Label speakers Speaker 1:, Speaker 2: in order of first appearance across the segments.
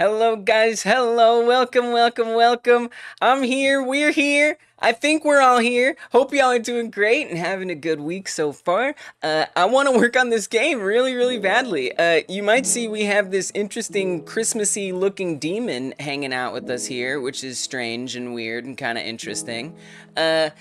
Speaker 1: Hello, guys. Hello. Welcome, welcome, welcome. I'm here. We're here. I think we're all here. Hope y'all are doing great and having a good week so far. I want to work on this game really, really badly. You might see we have this interesting Christmassy looking demon hanging out with us here, which is strange and weird and kind of interesting. I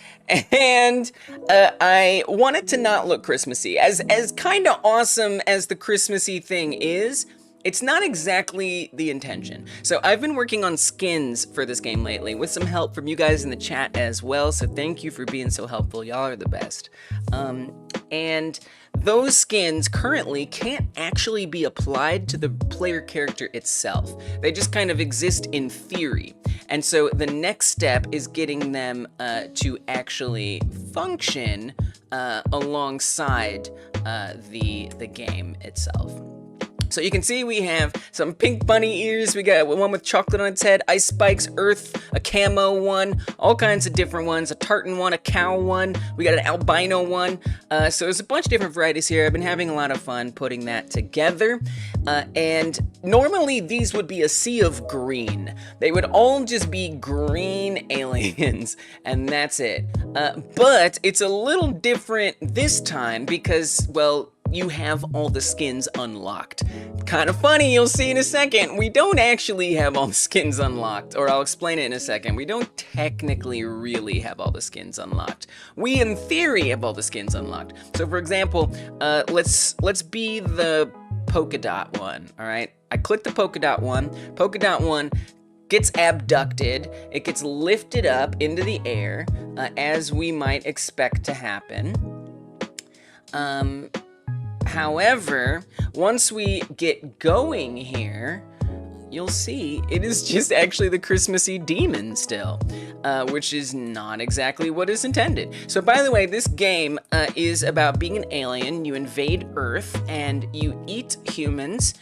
Speaker 1: want it to not look Christmassy. As kind of awesome as the Christmassy thing is, it's not exactly the intention. So I've been working on skins for this game lately with some help from you guys in the chat as well. So thank you for being so helpful. Y'all are the best. And those skins currently can't actually be applied to the player character itself. They just kind of exist in theory. And so the next step is getting them to actually function alongside the game itself. So you can see we have some pink bunny ears, we got one with chocolate on its head, ice spikes, earth, a camo one, all kinds of different ones, a tartan one, a cow one, we got an albino one. So there's a bunch of different varieties here. I've been having a lot of fun putting that together. And normally these would be a sea of green. They would all just be green aliens, and that's it. But it's a little different this time because, well, you have all the skins unlocked. Kind of funny, you'll see in a second. We don't actually have all the skins unlocked, or I'll explain it in a second. We don't technically really have all the skins unlocked. We, in theory, have all the skins unlocked. So, for example, let's be the polka dot one, all right? I click the polka dot one. Polka dot one gets abducted. It gets lifted up into the air, as we might expect to happen. However, once we get going here, you'll see it is just actually the Christmassy demon still, which is not exactly what is intended. So by the way, this game is about being an alien. You invade Earth and you eat humans,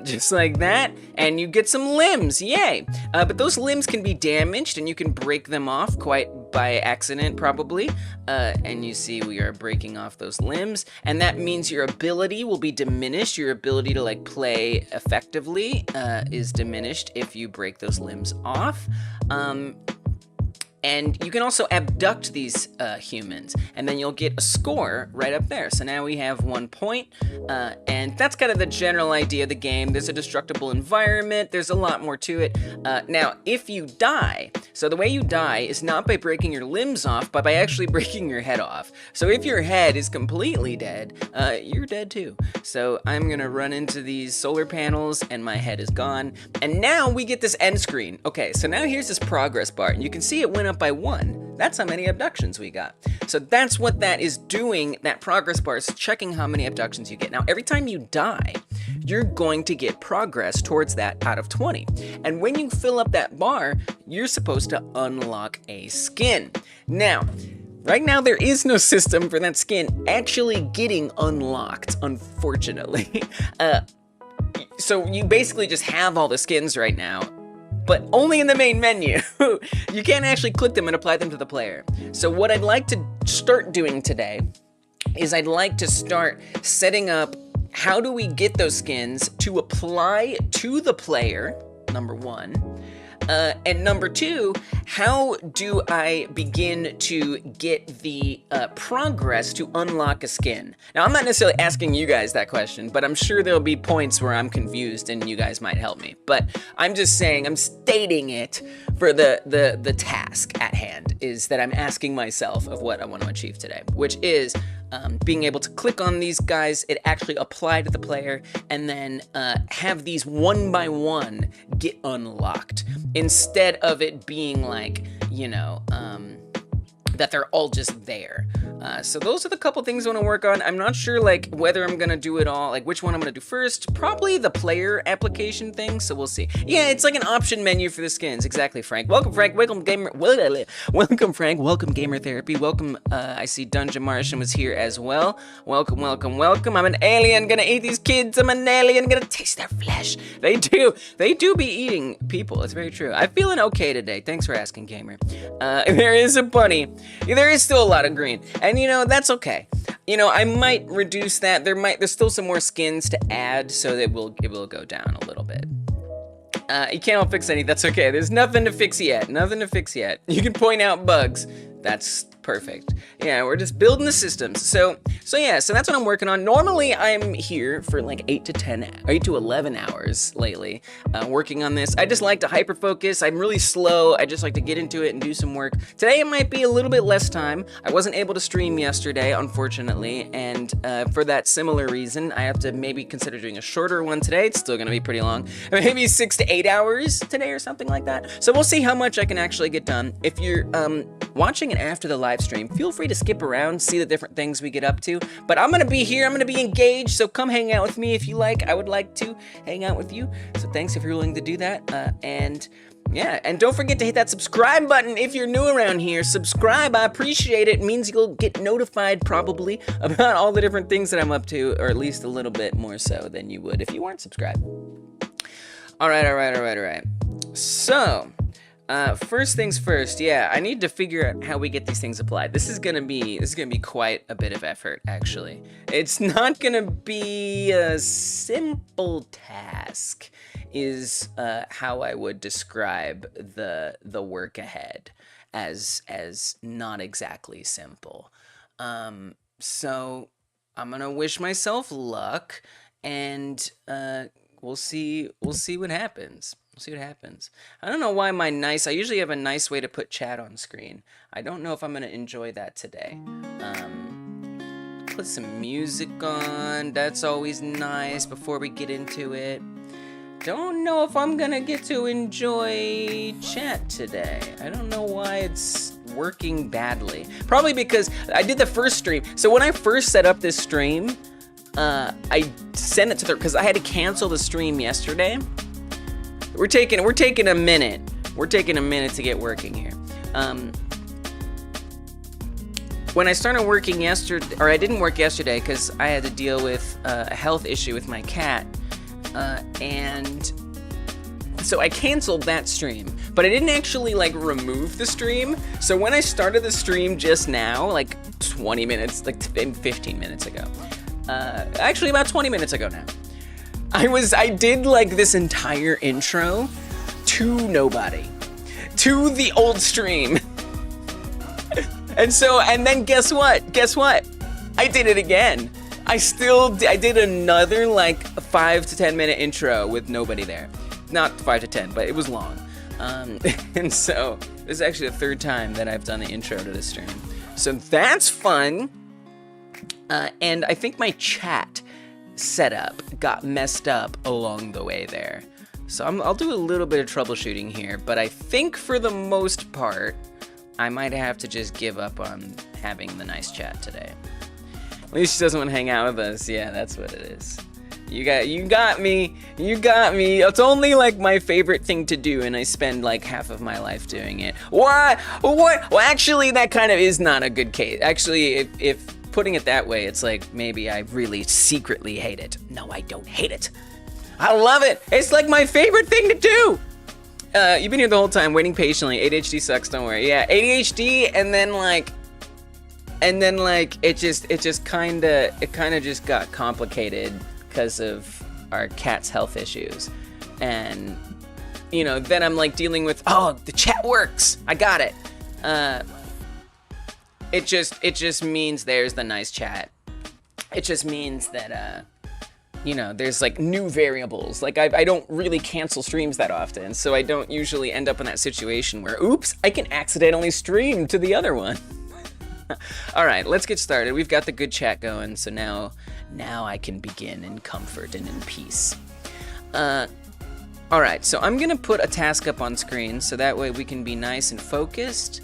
Speaker 1: just like that, and you get some limbs, yay! But those limbs can be damaged and you can break them off quite by accident probably, and you see we are breaking off those limbs, and that means your ability will be diminished. Your ability to like play effectively is diminished if you break those limbs off. And you can also abduct these humans, and then you'll get a score right up there. So now we have 1 point, and that's kind of the general idea of the game. There's a destructible environment. There's a lot more to it. Now, if you die, so the way you die is not by breaking your limbs off, but by actually breaking your head off. So if your head is completely dead, you're dead too. So I'm gonna run into these solar panels, and my head is gone. And now we get this end screen. Okay, so now here's this progress bar, and you can see it went up by 1. That's how many abductions we got. So that's what that is doing. That progress bar is checking how many abductions you get. Now, every time you die, you're going to get progress towards that out of 20. And when you fill up that bar, you're supposed to unlock a skin. Now, right now, there is no system for that skin actually getting unlocked, unfortunately. So you basically just have all the skins right now, but only in the main menu. You can't actually click them and apply them to the player. So what I'd like to start doing today is I'd like to start setting up how do we get those skins to apply to the player, number 1. And number 2, how do I begin to get the progress to unlock a skin? Now, I'm not necessarily asking you guys that question, but I'm sure there'll be points where I'm confused and you guys might help me. But I'm just saying, I'm stating it for the task at hand, is that I'm asking myself of what I want to achieve today, which is being able to click on these guys, it actually apply to the player, and then have these one by one get unlocked, instead of it being like, you know, that they're all just there. So those are the couple things I want to work on. I'm not sure like whether I'm gonna do it all, like which one I'm gonna do first. Probably the player application thing, so we'll see. Yeah, it's like an option menu for the skins. Exactly, Frank. Welcome, Frank. Welcome, gamer. Welcome, Frank. Welcome, Gamer Therapy. Welcome. I see Dungeon Martian was here as well. Welcome, welcome, welcome. I'm an alien, gonna eat these kids. I'm an alien, gonna taste their flesh. They do be eating people. It's very true. I'm feeling okay today. Thanks for asking, Gamer. There is a bunny. There is still a lot of green, and you know, that's okay. You know, I might reduce that. There's still some more skins to add, so that it will go down a little bit. You can't fix anything. That's okay. There's nothing to fix yet. Nothing to fix yet. You can point out bugs. That's perfect. Yeah, we're just building the systems. So that's what I'm working on. Normally, I'm here for like 8 to 11 hours lately, working on this. I just like to hyper focus. I'm really slow. I just like to get into it and do some work. Today, it might be a little bit less time. I wasn't able to stream yesterday, unfortunately, and for that similar reason, I have to maybe consider doing a shorter one today. It's still gonna be pretty long. Maybe 6 to 8 hours today or something like that. So we'll see how much I can actually get done. If you're watching it after the live stream, feel free to skip around, see the different things we get up to. But I'm gonna be here, I'm gonna be engaged, so come hang out with me if you like. I would like to hang out with you. So thanks if you're willing to do that. And yeah, and don't forget to hit that subscribe button if you're new around here. Subscribe, I appreciate it. It means you'll get notified probably about all the different things that I'm up to, or at least a little bit more so than you would if you weren't subscribed. All right. So, first things first, yeah, I need to figure out how we get these things applied. This is gonna be quite a bit of effort, actually. It's not gonna be a simple task, is how I would describe the work ahead, as not exactly simple. So I'm gonna wish myself luck, and we'll see what happens. See what happens. I don't know why I usually have a nice way to put chat on screen. I don't know if I'm gonna enjoy that today. Put some music on, that's always nice before we get into it. Don't know if I'm gonna get to enjoy chat today. I don't know why it's working badly. Probably because I did the first stream. So when I first set up this stream, I sent it to because I had to cancel the stream yesterday. We're taking a minute. We're taking a minute to get working here. When I started working yesterday, or I didn't work yesterday because I had to deal with a health issue with my cat, and so I canceled that stream. But I didn't actually like remove the stream. So when I started the stream just now, like 20 minutes, like 15 minutes ago, actually about 20 minutes ago now, I did like this entire intro to nobody, to the old stream. And then guess what? I did it again. I did another like 5 to 10 minute intro with nobody there. Not 5 to 10, but it was long. And so this is actually the third time that I've done the intro to this stream. So that's fun. And I think my chat setup got messed up along the way there. So I'll do a little bit of troubleshooting here, but I think for the most part, I might have to just give up on having the nice chat today. At least she doesn't want to hang out with us. Yeah, that's what it is. You got me. It's only like my favorite thing to do, and I spend like half of my life doing it. What? Well, actually, that kind of is not a good case. Actually, if putting it that way, it's like maybe I really secretly hate it. No, I don't hate it. I love it. It's like my favorite thing to do. You've been here the whole time waiting patiently. ADHD sucks, don't worry. Yeah, ADHD, and then like it kind of just got complicated because of our cat's health issues. And then I'm like dealing with, oh, the chat works. I got it. It just means there's the nice chat. It just means that, there's like new variables. Like I don't really cancel streams that often, so I don't usually end up in that situation where, oops, I can accidentally stream to the other one. All right, let's get started. We've got the good chat going, so now I can begin in comfort and in peace. All right, so I'm gonna put a task up on screen so that way we can be nice and focused.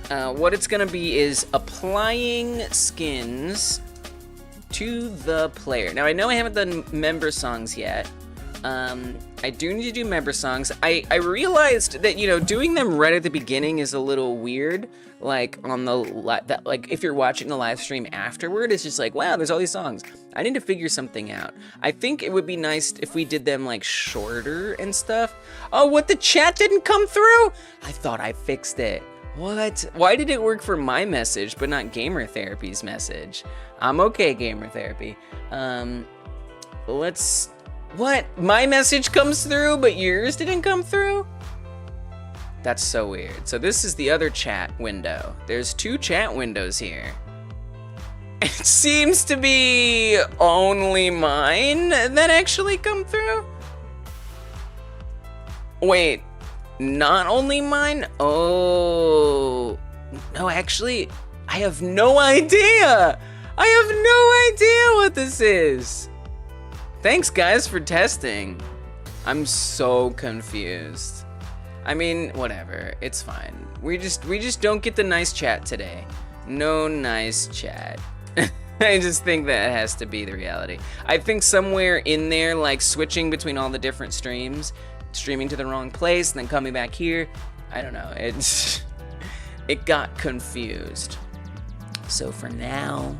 Speaker 1: What it's gonna be is applying skins to the player. Now I know I haven't done member songs yet. I do need to do member songs. I realized that doing them right at the beginning is a little weird. Like on like if you're watching the live stream afterward, it's just like, wow, there's all these songs. I need to figure something out. I think it would be nice if we did them like shorter and stuff. Oh, what, the chat didn't come through? I thought I fixed it. What? Why did it work for my message but not Gamer Therapy's message? I'm okay, Gamer Therapy. Let's What? My message comes through, but yours didn't come through? That's so weird. So this is the other chat window. There's 2 chat windows here. It seems to be only mine that actually come through. Wait, not only mine? Oh, no, actually, I have no idea. I have no idea what this is. Thanks, guys, for testing. I'm so confused. I mean, whatever, it's fine. We just don't get the nice chat today. No nice chat. I just think that has to be the reality. I think somewhere in there, like switching between all the different streams, streaming to the wrong place, and then coming back here, I don't know, it got confused. So for now,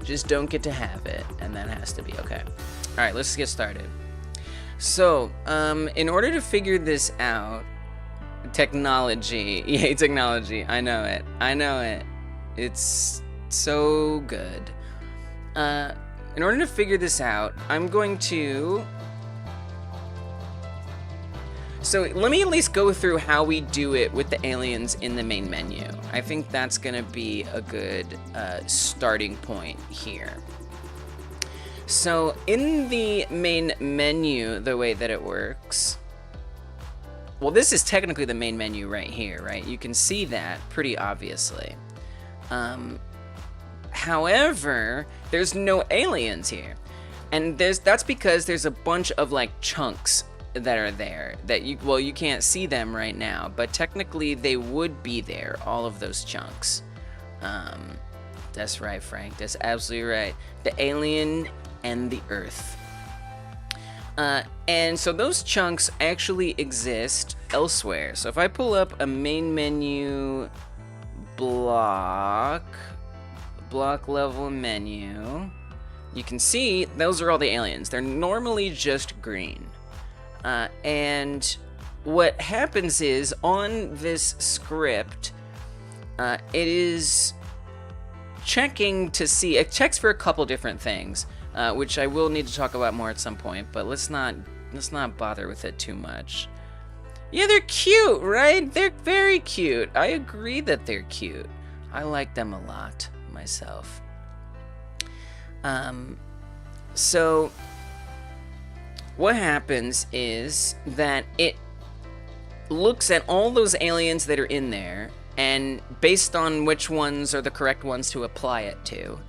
Speaker 1: just don't get to have it, and that has to be okay. All right, let's get started. So, in order to figure this out, technology, yay technology, I know it, it's so good. In order to figure this out, I'm going to, so let me at least go through how we do it with the aliens in the main menu. I think that's gonna be a good starting point here. So in the main menu, the way that it works, well, this is technically the main menu right here, right? You can see that pretty obviously. However, there's no aliens here. And that's because there's a bunch of like chunks that are there that you can't see them right now, but technically they would be there, all of those chunks. That's right, Frank, that's absolutely right. The alien and the Earth. And so those chunks actually exist elsewhere. So if I pull up a main menu block level menu, you can see those are all the aliens. They're normally just green. And what happens is on this script, it is checking to see, it checks for a couple different things, which I will need to talk about more at some point, but let's not bother with it too much. Yeah, they're cute, right? They're very cute. I agree that they're cute. I like them a lot myself. So what happens is that it looks at all those aliens that are in there, and based on which ones are the correct ones to apply it to,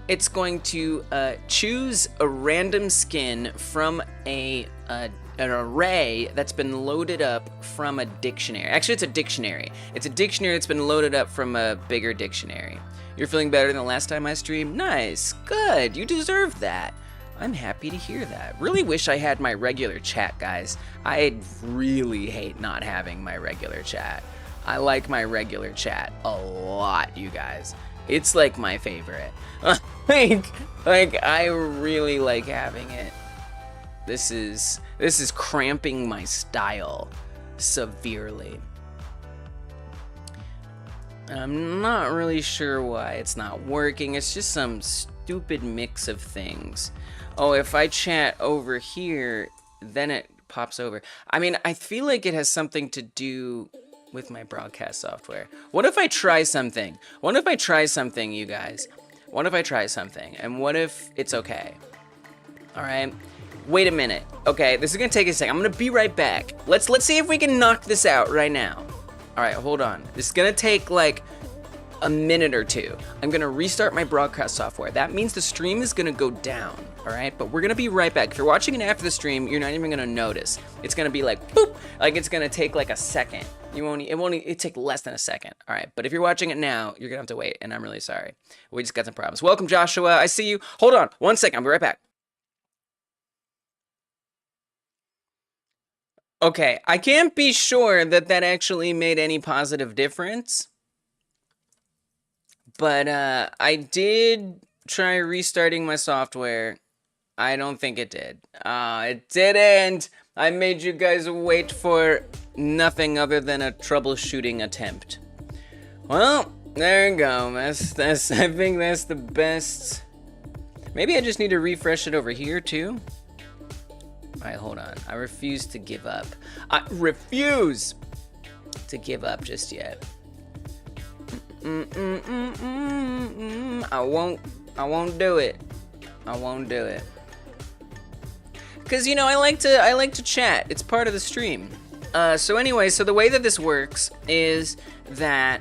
Speaker 1: it's going to choose a random skin from an array that's been loaded up from a dictionary. Actually, it's a dictionary. It's a dictionary that's been loaded up from a bigger dictionary. You're feeling better than the last time I streamed? Nice, good, you deserve that. I'm happy to hear that. Really wish I had my regular chat, guys. I really hate not having my regular chat. I like my regular chat a lot, you guys. It's like my favorite. like I really like having it. This is cramping my style severely. I'm not really sure why it's not working. It's just some stupid mix of things. Oh, if I chat over here, then it pops over. I mean, I feel like it has something to do with my broadcast software. What if I try something? What if I try something, you guys? What if I try something? And what if it's okay? All right. Wait a minute. Okay, this is gonna take a second. I'm gonna be right back. Let's see if we can knock this out right now. All right, hold on. This is gonna take like a minute or two. I'm gonna restart my broadcast software. That means the stream is gonna go down, all right? But we're gonna be right back. If you're watching it after the stream, you're not even gonna notice. It's gonna be like, boop, like it's gonna take like a second. It take less than a second, all right? But if you're watching it now, you're gonna have to wait, and I'm really sorry. We just got some problems. Welcome, Joshua, I see you. Hold on, 1 second, I'll be right back. Okay, I can't be sure that that actually made any positive difference. But I did try restarting my software. I don't think it did. It didn't. I made you guys wait for nothing other than a troubleshooting attempt. Well, there you go. I think that's the best Maybe I just need to refresh it over here too. All right, hold on. I refuse to give up. I refuse to give up just yet. I won't do it. I won't do it. Cause you know, I like to chat. It's part of the stream. So anyway, so the way that this works is that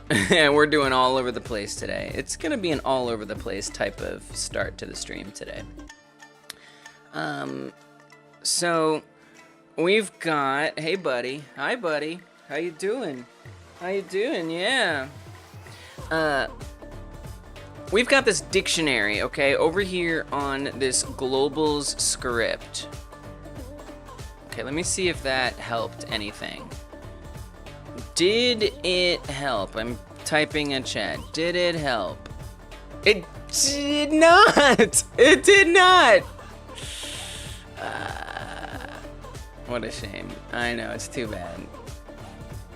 Speaker 1: we're doing all over the place today. It's gonna be an all over the place type of start to the stream today. So we've got, hey buddy, hi buddy, how you doing? How you doing? Yeah. We've got this dictionary, okay, over here on this globals script. Okay, let me see if that helped anything. Did it help? I'm typing in chat. Did it help? It did not! It did not! What a shame. I know, it's too bad.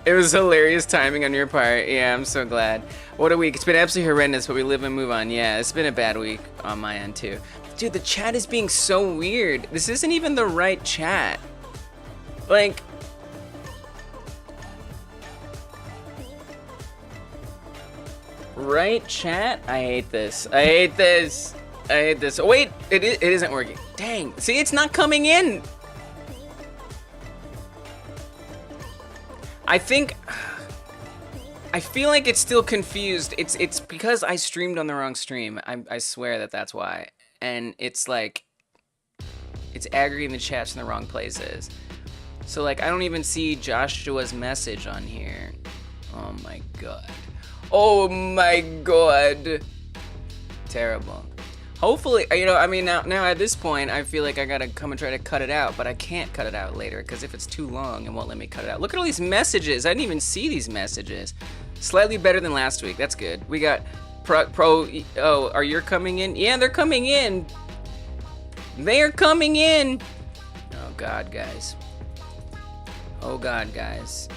Speaker 1: It was hilarious timing on your part. Yeah, I'm so glad. What a week. It's been absolutely horrendous, but we live and move on. Yeah, it's been a bad week on my end too. Dude, the chat is being so weird. This isn't even the right chat. Like, right chat? I hate this. I hate this. I hate this. Oh, wait, it isn't working. Dang. See, it's not coming in. I feel like it's still confused. It's because I streamed on the wrong stream. I swear that that's why. And it's like, it's aggregating the chats in the wrong places. So like, I don't even see Joshua's message on here. Oh my god. Oh my god. Terrible. Hopefully, you know, I mean, now at this point, I feel like I gotta come and try to cut it out, but I can't cut it out later, because if it's too long, it won't let me cut it out. Look at all these messages. I didn't even see these messages. Slightly better than last week. That's good. We got oh, are you coming in? Yeah, they're coming in. They're coming in. Oh, God, guys. Oh, God, guys.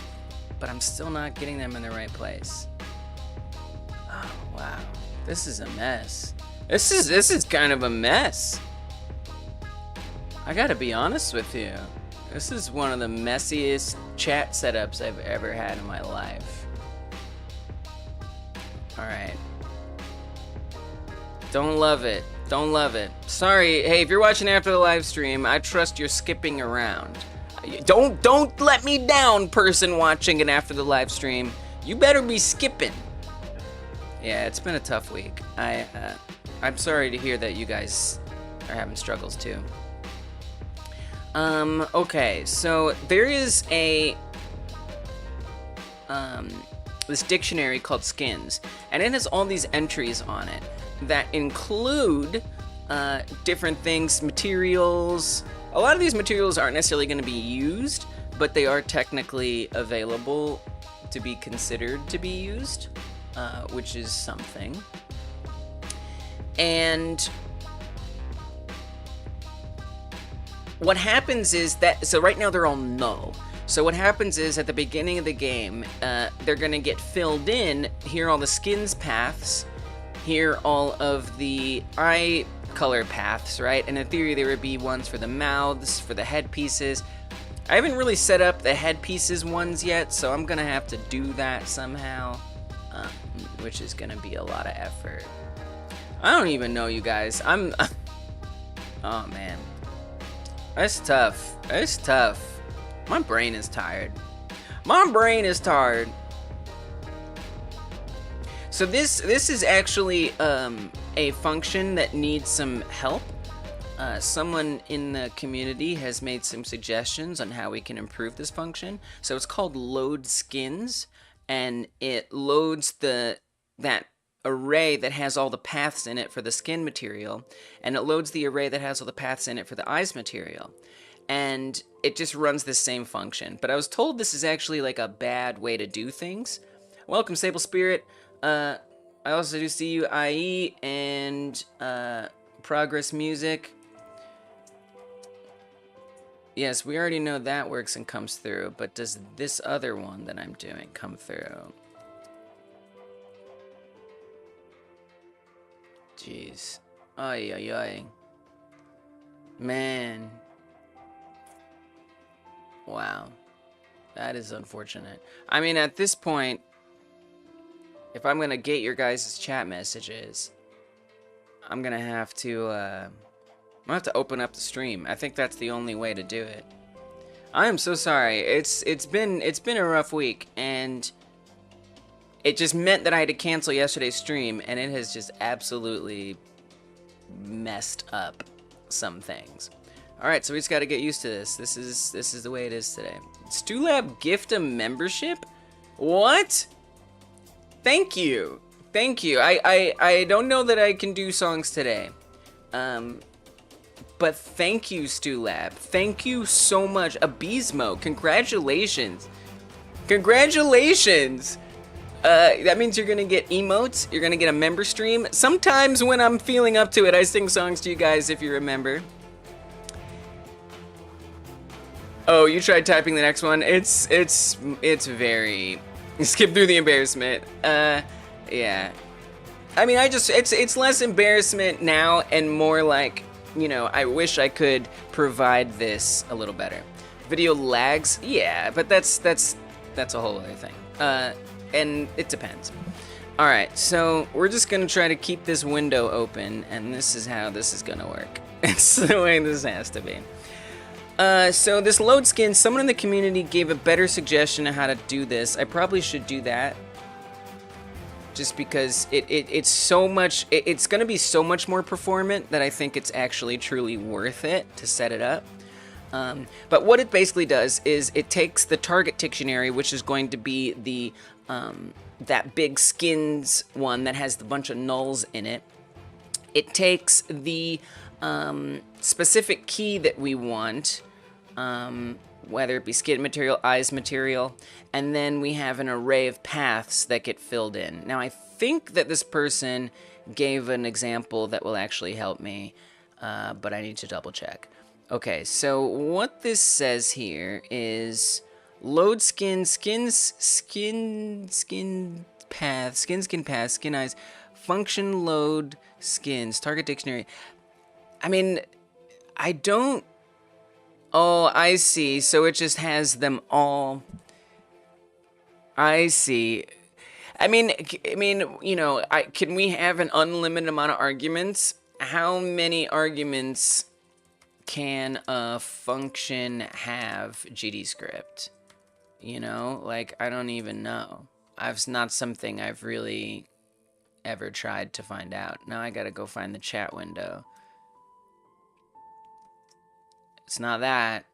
Speaker 1: But I'm still not getting them in the right place. Oh, wow. This is a mess. This is kind of a mess. I gotta be honest with you. This is one of the messiest chat setups I've ever had in my life. Alright. Don't love it. Don't love it. Sorry, hey, if you're watching after the live stream, I trust you're skipping around. Don't let me down, person watching it after the live stream. You better be skipping. Yeah, it's been a tough week. I'm sorry to hear that you guys are having struggles too. Okay, so there is this dictionary called Skins, and it has all these entries on it that include different things, materials. A lot of these materials aren't necessarily going to be used, but they are technically available to be considered to be used, which is something. And what happens is that, so right now they're all null. So what happens is at the beginning of the game, they're gonna get filled in. Here are all the skins paths. Here are all of the eye color paths, right? And in theory, there would be ones for the mouths, for the headpieces. I haven't really set up the headpieces ones yet, so I'm gonna have to do that somehow, which is gonna be a lot of effort. I don't even know, you guys. Oh man, that's tough. It's tough. My brain is tired. My brain is tired. So this is actually a function that needs some help. Someone in the community has made some suggestions on how we can improve this function. So it's called load skins, and it loads that array that has all the paths in it for the skin material, and it loads the array that has all the paths in it for the eyes material, and it just runs the same function. But I was told this is actually like a bad way to do things. Welcome, Sable Spirit. I also do see you, IE, and Progress Music. Yes, we already know that works and comes through, but does this other one that I'm doing come through? Jeez. Ay, ay, ay. Man. Wow. That is unfortunate. I mean, at this point, if I'm gonna get your guys' chat messages, I'm gonna have to open up the stream. I think that's the only way to do it. I am so sorry. It's been a rough week, and it just meant that I had to cancel yesterday's stream, and it has just absolutely messed up some things. All right, so we just got to get used to this. This is the way it is today. StuLab gift a membership? What? Thank you. Thank you. I don't know that I can do songs today. But thank you, StuLab. Thank you so much. Abismo, congratulations. Congratulations. That means you're gonna get emotes, you're gonna get a member stream. Sometimes when I'm feeling up to it, I sing songs to you guys, if you remember. Oh, you tried typing the next one? It's very... Skip through the embarrassment. Yeah. I mean, it's less embarrassment now and more like, you know, I wish I could provide this a little better. Video lags? Yeah, but that's a whole other thing. And it depends. All right, so we're just gonna try to keep this window open, and this is how this is gonna work. It's the way this has to be. So this load skin, someone in the community gave a better suggestion on how to do this. I probably should do that. Just because it's so much, it's gonna be so much more performant that I think it's actually truly worth it to set it up. But what it basically does is it takes the target dictionary, which is going to be the that big skins one that has a bunch of nulls in it. It takes the specific key that we want, whether it be skin material, eyes material, and then we have an array of paths that get filled in. Now, I think that this person gave an example that will actually help me, but I need to double check. Okay, so what this says here is load skin path, skin path, skin eyes, function load skins, target dictionary. I mean, I don't... Oh, I see. So it just has them all. I see. I mean, you know, can we have an unlimited amount of arguments? How many arguments can a function have GDScript? You know, like, I don't even know. It's not something I've really ever tried to find out. Now I gotta go find the chat window. It's not that.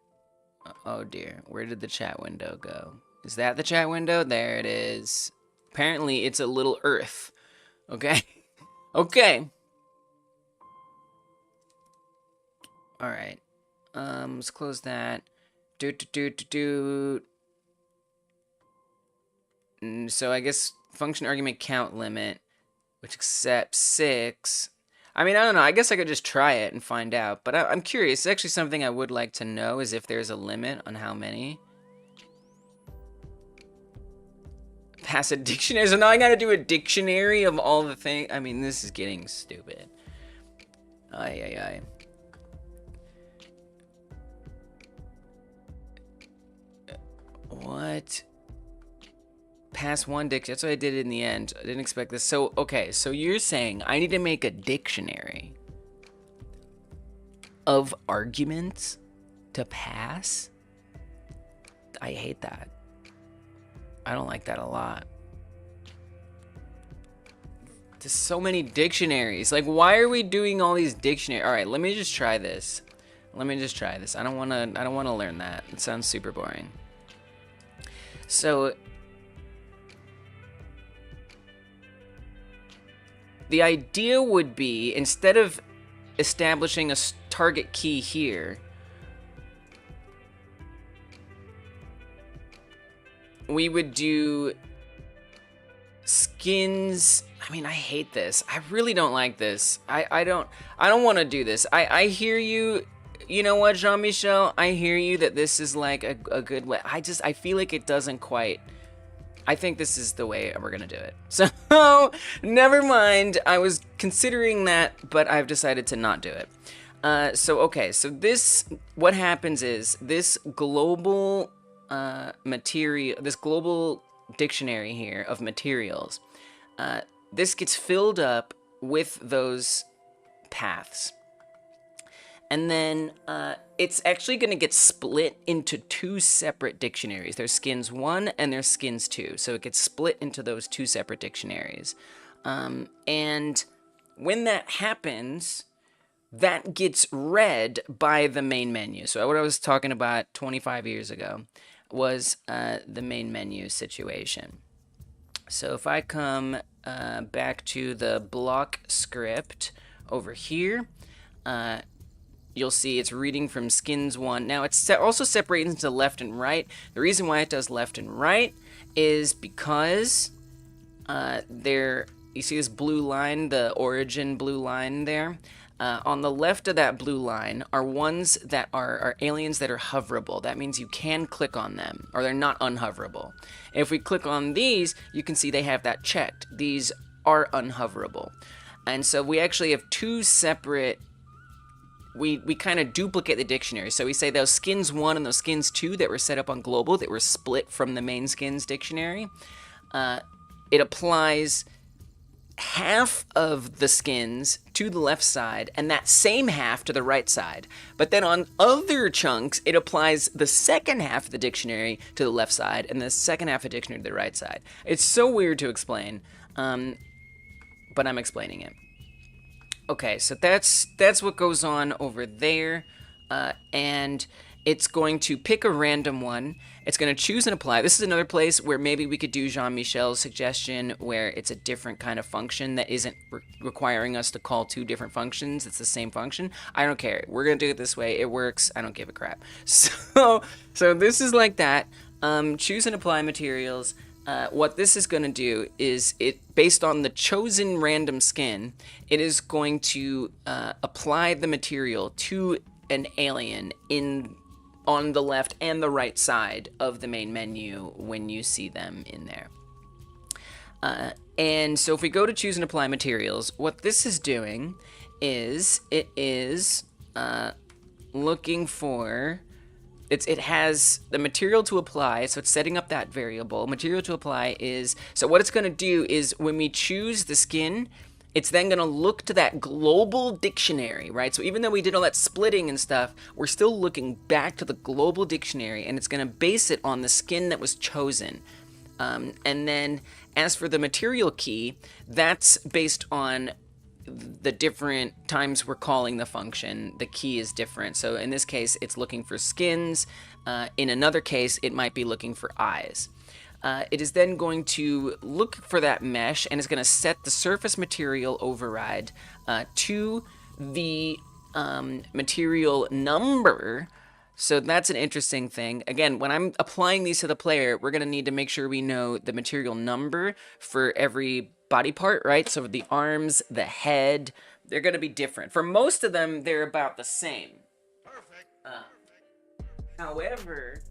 Speaker 1: Oh dear, where did the chat window go? Is that the chat window? There it is. Apparently it's a little earth. Okay? Okay. Alright. Let's close that. So I guess function argument count limit, which accepts 6. I mean, I don't know. I guess I could just try it and find out. But I'm curious. It's actually something I would like to know is if there's a limit on how many. Pass a dictionary. So now I gotta do a dictionary of all the things. I mean, this is getting stupid. Ay, ay, ay. What? Pass one dictionary. That's what I did in the end. I didn't expect this. So, okay. So you're saying I need to make a dictionary of arguments to pass? I hate that. I don't like that a lot. There's so many dictionaries. Like, why are we doing all these dictionaries? All right, let me just try this. Let me just try this. I don't want to learn that. It sounds super boring. So the idea would be, instead of establishing a target key here, we would do skins. I mean, I hate this. I really don't like this. I don't want to do this. I hear you. You know what, Jean-Michel? I hear you that this is like a good way. I feel like it doesn't quite I think this is the way we're gonna do it. So never mind. I was considering that, but I've decided to not do it. Okay, so this, what happens is this global this global dictionary here of materials, this gets filled up with those paths. And then it's actually going to get split into two separate dictionaries. There's skins 1 and there's skins 2. So it gets split into those two separate dictionaries. And when that happens, that gets read by the main menu. So what I was talking about 25 years ago was the main menu situation. So if I come back to the block script over here, you'll see it's reading from skins 1. Now it's also separated into left and right. The reason why it does left and right is because you see this blue line, the origin blue line there. On the left of that blue line are ones that are aliens that are hoverable. That means you can click on them, or they're not unhoverable. If we click on these, you can see they have that checked. These are unhoverable. And so we actually have two separate, we kind of duplicate the dictionary. So we say those skins 1 and those skins 2 that were set up on global, that were split from the main skins dictionary, it applies half of the skins to the left side and that same half to the right side. But then on other chunks, it applies the second half of the dictionary to the left side and the second half of the dictionary to the right side. It's so weird to explain, but I'm explaining it. Okay, so that's what goes on over there, and it's going to pick a random one. It's going to choose and apply. This is another place where maybe we could do Jean-Michel's suggestion, where it's a different kind of function that isn't requiring us to call two different functions. It's the same function. I don't care. We're going to do it this way. It works. I don't give a crap. So this is like that. Choose and apply materials. What this is going to do is, based on the chosen random skin, it is going to apply the material to an alien on the left and the right side of the main menu when you see them in there. And so if we go to choose and apply materials, what this is doing is it is looking for, it has the material to apply, so it's setting up that variable. Material to apply is, so what it's going to do is when we choose the skin, it's then going to look to that global dictionary, right? So even though we did all that splitting and stuff, we're still looking back to the global dictionary, and it's going to base it on the skin that was chosen. And then as for the material key, that's based on the different times we're calling the function. The key is different. So in this case, it's looking for skins. In another case, it might be looking for eyes. It is then going to look for that mesh, and it's going to set the surface material override to the material number. So that's an interesting thing. Again, when I'm applying these to the player, we're going to need to make sure we know the material number for every body part, right? So the arms, the head, they're going to be different. For most of them, they're about the same. However,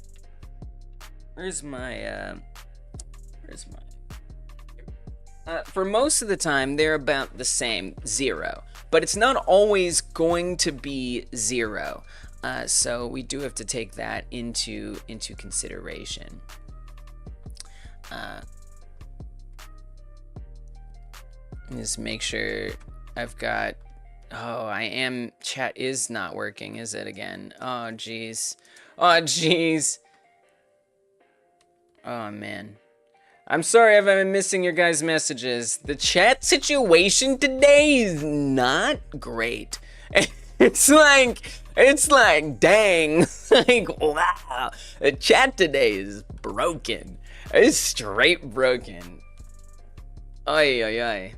Speaker 1: for most of the time, they're about the same, 0. But it's not always going to be 0. So we do have to take that into consideration. Just make sure I've got, chat is not working, is it again? Oh, jeez. Oh, man. I'm sorry if I've been missing your guys' messages. The chat situation today is not great. It's like, dang. Like, wow. The chat today is broken. It's straight broken. Ay.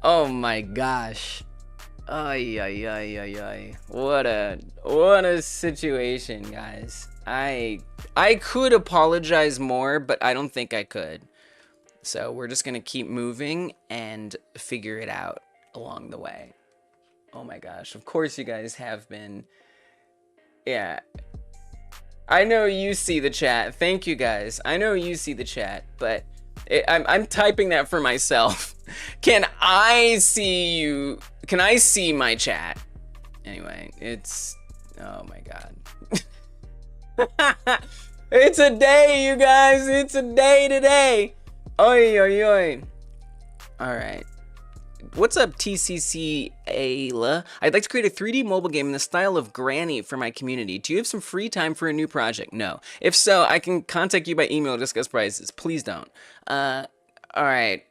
Speaker 1: Oh my gosh. Ay. What a situation, guys. I could apologize more, but I don't think I could. So we're just gonna keep moving and figure it out along the way. Oh my gosh, of course you guys have been. Yeah. I know you see the chat. Thank you guys. I know you see the chat, but I'm typing that for myself. Can I see you? Can I see my chat? Anyway, it's, oh my God. It's a day, you guys. It's a day today. Oi, oi, oi. All right. What's up, TCC Ayla? I'd like to create a 3D mobile game in the style of Granny for my community. Do you have some free time for a new project? No. If so, I can contact you by email to discuss prices. Please don't. All right.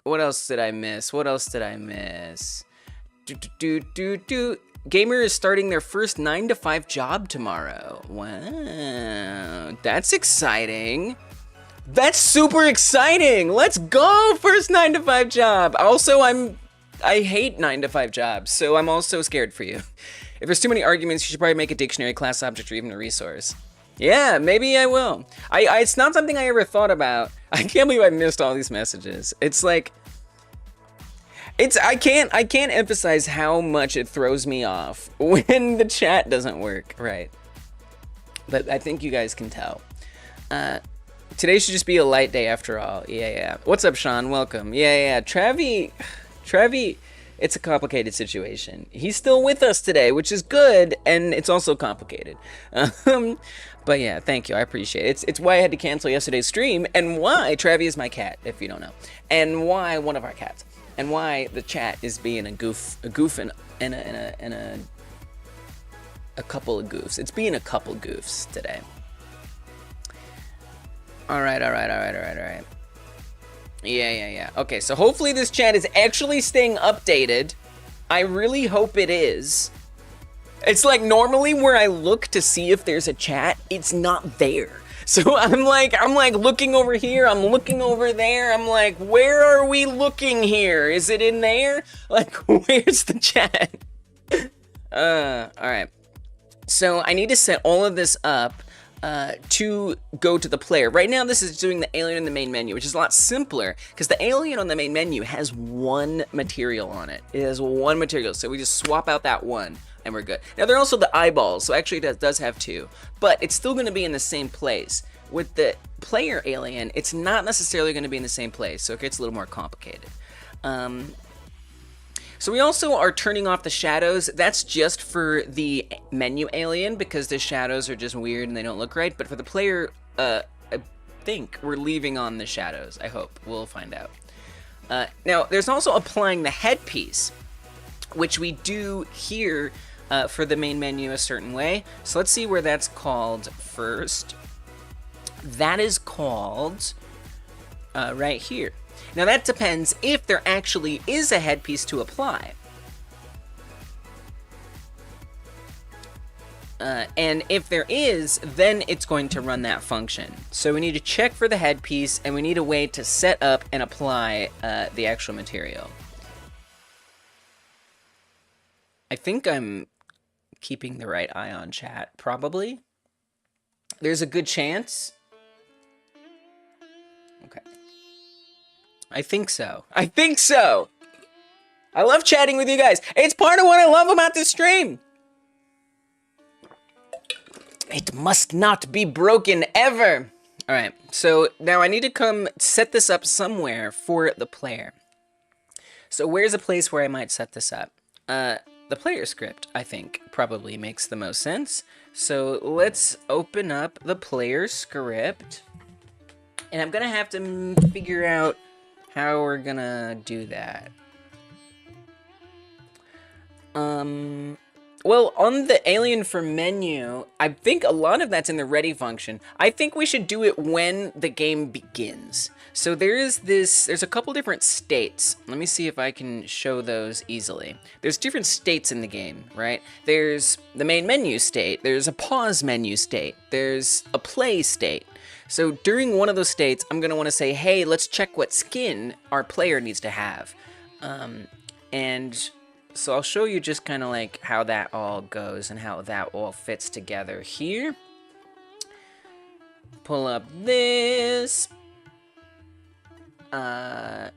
Speaker 1: What else did I miss? What else did I miss? Gamer is starting their first 9-to-5 job tomorrow. Wow, that's exciting. That's super exciting. Let's go, first 9-to-5 job. Also, I hate 9-to-5 jobs, so I'm also scared for you. If there's too many arguments, you should probably make a dictionary, class object, or even a resource. Yeah, maybe I will. It's not something I ever thought about. I can't believe I missed all these messages. It's like, I can't emphasize how much it throws me off when the chat doesn't work, right? But I think you guys can tell. Today should just be a light day after all. Yeah. What's up, Sean? Welcome. Yeah. Travi, it's a complicated situation. He's still with us today, which is good, and it's also complicated. But yeah, thank you. I appreciate it. It's why I had to cancel yesterday's stream, and why Travi is my cat, if you don't know, and why one of our cats, and why the chat is being a goof and a couple of goofs. It's being a couple goofs today. All right. Yeah. Okay, so hopefully this chat is actually staying updated. I really hope it is. It's like normally where I look to see if there's a chat, it's not there. So I'm like looking over here, I'm looking over there, I'm like, where are we looking here? Is it in there? Like, where's the chat? All right. So I need to set all of this up to go to the player. Right now this is doing the alien in the main menu, which is a lot simpler because the alien on the main menu has one material on it. It has one material, so we just swap out that one and we're good. Now they're also the eyeballs, so actually it does have two, but it's still going to be in the same place. With the player alien, it's not necessarily going to be in the same place, so it gets a little more complicated. So we also are turning off the shadows. That's just for the menu alien because the shadows are just weird and they don't look right. But for the player, I think we're leaving on the shadows. I hope. We'll find out. Now, there's also applying the headpiece, which we do here for the main menu a certain way. So let's see where that's called first. That is called right here. Now that depends if there actually is a headpiece to apply. And if there is, then it's going to run that function. So we need to check for the headpiece, and we need a way to set up and apply the actual material. I think I'm keeping the right eye on chat, probably. There's a good chance. Okay. I think so. I love chatting with you guys. It's part of what I love about this stream. It must not be broken ever. All right, so now I need to come set this up somewhere for the player. So where's a place where I might set this up? The player script, I think, probably makes the most sense. So let's open up the player script. And I'm gonna have to figure out how we're gonna do that. Well, on the alien for menu, I think a lot of that's in the ready function. I think we should do it when the game begins. So there's a couple different states. Let me see if I can show those easily. There's different states in the game, right? There's the main menu state, there's a pause menu state, there's a play state. So during one of those states, I'm going to want to say, hey, let's check what skin our player needs to have. And so I'll show you just kind of like how that all goes and how that all fits together here. Pull up this. Let's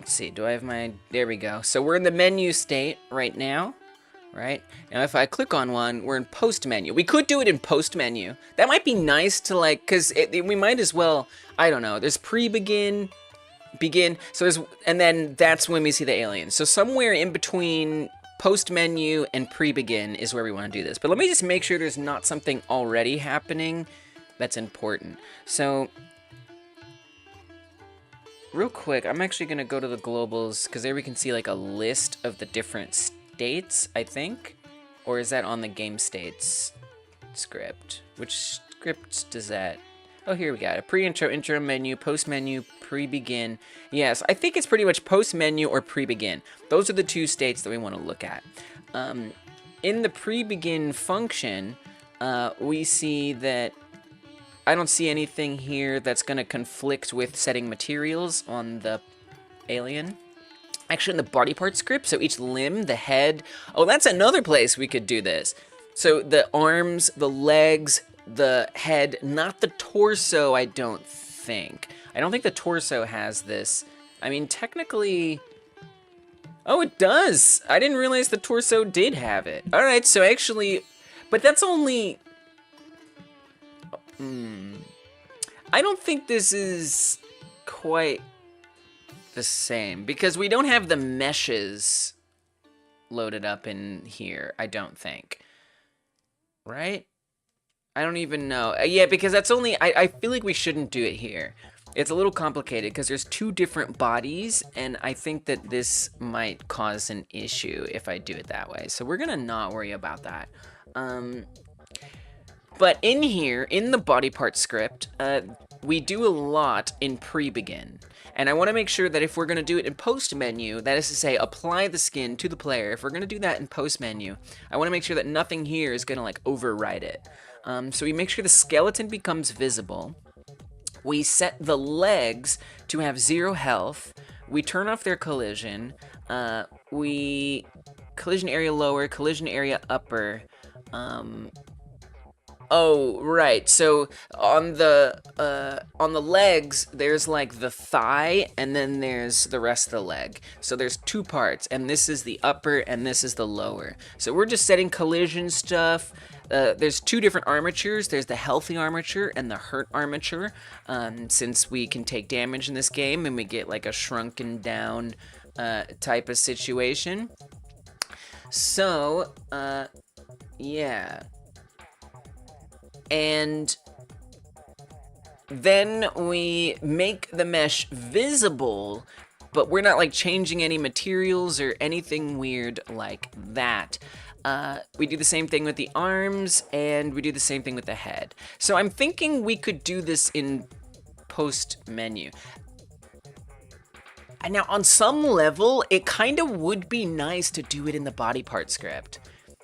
Speaker 1: see, do I have my, there we go. So we're in the menu state right now. right? Now, if I click on one, we're in post menu. We could do it in post menu. That might be nice to like, because we might as well, I don't know, there's pre-begin, begin, so there's, and then that's when we see the aliens. So somewhere in between post menu and pre-begin is where we want to do this. But let me just make sure there's not something already happening that's important. So real quick, I'm actually going to go to the globals, because there we can see like a list of the different states, I think. Or is that on the game states script? Which script does that? Oh, here we got it. Pre-intro, intro menu, post-menu, pre-begin. Yes, I think it's pretty much post-menu or pre-begin. Those are the two states that we want to look at. In the pre-begin function, we see that I don't see anything here that's going to conflict with setting materials on the alien. Actually, in the body part script, so each limb, the head... Oh, that's another place we could do this. So the arms, the legs, the head, not the torso, I don't think. I don't think the torso has this. I mean, technically... Oh, it does! I didn't realize the torso did have it. Alright, so actually... But that's only... I don't think this is quite the same, because we don't have the meshes loaded up in here, I don't think. Right? I don't even know. Yeah, because that's only... I feel like we shouldn't do it here. It's a little complicated, because there's two different bodies, and I think that this might cause an issue if I do it that way. So we're gonna not worry about that. But in here, in the body part script, we do a lot in pre-begin. And I want to make sure that if we're going to do it in post-menu, that is to say, apply the skin to the player, if we're going to do that in post-menu, I want to make sure that nothing here is going to, like, override it. So we make sure the skeleton becomes visible. We set the legs to have 0 health. We turn off their collision. Collision area lower, collision area upper. Oh, right. So on the legs, there's like the thigh, and then there's the rest of the leg. So there's 2 parts, and this is the upper, and this is the lower. So we're just setting collision stuff. There's 2 different armatures. There's the healthy armature and the hurt armature. Since we can take damage in this game, and we get like a shrunken down type of situation. So, yeah. And then we make the mesh visible, but we're not like changing any materials or anything weird like that. We do the same thing with the arms, and we do the same thing with the head. So I'm thinking we could do this in post menu. And now on some level, it kind of would be nice to do it in the body part script,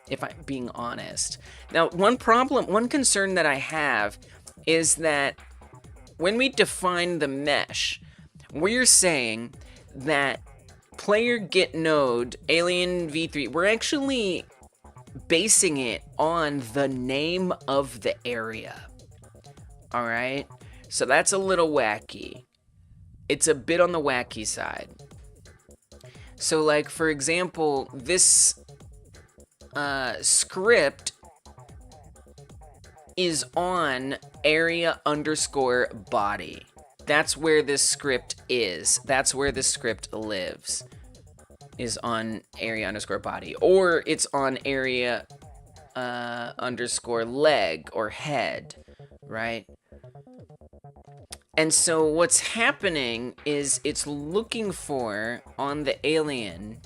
Speaker 1: if I'm being honest. Now, one concern that I have is that when we define the mesh, we're saying that player get node alien v3, we're actually basing it on the name of the area. All right? So that's a little wacky. It's a bit on the wacky side. So, like, for example, this script is on area underscore body. That's where this script is. That's where this script lives. Is on area underscore body. Or it's on area underscore leg or head, right? And so what's happening is it's looking for, on the alien,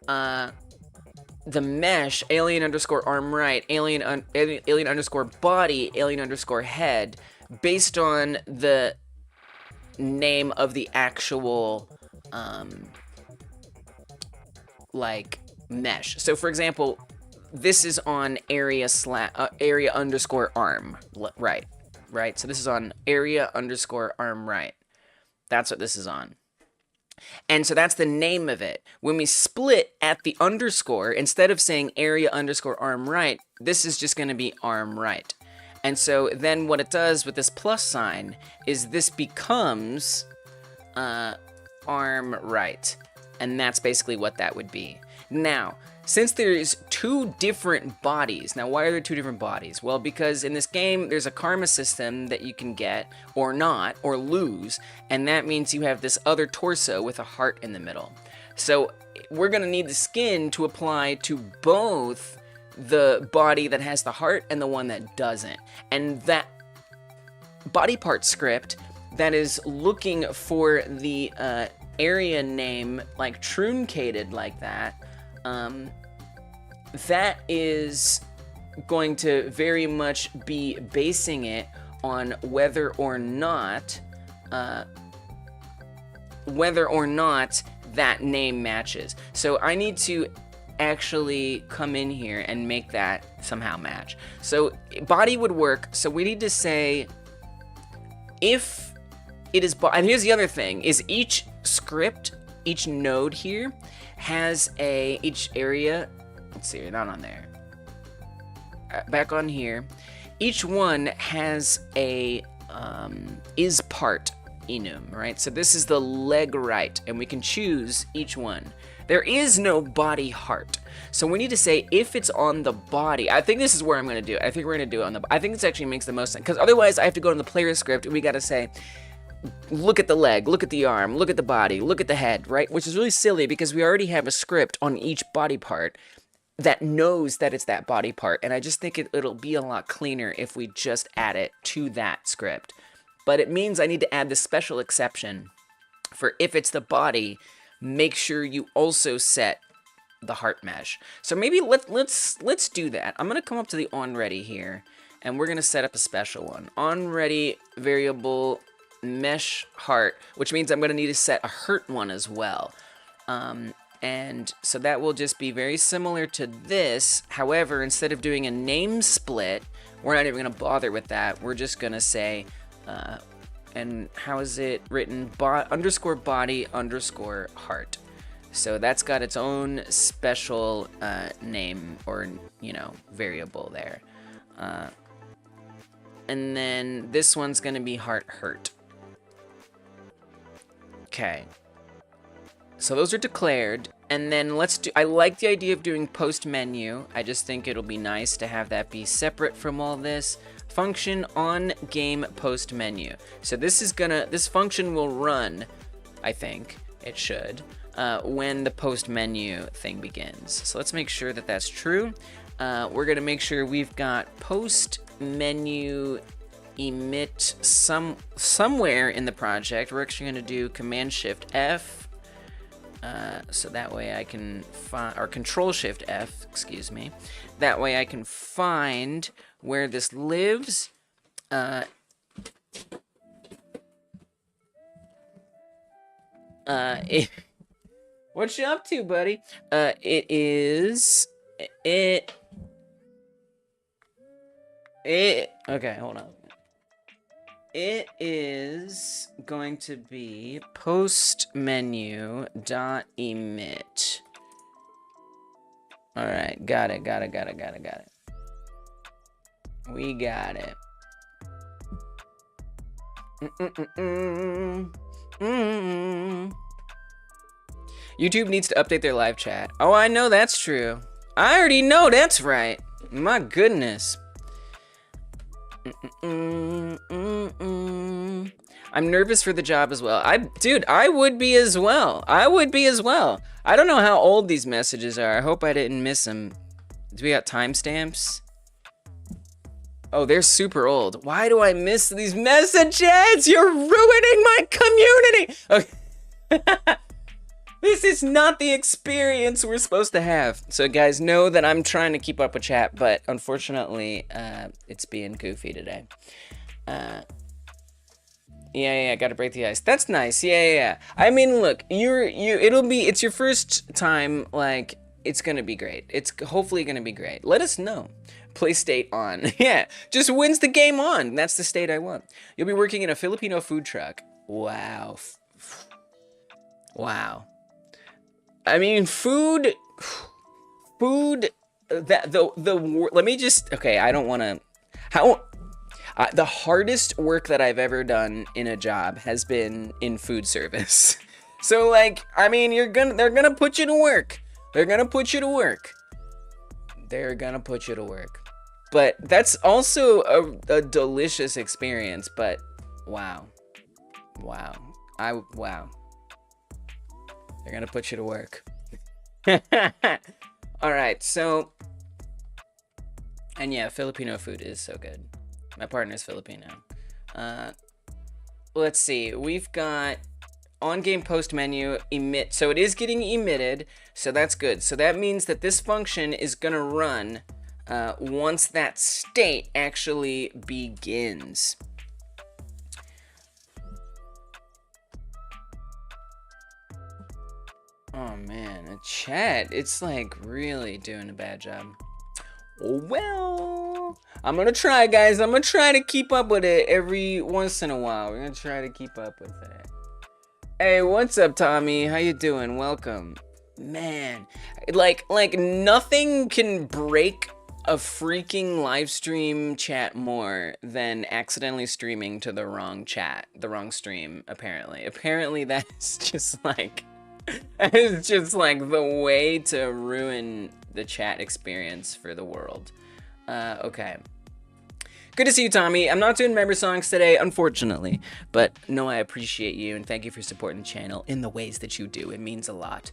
Speaker 1: the mesh, alien underscore arm right, alien underscore body, alien underscore head, based on the name of the actual, like, mesh. So, for example, this is on area underscore arm right. Right? So this is on area underscore arm right. That's what this is on. And so that's the name of it. When we split at the underscore, instead of saying area underscore arm right, this is just going to be arm right. And so then what it does with this plus sign is this becomes arm right. And that's basically what that would be. Now, since there's two different bodies, now why are there two different bodies? Well, because in this game, there's a karma system that you can get, or not, or lose, and that means you have this other torso with a heart in the middle. So we're gonna need the skin to apply to both the body that has the heart and the one that doesn't. And that body part script that is looking for the area name like truncated like that, that is going to very much be basing it on whether or not that name matches. So I need to actually come in here and make that somehow match. So body would work. So we need to say if it is, and here's the other thing, is each script, each node here has each area, let's see, not on there, back on here, each one has a is part enum, right? So this is the leg right, and we can choose each one. There is no body heart. So we need to say if it's on the body. I think this is where I'm going to do it. I think we're going to do it on the, I think this actually makes the most sense, because otherwise I have to go to the player script and we got to say, look at the leg, look at the arm, look at the body, look at the head, right? Which is really silly because we already have a script on each body part that knows that it's that body part. And I just think it'll be a lot cleaner if we just add it to that script. But it means I need to add this special exception for if it's the body, make sure you also set the heart mesh. So maybe let's do that. I'm gonna come up to the onReady here, and we're gonna set up a special one. onReady variable mesh heart, which means I'm gonna need to set a hurt one as well. And so that will just be very similar to this. However, instead of doing a name split, we're not even gonna bother with that. We're just gonna say, and how is it written? Underscore body underscore heart. So that's got its own special name or, you know, variable there. And then this one's gonna be heart hurt. Okay. So those are declared. And then let's do, I like the idea of doing post menu. I just think it'll be nice to have that be separate from all this. Function on game post menu. So this is gonna, this function will run, I think it should, when the post menu thing begins. So let's make sure that that's true. We're gonna make sure we've got post menu emit somewhere in the project. We're actually gonna do Command Shift F. So that way I can find, or Control Shift F, excuse me. That way I can find where this lives. What you up to, buddy? It is, okay, hold on. It is going to be post menu dot emit. All right, got it. We got it. YouTube needs to update their live chat. Oh, I know that's true. I already know that's right. My goodness. I'm nervous for the job as well. Dude, I would be as well. I don't know how old these messages are. I hope I didn't miss them. Do we got timestamps? Oh, they're super old. Why do I miss these messages? You're ruining my community. Okay. This is not the experience we're supposed to have. So guys, know that I'm trying to keep up with chat, but unfortunately, it's being goofy today. Yeah, gotta break the ice. That's nice. Yeah. I mean, look, it's your first time, like, it's gonna be great. It's hopefully gonna be great. Let us know. Play state on. Yeah, just wins the game on. That's the state I want. You'll be working in a Filipino food truck. Wow. I mean, food, let me just, okay, I don't want to, the hardest work that I've ever done in a job has been in food service. So, like, I mean, they're gonna put you to work. They're gonna put you to work. They're gonna put you to work. But that's also a delicious experience, but wow. Wow. Wow. They're gonna put you to work. Alright, so... And yeah, Filipino food is so good. My partner's Filipino. Let's see. We've got on-game post menu emit. So it is getting emitted, so that's good. So that means that this function is gonna run once that state actually begins. Oh man, the chat, it's like really doing a bad job. Well, I'm gonna try, guys. I'm gonna try to keep up with it every once in a while. We're gonna try to keep up with it. Hey, what's up, Tommy? How you doing? Welcome. Man, like nothing can break a freaking live stream chat more than accidentally streaming to the wrong stream, apparently. Apparently that's just like... It's just like the way to ruin the chat experience for the world. Okay. Good to see you, Tommy. I'm not doing member songs today, unfortunately. But no, I appreciate you and thank you for supporting the channel in the ways that you do. It means a lot.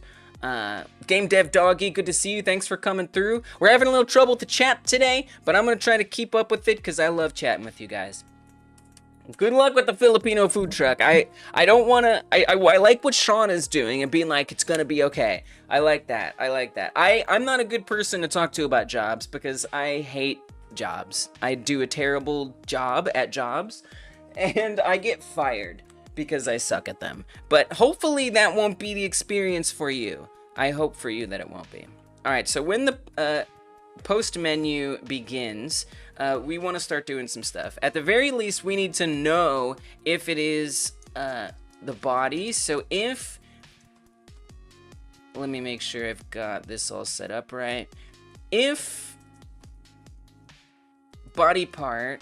Speaker 1: Game Dev Doggy, good to see you. Thanks for coming through. We're having a little trouble with the chat today, but I'm going to try to keep up with it because I love chatting with you guys. Good luck with the Filipino food truck. I don't want to... I like what Sean is doing and being like, it's going to be okay. I like that. I like that. I'm not a good person to talk to about jobs because I hate jobs. I do a terrible job at jobs and I get fired because I suck at them. But hopefully that won't be the experience for you. I hope for you that it won't be. All right, so when the post menu begins... we want to start doing some stuff. At the very least, we need to know if it is the body. So if... Let me make sure I've got this all set up right. If body part...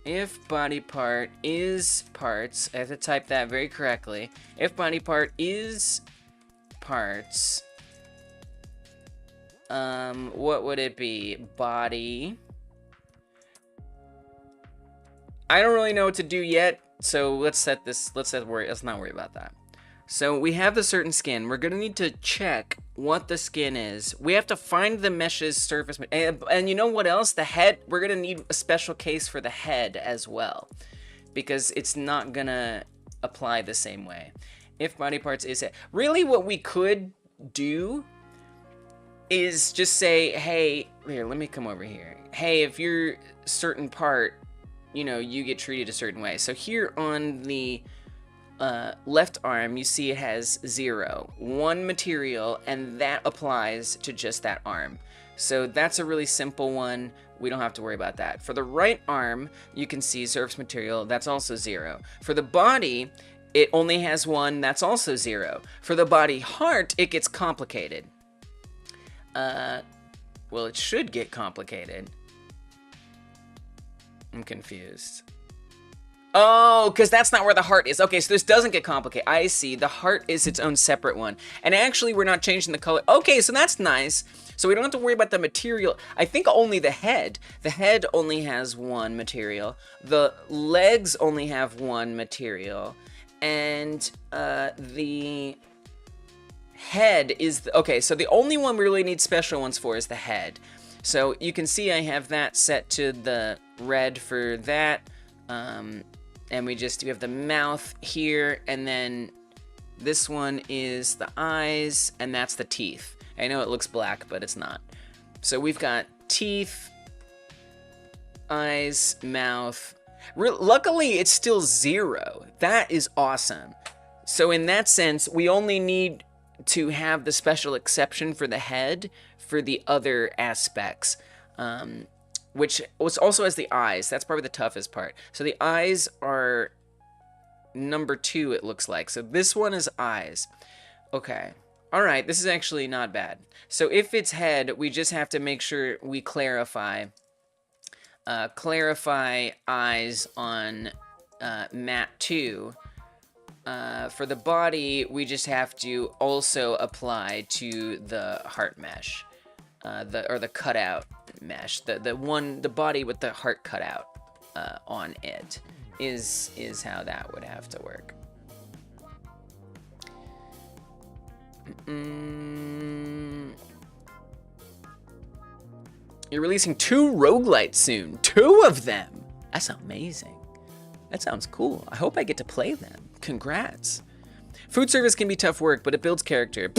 Speaker 1: if body part is parts... I have to type that very correctly. If body part is parts... what would it be? Body. I don't really know what to do yet, so let's not worry about that. So we have the certain skin. We're gonna need to check what the skin is. We have to find the mesh's surface, and you know what else? The head. We're gonna need a special case for the head as well, because it's not gonna apply the same way. If body parts is it really what we could do is just say, hey, here, let me come over here. Hey, if you're certain part, you know, you get treated a certain way. So here on the left arm, you see it has 0, 1 material, and that applies to just that arm. So that's a really simple one. We don't have to worry about that. For the right arm, you can see surface material, that's also 0. For the body, it only has 1, that's also 0. For the body heart, it gets complicated. Well, it should get complicated. I'm confused. Oh, because that's not where the heart is. Okay, so this doesn't get complicated. I see. The heart is its own separate one. And actually, we're not changing the color. Okay, so that's nice. So we don't have to worry about the material. I think only the head. The head only has 1 material. The legs only have 1 material. And the... head is okay, so the only one we really need special ones for is the head. So you can see I have that set to the red for that, and we have the mouth here, and then this one is the eyes, and that's the teeth. I know it looks black, but it's not. So we've got teeth, eyes, mouth. Luckily, it's still 0. That is awesome. So in that sense, we only need to have the special exception for the head for the other aspects, which also has the eyes. That's probably the toughest part. So the eyes are number 2, it looks like. So this one is eyes. Okay. All right, this is actually not bad. So if it's head, we just have to make sure we clarify eyes on mat 2. For the body, we just have to also apply to the heart mesh, the cutout mesh, the body with the heart cutout on it is how that would have to work. You're releasing 2 roguelites soon. 2 of them. That's amazing. That sounds cool. I hope I get to play them. Congrats. Food service can be tough work, but it builds character.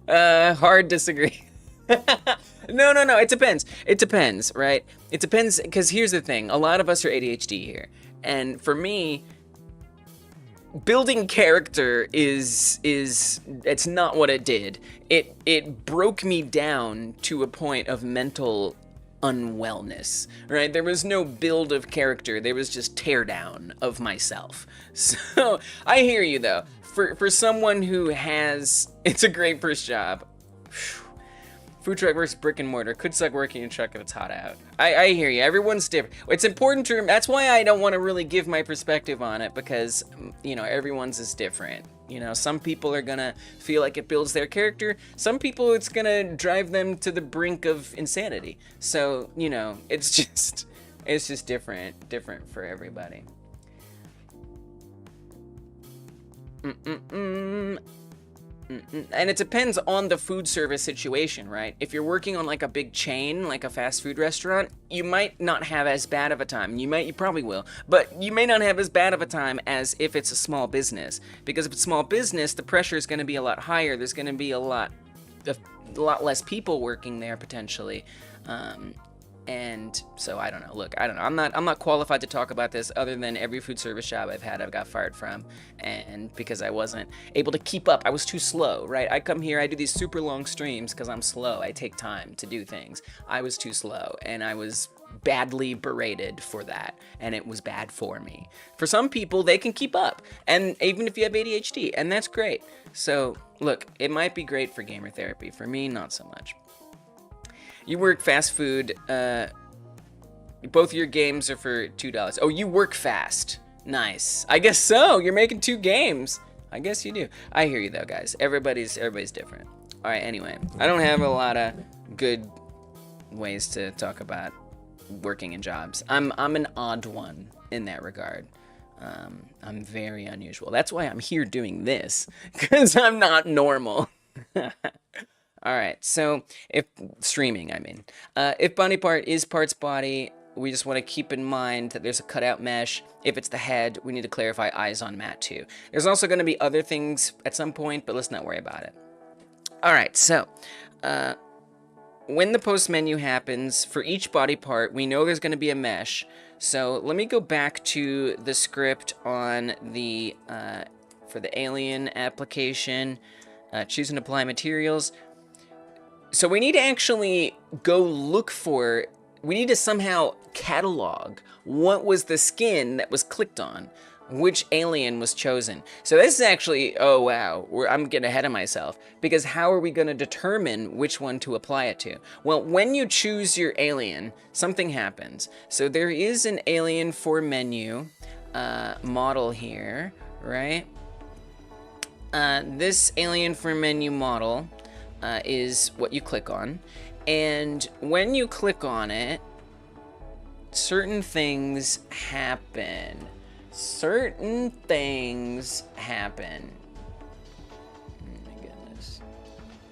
Speaker 1: Hard disagree. No. It depends. It depends, right? It depends, because here's the thing. A lot of us are ADHD here. And for me, building character is it's not what it did. It broke me down to a point of mental unwellness, right? There was no build of character. There was just tear down of myself. So I hear you though. For someone who has, it's a great first job. Food truck versus brick and mortar. Could suck working in a truck if it's hot out. I hear you. Everyone's different. It's important to, that's why I don't want to really give my perspective on it, because, you know, everyone's is different. You know, some people are gonna feel like it builds their character. Some people, it's gonna drive them to the brink of insanity. So, you know, it's just different for everybody. And it depends on the food service situation, right? If you're working on like a big chain, like a fast food restaurant, you might not have as bad of a time. You probably will, but you may not have as bad of a time as if it's a small business. Because if it's small business, the pressure is going to be a lot higher. There's going to be a lot less people working there potentially. And so I don't know. Look, I don't know. I'm not qualified to talk about this, other than every food service job I've had, I've got fired from, and because I wasn't able to keep up. I was too slow, right? I come here, I do these super long streams because I'm slow. I take time to do things. I was too slow, and I was badly berated for that, and it was bad for me. For some people, they can keep up, and even if you have ADHD, and that's great. So look, it might be great for gamer therapy. For me, not so much. You work fast food. Both your games are for $2. Oh, you work fast. Nice. I guess so. You're making 2 games. I guess you do. I hear you though, guys. Everybody's different. All right. Anyway, I don't have a lot of good ways to talk about working in jobs. I'm an odd one in that regard. I'm very unusual. That's why I'm here doing this, because I'm not normal. All right, so if streaming, I mean, if body part is parts body, we just want to keep in mind that there's a cutout mesh. If it's the head, we need to clarify eyes on mat too. There's also going to be other things at some point, but let's not worry about it. All right, so when the post menu happens, for each body part, we know there's going to be a mesh. So let me go back to the script on the for the alien application, choose and apply materials. So we need to actually go look for, we need to somehow catalog what was the skin that was clicked on, which alien was chosen. So this is actually, oh wow, I'm getting ahead of myself, because how are we going to determine which one to apply it to? Well, when you choose your alien, something happens. So there is an alien for menu model here, right? This alien for menu model is what you click on, and when you click on it, certain things happen. Certain things happen. Oh my goodness.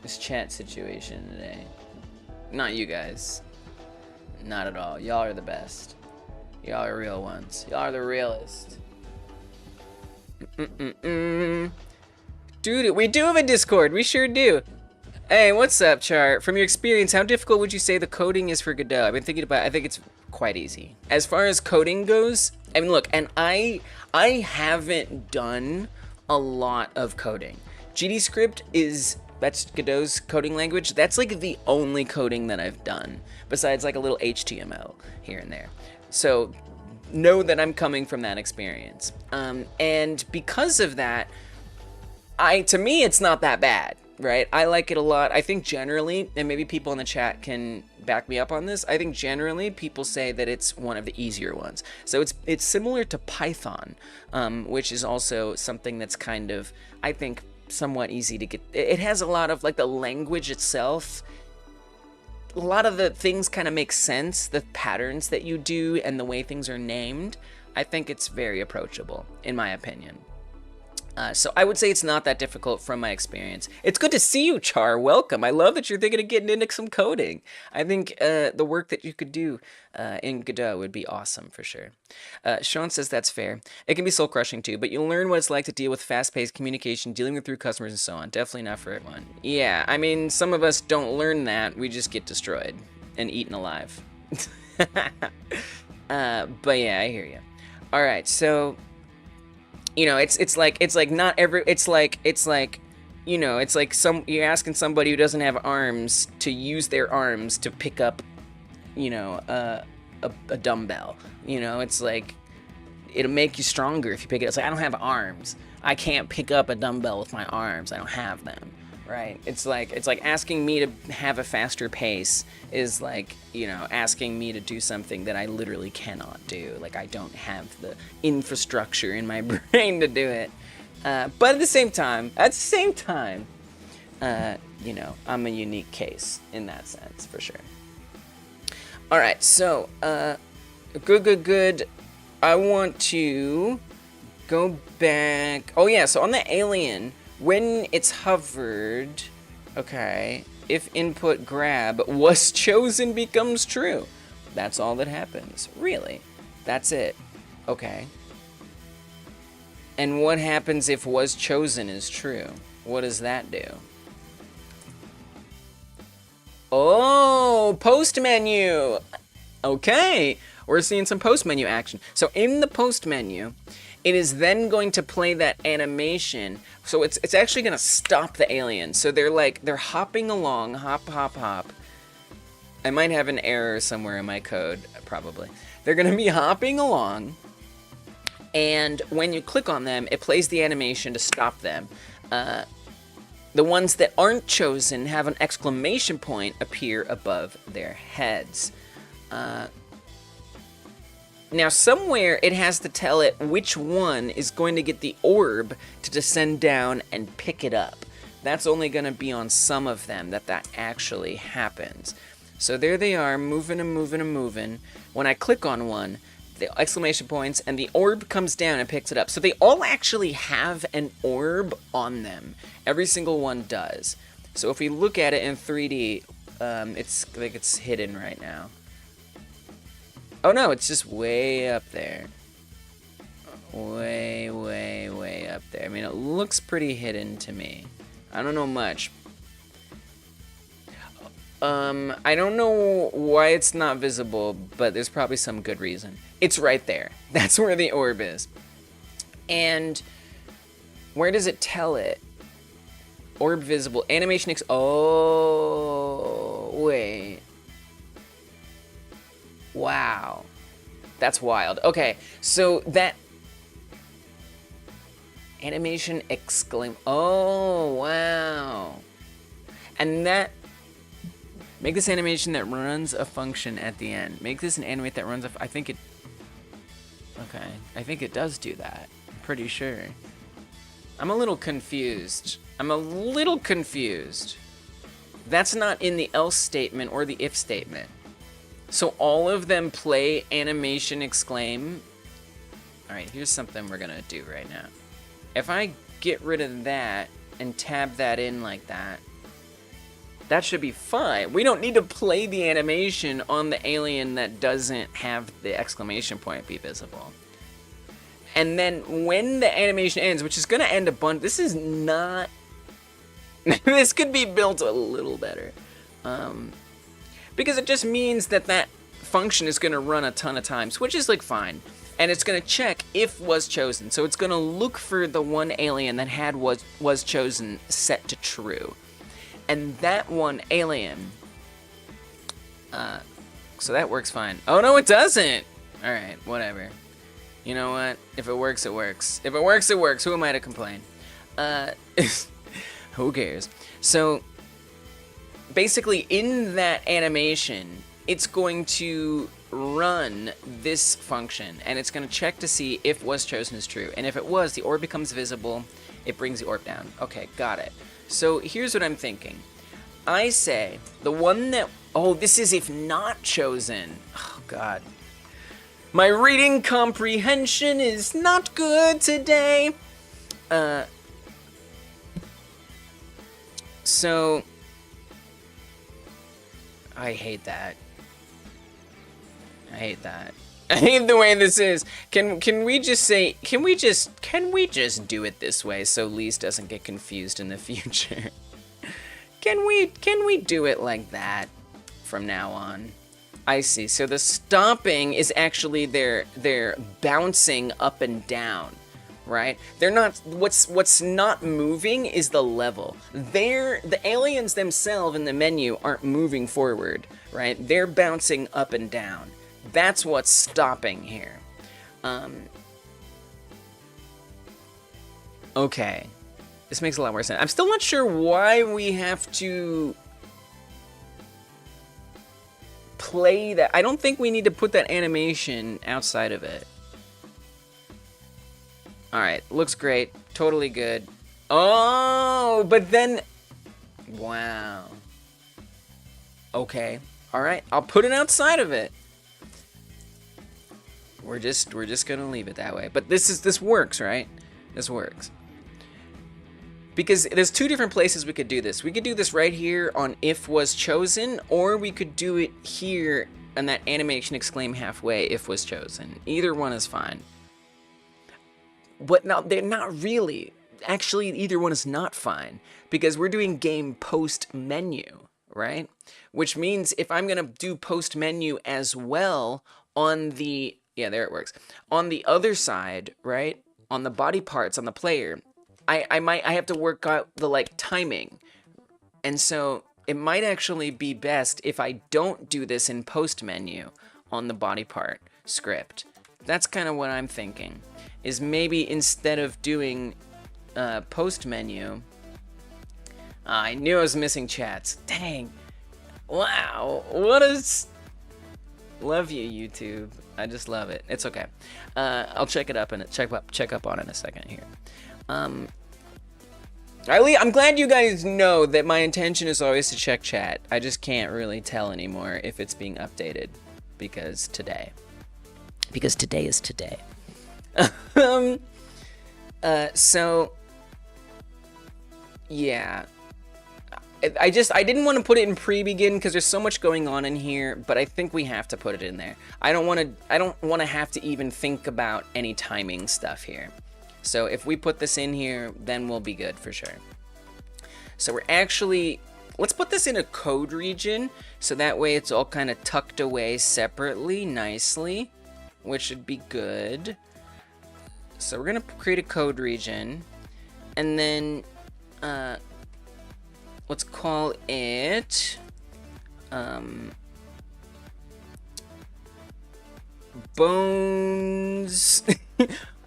Speaker 1: This chat situation today. Not you guys. Not at all. Y'all are the best. Y'all are real ones. Y'all are the realest. Dude, we do have a Discord. We sure do. Hey, what's up, Char? From your experience, how difficult would you say the coding is for Godot? I've been thinking about it. I think it's quite easy. As far as coding goes, I mean, look, and I haven't done a lot of coding. GDScript that's Godot's coding language. That's like the only coding that I've done, besides like a little HTML here and there. So know that I'm coming from that experience. And because of that, to me, it's not that bad. right? I like it a lot. I think generally, and maybe people in the chat can back me up on this, I think generally people say that it's one of the easier ones. So it's similar to Python, which is also something that's kind of, I think, somewhat easy to get. It has a lot of, like, the language itself. A lot of the things kind of make sense, the patterns that you do and the way things are named. I think it's very approachable, in my opinion. So I would say it's not that difficult from my experience. It's good to see you, Char. Welcome. I love that you're thinking of getting into some coding. I think the work that you could do in Godot would be awesome for sure. Sean says that's fair. It can be soul-crushing too, but you'll learn what it's like to deal with fast-paced communication, dealing with through customers and so on. Definitely not for everyone. Yeah, I mean, some of us don't learn that. We just get destroyed and eaten alive. But yeah, I hear you. All right, so... You know, it's like not every, it's like, you know, it's like you're asking somebody who doesn't have arms to use their arms to pick up, you know, a dumbbell. You know, it's like, it'll make you stronger if you pick it up. It's like, I don't have arms. I can't pick up a dumbbell with my arms. I don't have them. Right? It's like asking me to have a faster pace is like, you know, asking me to do something that I literally cannot do. Like, I don't have the infrastructure in my brain to do it. But at the same time, you know, I'm a unique case in that sense, for sure. All right, so, good. I want to go back. Oh yeah, so on the alien, when it's hovered, okay, if input grab was chosen becomes true. That's all that happens. Really? That's it. Okay. And what happens if was chosen is true? What does that do? Oh, post menu. Okay. We're seeing some post menu action. So in the post menu, it is then going to play that animation. So it's actually going to stop the alien. So they're hopping along, hop. I might have an error somewhere in my code, probably. They're going to be hopping along, and when you click on them, it plays the animation to stop them. The ones that aren't chosen have an exclamation point appear above their heads. Now, somewhere it has to tell it which one is going to get the orb to descend down and pick it up. That's only going to be on some of them that actually happens. So there they are, moving and moving and moving. When I click on one, the exclamation points and the orb comes down and picks it up. So they all actually have an orb on them. Every single one does. So if we look at it in 3D, it's like it's hidden right now. Oh no, it's just way up there. Way up there. I mean, it looks pretty hidden to me. I don't know much. I don't know why it's not visible, but there's probably some good reason. It's right there. That's where the orb is. And where does it tell it? Orb visible. Animation oh, wait. Wow. That's wild. Okay, so that animation exclaim. Oh, wow. And that, make this animation that runs a function at the end. Make this an animate that runs I think it, okay, I think it does do that. I'm pretty sure. I'm a little confused. That's not in the else statement or the if statement. So all of them play animation exclaim. All right, here's something we're gonna do right now. If I get rid of that and tab that in like that, that should be fine. We don't need to play the animation on the alien that doesn't have the exclamation point be visible. And then when the animation ends, which is gonna end a bunch, this is not, this could be built a little better. Because it just means that function is going to run a ton of times, which is like fine. And it's going to check if was chosen. So it's going to look for the one alien that was chosen set to true. And that one alien, so that works fine. Oh no, it doesn't. All right, whatever. You know what? If it works, it works. If it works, it works. Who am I to complain? Who cares? So basically in that animation, it's going to run this function, and it's going to check to see if was chosen is true. And if it was, the orb becomes visible. It brings the orb down. Okay, got it. So here's what I'm thinking. I say the one that... Oh, this is if not chosen. Oh, God. My reading comprehension is not good today. So... I hate that. I hate that. I hate the way this is. Can we just say... Can we just do it this way so Lise doesn't get confused in the future? Can we do it like that from now on? I see. So the stopping is actually they're bouncing up and down, right? They're not... What's not moving is the level. The aliens themselves in the menu aren't moving forward, right? They're bouncing up and down. That's what's stopping here. Okay. This makes a lot more sense. I'm still not sure why we have to play that. I don't think we need to put that animation outside of it. Alright, looks great. Totally good. Oh, but then... Wow. Okay. Alright, I'll put it outside of it. We're just gonna leave it that way. But this works, right? This works. Because there's two different places we could do this. We could do this right here on if was chosen, or we could do it here on that animation exclaim halfway if was chosen. Either one is fine. But no, they're not really. Actually, either one is not fine. Because we're doing game post menu, right? Which means if I'm gonna do post menu as well on the... Yeah, there it works. On the other side, right? On the body parts, on the player, I have to work out the, like, timing. And so it might actually be best if I don't do this in post menu on the body part script. That's kind of what I'm thinking. Is maybe instead of doing post menu... I knew I was missing chats. Dang. Wow. What a... Love you, YouTube. I just love it. It's okay. I'll check it up and check up on it in a second here. I'm glad you guys know that my intention is always to check chat. I just can't really tell anymore if it's being updated because today is today. So yeah. I didn't want to put it in pre-begin because there's so much going on in here, but I think we have to put it in there. I don't want to have to even think about any timing stuff here. So if we put this in here, then we'll be good for sure. So we're actually... Let's put this in a code region, so that way it's all kind of tucked away separately, nicely, which should be good. So we're going to create a code region, and then... let's call it... Bones...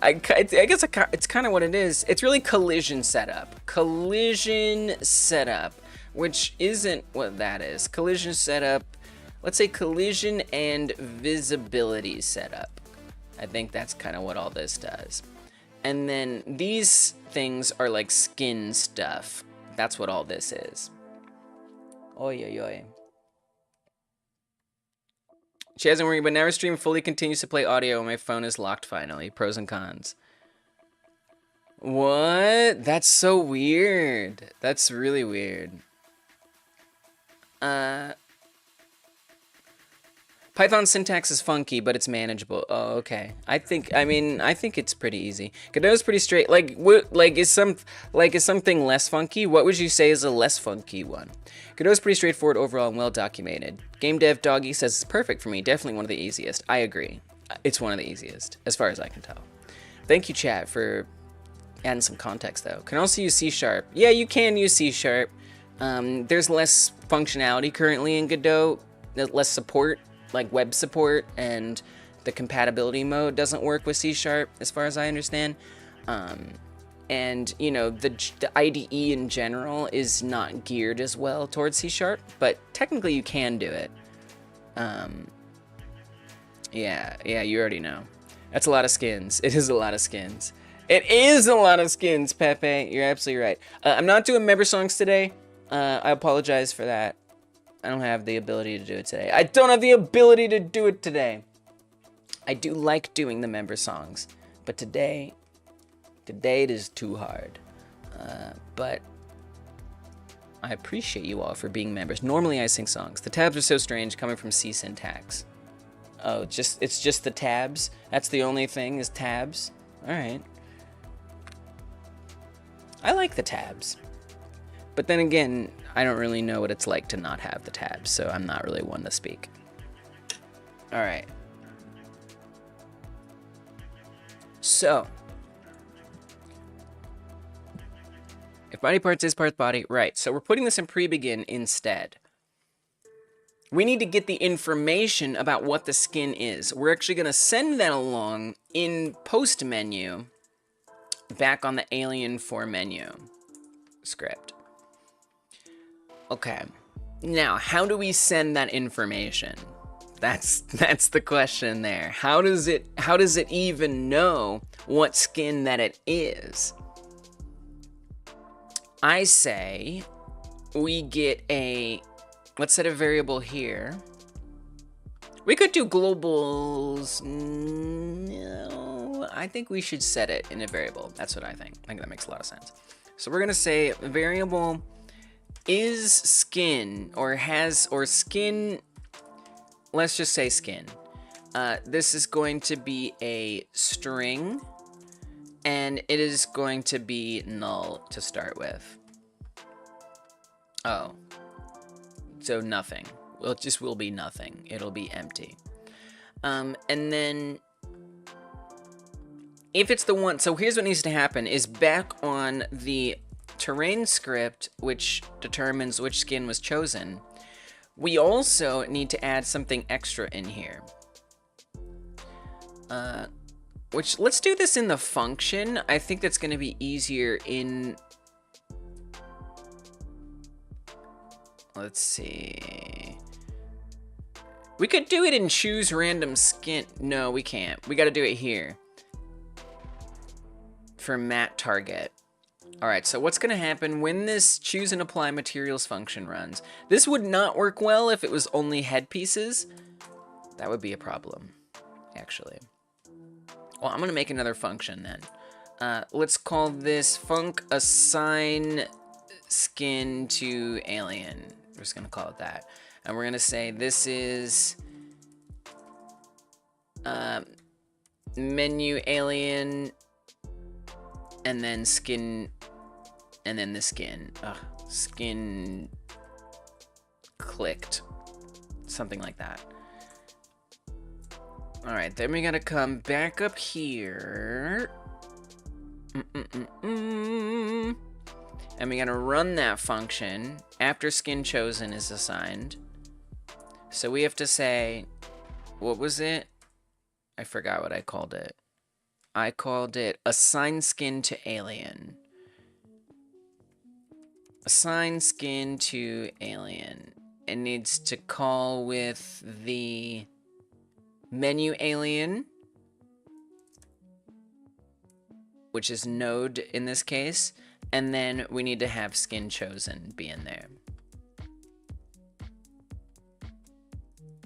Speaker 1: I guess it's kind of what it is. It's really collision setup. Collision setup, which isn't what that is. Collision setup, let's say collision and visibility setup. I think that's kind of what all this does. And then these things are like skin stuff. That's what all this is. Oy, oy, oy. She hasn't worried, but never stream fully continues to play audio when my phone is locked finally. Pros and cons. What? That's so weird. That's really weird. Python syntax is funky, but it's manageable. Oh, okay. I think it's pretty easy. Godot's pretty straight. Is something less funky? What would you say is a less funky one? Godot's pretty straightforward overall and well documented. Game Dev Doggy says it's perfect for me. Definitely one of the easiest. I agree. It's one of the easiest, as far as I can tell. Thank you, chat, for adding some context, though. Can also use C#. Yeah, you can use C#. There's less functionality currently in Godot. There's less support, like web support, and the compatibility mode doesn't work with C# as far as I understand. And, you know, the IDE in general is not geared as well towards C#, but technically you can do it. Yeah, you already know. That's a lot of skins. It is a lot of skins. It is a lot of skins, Pepe. You're absolutely right. I'm not doing member songs today. I apologize for that. I don't have the ability to do it today. I don't have the ability to do it today. I do like doing the member songs, but today it is too hard. But I appreciate you all for being members. Normally I sing songs. The tabs are so strange coming from C syntax. Oh, it's just the tabs? That's the only thing is tabs? Alright. I like the tabs. But then again, I don't really know what it's like to not have the tabs, so I'm not really one to speak. Alright. So, if body parts is parts body, right. So we're putting this in pre-begin instead. We need to get the information about what the skin is. We're actually going to send that along in post menu back on the Alien 4 menu script. Okay. Now, how do we send that information? That's the question there. How does it even know what skin that it is? I say we get let's set a variable here. We could do globals. No, I think we should set it in a variable. That's what I think. I think that makes a lot of sense. So we're gonna say variable is skin or skin. Let's just say skin. This is going to be a string, and it is going to be null to start with. Oh. So nothing. Well, it just will be nothing. It'll be empty. And then if it's the one, so here's what needs to happen is back on the terrain script, which determines which skin was chosen, we also need to add something extra in here. Which, let's do this in the function. I think that's going to be easier in... Let's see. We could do it in choose random skin. No, we can't. We got to do it here. For mat target. Alright, so what's going to happen when this choose and apply materials function runs? This would not work well if it was only headpieces. That would be a problem, actually. Well, I'm going to make another function then. Let's call this func assign skin to alien. We're just going to call it that. And we're going to say this is menu alien and then skin and then the skin. Skin clicked. Something like that. Alright, then we gotta come back up here. And we gotta run that function after skin chosen is assigned. So we have to say, what was it? I forgot what I called it. I called it assign skin to alien. Assign skin to alien. It needs to call with the menu alien, which is node in this case, and then we need to have skin chosen be in there.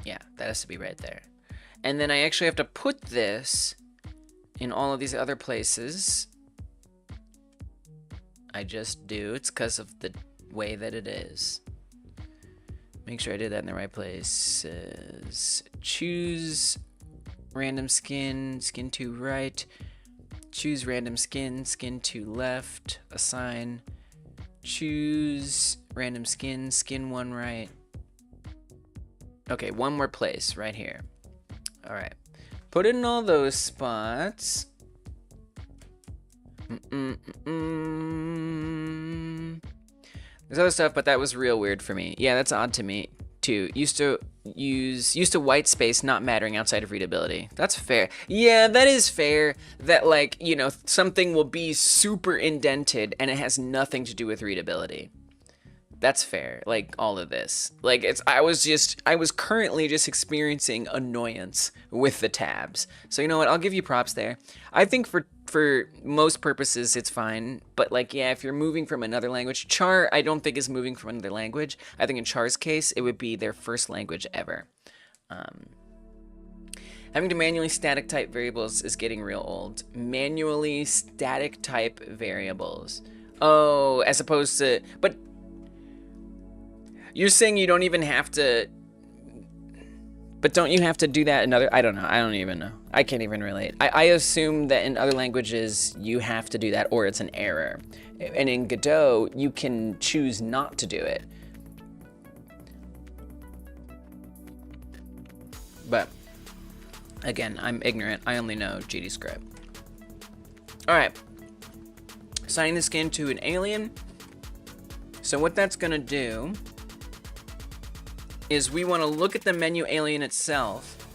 Speaker 1: Yeah, that has to be right there. And then I actually have to put this in all of these other places. I just do. It's because of the way that it is. Make sure I did that in the right places. Choose random skin, skin to right. Choose random skin, skin to left. Assign. Choose random skin, skin one right. Okay, one more place right here. All right. Put it in all those spots. There's other stuff, but that was real weird for me. Yeah, that's odd to me. 2. Used to white space not mattering outside of readability. That's fair. Yeah, that is fair. That, like, you know, something will be super indented and it has nothing to do with readability. That's fair. Like, all of this. Like, I was currently just experiencing annoyance with the tabs. So, you know what? I'll give you props there. I think for most purposes, it's fine. But, like, yeah, if you're moving from another language, Char, I don't think is moving from another language. I think in Char's case, it would be their first language ever. Having to manually static type variables is getting real old. Manually static type variables. Oh, as opposed to, but you're saying you don't even have to, but don't you have to do that in other, I don't know. I don't even know. I can't even relate. I assume that in other languages, you have to do that or it's an error. And in Godot, you can choose not to do it. But again, I'm ignorant. I only know GDScript. All right. Assigning the skin to an alien. So what that's gonna do is we want to look at the menu alien itself,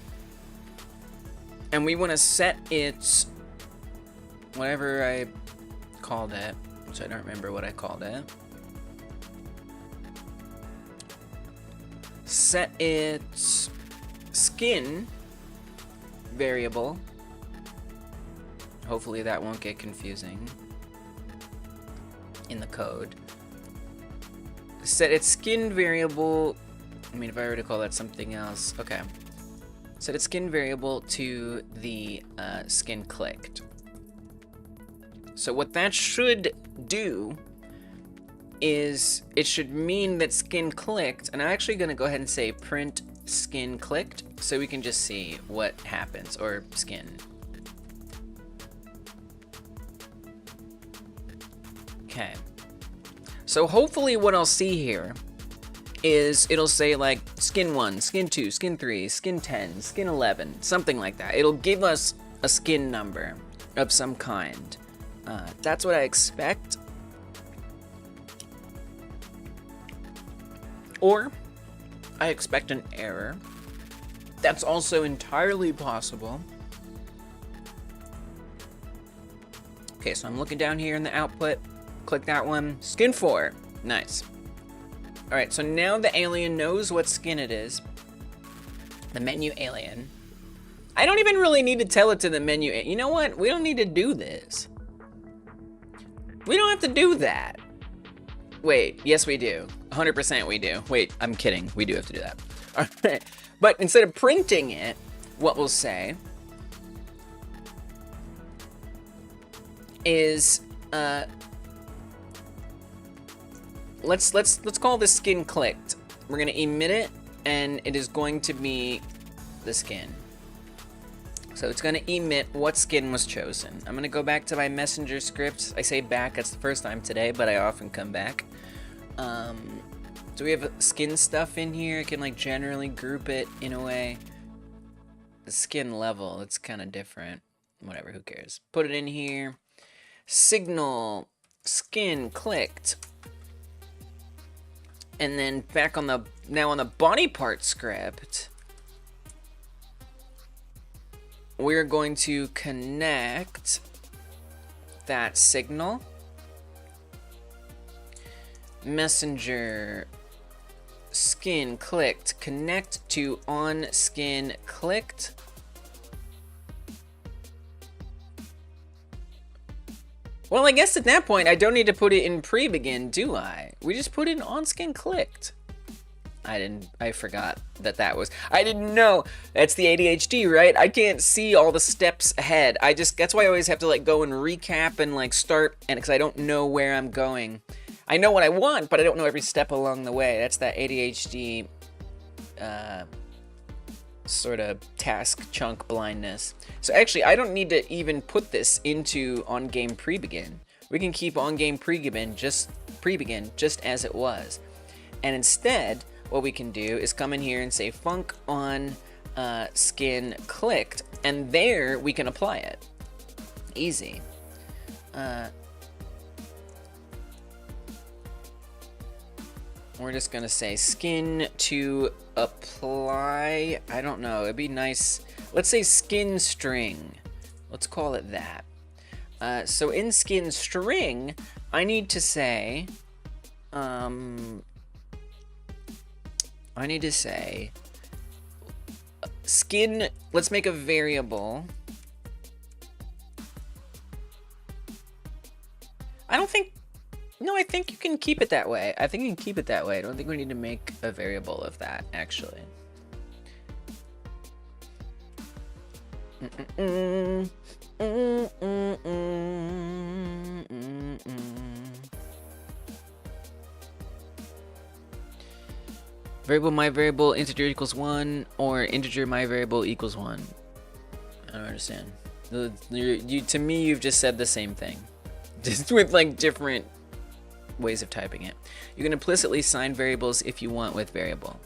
Speaker 1: and we want to set its whatever I called it, which I don't remember what I called it. Set its skin variable. Hopefully that won't get confusing in the code. Set its skin variable. I mean, if I were to call that something else, okay. Set its skin variable to the skin clicked. So what that should do is it should mean that skin clicked, and I'm actually gonna go ahead and say print skin clicked so we can just see what happens, or skin. Okay. So hopefully what I'll see here is it'll say like skin 1, skin 2, skin 3, skin 10, skin 11, something like that. It'll give us a skin number of some kind. That's what I expect. Or I expect an error. That's also entirely possible. Okay, so I'm looking down here in the output. Click that one. Skin 4. Nice. Alright, so now the alien knows what skin it is. The menu alien. I don't even really need to tell it to the menu. You know what? We don't need to do this. We don't have to do that. Wait, yes we do. 100% we do. Wait, I'm kidding. We do have to do that. Alright, but instead of printing it, what we'll say is, let's call this skin clicked. We're gonna emit it, and it is going to be the skin. So it's gonna emit what skin was chosen. I'm gonna go back to my messenger script. I say back, that's the first time today, but I often come back. So we have skin stuff in here. I can like generally group it in a way. The skin level, it's kind of different. Whatever, who cares? Put it in here. Signal, skin clicked. And then back on the, now on the body part script, we're going to connect that signal. Messenger skin clicked, connect to on skin clicked. Well, I guess at that point, I don't need to put it in pre-begin, do I? We just put it on skin clicked. I forgot that was, I didn't know. That's the ADHD, right? I can't see all the steps ahead. That's why I always have to like go and recap and like start, and because I don't know where I'm going. I know what I want, but I don't know every step along the way. That's that ADHD sort of task chunk blindness. So actually, I don't need to even put this into on-game pre-begin. We can keep on-game pre-begin just as it was. And instead, what we can do is come in here and say func on skin clicked, and there we can apply it. Easy. we're just gonna say skin to apply. I don't know, it'd be nice. Let's say skin string. Let's call it that. So in skin string, I need to say, skin, let's make a variable. No, I think you can keep it that way. I think you can keep it that way. I don't think we need to make a variable of that, actually. Variable my variable integer equals 1, or integer my variable equals 1. I don't understand. To me, you've just said the same thing, just with like different ways of typing it. You can implicitly assign variables if you want with variable.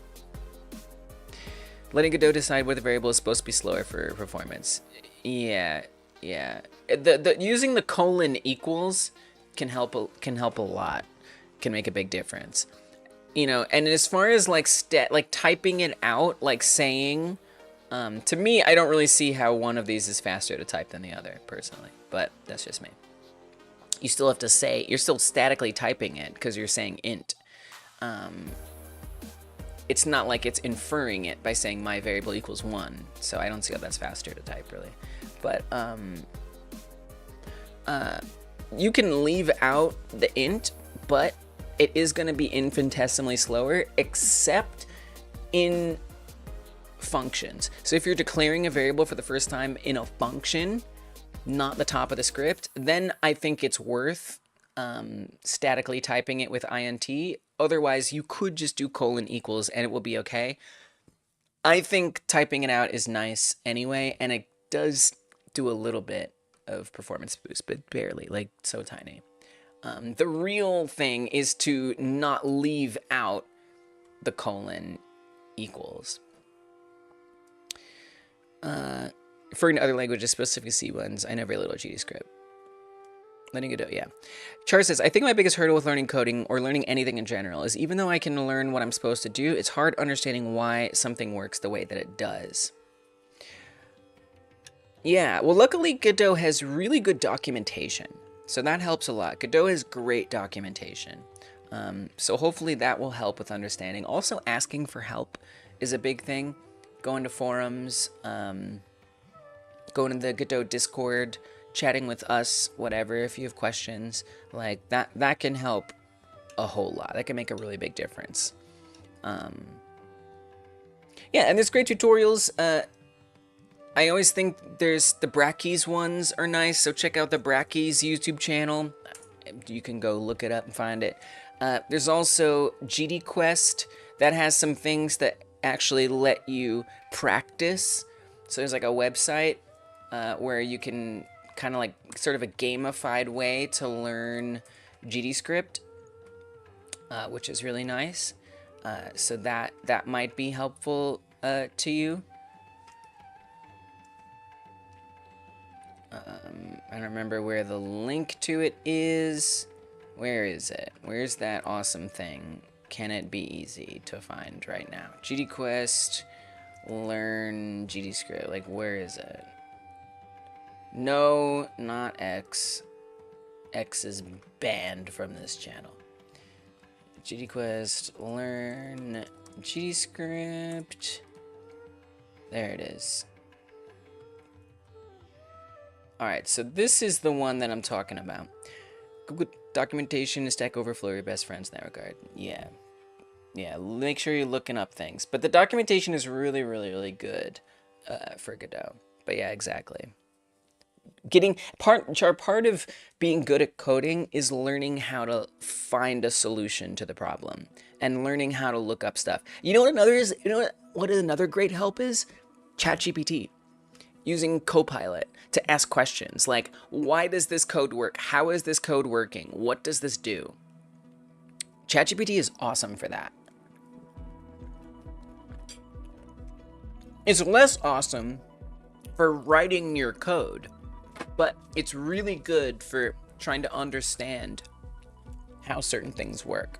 Speaker 1: Letting Godot decide whether variable is supposed to be slower for performance. Yeah. Using the colon equals can help a lot. Can make a big difference. You know, and as far as like typing it out, like saying, to me, I don't really see how one of these is faster to type than the other, personally. But that's just me. You still have to say, you're still statically typing it because you're saying int. It's not like it's inferring it by saying my variable equals 1. So I don't see how that's faster to type, really. But you can leave out the int, but it is going to be infinitesimally slower, except in functions. So if you're declaring a variable for the first time in a function, not the top of the script, then I think it's worth statically typing it with int. Otherwise, you could just do colon equals and it will be okay. I think typing it out is nice anyway, and it does do a little bit of performance boost, but barely, like so tiny. The real thing is to not leave out the colon equals. Referring to other languages, specifically C ones, I know very little GDScript. Letting Godot, yeah. Char says, I think my biggest hurdle with learning coding or learning anything in general is even though I can learn what I'm supposed to do, it's hard understanding why something works the way that it does. Yeah, well, luckily Godot has really good documentation, so that helps a lot. Godot has great documentation, so hopefully that will help with understanding. Also, asking for help is a big thing. Going to forums, going to the Godot Discord, chatting with us, whatever, if you have questions, like that can help a whole lot. That can make a really big difference. Yeah, and there's great tutorials. I always think there's the Brackeys ones are nice, so check out the Brackeys YouTube channel. You can go look it up and find it. There's also GDQuest that has some things that actually let you practice. So there's like a website where you can kind of like sort of a gamified way to learn GDScript, which is really nice. So that might be helpful to you. I don't remember where the link to it is. Where is it? Where's that awesome thing? Can it be easy to find right now? GDQuest, learn GDScript. Like, where is it? No, not X. X is banned from this channel. GDQuest, learn GDScript. There it is. Alright, so this is the one that I'm talking about. Google documentation and Stack Overflow are your best friends in that regard. Yeah. Yeah, make sure you're looking up things. But the documentation is really, really, really good for Godot. But yeah, exactly. Part of being good at coding is learning how to find a solution to the problem and learning how to look up stuff. You know what another is? You know what another great help is? ChatGPT. Using Copilot to ask questions like, why does this code work? How is this code working? What does this do? ChatGPT is awesome for that. It's less awesome for writing your code, but it's really good for trying to understand how certain things work.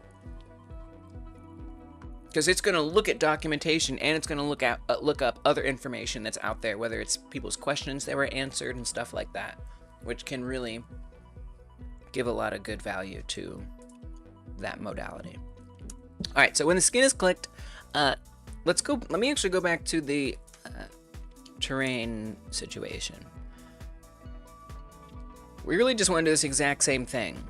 Speaker 1: because it's going to look at documentation and it's going to look up other information that's out there, whether it's people's questions that were answered and stuff like that, which can really give a lot of good value to that modality. All right, so when the skin is clicked, let me actually go back to the terrain situation. We really just want to do this exact same thing.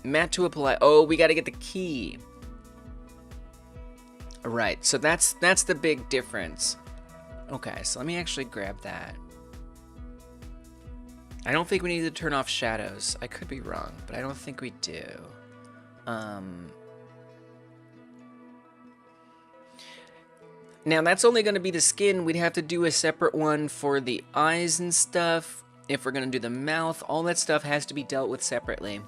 Speaker 1: Matte to apply. Oh, we got to get the key. Right, so that's the big difference. Okay, so let me actually grab that. I don't think we need to turn off shadows. I could be wrong, but I don't think we do. Now, that's only going to be the skin. We'd have to do a separate one for the eyes and stuff. If we're going to do the mouth, all that stuff has to be dealt with separately.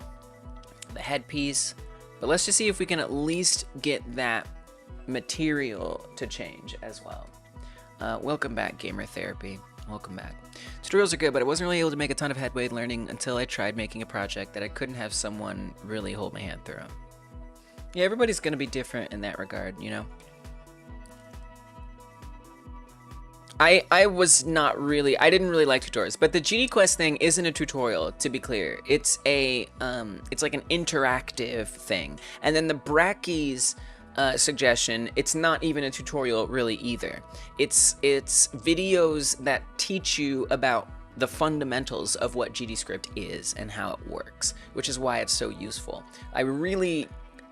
Speaker 1: The headpiece. But let's just see if we can at least get that material to change as well. Welcome back, Gamer Therapy. Welcome back. Tutorials are good, but I wasn't really able to make a ton of headway learning until I tried making a project that I couldn't have someone really hold my hand through. Yeah, everybody's going to be different in that regard, you know? I didn't really like tutorials, but the GD Quest thing isn't a tutorial, to be clear. It's like an interactive thing. And then the Brackeys suggestion, it's not even a tutorial really either. It's videos that teach you about the fundamentals of what GDScript is and how it works, which is why it's so useful.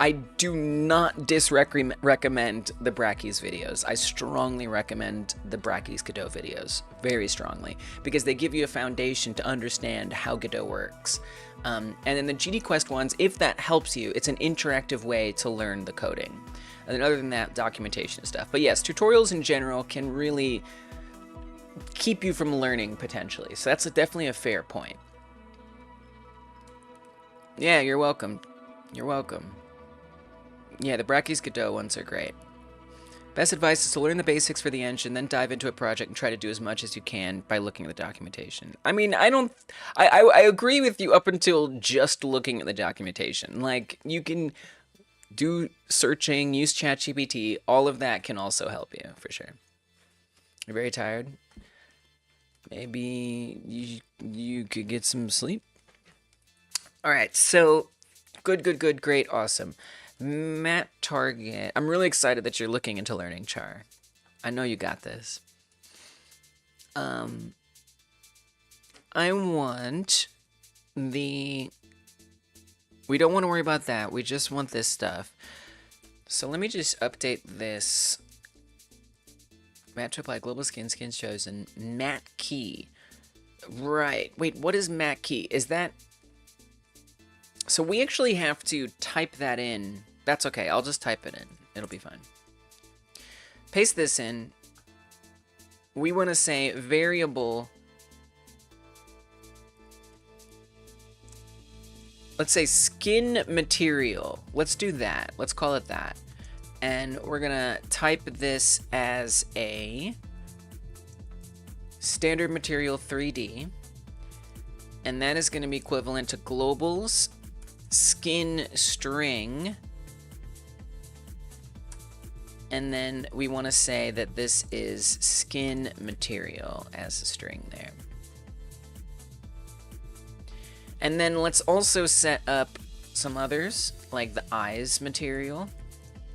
Speaker 1: I do not recommend the Brackeys videos. I strongly recommend the Brackeys Godot videos, very strongly, because they give you a foundation to understand how Godot works. And then the GD Quest ones, if that helps you, it's an interactive way to learn the coding. And then other than that, documentation stuff. But yes, tutorials in general can really keep you from learning, potentially. So that's definitely a fair point. Yeah, you're welcome. You're welcome. Yeah, the Brackeys Godot ones are great. Best advice is to learn the basics for the engine, then dive into a project and try to do as much as you can by looking at the documentation. I mean, I agree with you up until just looking at the documentation. Like, you can do searching, use ChatGPT, all of that can also help you, for sure. You're very tired? Maybe you could get some sleep? Alright, so, good, great, awesome. Matt Target. I'm really excited that you're looking into learning Char. I know you got this. I want the... We don't want to worry about that. We just want this stuff. So let me just update this. Matte to apply global skins chosen. Matte key. Right. Wait, what is Matte key? Is that... So we actually have to type that in. That's okay. I'll just type it in. It'll be fine. Paste this in. We want to say variable. Let's say skin material. Let's do that. Let's call it that. And we're going to type this as a standard material 3D. And that is going to be equivalent to globals skin string, and then we want to say that this is skin material as a string there. And then let's also set up some others, like the eyes material.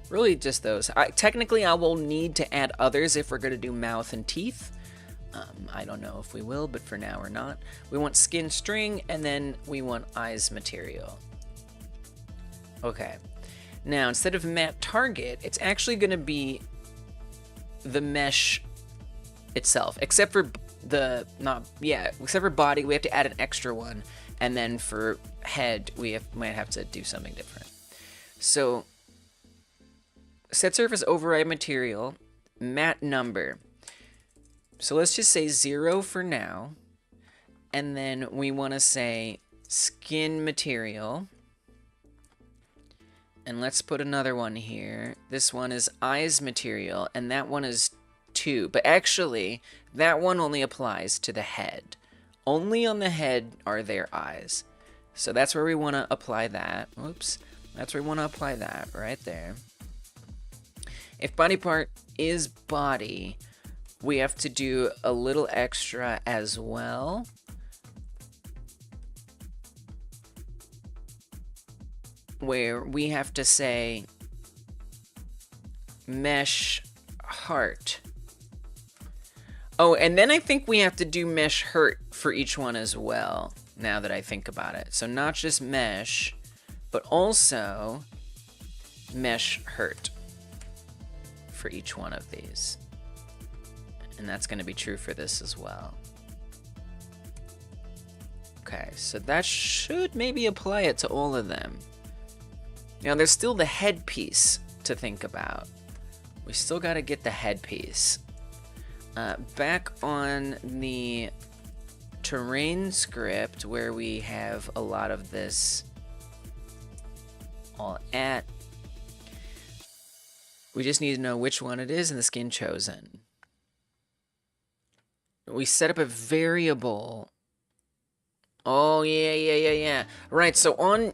Speaker 1: Really just those. Technically, I will need to add others if we're going to do mouth and teeth. I don't know if we will, but for now we're not. We want skin string, and then we want eyes material. Okay, now instead of matte target, it's actually going to be the mesh itself, except for except for body, we have to add an extra one, and then for head, we might have to do something different. So, set surface override material, matte number. So let's just say 0 for now, and then we want to say skin material. And let's put another one here. This one is eyes material, and that one is 2. But actually, that one only applies to the head. Only on the head are there eyes. So that's where we want to apply that. Oops. That's where we want to apply that, right there. If body part is body, we have to do a little extra as well. Where we have to say mesh heart. Oh, and then I think we have to do mesh hurt for each one as well, now that I think about it. So not just mesh, but also mesh hurt for each one of these. And that's going to be true for this as well. Okay, so that should maybe apply it to all of them. Now there's still the headpiece to think about. We still got to get the headpiece. Back on the terrain script where we have a lot of this all at, we just need to know which one it is and the skin chosen. We set up a variable. Oh, yeah. Right, so on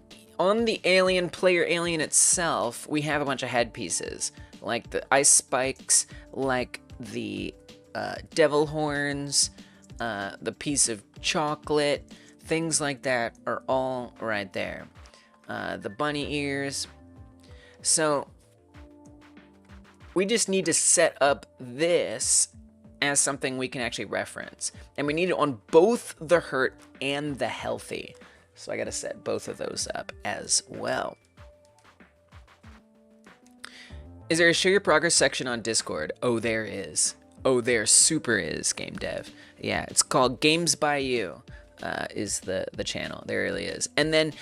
Speaker 1: the alien, player alien itself, we have a bunch of headpieces. Like the ice spikes, like the devil horns, the piece of chocolate, things like that are all right there. The bunny ears. So we just need to set up this as something we can actually reference. And we need it on both the hurt and the healthy. So I gotta set both of those up as well. Is there a share your progress section on Discord? Oh, there is. Oh, there super is, Game Dev. Yeah, it's called Games by You. Is the channel. There really is. And then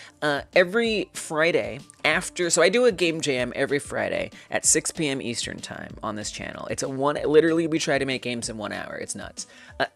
Speaker 1: every Friday after, so I do a game jam every Friday at 6 p.m. Eastern time on this channel. It's literally we try to make games in 1 hour. It's nuts.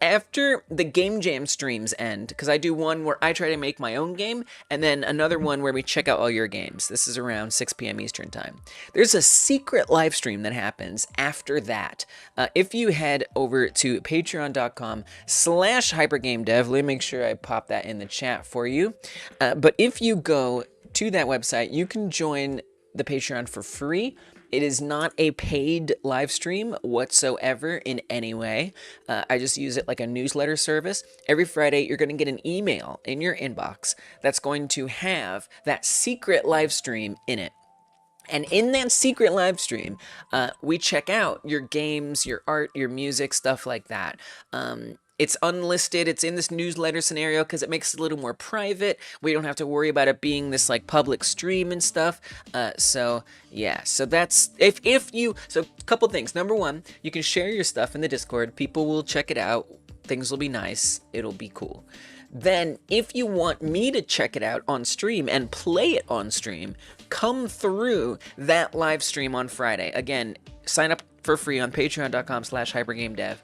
Speaker 1: After the game jam streams end, because I do one where I try to make my own game, and then another one where we check out all your games. This is around 6 p.m. Eastern time. There's a secret live stream that happens after that. If you head over to patreon.com/hypergamedev, let me make sure I pop that in the chat for you. But if you go to that website, you can join the Patreon for free. It is not a paid live stream whatsoever in any way. I just use it like a newsletter service. Every Friday, you're going to get an email in your inbox that's going to have that secret live stream in it. And in that secret live stream, we check out your games, your art, your music, stuff like that. It's unlisted. It's in this newsletter scenario because it makes it a little more private. We don't have to worry about it being this like public stream and stuff. So yeah, so that's so a couple things. Number one, you can share your stuff in the Discord. People will check it out. Things will be nice. It'll be cool. Then if you want me to check it out on stream and play it on stream, come through that live stream on Friday. Again, sign up for free on patreon.com/hypergamedev.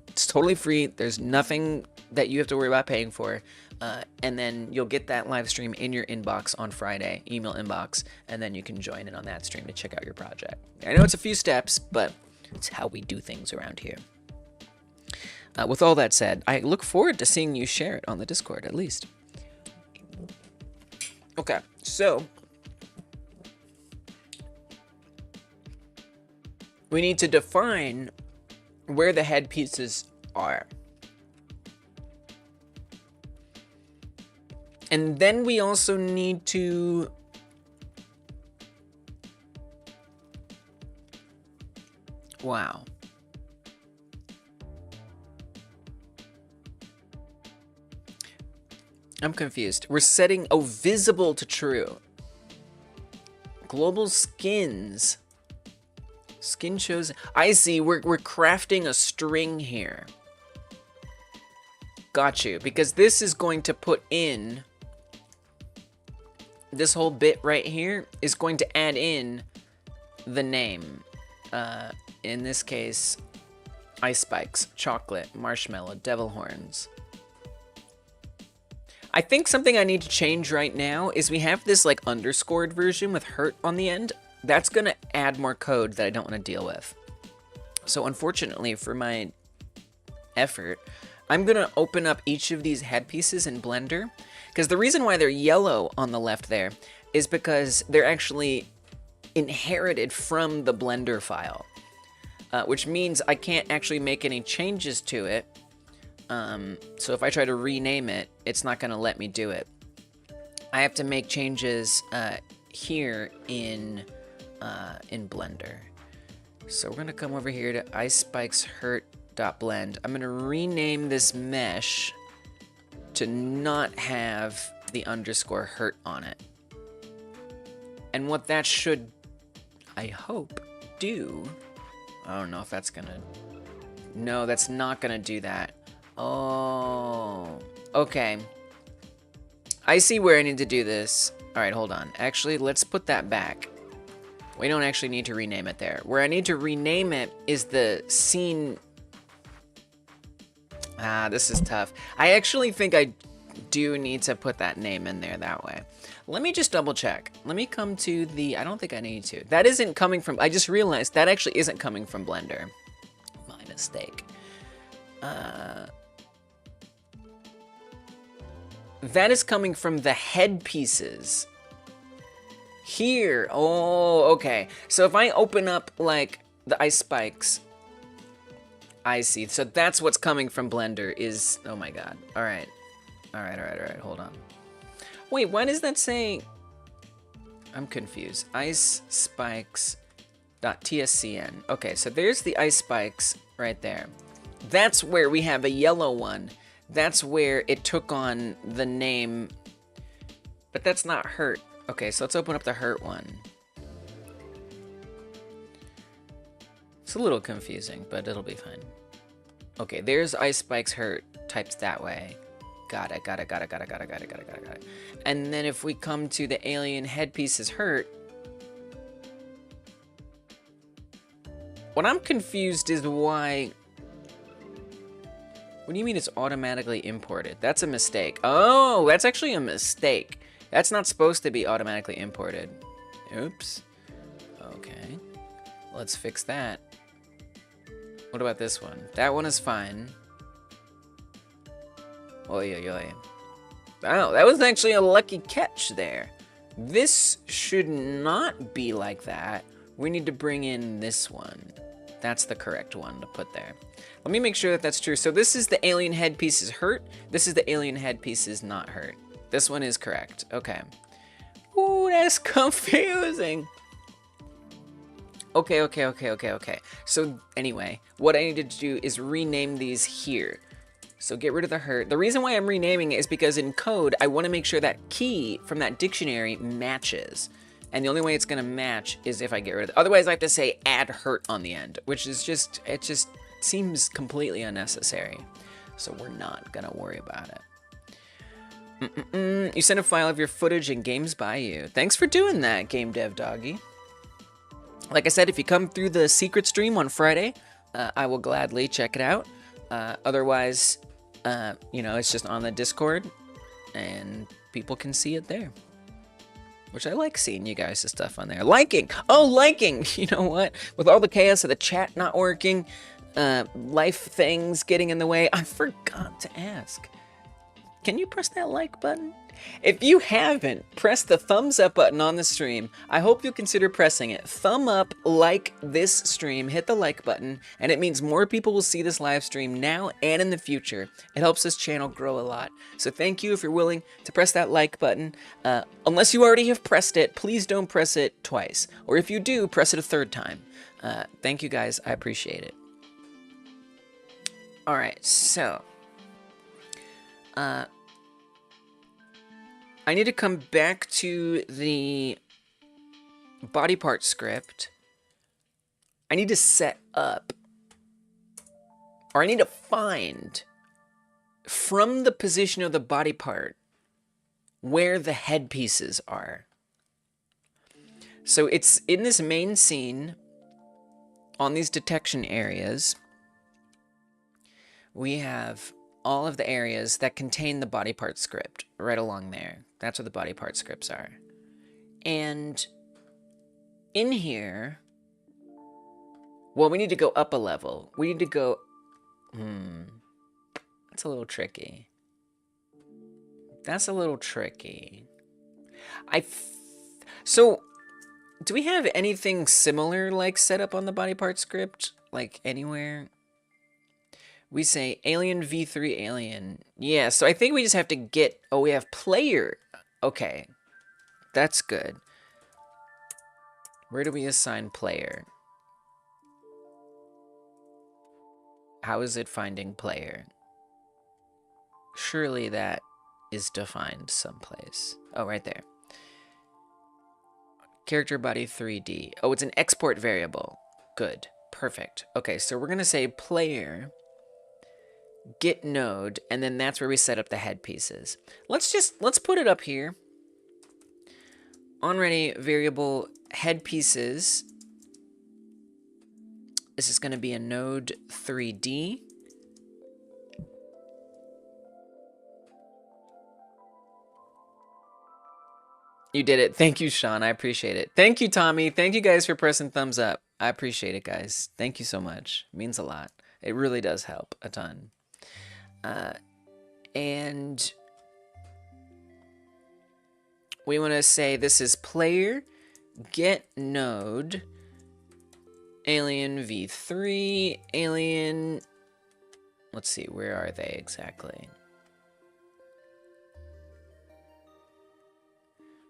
Speaker 1: It's totally free. There's nothing that you have to worry about paying for. And then you'll get that live stream in your inbox on Friday, email inbox, and then you can join in on that stream to check out your project. I know it's a few steps, but it's how we do things around here. With all that said, I look forward to seeing you share it on the Discord, at least. Okay, so we need to define where the head pieces are. And then we also need to wow. I'm confused. We're setting visible to true. Global skins. Skin shows. I see. We're crafting a string here. Got you. Because this is going to put in this whole bit right here is going to add in the name. In this case, ice spikes, chocolate, marshmallow, devil horns. I think something I need to change right now is we have this like underscored version with hurt on the end. That's going to add more code that I don't want to deal with. So unfortunately for my effort, I'm going to open up each of these head pieces in Blender. Because the reason why they're yellow on the left there is because they're actually inherited from the Blender file, which means I can't actually make any changes to it. So if I try to rename it, it's not going to let me do it. I have to make changes here in Blender. So we're going to come over here to iSpikesHurt.blend. I'm going to rename this mesh to not have the underscore hurt on it. And what that should, I hope, do... I don't know if that's going to... No, that's not going to do that. Oh, okay. I see where I need to do this. All right, hold on. Actually, let's put that back. We don't actually need to rename it there. Where I need to rename it is the scene. Ah, this is tough. I actually think I do need to put that name in there that way. Let me just double check. Let me come to the, I don't think I need to. That isn't coming from, I just realized that actually isn't coming from Blender. My mistake. That is coming from the head pieces. Here, oh, okay. So if I open up, like, the ice spikes, I see. So that's what's coming from Blender is, oh my god. All right, hold on. Wait, why does that say, I'm confused. Ice spikes.tscn. Okay, so there's the ice spikes right there. That's where we have a yellow one. That's where it took on the name, but that's not hurt. Okay, so let's open up the hurt one. It's a little confusing, but it'll be fine. Okay, there's Ice Spikes Hurt, typed that way. Got it. And then if we come to the alien headpieces hurt, what I'm confused is why... What do you mean it's automatically imported? That's a mistake. Oh, that's actually a mistake. That's not supposed to be automatically imported. Oops. Okay. Let's fix that. What about this one? That one is fine. Oy, oy, oy. Oh, that was actually a lucky catch there. This should not be like that. We need to bring in this one. That's the correct one to put there. Let me make sure that that's true. So this is the alien headpieces hurt. This is the alien headpieces not hurt. This one is correct. Okay. Ooh, that's confusing. Okay. So anyway, what I need to do is rename these here. So get rid of the hurt. The reason why I'm renaming it is because in code, I want to make sure that key from that dictionary matches. And the only way it's going to match is if I get rid of it. Otherwise, I have to say add hurt on the end, which is just, it just seems completely unnecessary. So we're not going to worry about it. You sent a file of your footage and games by you. Thanks for doing that, Game Dev Doggy. Like I said, if you come through the secret stream on Friday, I will gladly check it out. Otherwise, you know, it's just on the Discord, and people can see it there. Which I like seeing you guys' stuff on there. Liking! Oh, liking! You know what? With all the chaos of the chat not working, life things getting in the way, I forgot to ask. Can you press that like button? If you haven't, press the thumbs up button on the stream. I hope you'll consider pressing it. Thumb up, like this stream, hit the like button, and it means more people will see this live stream now and in the future. It helps this channel grow a lot. So thank you if you're willing to press that like button. Unless you already have pressed it, please don't press it twice. Or if you do, press it a third time. Thank you guys, I appreciate it. Alright, so... I need to come back to the body part script. I need to set up, or I need to find from the position of the body part where the head pieces are. So it's in this main scene on these detection areas. We have all of the areas that contain the body part script right along there. That's where the body part scripts are. And in here, well, we need to go up a level. We need to go, that's a little tricky. That's a little tricky. I So, do we have anything similar like set up on the body part script? Like anywhere? We say alien v3 alien. Yeah, so I think we just have to get... Oh, we have player. Okay. That's good. Where do we assign player? How is it finding player? Surely that is defined someplace. Oh, right there. Character body 3D. Oh, it's an export variable. Good. Perfect. Okay, so we're going to say player get node, and then that's where we set up the head pieces. Let's put it up here. OnReady variable head pieces. This is going to be a node 3D. You did it. Thank you, Sean. I appreciate it. Thank you, Tommy. Thank you guys for pressing thumbs up. I appreciate it, guys. Thank you so much. It means a lot. It really does help a ton. And we want to say this is player get node alien v3 alien. Let's see, where are they exactly?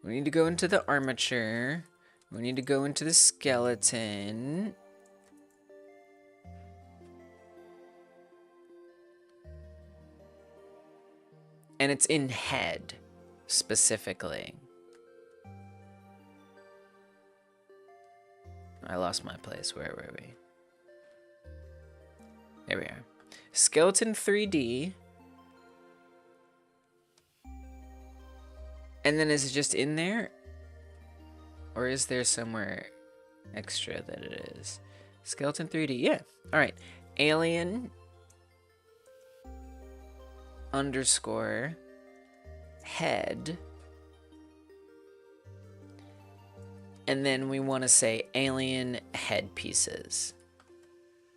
Speaker 1: We need to go into the armature. We need to go into the skeleton. And it's in head, specifically. I lost my place. Where were we? There we are. Skeleton 3D. And then is it just in there? Or is there somewhere extra that it is? Skeleton 3D, yeah. All right. Alien underscore head. And then we want to say alien head pieces.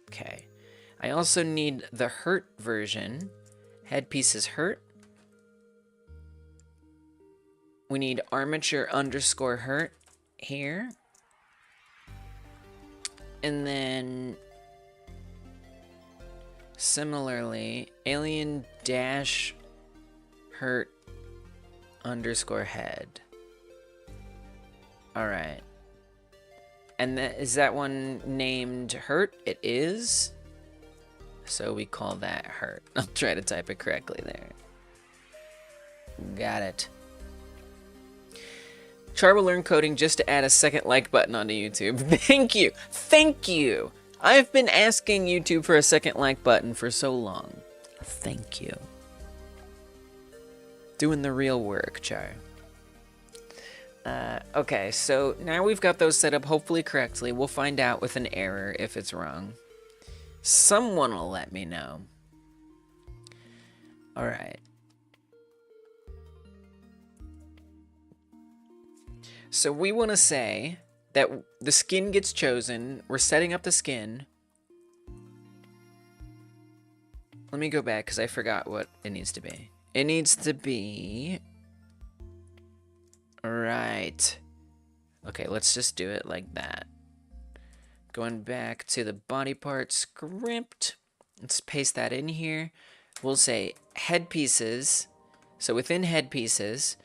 Speaker 1: Okay. I also need the hurt version. Head pieces hurt. We need armature underscore hurt here. And then similarly, alien dash hurt underscore head. All right. And is that one named hurt? It is. So we call that hurt. I'll try to type it correctly there. Got it. Char will learn coding just to add a second like button onto YouTube. Thank you. Thank you. I've been asking YouTube for a second like button for so long. Thank you. Doing the real work, Char. Okay, so now we've got those set up hopefully correctly. We'll find out with an error if it's wrong. Someone will let me know. All right. So we want to say that the skin gets chosen. We're setting up the skin. Let me go back because I forgot what it needs to be. It needs to be... Right. Okay, let's just do it like that. Going back to the body part script. Let's paste that in here. We'll say head pieces. So within head pieces,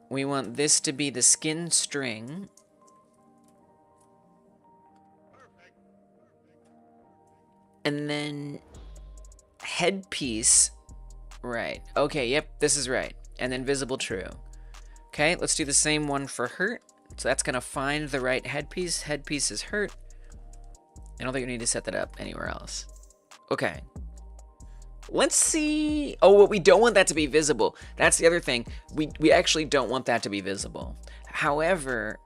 Speaker 1: we want this to be the skin string. And then headpiece. Right. Okay, yep, this is right. And then visible true. Okay, let's do the same one for hurt. So that's going to find the right headpiece. Headpiece is hurt. I don't think we need to set that up anywhere else. Okay. Let's see. Oh, what we don't want that to be visible. That's the other thing. We actually don't want that to be visible. However,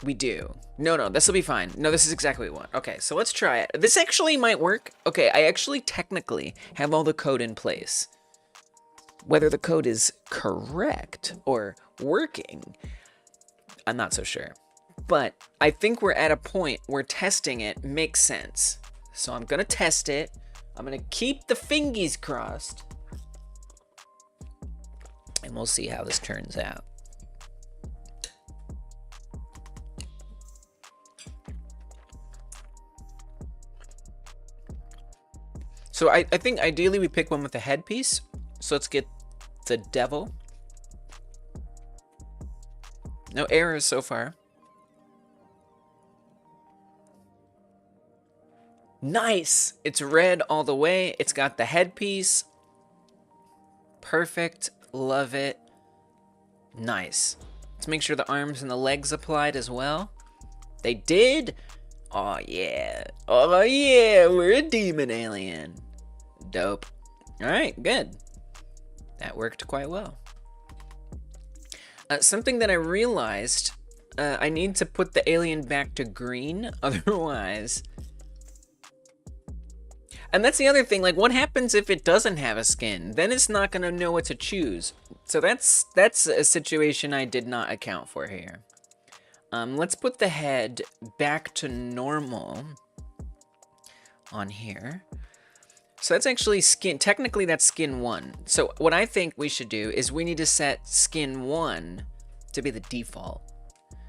Speaker 1: we do. No, this will be fine. No, this is exactly what we want. Okay, so let's try it. This actually might work. Okay, I actually technically have all the code in place. Whether the code is correct or working, I'm not so sure. But I think we're at a point where testing it makes sense. So I'm going to test it. I'm going to keep the fingies crossed. And we'll see how this turns out. So I think ideally we pick one with a headpiece. So let's get the devil. No errors so far. Nice! It's red all the way. It's got the headpiece. Perfect. Love it. Nice. Let's make sure the arms and the legs applied as well. They did. Oh yeah. Oh yeah. We're a demon alien. Dope. Alright, good. That worked quite well. Something that I realized, I need to put the alien back to green, otherwise... And that's the other thing, like, what happens if it doesn't have a skin? Then it's not gonna know what to choose. So that's a situation I did not account for here. Let's put the head back to normal on here. So that's actually skin, technically that's skin 1. So what I think we should do is we need to set skin 1 to be the default.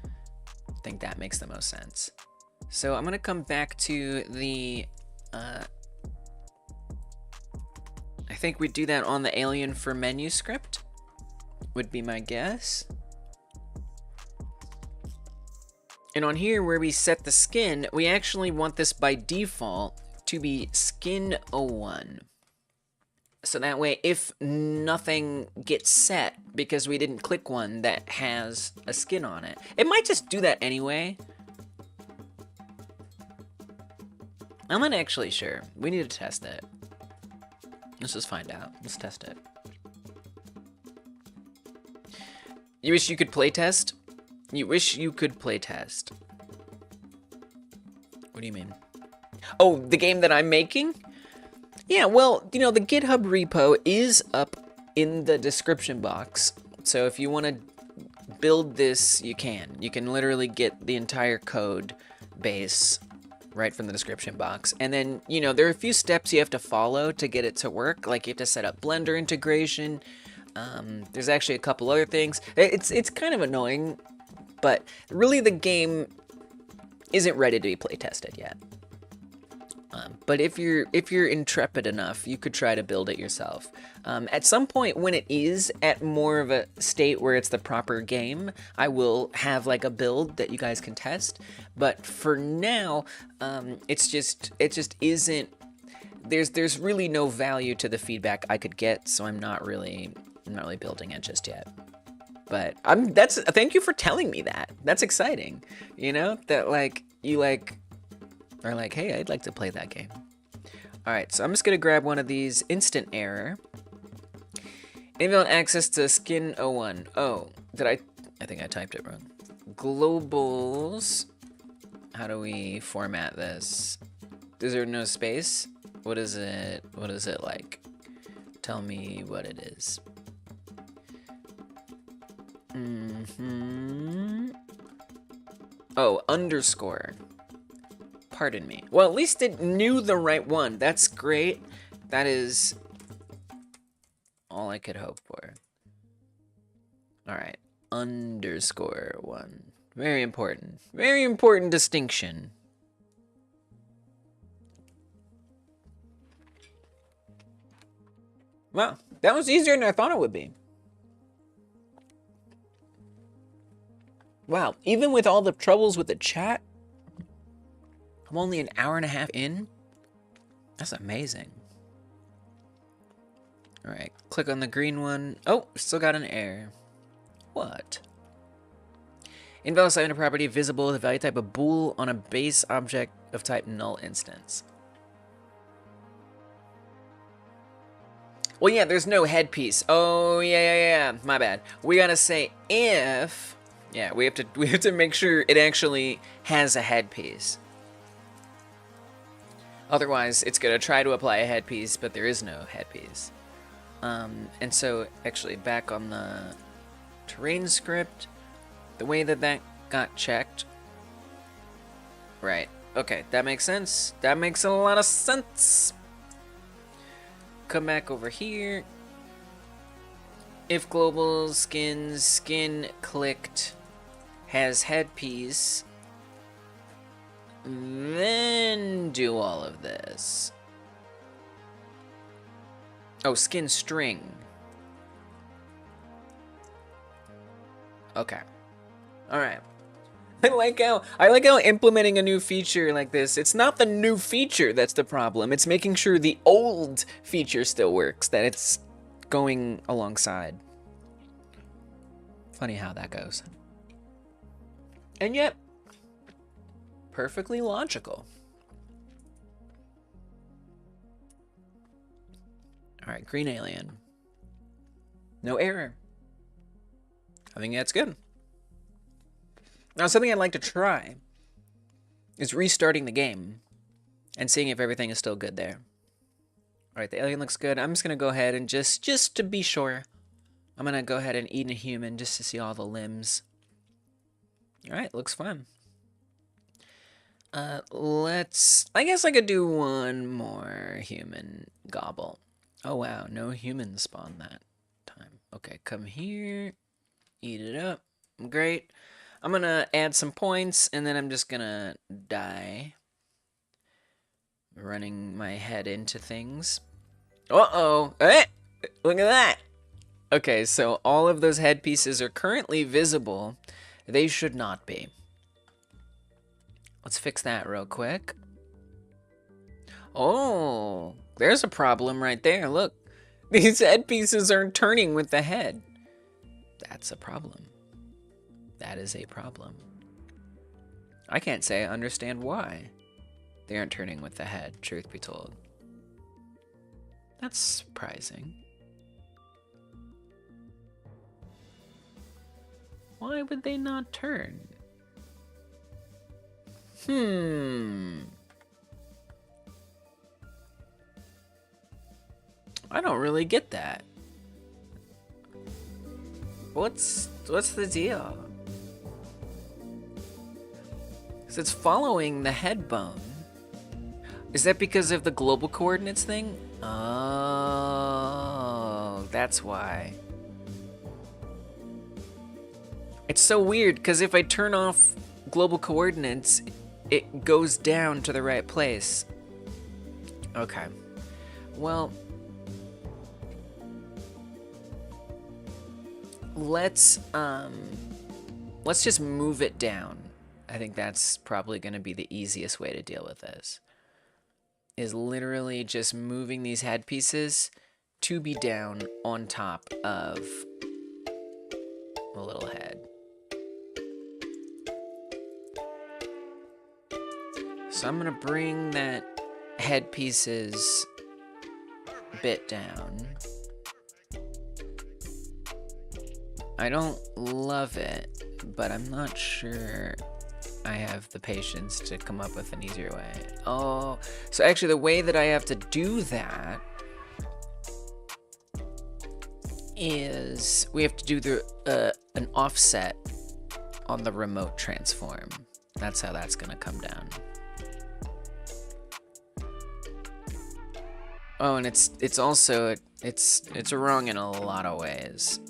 Speaker 1: I think that makes the most sense. So I'm gonna come back to the, I think we'd do that on the alien for menu script, would be my guess. And on here where we set the skin, we actually want this by default to be skin 01. So that way, if nothing gets set because we didn't click one that has a skin on it, it might just do that anyway. I'm not actually sure. We need to test it. Let's just find out. Let's test it. You wish you could playtest? You wish you could playtest. What do you mean? Oh, the game that I'm making? Yeah, well, you know, the GitHub repo is up in the description box. So if you want to build this, you can. You can literally get the entire code base right from the description box. And then, you know, there are a few steps you have to follow to get it to work. Like you have to set up Blender integration. There's actually a couple other things. It's kind of annoying, but really the game isn't ready to be playtested yet. But if you're intrepid enough, you could try to build it yourself. At some point when it is at more of a state where it's the proper game, I will have like a build that you guys can test. But for now, it just isn't. There's really no value to the feedback I could get, so I'm not really building it just yet. But thank you for telling me that. That's exciting. You know, that like you like are like, hey, I'd like to play that game. All right, so I'm just gonna grab one of these. Instant error. Invalid access to skin 01. Oh, I think I typed it wrong. Globals. How do we format this? Is there no space? What is it? What is it like? Tell me what it is. Oh, underscore. Pardon me. Well, at least it knew the right one. That's great. That is all I could hope for. All right. Underscore 1. Very important. Very important distinction. Wow. That was easier than I thought it would be. Wow. Even with all the troubles with the chat, I'm only an hour and a half in. That's amazing. All right, click on the green one. Oh, still got an error. What? Invalid assignment of property visible with the value type of bool on a base object of type null instance. Well, yeah, there's no headpiece. Oh, yeah. My bad. We gotta say if. Yeah, we have to make sure it actually has a headpiece. Otherwise, it's going to try to apply a headpiece, but there is no headpiece. And so, actually, back on the terrain script, the way that got checked. Right. Okay, that makes sense. That makes a lot of sense. Come back over here. If global skin clicked has headpiece, then do all of this. Oh, skin string. Okay. All right. I like how implementing a new feature like this, it's not the new feature that's the problem. It's making sure the old feature still works, that it's going alongside. Funny how that goes. And yet, perfectly logical. All right, green alien. No error. I think that's good. Now, something I'd like to try is restarting the game and seeing if everything is still good there. All right, the alien looks good. I'm just going to go ahead and just to be sure, I'm going to go ahead and eat a human just to see all the limbs. All right, looks fun. I guess I could do one more human gobble. Oh, wow, no humans spawn that time. Okay, come here, eat it up. Great. I'm going to add some points, and then I'm just going to die. Running my head into things. Uh-oh. Eh! Look at that. Okay, so all of those head pieces are currently visible. They should not be. Let's fix that real quick. Oh, there's a problem right there. Look, these head pieces aren't turning with the head. That's a problem. That is a problem. I can't say I understand why they aren't turning with the head, truth be told. That's surprising. Why would they not turn? I don't really get that. What's the deal? So it's following the head bone. Is that because of the global coordinates thing? Oh, that's why. It's so weird, because if I turn off global coordinates, it goes down to the right place. Okay. Well, let's just move it down. I think that's probably going to be the easiest way to deal with this. Is literally just moving these head pieces to be down on top of a little head. So I'm going to bring that head pieces bit down. I don't love it, but I'm not sure I have the patience to come up with an easier way. Oh, so actually the way that I have to do that is we have to do an offset on the remote transform. That's how that's gonna come down. Oh, and it's also it's wrong in a lot of ways.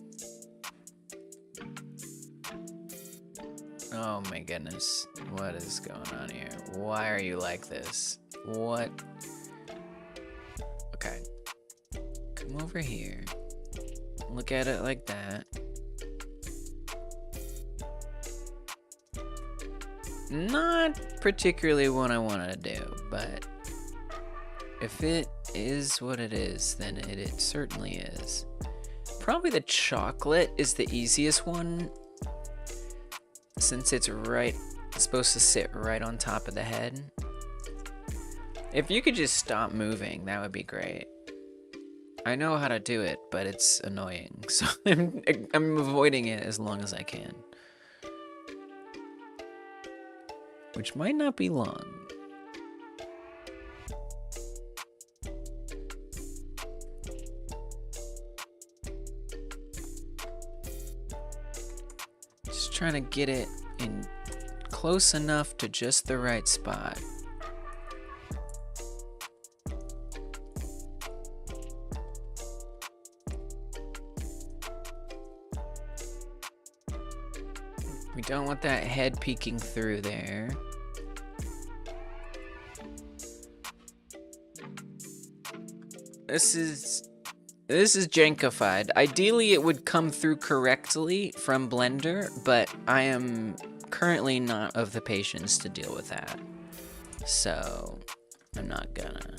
Speaker 1: Oh my goodness, what is going on here? Why are you like this? What? Okay, come over here. Look at it like that. Not particularly what I want to do, but if it is what it is, then it certainly is. Probably the chocolate is the easiest one, since it's supposed to sit right on top of the head. If you could just stop moving, that would be great. I know how to do it, but it's annoying, so I'm avoiding it as long as I can. Which might not be long. Just trying to get it in close enough to just the right spot. We don't want that head peeking through there. This is This is jankified. Ideally, it would come through correctly from Blender, but I am currently not of the patience to deal with that. So, I'm not gonna.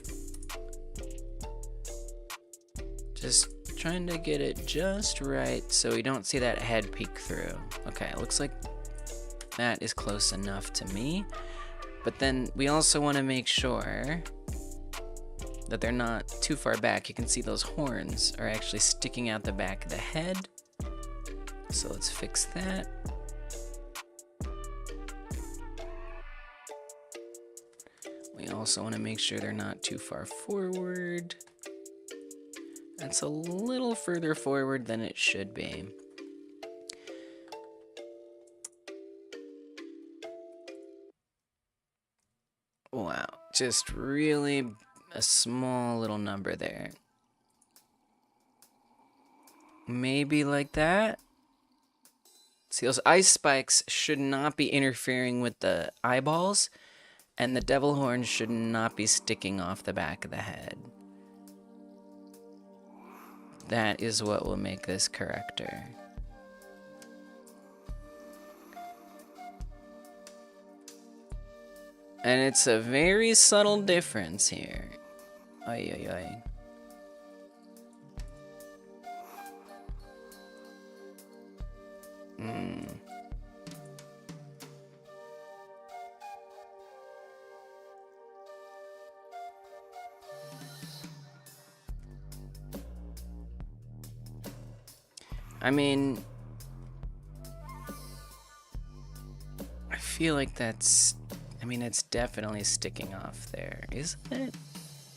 Speaker 1: Just trying to get it just right so we don't see that head peek through. Okay, it looks like that is close enough to me. But then we also want to make sure that they're not too far back. You can see those horns are actually sticking out the back of the head. So let's fix that. We also want to make sure they're not too far forward. That's a little further forward than it should be. Wow, just really a small little number there. Maybe like that. See, those ice spikes should not be interfering with the eyeballs, and the devil horns should not be sticking off the back of the head. That is what will make this corrector. And it's a very subtle difference here. Ay, ay, ay. I mean, I feel like that's, I mean, it's definitely sticking off there, isn't it?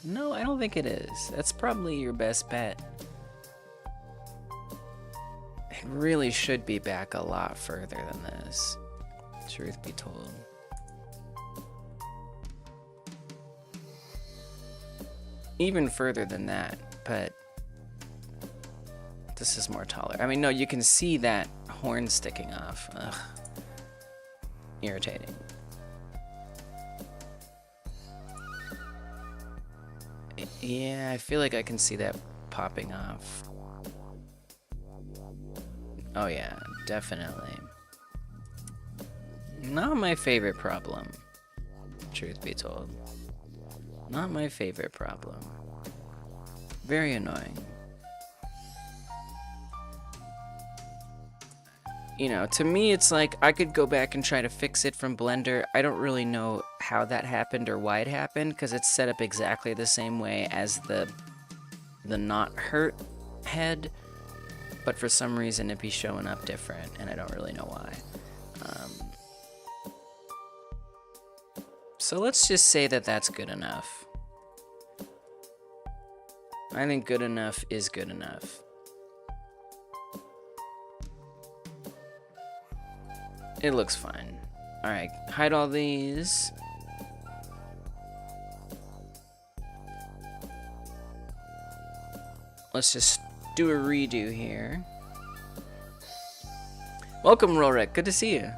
Speaker 1: No, I don't think it is. That's probably your best bet. It really should be back a lot further than this, truth be told. Even further than that, but this is more taller. I mean, no, you can see that horn sticking off. Ugh. Irritating. Yeah, I feel like I can see that popping off. Oh yeah, definitely. Not my favorite problem, truth be told. Not my favorite problem. Very annoying. You know, to me, it's like I could go back and try to fix it from Blender. I don't really know how that happened or why it happened, because it's set up exactly the same way as the not hurt head, but for some reason it'd be showing up different, and I don't really know why. So let's just say that that's good enough. I think good enough is good enough. It looks fine. Alright, hide all these. Let's just do a redo here. Welcome, Rolrick. Good to see you.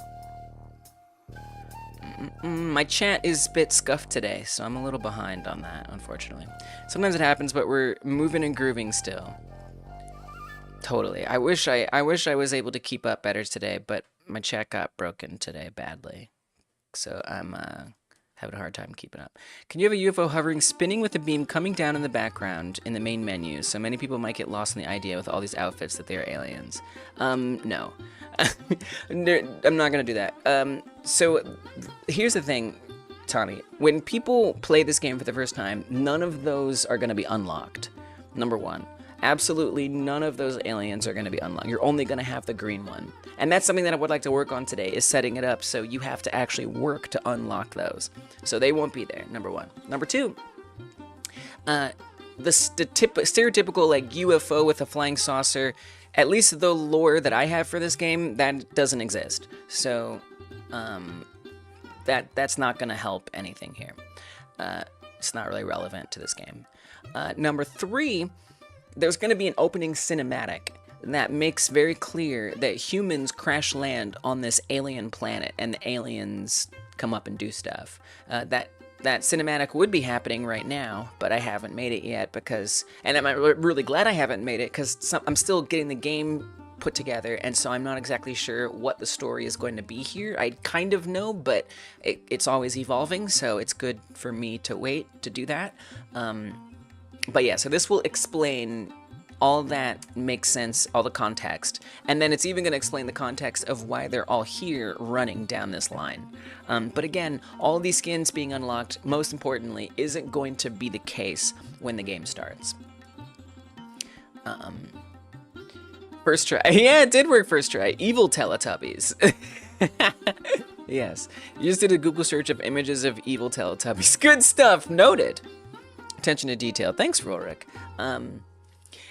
Speaker 1: My chat is a bit scuffed today, so I'm a little behind on that, unfortunately. Sometimes it happens, but we're moving and grooving still. Totally. I wish I was able to keep up better today, but my chat got broken today badly, so I'm having a hard time keeping up. Can you have a UFO hovering, spinning with a beam coming down in the background in the main menu? So many people might get lost in the idea with all these outfits that they are aliens. No. I'm not gonna do that. So here's the thing, Tommy. When people play this game for the first time, none of those are gonna be unlocked. Number one. Absolutely none of those aliens are going to be unlocked. You're only going to have the green one. And that's something that I would like to work on today, is setting it up so you have to actually work to unlock those. So they won't be there, number one. Number two, the stereotypical like UFO with a flying saucer, at least the lore that I have for this game, that doesn't exist. So that's not going to help anything here. It's not really relevant to this game. Number three, there's going to be an opening cinematic that makes very clear that humans crash land on this alien planet and the aliens come up and do stuff. That that cinematic would be happening right now, but I haven't made it yet because, and I'm really glad I haven't made it because I'm still getting the game put together, and so I'm not exactly sure what the story is going to be here. I kind of know, but it's always evolving, so it's good for me to wait to do that. But yeah, so this will explain all that makes sense, all the context, and then it's even going to explain the context of why they're all here running down this line. But again, all these skins being unlocked, most importantly, isn't going to be the case when the game starts. First try. Yeah, it did work first try. Evil Teletubbies. Yes. You just did a Google search of images of evil Teletubbies. Good stuff. Noted. Attention to detail. Thanks, Rorik.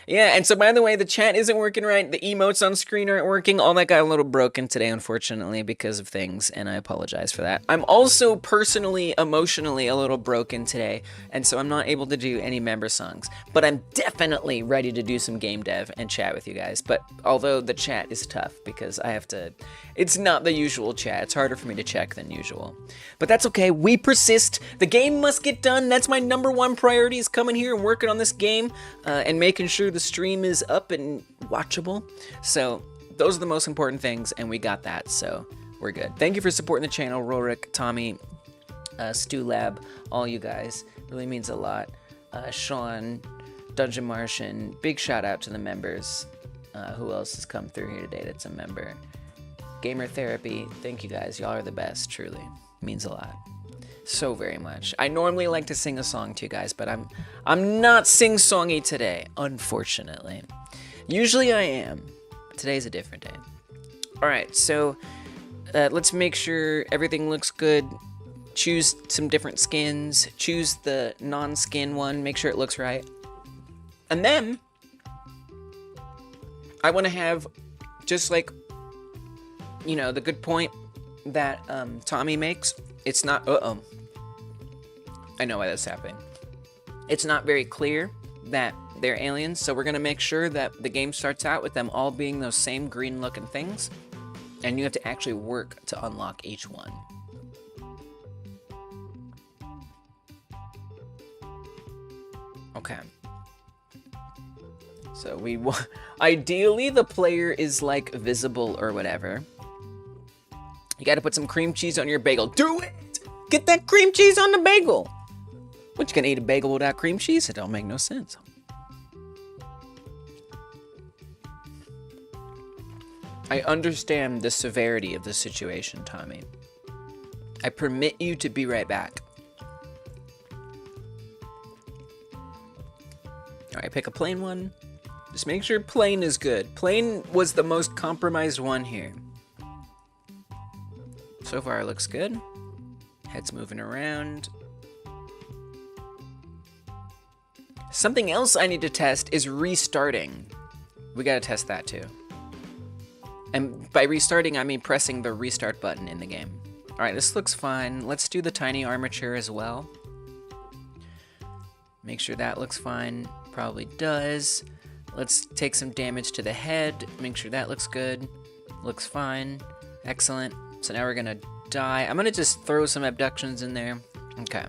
Speaker 1: Yeah, and so by the way, the chat isn't working right. The emotes on screen aren't working. All that got a little broken today, unfortunately, because of things, and I apologize for that. I'm also personally, emotionally a little broken today, and so I'm not able to do any member songs. But I'm definitely ready to do some game dev and chat with you guys. But although the chat is tough because I have to... It's not the usual chat. It's harder for me to check than usual. But that's okay. We persist. The game must get done. That's my #1 priority, is coming here and working on this game and making sure the stream is up and watchable. So those are the most important things, and we got that, so we're good. Thank you for supporting the channel, Rorik, Tommy, Stu Lab, all you guys. Really means a lot. Sean, Dungeon Martian, big shout out to the members. Who else has come through here today that's a member? Gamer Therapy, thank you guys. Y'all are the best, truly. Means a lot. So very much. I normally like to sing a song to you guys, but I'm not sing-songy today, unfortunately. Usually I am, but today's a different day. Alright, so let's make sure everything looks good. Choose some different skins. Choose the non-skin one. Make sure it looks right. And then I want to have just like, you know, the good point that Tommy makes. It's not... I know why that's happening. It's not very clear that they're aliens, so we're going to make sure that the game starts out with them all being those same green-looking things, and you have to actually work to unlock each one. Okay. So ideally the player is like visible or whatever. You gotta put some cream cheese on your bagel. Do it! Get that cream cheese on the bagel! What, you gonna eat a bagel without cream cheese? It don't make no sense. I understand the severity of the situation, Tommy. I permit you to be right back. Alright, pick a plain one. Just make sure plain is good. Plain was the most compromised one here. So far it looks good. Head's moving around. Something else I need to test is restarting. We gotta test that too. And by restarting, I mean pressing the restart button in the game. Alright, this looks fine. Let's do the tiny armature as well. Make sure that looks fine. Probably does. Let's take some damage to the head. Make sure that looks good. Looks fine. Excellent. So now we're gonna die. I'm gonna just throw some abductions in there. Okay.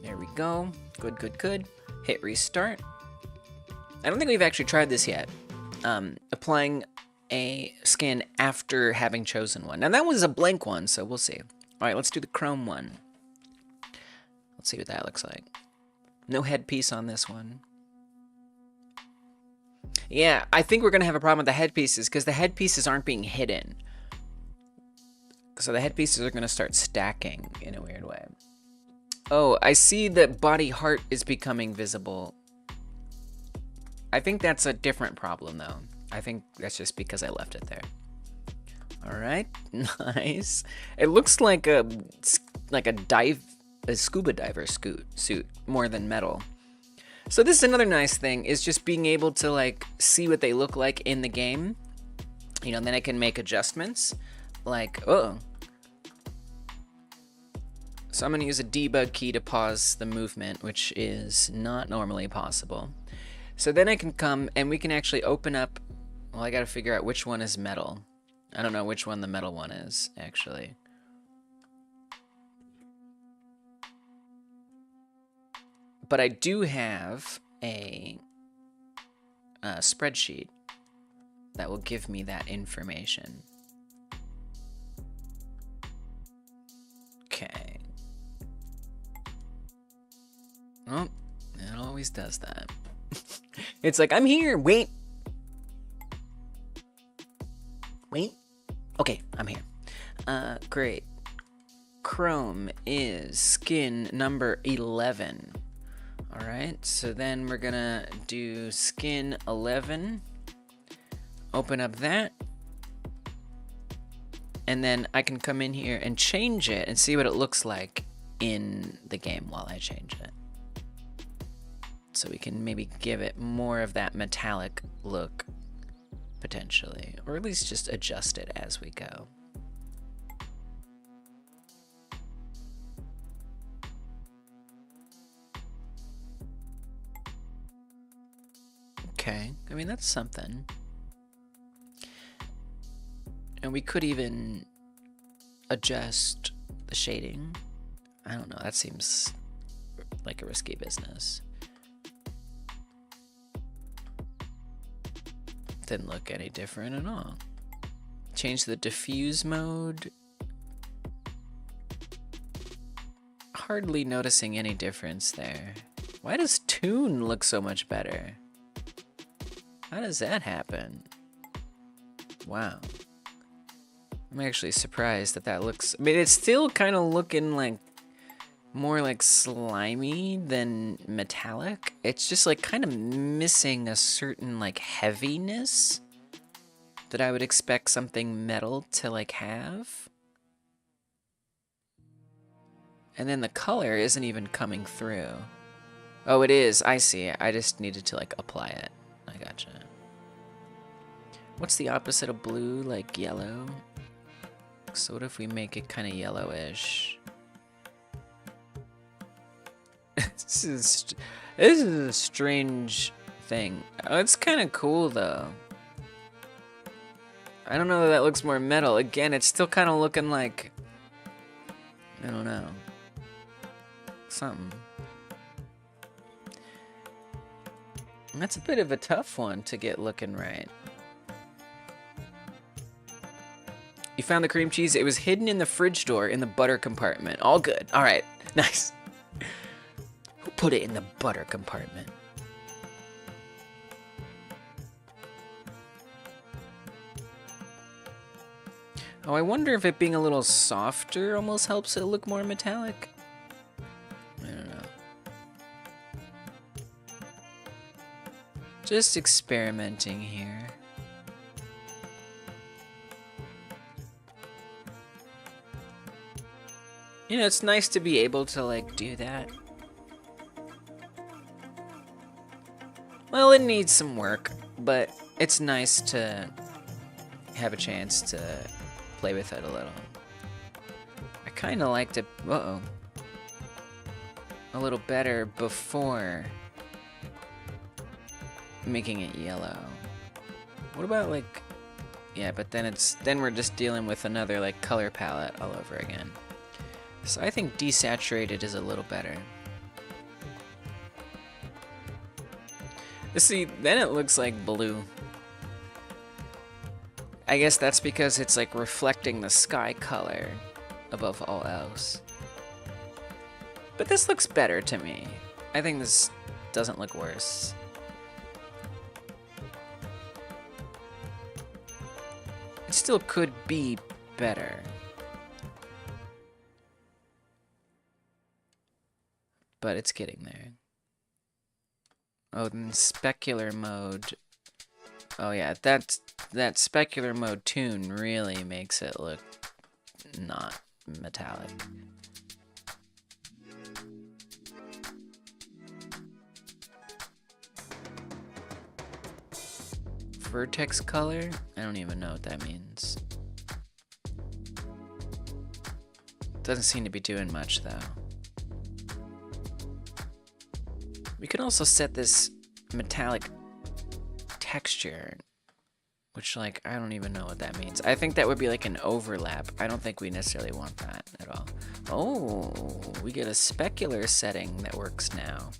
Speaker 1: There we go. Good, good, good. Hit restart. I don't think we've actually tried this yet. Applying a skin after having chosen one. Now that was a blank one, so we'll see. Alright, let's do the chrome one. Let's see what that looks like. No headpiece on this one. Yeah, I think we're gonna have a problem with the headpieces because the headpieces aren't being hidden. So the headpieces are gonna start stacking in a weird way. Oh, I see that body heart is becoming visible. I think that's a different problem though. I think that's just because I left it there. All right, nice. It looks like a scuba diver suit more than metal. So this is another nice thing, is just being able to like see what they look like in the game. You know, then I can make adjustments. Like, oh. So I'm gonna use a debug key to pause the movement, which is not normally possible. So then I can come and we can actually open up, well, I gotta figure out which one is metal. I don't know which one the metal one is, actually. But I do have a spreadsheet that will give me that information. Okay. Oh, it always does that. It's like, I'm here, wait. Wait. Okay, I'm here. Great. Chrome is skin number 11. All right, so then we're gonna do skin 11. Open up that. And then I can come in here and change it and see what it looks like in the game while I change it. So we can maybe give it more of that metallic look, potentially, or at least just adjust it as we go. Okay, I mean, that's something. And we could even adjust the shading. I don't know, that seems like a risky business. Didn't look any different at all. Change the diffuse mode. Hardly noticing any difference there. Why does Toon look so much better? How does that happen? Wow. I'm actually surprised that that looks... I mean, it's still kind of looking like more like slimy than metallic. It's just like kind of missing a certain like heaviness that I would expect something metal to like have. And then the color isn't even coming through. Oh, it is. I see. I just needed to like apply it. I gotcha. What's the opposite of blue? Like yellow? So what if we make it kind of yellowish? This is a strange thing. Oh, it's kind of cool though. I don't know that that looks more metal. Again, it's still kind of looking like, I don't know, something. And that's a bit of a tough one to get looking right. You found the cream cheese. It was hidden in the fridge door in the butter compartment. All good. All right. Nice. Who put it in the butter compartment? Oh, I wonder if it being a little softer almost helps it look more metallic. I don't know. Just experimenting here. You know, it's nice to be able to, like, do that. Well, it needs some work, but it's nice to have a chance to play with it a little. I kind of like to, a little better before making it yellow. What about, like, yeah, but then we're just dealing with another, like, color palette all over again. So I think desaturated is a little better. See, then it looks like blue. I guess that's because it's like reflecting the sky color above all else. But this looks better to me. I think this doesn't look worse. It still could be better. But it's getting there. Oh, then specular mode. Oh yeah, that specular mode tune really makes it look not metallic. Vertex color? I don't even know what that means. Doesn't seem to be doing much though. We can also set this metallic texture, which, like, I don't even know what that means. I think that would be like an overlap. I don't think we necessarily want that at all. Oh, we get a specular setting that works now.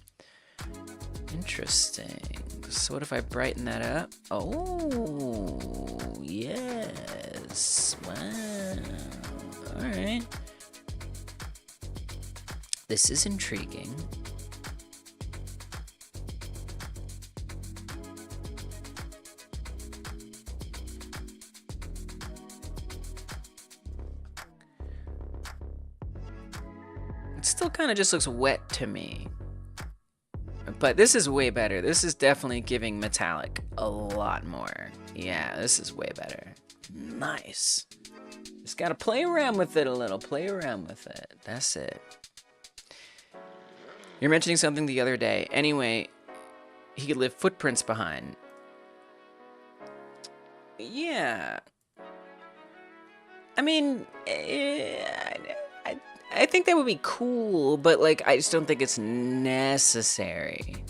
Speaker 1: Interesting. So what if I brighten that up? Oh, yes. Wow. All right. This is intriguing. It still kind of just looks wet to me. But this is way better. This is definitely giving metallic a lot more. Yeah, this is way better. Nice. Just gotta play around with it a little. Play around with it. That's it. You're mentioning something the other day. Anyway, he could leave footprints behind. Yeah. I mean, I think that would be cool, but like I just don't think it's necessary.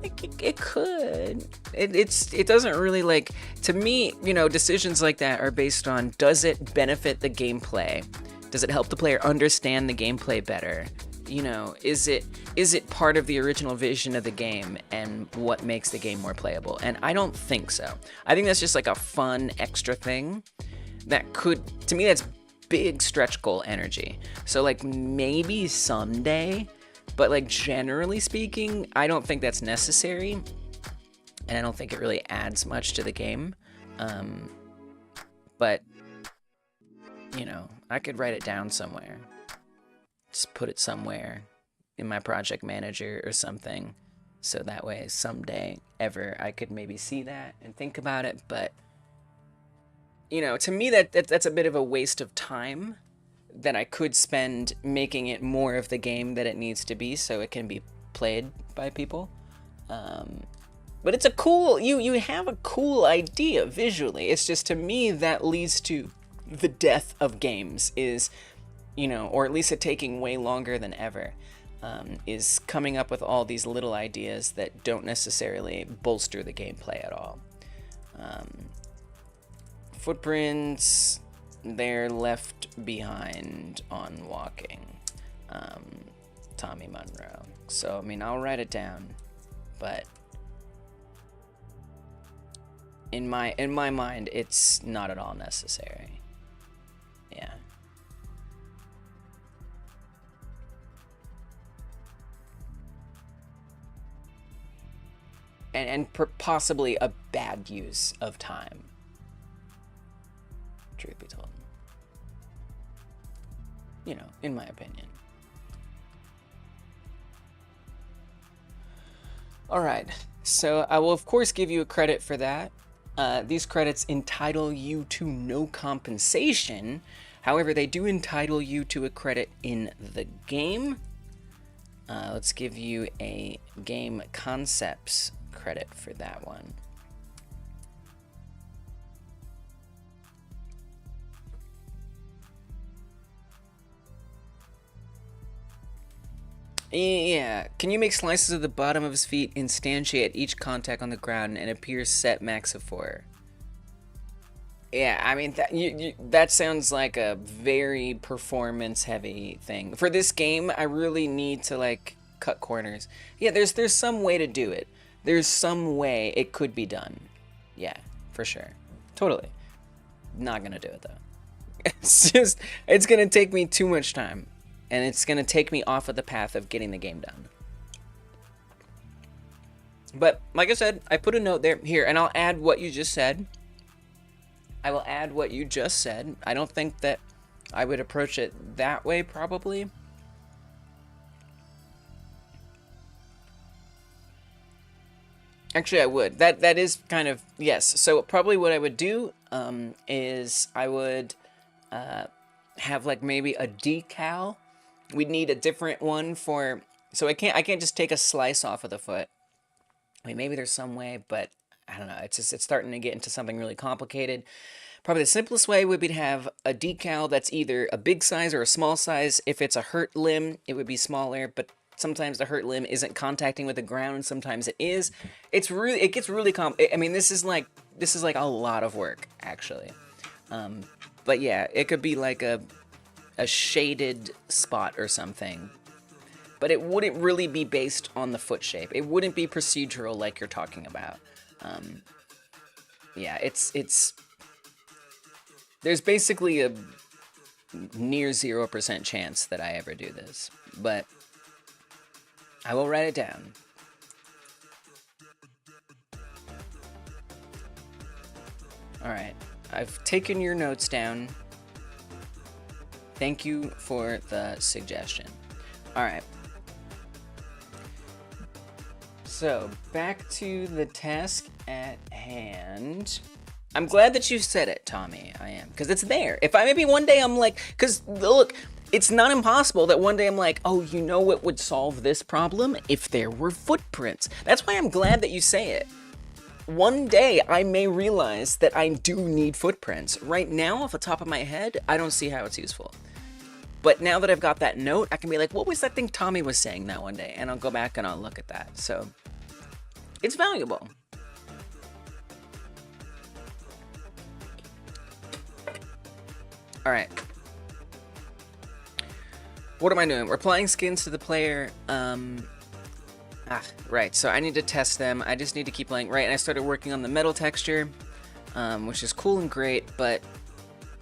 Speaker 1: Like it could. It doesn't really, like, to me, you know, decisions like that are based on, does it benefit the gameplay? Does it help the player understand the gameplay better? You know, is it part of the original vision of the game and what makes the game more playable? And I don't think so. I think that's just like a fun extra thing that could, to me, that's big stretch goal energy. So like maybe someday, but like generally speaking, I don't think that's necessary, and I don't think it really adds much to the game. But you know, I could write it down somewhere. Just put it somewhere in my project manager or something, so that way someday ever I could maybe see that and think about it. But you know, to me that's a bit of a waste of time that I could spend making it more of the game that it needs to be so it can be played by people. But it's a cool, you have a cool idea visually. It's just, to me, that leads to the death of games, is, you know, or at least it taking way longer than ever, is coming up with all these little ideas that don't necessarily bolster the gameplay at all. Footprints, they're left behind on walking. Tommy Monroe. So, I mean, I'll write it down, but in my mind, it's not at all necessary. Yeah. And possibly a bad use of time, truth be told. You know, in my opinion. Alright, so I will of course give you a credit for that. These credits entitle you to no compensation. However, they do entitle you to a credit in the game. Let's give you a game concepts credit for that one. Yeah, can you make slices of the bottom of his feet instantiate each contact on the ground and appear set max of 4? Yeah, I mean, that sounds like a very performance-heavy thing. For this game, I really need to, like, cut corners. Yeah, there's some way to do it. There's some way it could be done. Yeah, for sure. Totally. Not gonna do it, though. It's gonna take me too much time. And it's going to take me off of the path of getting the game done. But, like I said, I put a note there. Here, and I'll add what you just said. I will add what you just said. I don't think that I would approach it that way, probably. Actually, I would. That is kind of, yes. So, probably what I would do is I would have, like, maybe a decal. We'd need a different one for, so I can't just take a slice off of the foot. I mean, maybe there's some way, but I don't know. It's starting to get into something really complicated. Probably the simplest way would be to have a decal that's either a big size or a small size. If it's a hurt limb, it would be smaller, but sometimes the hurt limb isn't contacting with the ground, and sometimes it is. It gets really I mean, this is like a lot of work, actually. But yeah, it could be like a shaded spot or something. but it wouldn't really be based on the foot shape. It wouldn't be procedural like you're talking about. Yeah, there's basically a near 0% chance that I ever do this, but I will write it down. All right, I've taken your notes down. Thank you for the suggestion. All right. So, back to the task at hand. I'm glad that you said it, Tommy. I am, because it's there. If maybe one day I'm like, because look, it's not impossible that one day I'm like, oh, you know what would solve this problem? If there were footprints. That's why I'm glad that you say it. One day I may realize that I do need footprints. Right now, off the top of my head, I don't see how it's useful. But now that I've got that note, I can be like, what was that thing Tommy was saying that one day? And I'll go back and I'll look at that. So, it's valuable. All right. What am I doing? We're applying skins to the player. Right. So I need to test them. I just need to keep playing. Right. And I started working on the metal texture, which is cool and great. But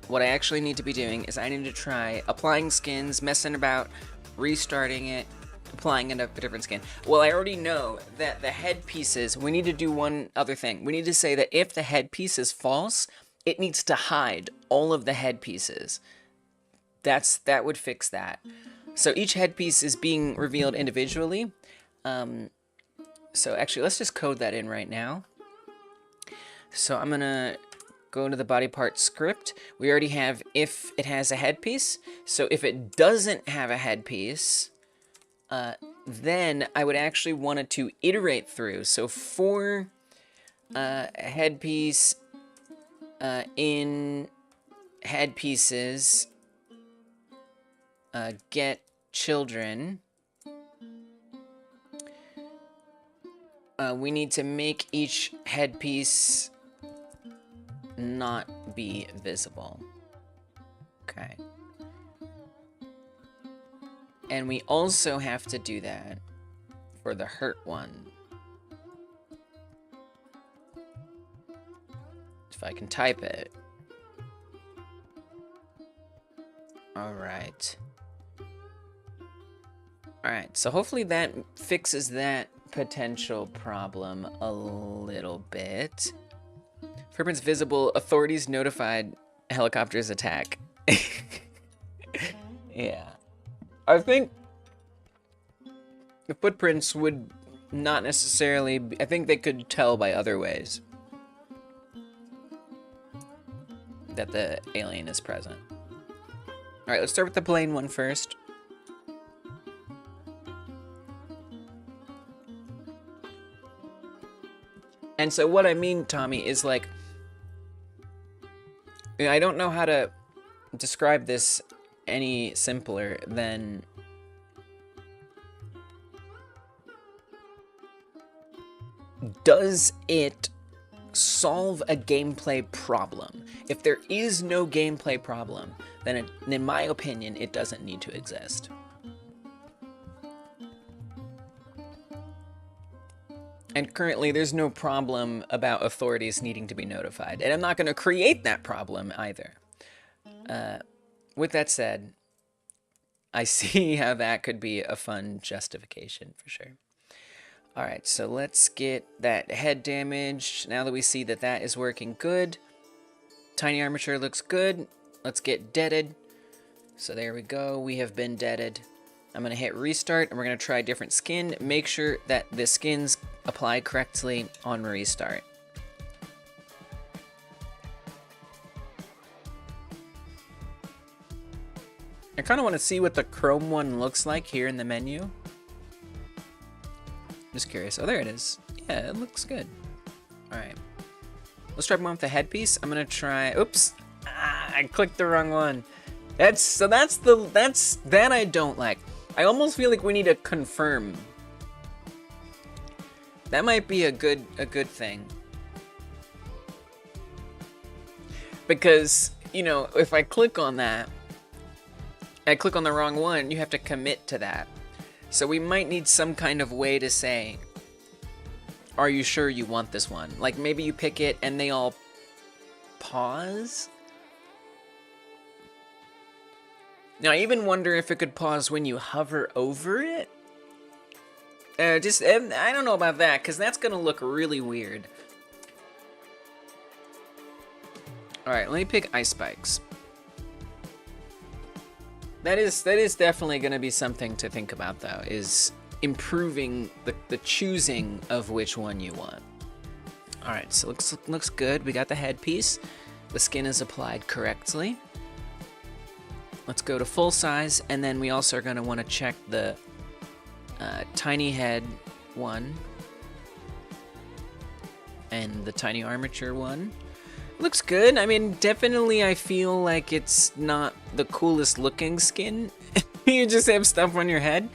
Speaker 1: what I actually need to be doing is I need to try applying skins, messing about, restarting it, applying a different skin. Well, I already know that the headpieces, we need to do one other thing. We need to say that if the headpiece is false, it needs to hide all of the headpieces. That would fix that. So each headpiece is being revealed individually. So actually, let's just code that in right now. So I'm gonna go to the body part script. We already have if it has a headpiece. So if it doesn't have a headpiece, then I would actually want it to iterate through. So for headpiece in headpieces, get children. We need to make each headpiece not be visible. Okay. And we also have to do that for the hurt one. If I can type it. Alright. Alright, so hopefully that fixes that potential problem a little bit. Footprints visible, authorities notified, helicopters attack. Yeah. I think the footprints would not necessarily be, I think they could tell by other ways that the alien is present. Alright, let's start with the plain one first. And so what I mean, Tommy, is like, I don't know how to describe this any simpler than does it solve a gameplay problem? If there is no gameplay problem, then in my opinion, it doesn't need to exist. And currently, there's no problem about authorities needing to be notified. And I'm not going to create that problem either. With that said, I see how that could be a fun justification for sure. All right, so let's get that head damage. Now that we see that that is working good. Tiny armature looks good. Let's get deaded. So there we go. We have been deaded. I'm going to hit restart, and we're going to try a different skin. Make sure that the skins apply correctly on restart. I kind of want to see what the chrome one looks like here in the menu. Just curious. Oh, there it is. Yeah, it looks good. All right. Let's try one with the headpiece. I'm going to try... Oops. I clicked the wrong one. That's that I don't like. I almost feel like we need to confirm. That might be a good thing. Because, you know, if I click on that, I click on the wrong one, you have to commit to that. So we might need some kind of way to say, are you sure you want this one? Like maybe you pick it and they all pause? Now I even wonder if it could pause when you hover over it. I don't know about that, because that's going to look really weird. Alright, let me pick ice spikes. That is definitely going to be something to think about, though, is improving the choosing of which one you want. Alright, so looks good. We got the headpiece. The skin is applied correctly. Let's go to full size, and then we also are going to want to check the tiny head one and the tiny armature one. Looks good. I mean, definitely I feel like it's not the coolest looking skin. You just have stuff on your head.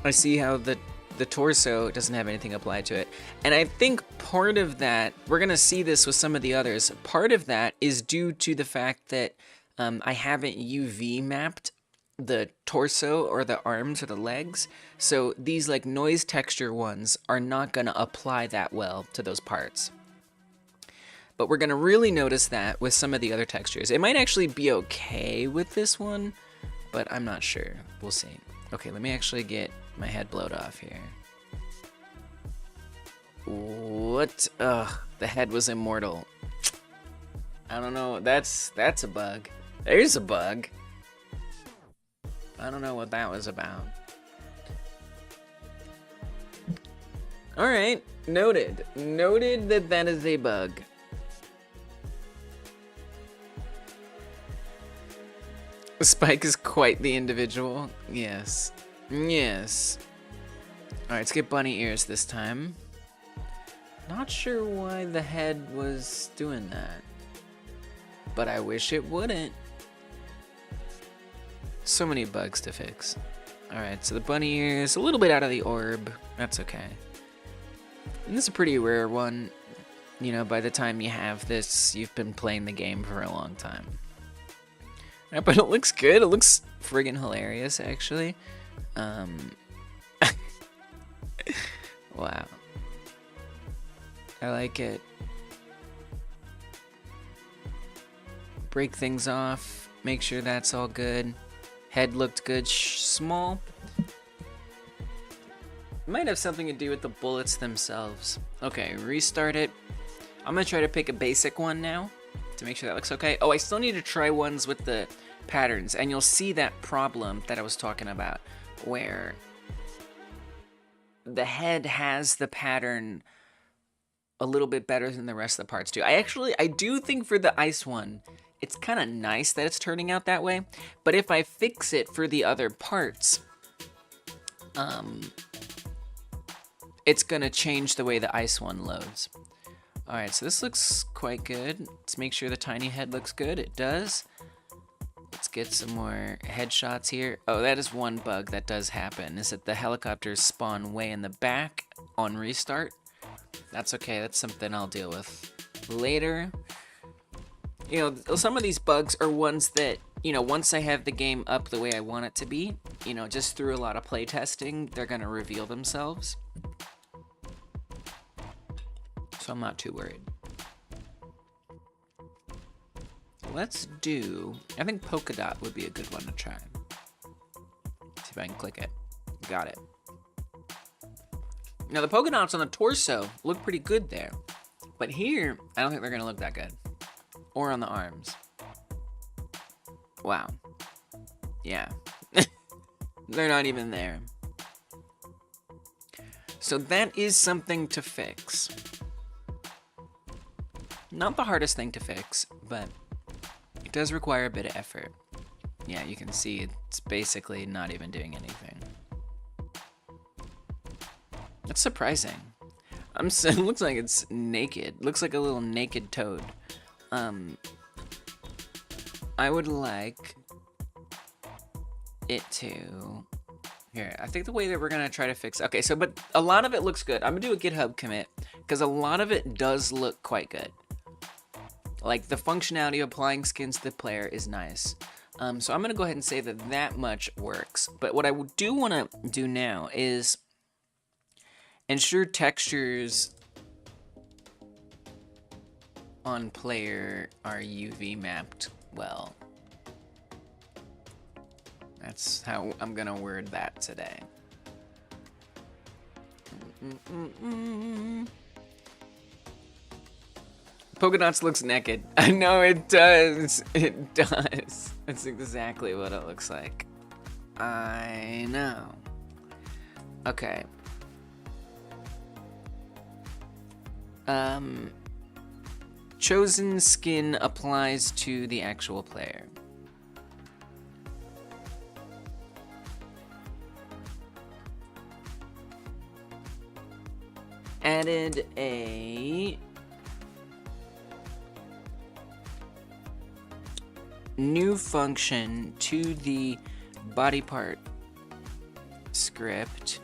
Speaker 1: I see how the torso doesn't have anything applied to it. And I think part of that, we're going to see this with some of the others, part of that is due to the fact that I haven't UV mapped the torso or the arms or the legs, so these like noise texture ones are not going to apply that well to those parts. But we're going to really notice that with some of the other textures. It might actually be okay with this one, but I'm not sure. We'll see. Okay, let me actually get my head blowed off here. What? Ugh, the head was immortal. I don't know. That's a bug. There's a bug. I don't know what that was about. Alright, noted. Noted that that is a bug. Spike is quite the individual. Yes. Yes. Alright, let's get bunny ears this time. Not sure why the head was doing that, but I wish it wouldn't. So many bugs to fix. Alright, so the bunny ears, a little bit out of the orb. That's okay. And this is a pretty rare one. You know, by the time you have this, you've been playing the game for a long time. Right, but it looks good. It looks friggin' hilarious, actually. Wow. I like it. Break things off. Make sure that's all good. Head looked good. Small. Might have something to do with the bullets themselves. Okay, restart it. I'm gonna try to pick a basic one now to make sure that looks okay. Oh, I still need to try ones with the patterns, and you'll see that problem that I was talking about, where the head has the pattern a little bit better than the rest of the parts do. I do think for the ice one, it's kind of nice that it's turning out that way, but if I fix it for the other parts, it's gonna change the way the ice one loads. Alright, so this looks quite good. Let's make sure the tiny head looks good. It does. Let's get some more headshots here. Oh, that is one bug that does happen, is that the helicopters spawn way in the back on restart. That's okay, that's something I'll deal with later. You know, some of these bugs are ones that, you know, once I have the game up the way I want it to be, you know, just through a lot of playtesting, they're gonna reveal themselves. So I'm not too worried. Let's do, I think polka dot would be a good one to try. See if I can click it. Got it. Now the polka dots on the torso look pretty good there, but here, I don't think they're gonna look that good. Or on the arms. Wow. Yeah. They're not even there. So that is something to fix. Not the hardest thing to fix, but it does require a bit of effort. Yeah, you can see it's basically not even doing anything. That's surprising. It looks like it's naked. Looks like a little naked toad. I would like it to... Here, I think the way that we're gonna try to fix... Okay, so, but a lot of it looks good. I'm gonna do a GitHub commit, because a lot of it does look quite good. Like, the functionality of applying skins to the player is nice. So I'm going to go ahead and say that that much works. But what I do want to do now is ensure textures on player are UV mapped well. That's how I'm going to word that today. Polka Dots looks naked. I know it does. It does. That's exactly what it looks like. I know. Okay. Chosen skin applies to the actual player. Added a new function to the body part script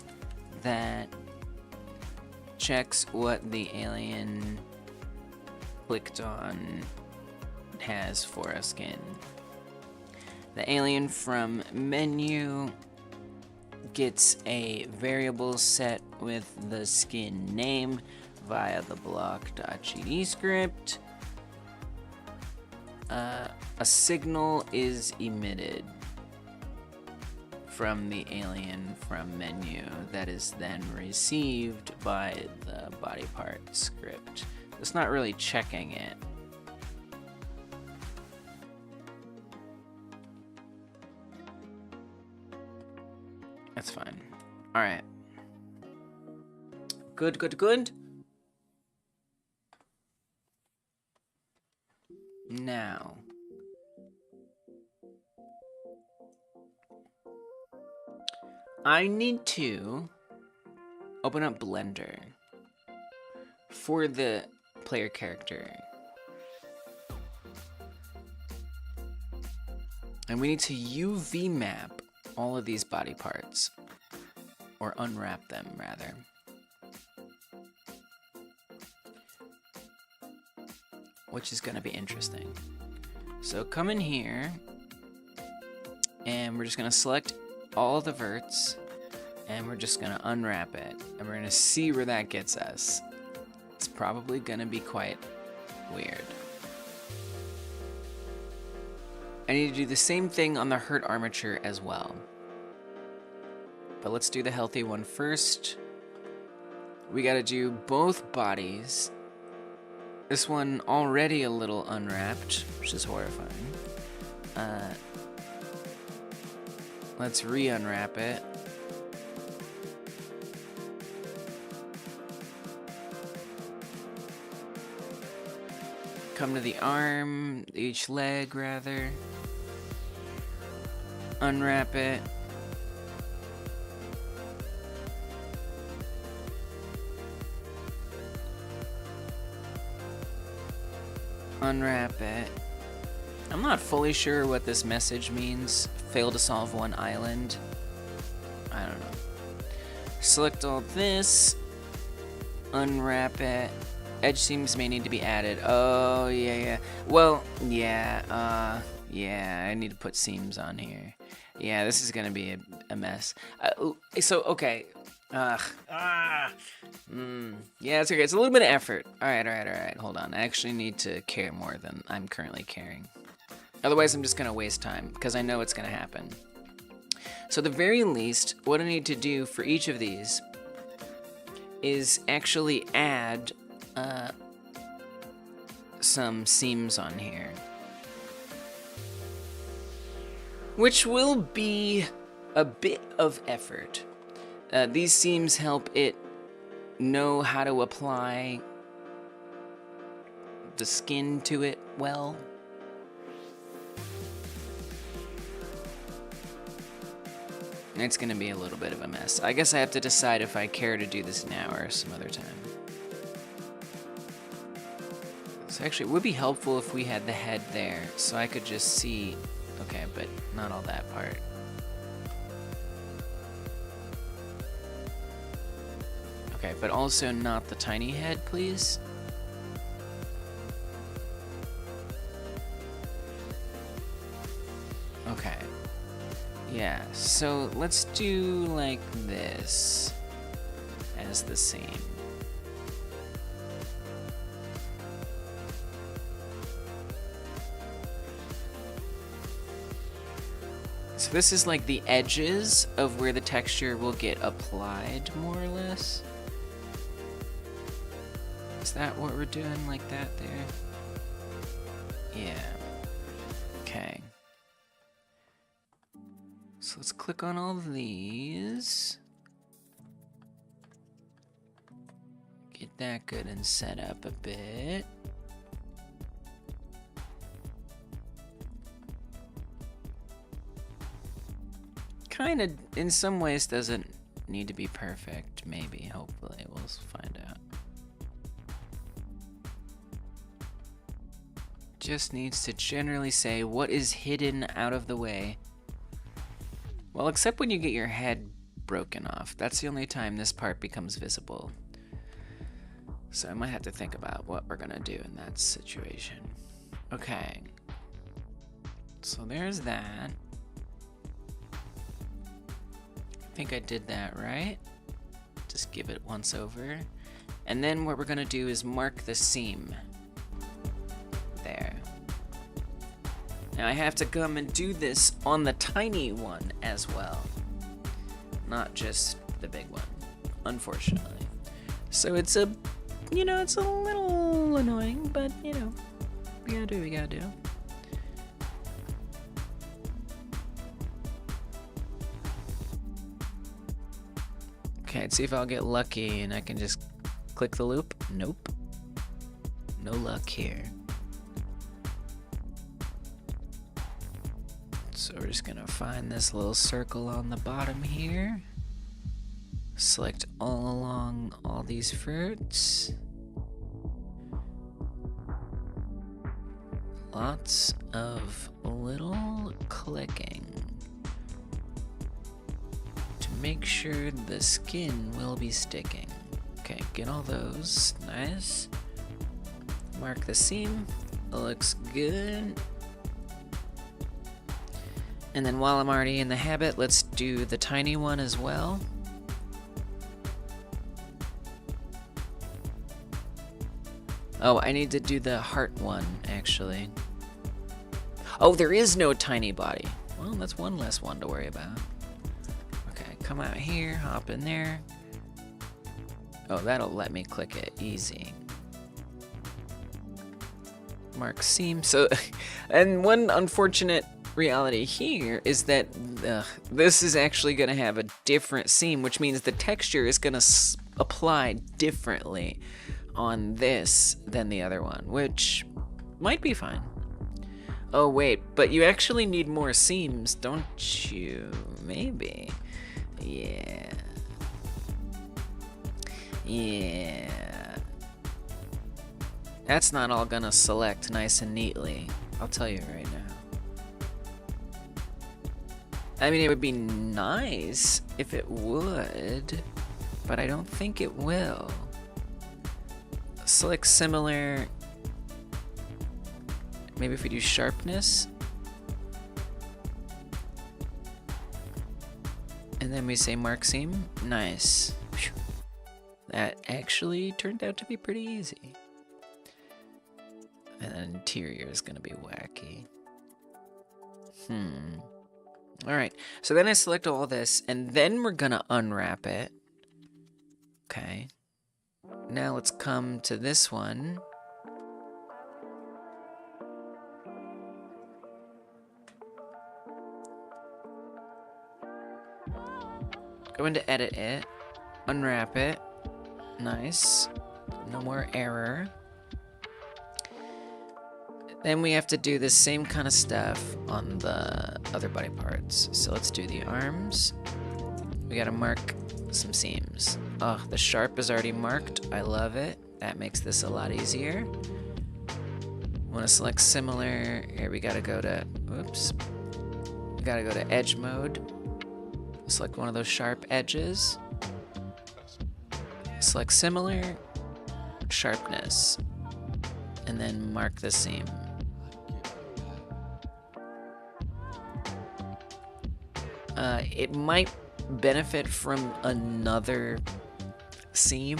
Speaker 1: that checks what the alien clicked on has for a skin. The alien from menu gets a variable set with the skin name via the block.gd script. A signal is emitted from the alien from menu that is then received by the body part script. It's not really checking it. That's fine. All right. Good, good, good. Now, I need to open up Blender for the player character. And we need to UV map all of these body parts, or unwrap them rather. Which is going to be interesting. So come in here, and we're just going to select all the verts, and we're just going to unwrap it, and we're going to see where that gets us. It's probably going to be quite weird. I need to do the same thing on the hurt armature as well. But let's do the healthy one first. We got to do both bodies. This one already a little unwrapped, which is horrifying. Let's re-unwrap it. Come to the arm, each leg rather. Unwrap it. Unwrap it. I'm not fully sure what this message means. Fail to solve one island. I don't know. Select all this. Unwrap it. Edge seams may need to be added. Oh, yeah. Well, yeah, I need to put seams on here. Yeah, this is gonna be a mess. Okay. Yeah, it's okay. It's a little bit of effort. All right. Hold on. I actually need to care more than I'm currently caring. Otherwise, I'm just going to waste time because I know it's going to happen. So at the very least, what I need to do for each of these is actually add some seams on here. Which will be a bit of effort. These seams help it know how to apply the skin to it well. It's gonna be a little bit of a mess. I guess I have to decide if I care to do this now or some other time. So actually, it would be helpful if we had the head there, so I could just see. Okay, but not all that part. Okay, but also not the tiny head, please. so let's do like this as the seam. So this is like the edges of where the texture will get applied, more or less. Is that what we're doing, like that there? Yeah. Okay. So let's click on all of these. Get that good and set up a bit. Kind of, in some ways, doesn't need to be perfect. Maybe, hopefully, we'll find out. Just needs to generally say what is hidden out of the way. Well, except when you get your head broken off. That's the only time this part becomes visible. So I might have to think about what we're gonna do in that situation. Okay. So there's that. I think I did that right. Just give it once over. And then what we're gonna do is mark the seam. There. Now I have to come and do this on the tiny one as well. Not just the big one, unfortunately. So it's a, you know, it's a little annoying, but you know, we gotta do what we gotta do. Okay, let's see if I'll get lucky and I can just click the loop. Nope. No luck here. So we're just gonna find this little circle on the bottom here. Select all along all these fruits. Lots of little clicking to make sure the skin will be sticking. Okay, get all those. Nice. Mark the seam. Looks good. And then while I'm already in the habit, let's do the tiny one as well. Oh, I need to do the heart one, actually. Oh, there is no tiny body. Well, that's one less one to worry about. Okay, come out here, hop in there. Oh, that'll let me click it. Easy. Mark seam. So, and one unfortunate reality here is that this is actually going to have a different seam, which means the texture is going to apply differently on this than the other one, which might be fine. Oh wait, but you actually need more seams, don't you? Maybe. Yeah. Yeah. That's not all gonna select nice and neatly, I'll tell you right now. I mean, it would be nice if it would, but I don't think it will. Select similar. Maybe if we do sharpness. And then we say mark seam. Nice. Whew. That actually turned out to be pretty easy. And the interior is gonna be wacky. Alright, so then I select all this, and then we're gonna unwrap it. Okay. Now let's come to this one. Go into edit it, unwrap it. Nice. No more error. Then we have to do the same kind of stuff on the other body parts. So let's do the arms. We gotta mark some seams. Oh, the sharp is already marked. I love it. That makes this a lot easier. Want to select similar. Here we gotta go to, oops. We gotta go to edge mode. Select one of those sharp edges. Select similar, sharpness, and then mark the seam. It might benefit from another seam.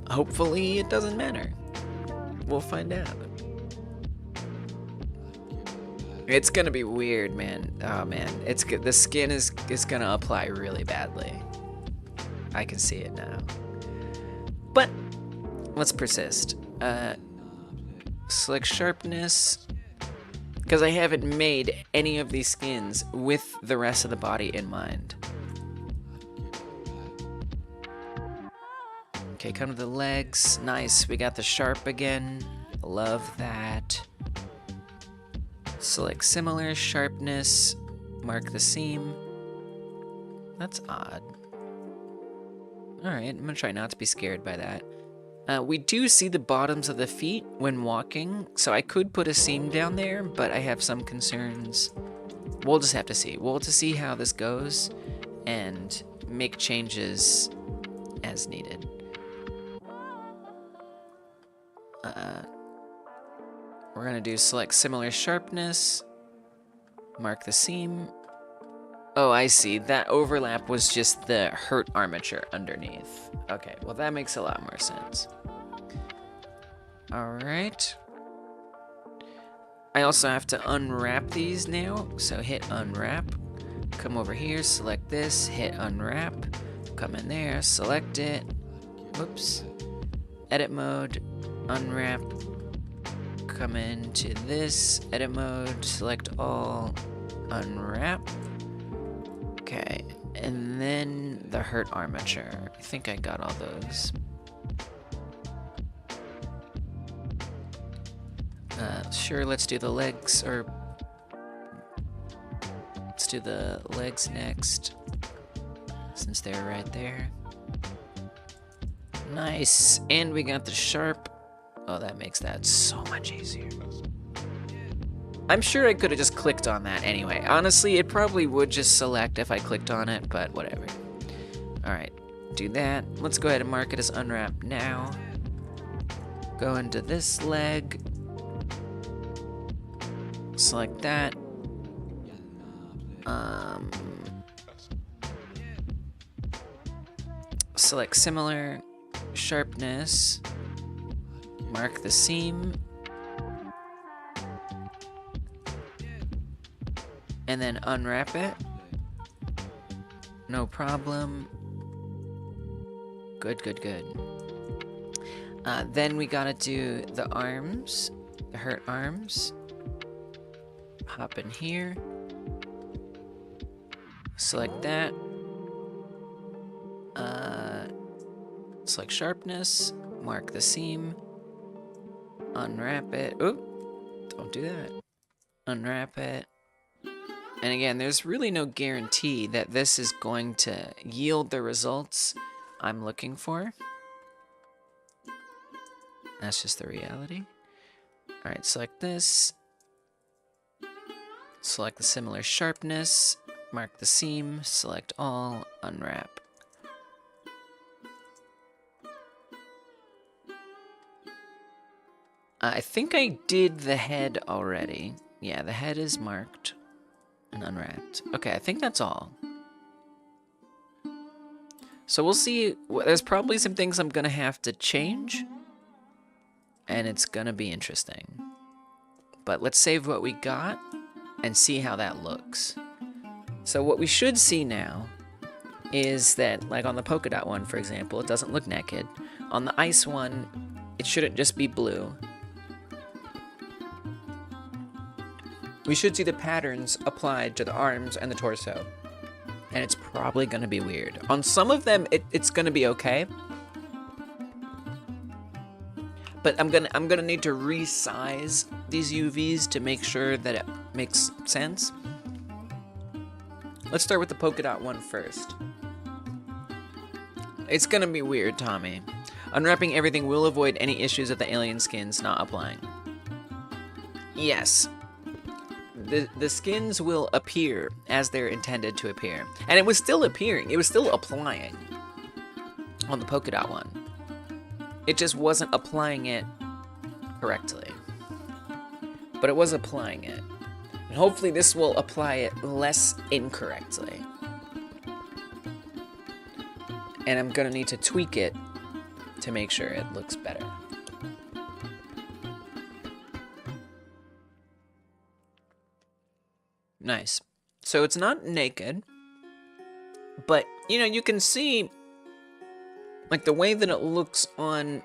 Speaker 1: Hopefully it doesn't matter. We'll find out. It's gonna be weird, man. Oh man, it's good. The skin is gonna apply really badly. I can see it now. But let's persist. Select sharpness, because I haven't made any of these skins with the rest of the body in mind. Okay, come to the legs. Nice, we got the sharp again. Love that. Select similar, sharpness, mark the seam. That's odd. Alright, I'm gonna try not to be scared by that. We do see the bottoms of the feet when walking, so I could put a seam down there, but I have some concerns. We'll just have to see. We'll have to see how this goes and make changes as needed. We're gonna do select similar sharpness, mark the seam. Oh, I see. That overlap was just the hurt armature underneath. Okay, well that makes a lot more sense. Alright. I also have to unwrap these now, so hit unwrap. Come over here, select this, hit unwrap. Come in there, select it. Whoops. Edit mode, unwrap. Come into this, edit mode, select all, unwrap. Okay, and then the hurt armature. I think I got all those. Sure, let's do the legs, or let's do the legs next, since they're right there. Nice, and we got the sharp. Oh, that makes that so much easier. I'm sure I could have just clicked on that anyway. Honestly, it probably would just select if I clicked on it, but whatever. Alright, do that. Let's go ahead and mark it as unwrap now. Go into this leg. Select that. Select similar, sharpness. Mark the seam. And then unwrap it. No problem. Good, good, good. Then we gotta do the arms, the hurt arms. Hop in here. Select that. Select sharpness. Mark the seam. Unwrap it. Oop! Don't do that. Unwrap it. And again, there's really no guarantee that this is going to yield the results I'm looking for. That's just the reality. Alright, select this. Select the similar sharpness. Mark the seam. Select all. Unwrap. I think I did the head already. Yeah, the head is marked and unwrapped. Okay, I think that's all. So we'll see. There's probably some things I'm gonna have to change, and it's gonna be interesting. But let's save what we got and see how that looks. So what we should see now is that, like on the polka dot one, for example, it doesn't look naked. On the ice one, it shouldn't just be blue. We should see the patterns applied to the arms and the torso. And it's probably gonna be weird. On some of them, it's gonna be okay. But I'm gonna need to resize these UVs to make sure that it makes sense. Let's start with the polka dot one first. It's gonna be weird, Tommy. Unwrapping everything will avoid any issues of the alien skins not applying. Yes. The skins will appear as they're intended to appear. And it was still appearing. It was still applying on the polka dot one. It just wasn't applying it correctly. but it was applying it. And hopefully this will apply it less incorrectly. And I'm gonna need to tweak it to make sure it looks better. Nice. So it's not naked, but you know, you can see like the way that it looks on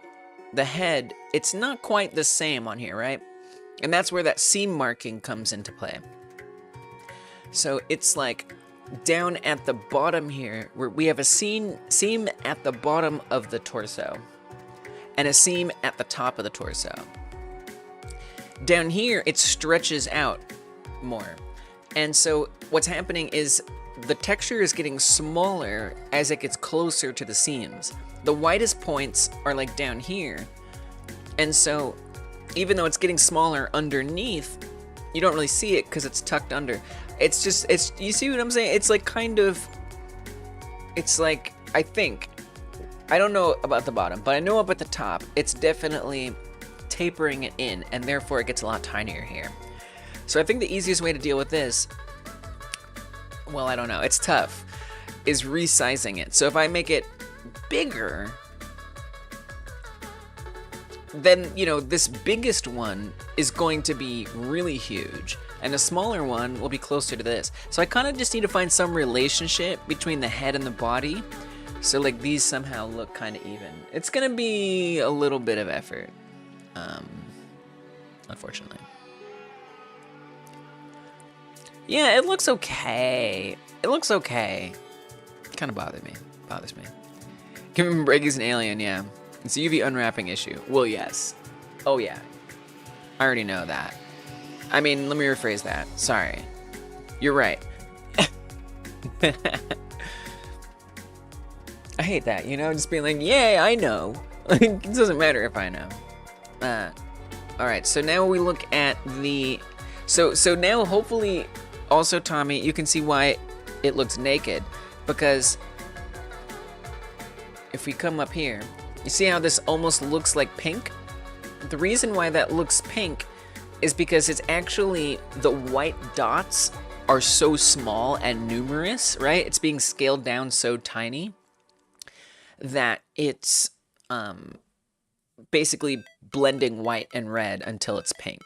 Speaker 1: the head, it's not quite the same on here, right? And that's where that seam marking comes into play. So it's like down at the bottom here, where we have a seam at the bottom of the torso and a seam at the top of the torso. Down here, it stretches out more. And so what's happening is the texture is getting smaller as it gets closer to the seams. The widest points are like down here. And so even though it's getting smaller underneath, you don't really see it because it's tucked under. It's just, you see what I'm saying? It's like kind of, it's like, I think, I don't know about the bottom, but I know up at the top, it's definitely tapering it in, and therefore it gets a lot tinier here. So I think the easiest way to deal with this, well, I don't know, it's tough, is resizing it. So if I make it bigger, then, you know, this biggest one is going to be really huge, and the smaller one will be closer to this. So I kind of just need to find some relationship between the head and the body, so like these somehow look kind of even. It's gonna be a little bit of effort, unfortunately. Yeah, it looks okay. It looks okay. Kind of bothers me. Kevin Brady's an alien, yeah. It's a UV unwrapping issue. Well, yes. Oh, yeah. I already know that. I mean, let me rephrase that. Sorry. You're right. I hate that, you know? Just being like, yeah, I know. It doesn't matter if I know. Alright, so now we look at the... So now, hopefully, also, Tommy, you can see why it looks naked. Because if we come up here, you see how this almost looks like pink? The reason why that looks pink is because it's actually, the white dots are so small and numerous, right? It's being scaled down so tiny that it's basically blending white and red until it's pink.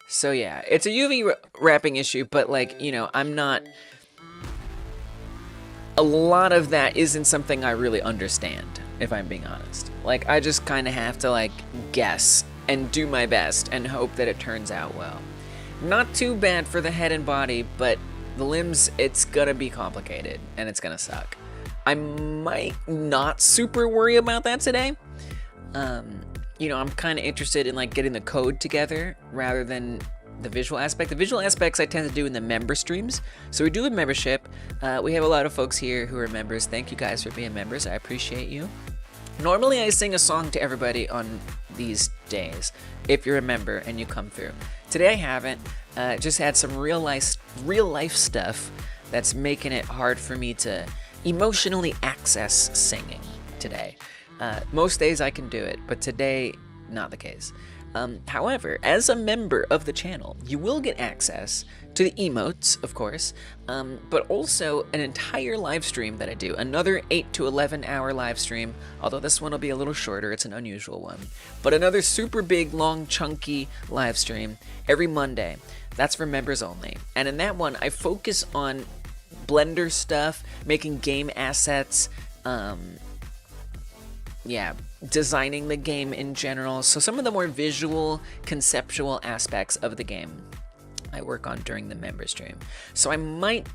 Speaker 1: So yeah, it's a UV wrapping issue, but like, you know, I'm not... A lot of that isn't something I really understand, if I'm being honest. Like, I just kind of have to, like, guess and do my best and hope that it turns out well. Not too bad for the head and body, but the limbs, it's gonna be complicated, and it's gonna suck. I might not super worry about that today. You know, I'm kind of interested in, like, getting the code together rather than the visual aspect. The visual aspects I tend to do in the member streams. So we do a membership. We have a lot of folks here who are members. Thank you guys for being members. I appreciate you. Normally I sing a song to everybody on these days, if you're a member and you come through. Today I haven't. Just had some real life stuff that's making it hard for me to emotionally access singing today. Most days I can do it, but today, not the case. However, as a member of the channel, you will get access to the emotes, of course, but also an entire live stream that I do. Another 8 to 11 hour live stream, although this one will be a little shorter, it's an unusual one. But another super big, long, chunky live stream every Monday. That's for members only. And in that one, I focus on Blender stuff, making game assets, yeah, designing the game in general. So some of the more visual, conceptual aspects of the game I work on during the member stream. So I might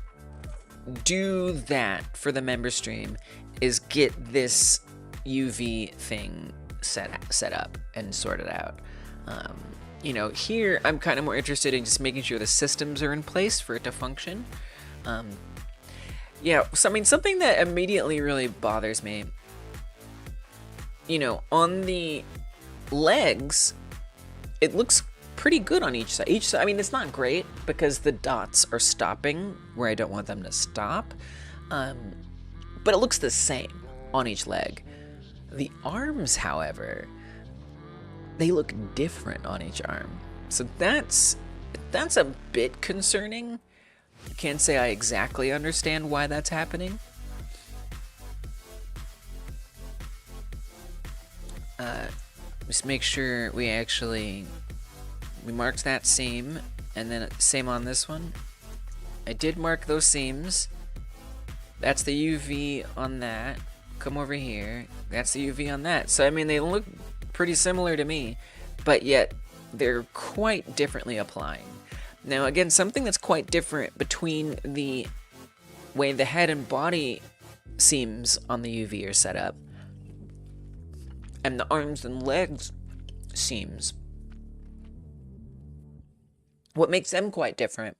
Speaker 1: do that for the member stream, is get this UV thing set up and sorted out. You know, here I'm kind of more interested in just making sure the systems are in place for it to function. Yeah, so I mean, something that immediately really bothers me, you know, on the legs, it looks pretty good on each side. I mean, it's not great because the dots are stopping where I don't want them to stop, but it looks the same on each leg. The arms, however, they look different on each arm. So that's a bit concerning. Can't say I exactly understand why that's happening. Just make sure we marked that seam, and then same on this one. I did mark those seams. That's the UV on that. Come over here. That's the UV on that. So I mean, they look pretty similar to me, but yet they're quite differently applying. Now again, something that's quite different between the way the head and body seams on the UV are set up and the arms and legs seams. What makes them quite different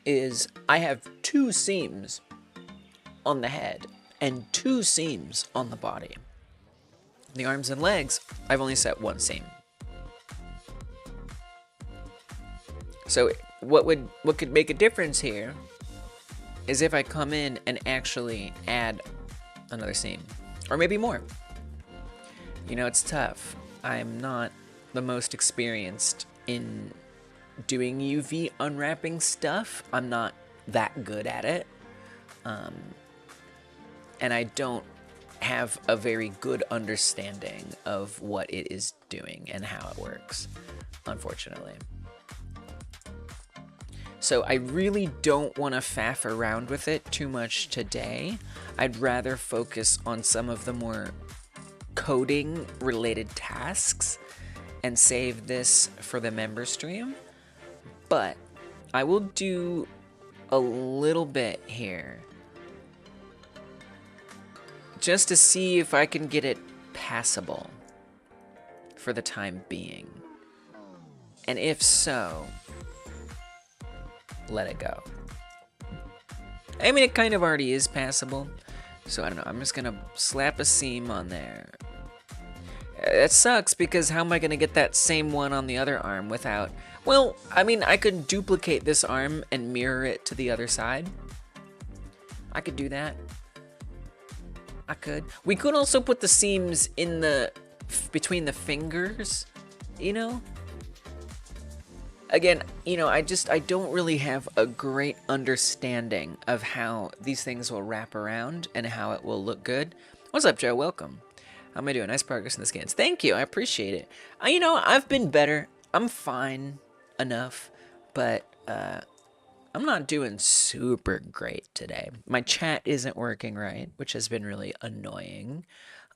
Speaker 1: is I have 2 seams on the head and 2 seams on the body. The arms and legs, I've only set 1 seam. So what could make a difference here is if I come in and actually add another seam, or maybe more. You know, it's tough. I'm not the most experienced in doing UV unwrapping stuff. I'm not that good at it. And I don't have a very good understanding of what it is doing and how it works, unfortunately. So I really don't want to faff around with it too much today. I'd rather focus on some of the more coding related tasks and save this for the member stream. But I will do a little bit here just to see if I can get it passable for the time being. And if so, let it go. I mean, it kind of already is passable, so I don't know. I'm just gonna slap a seam on there. It sucks because how am I gonna get that same one on the other arm without... Well, I mean, I could duplicate this arm and mirror it to the other side. I could do that. I could. We could also put the seams in the... between the fingers, you know? Again, you know, I don't really have a great understanding of how these things will wrap around and how it will look good. What's up, Joe? Welcome. How am I doing? Nice progress in the skins. Thank you. I appreciate it. You know, I've been better. I'm fine enough, but I'm not doing super great today. My chat isn't working right, which has been really annoying.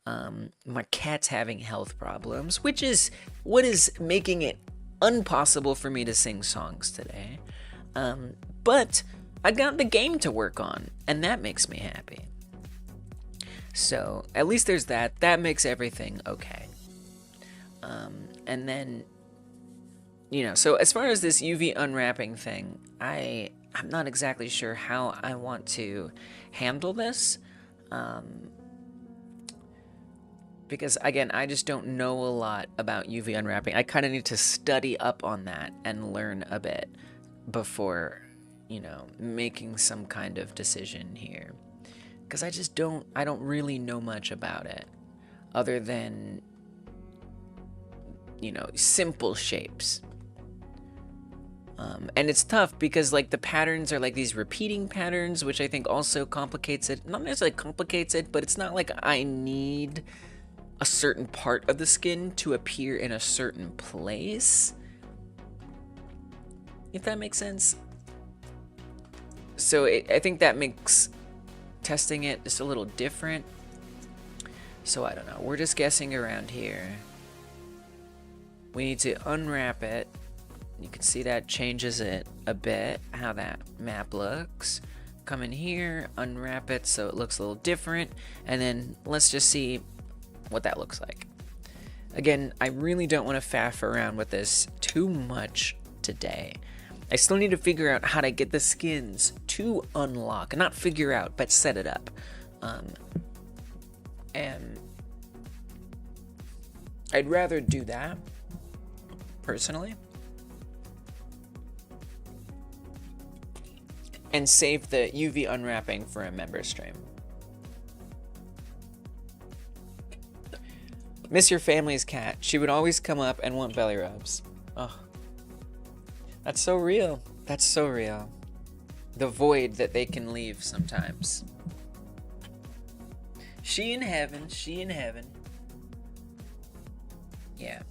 Speaker 1: My cat's having health problems, which is what is making it impossible for me to sing songs today. But I got the game to work on, and that makes me happy. So at least there's that. That makes everything okay. And then, you know, so as far as this UV unwrapping thing, I'm not exactly sure how I want to handle this. Because, again, I just don't know a lot about UV unwrapping. I kind of need to study up on that and learn a bit before, you know, making some kind of decision here. Because I don't really know much about it. Other than, you know, simple shapes. And it's tough because, like, the patterns are like these repeating patterns, which I think also complicates it. Not necessarily complicates it, but it's not like I need a certain part of the skin to appear in a certain place, if that makes sense. So I think that makes testing it just a little different. So I don't know, we're just guessing around here. We need to unwrap it. You can see that changes it a bit, how that map looks. Come in here, unwrap it so it looks a little different, and then let's just see what that looks like. Again, I really don't want to faff around with this too much today. I still need to figure out how to get the skins to unlock. Not figure out, but set it up. And I'd rather do that, personally. And save the UV unwrapping for a member stream. Miss your family's cat. She would always come up and want belly rubs. Oh. That's so real. That's so real. The void that they can leave sometimes. She in heaven. She in heaven. Yeah.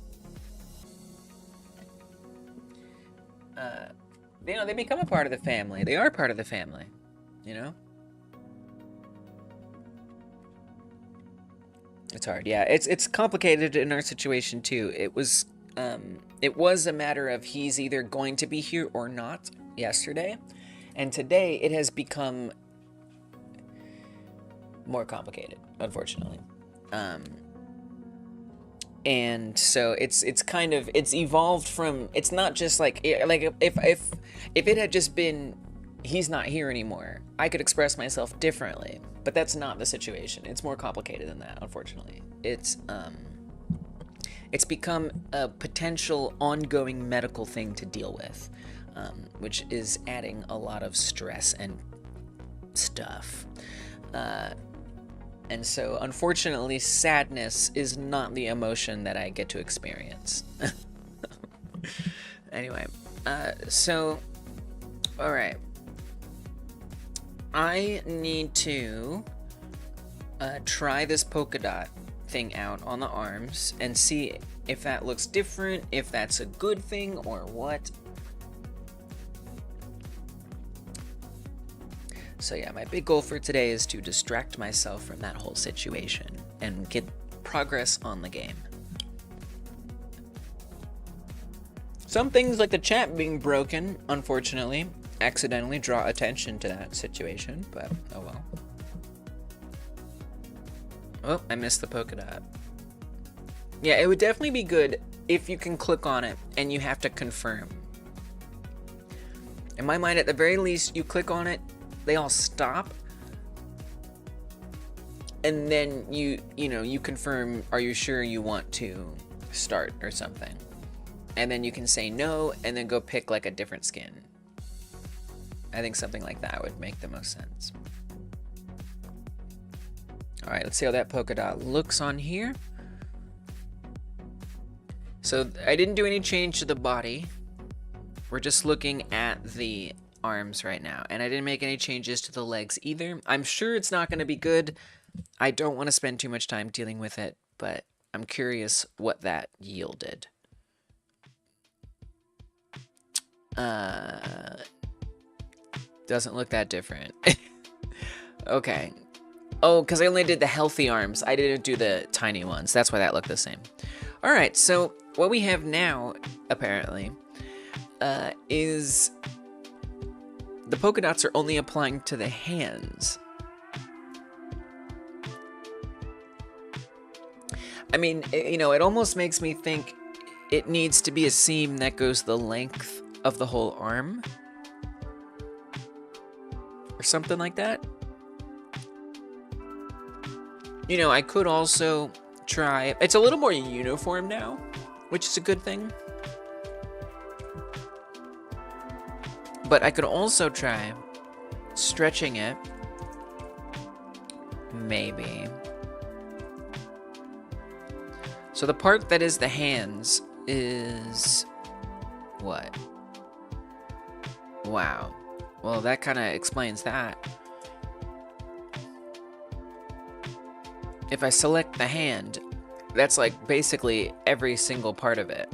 Speaker 1: You know, they become a part of the family. They are part of the family. You know? It's hard. Yeah, it's complicated in our situation too. It was a matter of he's either going to be here or not yesterday, and today it has become more complicated, unfortunately. And so it's kind of, it's evolved from, it's not just like if it had just been he's not here anymore, I could express myself differently, but that's not the situation. It's more complicated than that, unfortunately. It's become a potential ongoing medical thing to deal with, which is adding a lot of stress and stuff. And so, unfortunately, sadness is not the emotion that I get to experience. Anyway, so, all right. I need to try this polka dot thing out on the arms and see if that looks different, if that's a good thing or what. So yeah, my big goal for today is to distract myself from that whole situation and get progress on the game. Some things like the chat being broken, unfortunately, accidentally draw attention to that situation, but oh well. Oh, I missed the polka dot. Yeah, it would definitely be good if you can click on it and you have to confirm. In my mind, at the very least, you click on it, they all stop, and then you confirm, are you sure you want to start or something, and then you can say no and then go pick like a different skin. I think something like that would make the most sense. All right, let's see how that polka dot looks on here. So I didn't do any change to the body. We're just looking at the arms right now, and I didn't make any changes to the legs either. I'm sure it's not going to be good. I don't want to spend too much time dealing with it, but I'm curious what that yielded. Doesn't look that different. Okay. Oh, because I only did the healthy arms. I didn't do the tiny ones. That's why that looked the same. All right, so what we have now, apparently, is the polka dots are only applying to the hands. I mean, it almost makes me think it needs to be a seam that goes the length of the whole arm, or something like that. I could also try, it's a little more uniform now, which is a good thing. But I could also try stretching it, maybe. So the part that is the hands is what? Wow. Well, that kind of explains that. If I select the hand, that's like basically every single part of it.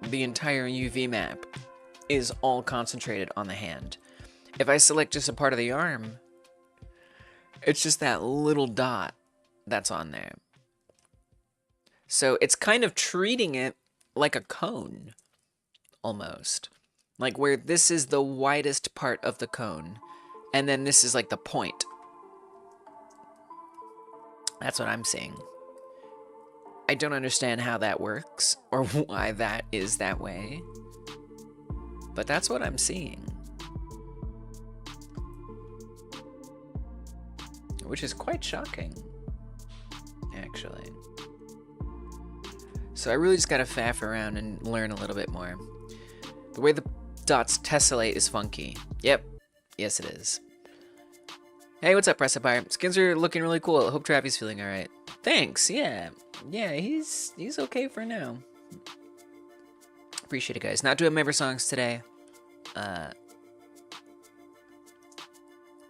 Speaker 1: The entire UV map is all concentrated on the hand. If I select just a part of the arm, it's just that little dot that's on there. So it's kind of treating it like a cone, almost. Like where this is the widest part of the cone, and then this is like the point. That's what I'm seeing. I don't understand how that works or why that is that way, but that's what I'm seeing. Which is quite shocking, actually. So I really just gotta faff around and learn a little bit more. The way the dots tessellate is funky. Yep, yes it is. Hey, what's up, Pressapire? Skins are looking really cool. I hope Trappy's feeling alright. Thanks, yeah. Yeah, he's okay for now. Appreciate it, guys. Not doing member songs today.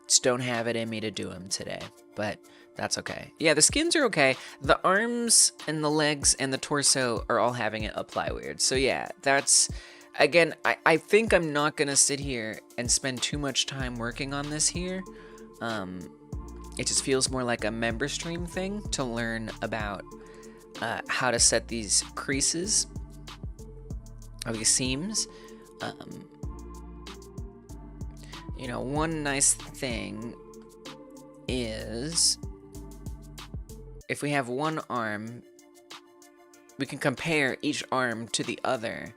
Speaker 1: Just don't have it in me to do them today, but that's okay. Yeah, the skins are okay. The arms and the legs and the torso are all having it apply weird. So yeah, that's, again, I think I'm not gonna sit here and spend too much time working on this here. It just feels more like a member stream thing to learn about how to set these creases of these seams. You know, one nice thing is if we have one arm, we can compare each arm to the other,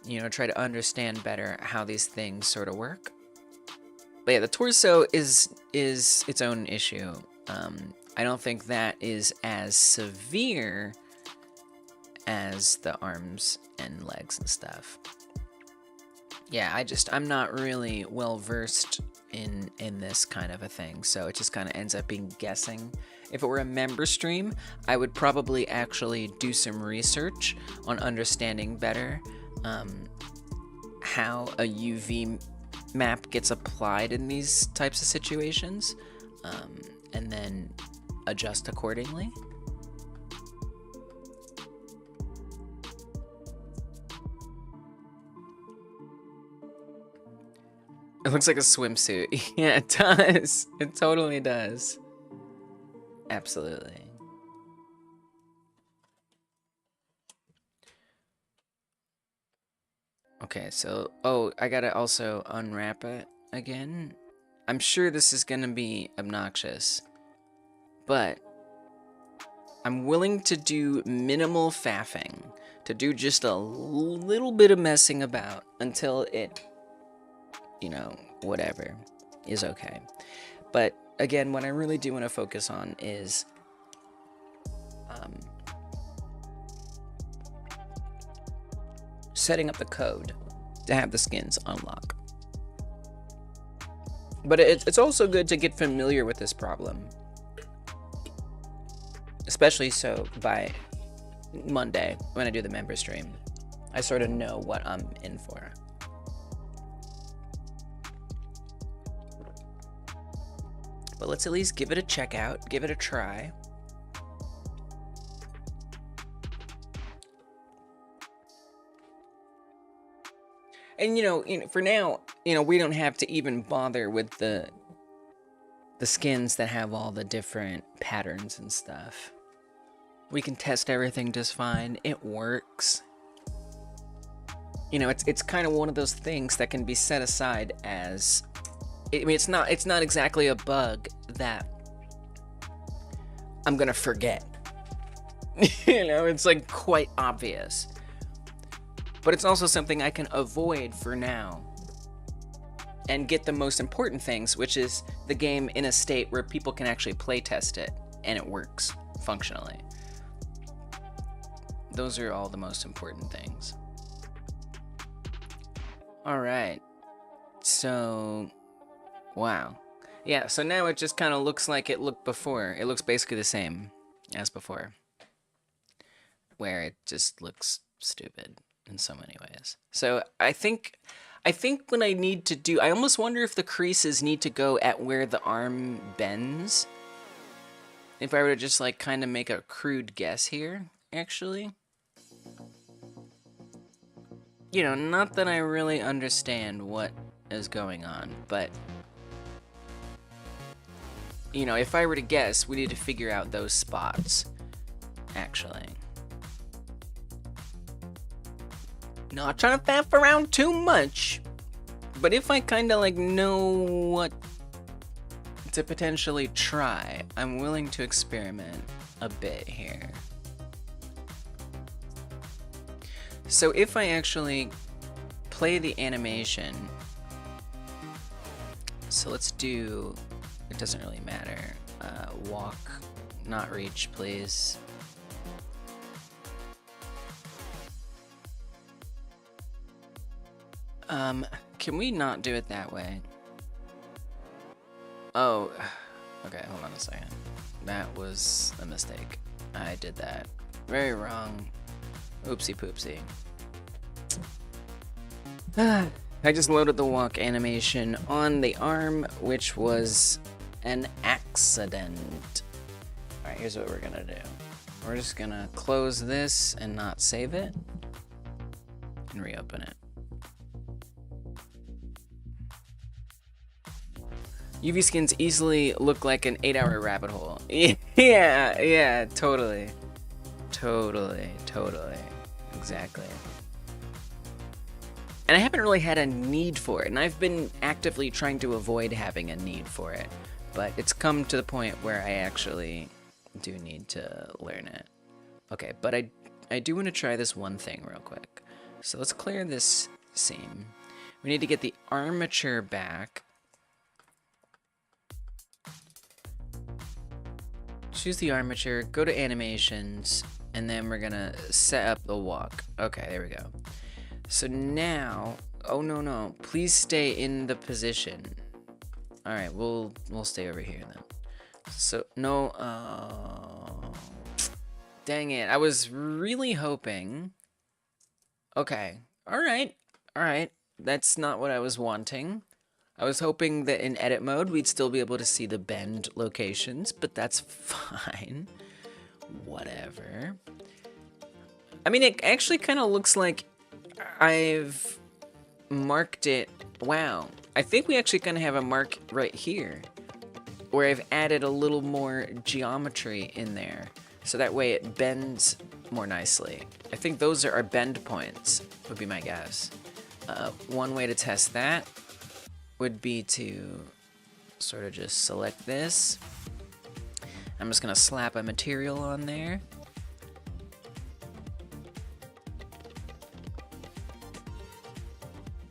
Speaker 1: you know, try to understand better how these things sort of work. But yeah, the torso is its own issue. I don't think that is as severe as the arms and legs and stuff. Yeah, I'm not really well versed in this kind of a thing, so it just kind of ends up being guessing. If it were a member stream, I would probably actually do some research on understanding better how a UV map gets applied in these types of situations, and then adjust accordingly. It looks like a swimsuit. Yeah, it does. It totally does. Absolutely. Okay, so, oh, I gotta also unwrap it again. I'm sure this is gonna be obnoxious, but I'm willing to do minimal faffing, to do just a little bit of messing about until it, you know, whatever, is okay. But again, what I really do want to focus on is setting up the code to have the skins unlock. But it's also good to get familiar with this problem, especially so by Monday when I do the member stream, I sort of know what I'm in for. But let's at least give it a check out, give it a try. And you know, for now, you know, we don't have to even bother with the skins that have all the different patterns and stuff. We can test everything just fine. It works. You know, it's kind of one of those things that can be set aside as, I mean, it's not exactly a bug that I'm gonna forget. You know, it's like quite obvious. But it's also something I can avoid for now and get the most important things, which is the game in a state where people can actually play test it and it works functionally. Those are all the most important things. All right. So, wow. Yeah, so now it just kind of looks like it looked before. It looks basically the same as before, where it just looks stupid in so many ways. So I think what I need to do, I almost wonder if the creases need to go at where the arm bends. If I were to just like kind of make a crude guess here, actually. You know, not that I really understand what is going on, but you know, if I were to guess, we need to figure out those spots, actually. Not trying to faff around too much, but if I kind of like know what to potentially try, I'm willing to experiment a bit here. So if I actually play the animation, so let's do, it doesn't really matter, walk, not reach, please. Can we not do it that way? Oh, okay, hold on a second. That was a mistake. I did that. Very wrong. Oopsie poopsie. I just loaded the walk animation on the arm, which was an accident. Alright, here's what we're gonna do. We're just gonna close this and not save it, and reopen it. UV skins easily look like an 8-hour rabbit hole. Yeah, totally. Totally. Exactly. And I haven't really had a need for it, and I've been actively trying to avoid having a need for it. But it's come to the point where I actually do need to learn it. Okay, but I do want to try this one thing real quick. So let's clear this seam. We need to get the armature back. Choose the armature, go to animations, and then we're gonna set up the walk. Okay, there we go. So now, oh no, please stay in the position. All right, we'll stay over here then. So no, dang it! I was really hoping. Okay, all right. That's not what I was wanting. I was hoping that in edit mode we'd still be able to see the bend locations, but that's fine. Whatever. I mean, it actually kind of looks like I've marked it. Wow. I think we actually kind of have a mark right here where I've added a little more geometry in there. So that way it bends more nicely. I think those are our bend points, would be my guess. One way to test that would be to sort of just select this. I'm just gonna slap a material on there.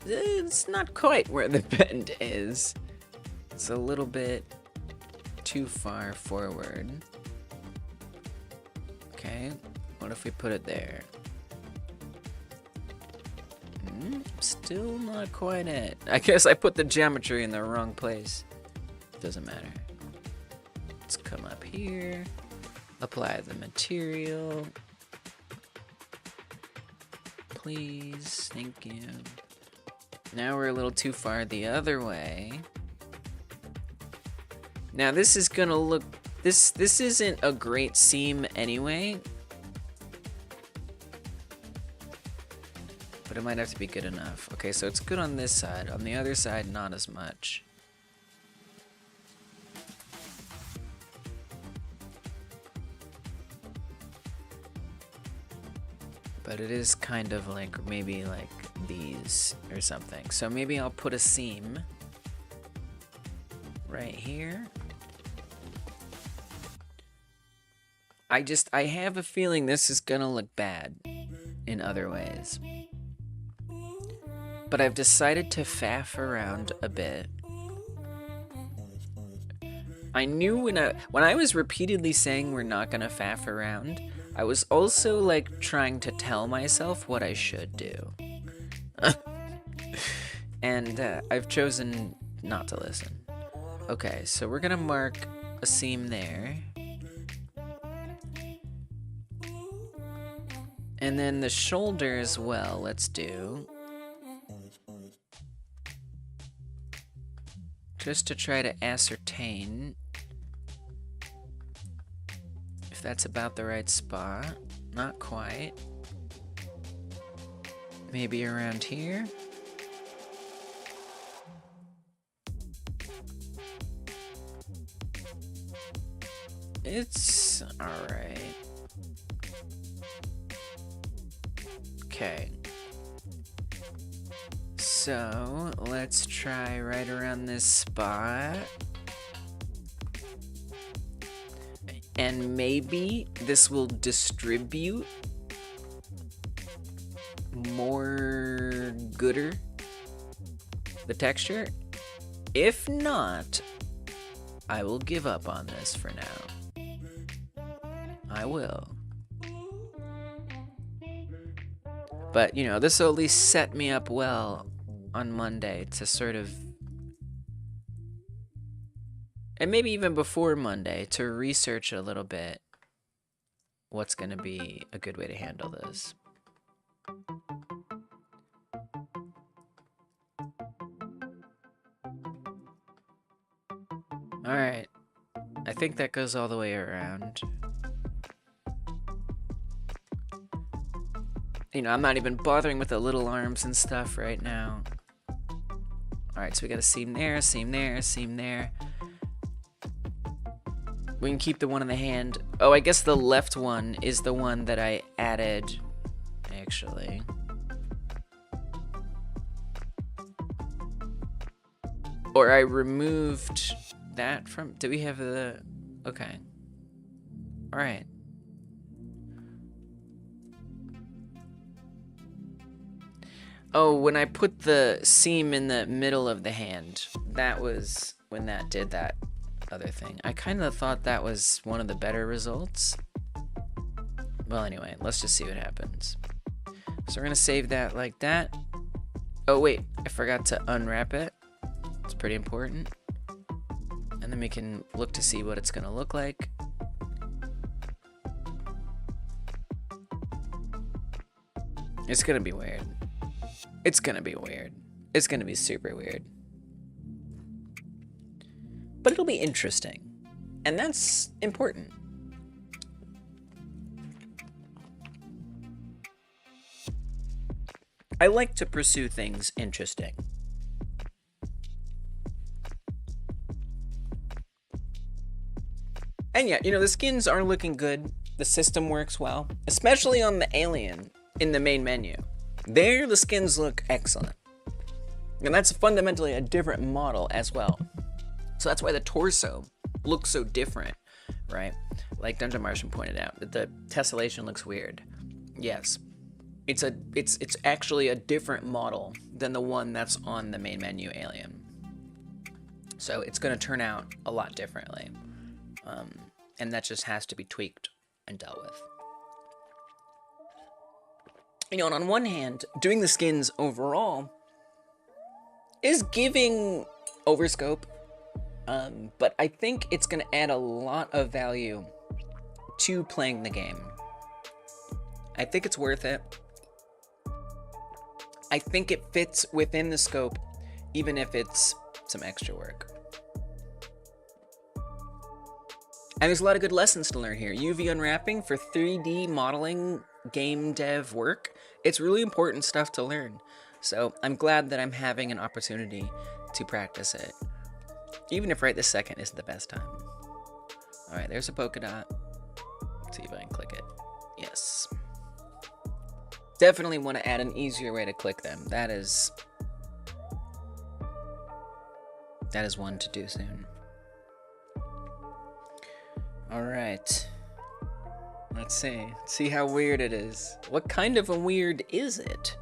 Speaker 1: It's not quite where the bend is. It's a little bit too far forward. Okay, what if we put it there? Still not quite it. I guess I put the geometry in the wrong place. Doesn't matter. Let's come up here, apply the material. Please, thank you. Now we're a little too far the other way. Now this is gonna look, this isn't a great seam anyway. But it might have to be good enough. Okay, so it's good on this side. On the other side, not as much. But it is kind of like, maybe like these or something. So maybe I'll put a seam right here. I have a feeling this is gonna look bad in other ways. But I've decided to faff around a bit. I knew when I was repeatedly saying we're not gonna faff around, I was also like trying to tell myself what I should do. And I've chosen not to listen. Okay, so we're gonna mark a seam there. And then the shoulder as well, let's do. Just to try to ascertain if that's about the right spot. Not quite. Maybe around here. It's alright. Okay. So let's try right around this spot. And maybe this will distribute more gooder the texture. If not, I will give up on this for now. I will. But, you know, this will at least set me up well on Monday to sort of, and maybe even before Monday, to research a little bit what's going to be a good way to handle this. Alright. I think that goes all the way around. You know, I'm not even bothering with the little arms and stuff right now. Alright, so we got a seam there, seam there, seam there. We can keep the one in the hand. Oh, I guess the left one is the one that I added, actually. Or I removed that from... Do we have the... Okay. Alright. Oh, when I put the seam in the middle of the hand, that was when that did that other thing. I kind of thought that was one of the better results. Well, anyway, let's just see what happens. So we're going to save that like that. Oh, wait, I forgot to unwrap it. It's pretty important. And then we can look to see what it's going to look like. It's going to be weird. It's going to be weird. It's going to be super weird. But it'll be interesting. And that's important. I like to pursue things interesting. And yeah, you know, the skins are looking good. The system works well, especially on the alien in the main menu. There, the skins look excellent. And that's fundamentally a different model as well. So that's why the torso looks so different, right? Like Dungeon Martian pointed out, that the tessellation looks weird. Yes, it's actually a different model than the one that's on the main menu alien. So it's going to turn out a lot differently. And that just has to be tweaked and dealt with. You know, and on one hand, doing the skins overall is giving overscope, but I think it's going to add a lot of value to playing the game. I think it's worth it. I think it fits within the scope, even if it's some extra work. And there's a lot of good lessons to learn here. UV unwrapping for 3D modeling game dev work. It's really important stuff to learn. So I'm glad that I'm having an opportunity to practice it. Even if right this second isn't the best time. Alright, there's a polka dot. Let's see if I can click it. Yes. Definitely want to add an easier way to click them. That is one to do soon. Alright. Let's see how weird it is. What kind of a weird is it?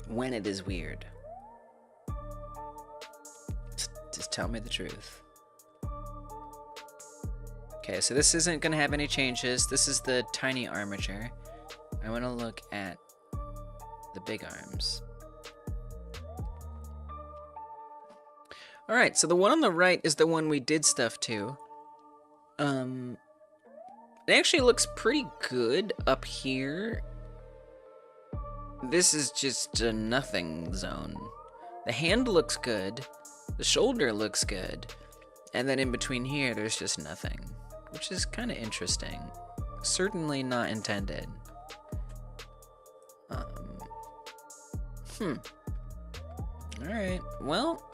Speaker 1: When it is weird. Just tell me the truth. Okay, so this isn't gonna have any changes. This is the tiny armature. I wanna look at the big arms. Alright, so the one on the right is the one we did stuff to. It actually looks pretty good up here. This is just a nothing zone. The hand looks good. The shoulder looks good. And then in between here, there's just nothing. Which is kind of interesting. Certainly not intended. Alright, well...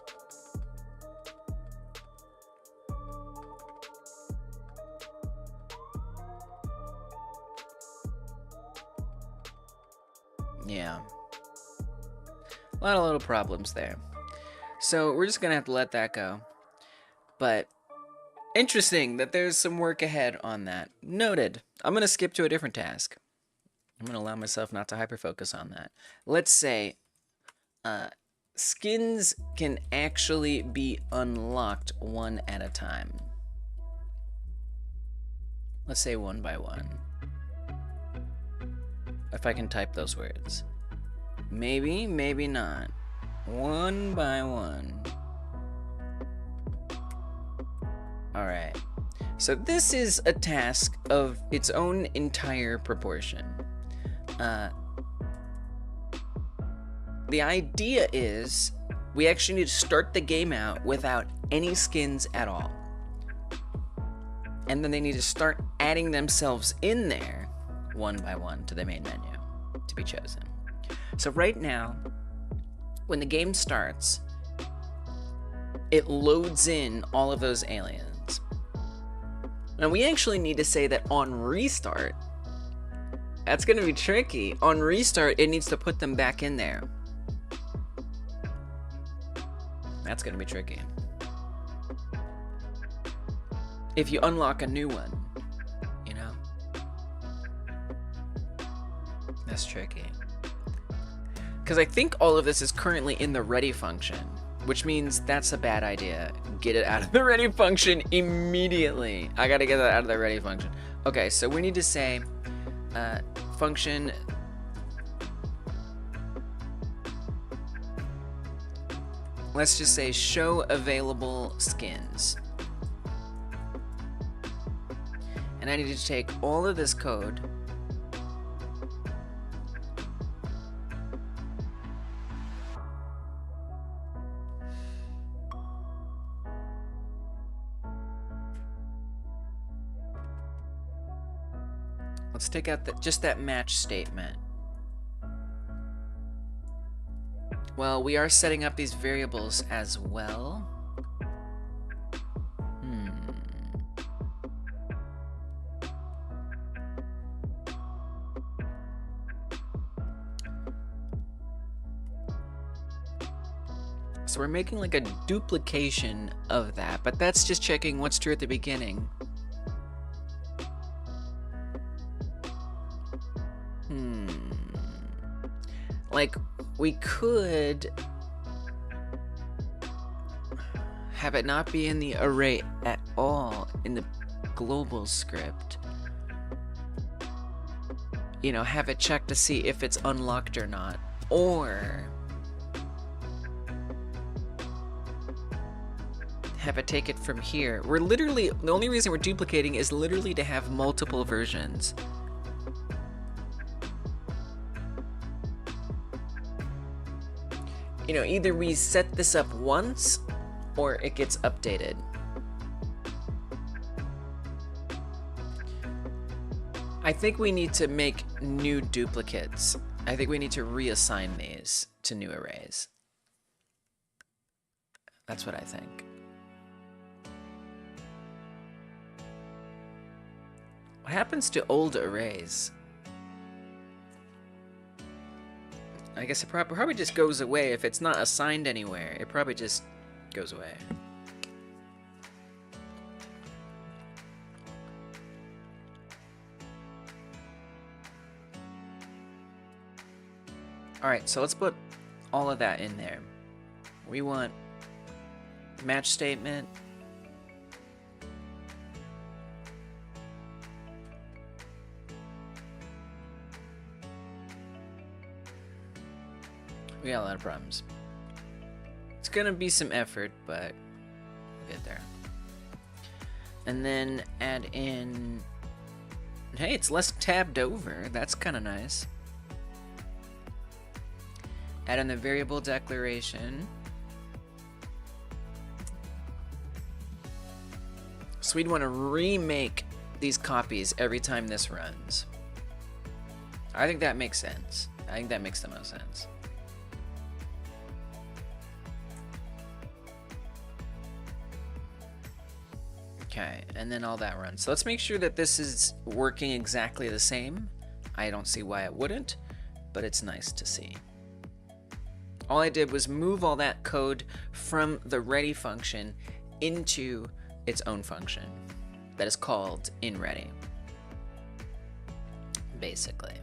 Speaker 1: yeah. A lot of little problems there. So we're just gonna have to let that go. But interesting that there's some work ahead on that. Noted. I'm gonna skip to a different task. I'm gonna allow myself not to hyper-focus on that. Let's say skins can actually be unlocked one at a time. Let's say one by one. If I can type those words. Maybe, maybe not. One by one. Alright. So this is a task of its own entire proportion. The idea is we actually need to start the game out without any skins at all. And then they need to start adding themselves in there one by one to the main menu to be chosen. So right now, when the game starts, it loads in all of those aliens. Now we actually need to say that on restart, that's gonna be tricky. On restart, it needs to put them back in there. That's gonna be tricky. If you unlock a new one, you know? That's tricky. Because I think all of this is currently in the ready function, which means that's a bad idea. Get it out of the ready function immediately. I gotta get that out of the ready function. Okay, so we need to say function let's just say show available skins. And I need to take all of this code let's take out just that match statement. Well, we are setting up these variables as well. So we're making like a duplication of that, but that's just checking what's true at the beginning. Like, we could have it not be in the array at all in the global script. You know, have it check to see if it's unlocked or not. Or have it take it from here. We're literally, the only reason we're duplicating is literally to have multiple versions. You know, either we set this up once or it gets updated. I think we need to make new duplicates. I think we need to reassign these to new arrays. That's what I think. What happens to old arrays? I guess it probably just goes away. If it's not assigned anywhere, it probably just goes away. Alright, so let's put all of that in there. We want match statement. We got a lot of problems. It's gonna be some effort, but we'll get there. And then add in... Hey, it's less tabbed over. That's kind of nice. Add in the variable declaration. So we'd want to remake these copies every time this runs. I think that makes sense. I think that makes the most sense. Okay, and then all that runs. So let's make sure that this is working exactly the same. I don't see why it wouldn't, but it's nice to see. All I did was move all that code from the ready function into its own function that is called inReady, basically.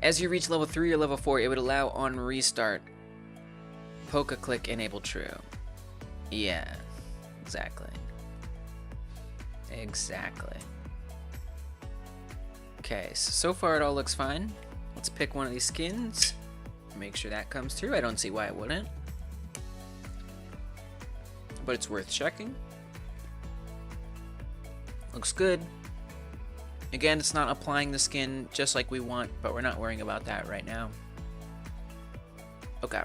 Speaker 1: As you reach level 3 or level 4, it would allow on restart Polka-click enable true. Yeah, exactly. Exactly. Okay, so far it all looks fine. Let's pick one of these skins. Make sure that comes through. I don't see why it wouldn't. But it's worth checking. Looks good. Again, it's not applying the skin just like we want, but we're not worrying about that right now. Okay.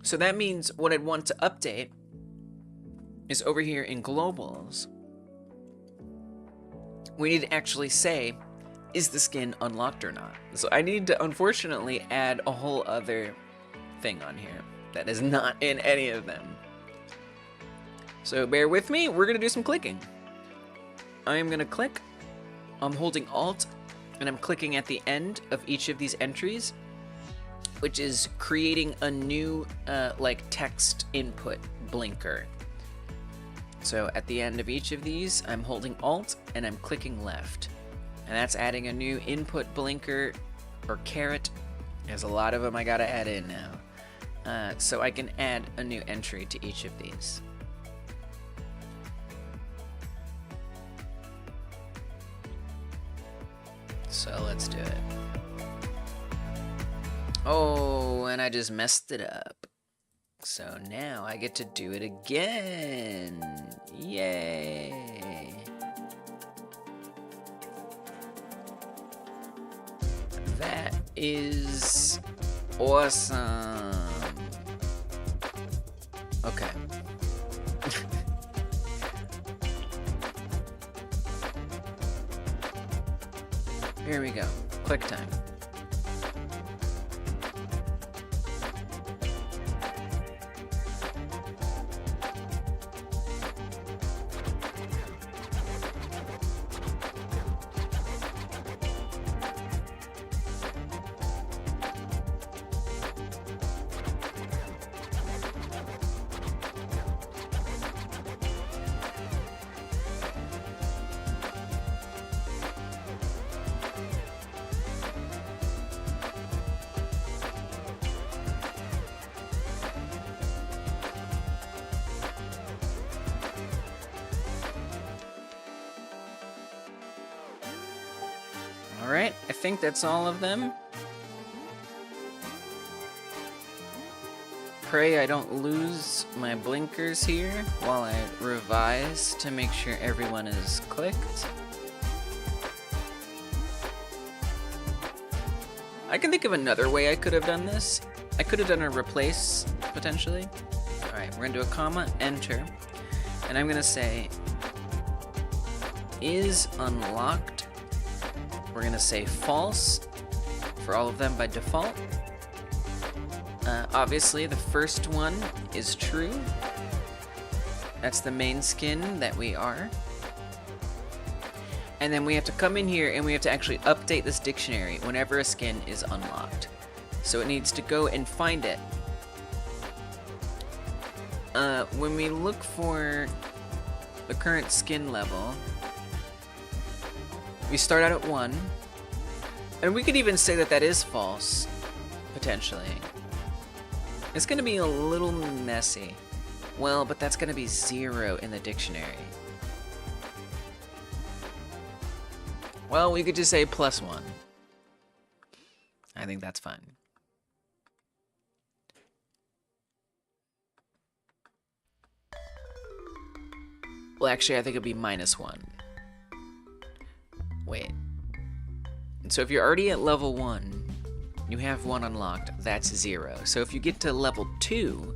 Speaker 1: So that means what I'd want to update is over here in globals. We need to actually say, is the skin unlocked or not? So I need to unfortunately add a whole other thing on here that is not in any of them. So bear with me, we're gonna do some clicking. I am gonna click, I'm holding Alt, and I'm clicking at the end of each of these entries, which is creating a new like text input blinker. So at the end of each of these, I'm holding Alt and I'm clicking left. And that's adding a new input blinker or caret. There's a lot of them I gotta add in now. So I can add a new entry to each of these. So let's do it. Oh, and I just messed it up. So now I get to do it again. Yay. That is awesome. Okay. Here we go. Quick time. Alright, I think that's all of them. Pray I don't lose my blinkers here while I revise to make sure everyone is clicked. I can think of another way I could have done this. I could have done a replace, potentially. Alright, we're gonna do a comma, enter, and I'm gonna say is unlocked. We're gonna say false for all of them by default. Obviously, the first one is true. That's the main skin that we are. And then we have to come in here and we have to actually update this dictionary whenever a skin is unlocked. So it needs to go and find it. When we look for the current skin level, we start out at 1, and we could even say that that is false, potentially. It's going to be a little messy. Well, but that's going to be 0 in the dictionary. Well, we could just say +1. I think that's fine. Well, actually, I think it'd be -1. Wait. And so if you're already at level 1, you have 1 unlocked, that's 0. So if you get to level 2,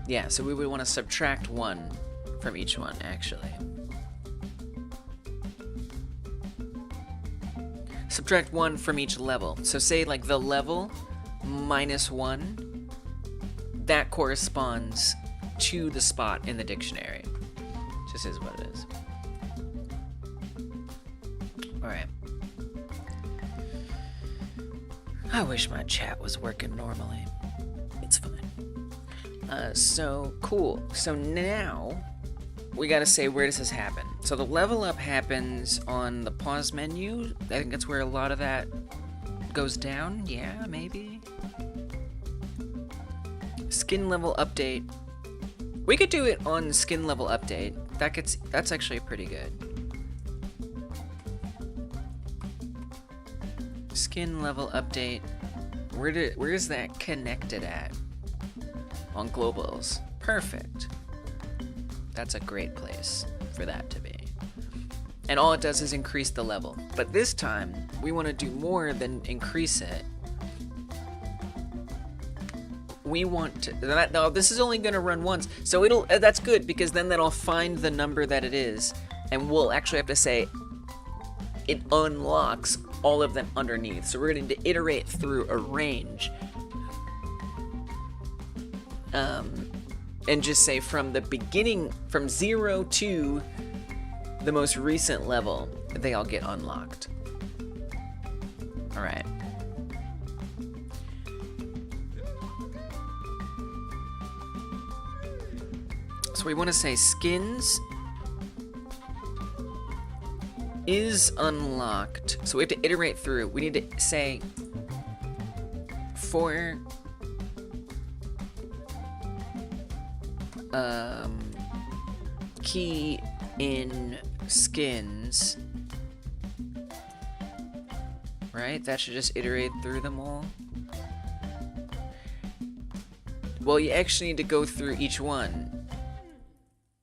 Speaker 1: yeah, so we would want to subtract 1 from each one, actually. Subtract 1 from each level. So say like the level -1, that corresponds to the spot in the dictionary. Just is what it is. Alright. I wish my chat was working normally. It's fine. So, cool. So now, we gotta say, where does this happen? So the level up happens on the pause menu. I think that's where a lot of that goes down. Yeah, maybe. Skin level update. We could do it on skin level update. That's actually pretty good. Skin level update. Where is that connected at? On globals. Perfect. That's a great place for that to be. and all it does is increase the level. But this time, we want to do more than increase it. We want to, no, this is only going to run once, so that's good, because then that'll find the number that it is, and we'll actually have to say it unlocks all of them underneath. So we're going to iterate through a range, and just say from the beginning, from 0 to the most recent level, they all get unlocked. All right. So we want to say skins is unlocked. So we have to iterate through. We need to say for key in skins, right? That should just iterate through them all. Well, you actually need to go through each one.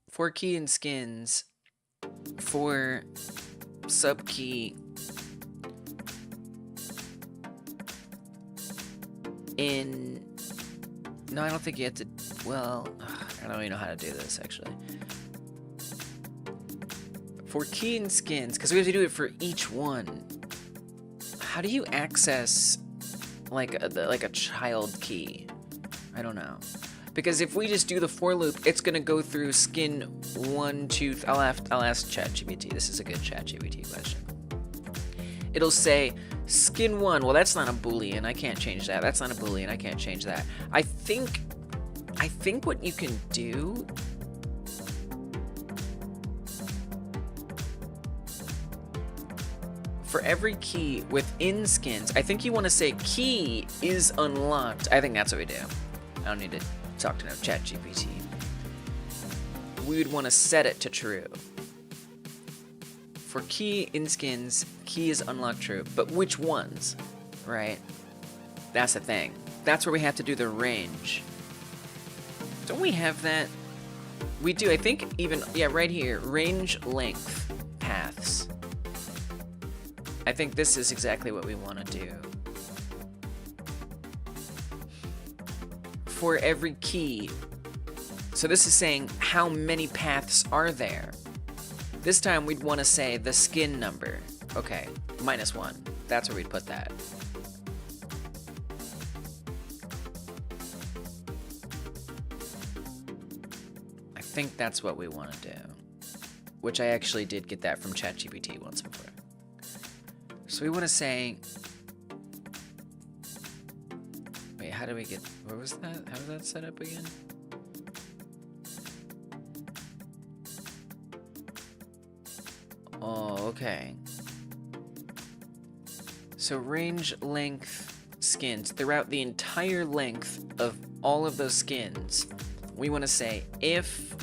Speaker 1: For key in skins, for subkey in, no, I don't think you have to, well, I don't even know how to do this actually. For key in skins, because we have to do it for each one. How do you access like a child key? I don't know. Because if we just do the for loop, it's gonna go through skin 1, 2. I'll ask ChatGPT. This is a good ChatGPT question. It'll say skin 1. Well, that's not a Boolean. I can't change that. That's not a Boolean. I can't change that. I think what you can do. For every key within skins, I think you want to say key is unlocked. I think that's what we do. I don't need to talk to no ChatGPT. We would want to set it to true. For key in skins, key is unlocked true. But which ones, right? That's the thing. That's where we have to do the range. Don't we have that? We do, I think even, yeah, right here, range length paths. I think this is exactly what we want to do. For every key. So this is saying how many paths are there. This time we'd want to say the skin number. Okay, -1. That's where we'd put that. I think that's what we want to do. Which I actually did get that from ChatGPT once before. So we want to say, wait, how do we get, where was that? How was that set up again? Oh, okay. So range length skins, throughout the entire length of all of those skins, we want to say if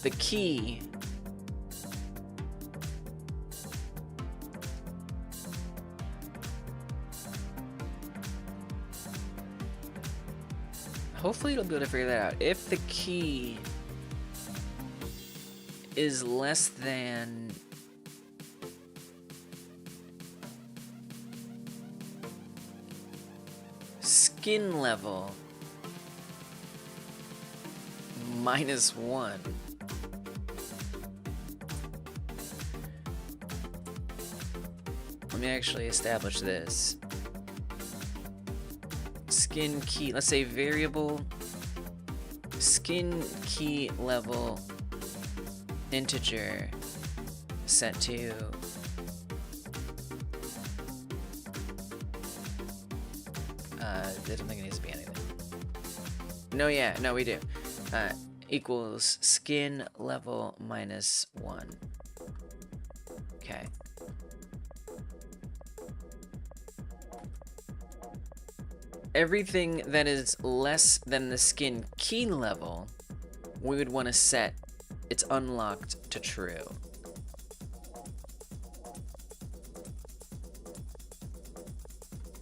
Speaker 1: the key hopefully it'll be able to figure that out. If the key is less than skin level -1. Let me actually establish this. Skin key, let's say variable skin key level integer set to I don't think it needs to be anything. No, yeah, no, we do. Equals skin level -1. Okay. Everything that is less than the skin key level, we would want to set it's unlocked to true. .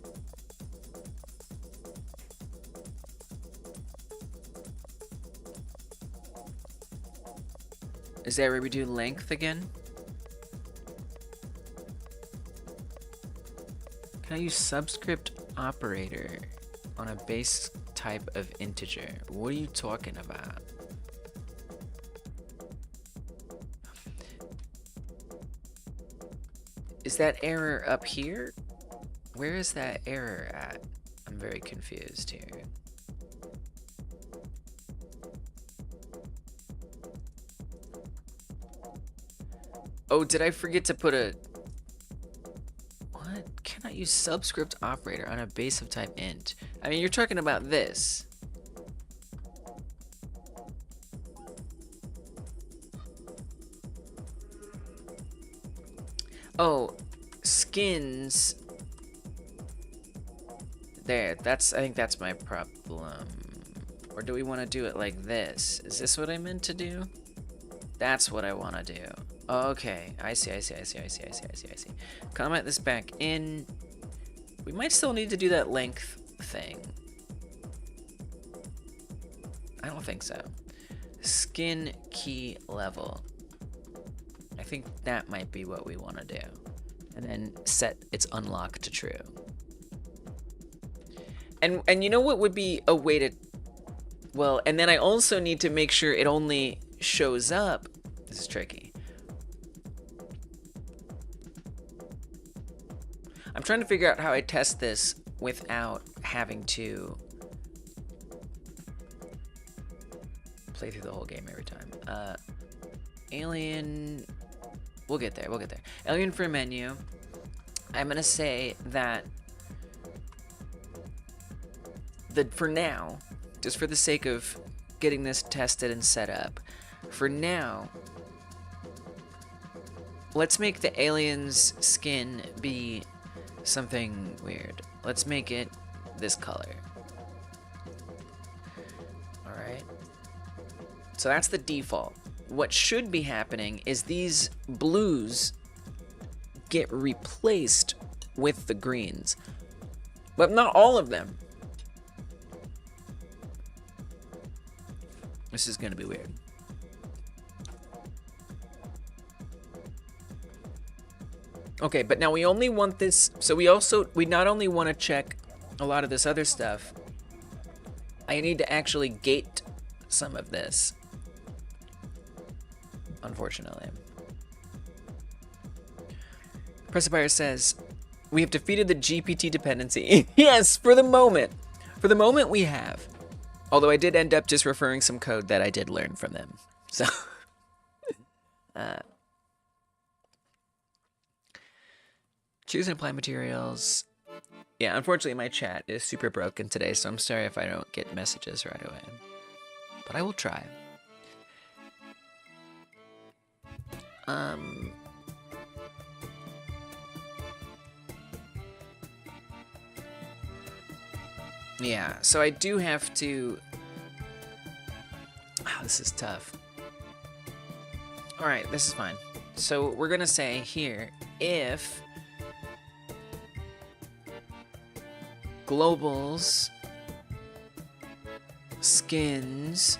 Speaker 1: 'Cause Is that where we do length again? Can I use subscript operator on a base type of integer? What are you talking about? Is that error up here? Where is that error at? I'm very confused here. Oh, did I forget to put a... What? Cannot use subscript operator on a base of type int. I mean, you're talking about this. Oh, skins. There, I think that's my problem. Or do we want to do it like this? Is this what I meant to do? That's what I want to do. Okay, I see. Comment this back in. We might still need to do that length thing. I don't think so. Skin key level. I think that might be what we want to do. And then set its unlock to true. And you know what would be a way to... Well, and then I also need to make sure it only shows up... This is tricky. I'm trying to figure out how I test this without having to play through the whole game every time. Alien... We'll get there. Alien for menu. I'm going to say that for now, just for the sake of getting this tested and set up, for now, let's make the alien's skin be something weird. Let's make it this color. Alright. So that's the default. What should be happening is these blues get replaced with the greens. But not all of them. This is gonna be weird. Okay, but now we only want this, so we not only want to check a lot of this other stuff, I need to actually gate some of this, unfortunately. Pressifier says, we have defeated the GPT dependency. Yes, for the moment. For the moment we have. Although I did end up just referring some code that I did learn from them. So, choose and apply materials. Yeah, unfortunately my chat is super broken today, so I'm sorry if I don't get messages right away. But I will try. Yeah, so I do have to... Oh, this is tough. Alright, this is fine. So we're gonna say here, if globals skins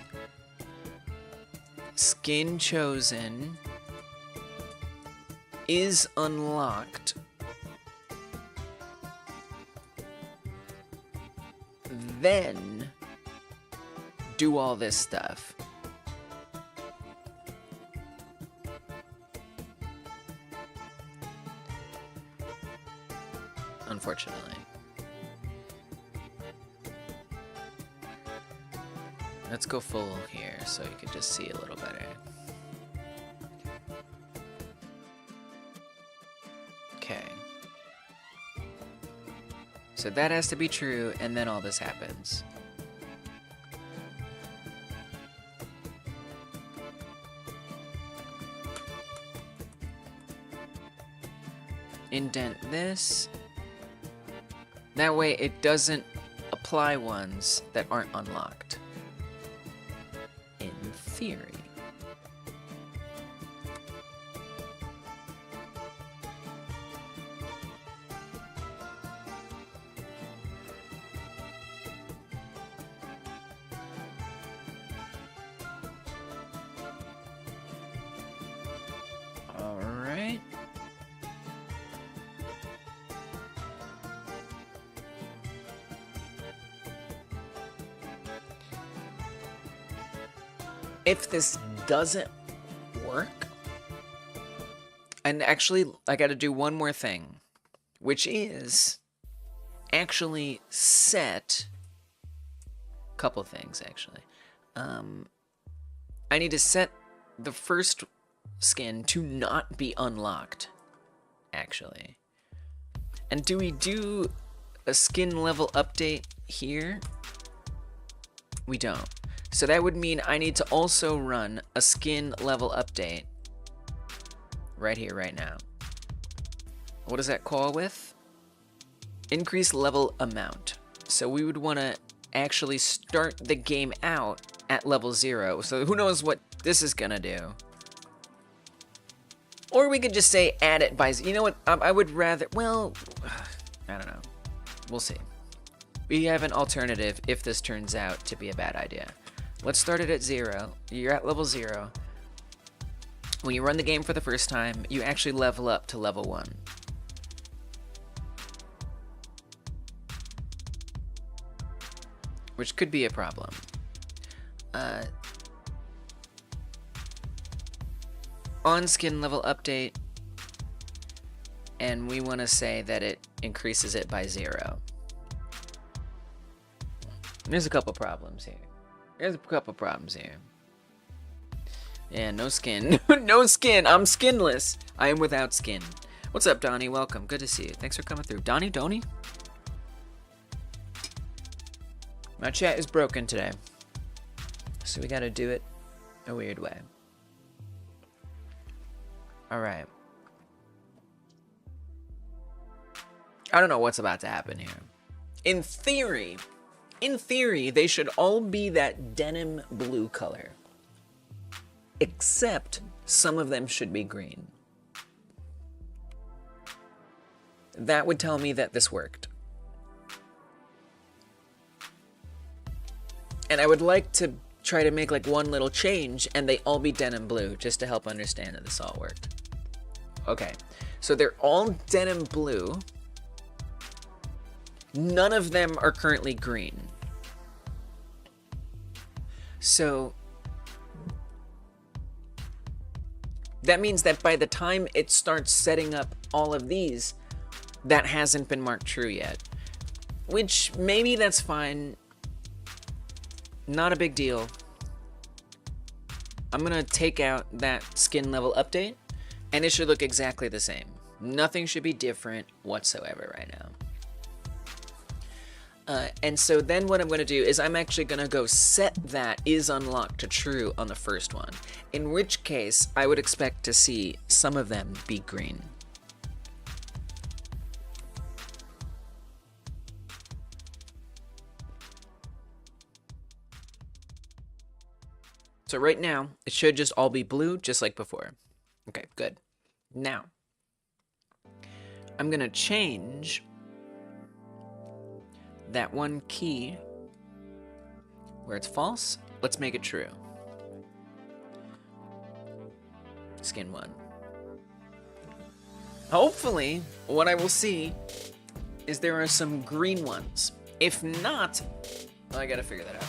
Speaker 1: skin chosen is unlocked, then do all this stuff. Unfortunately. Let's go full here so you can just see a little better. Okay. So that has to be true, and then all this happens. Indent this. That way it doesn't apply ones that aren't unlocked. In theory. if this doesn't work, and actually I got to do one more thing, which is actually set a couple things actually. I need to set the first skin to not be unlocked, actually. And do we do a skin level update here? We don't. So that would mean I need to also run a skin level update right here, right now. What does that call with? Increase level amount. So we would want to actually start the game out at level 0. So who knows what this is gonna do. Or we could just say add it by, you know what, I would rather, well, I don't know. We'll see. We have an alternative if this turns out to be a bad idea. Let's start it at 0. You're at level 0. When you run the game for the first time, you actually level up to level 1. Which could be a problem. On skin level update, and we want to say that it increases it by 0. There's a couple problems here. Yeah, no skin. No skin. I'm skinless. I am without skin. What's up, Donnie? Welcome. Good to see you. Thanks for coming through. Donnie? My chat is broken today, so we gotta do it a weird way. Alright. I don't know what's about to happen here. In theory, they should all be that denim blue color. Except some of them should be green. That would tell me that this worked. And I would like to try to make like one little change and they all be denim blue just to help understand that this all worked. Okay, so they're all denim blue. None of them are currently green. So that means that by the time it starts setting up all of these, that hasn't been marked true yet. Which maybe that's fine. Not a big deal. I'm gonna take out that skin level update and it should look exactly the same. Nothing should be different whatsoever right now. And so then what I'm going to do is I'm actually going to go set that is unlocked to true on the first one. In which case, I would expect to see some of them be green. So right now, it should just all be blue, just like before. Okay, good. Now, I'm going to change that one key where it's false. Let's make it true. Skin 1. Hopefully, what I will see is there are some green ones. If not, well, I gotta figure that out.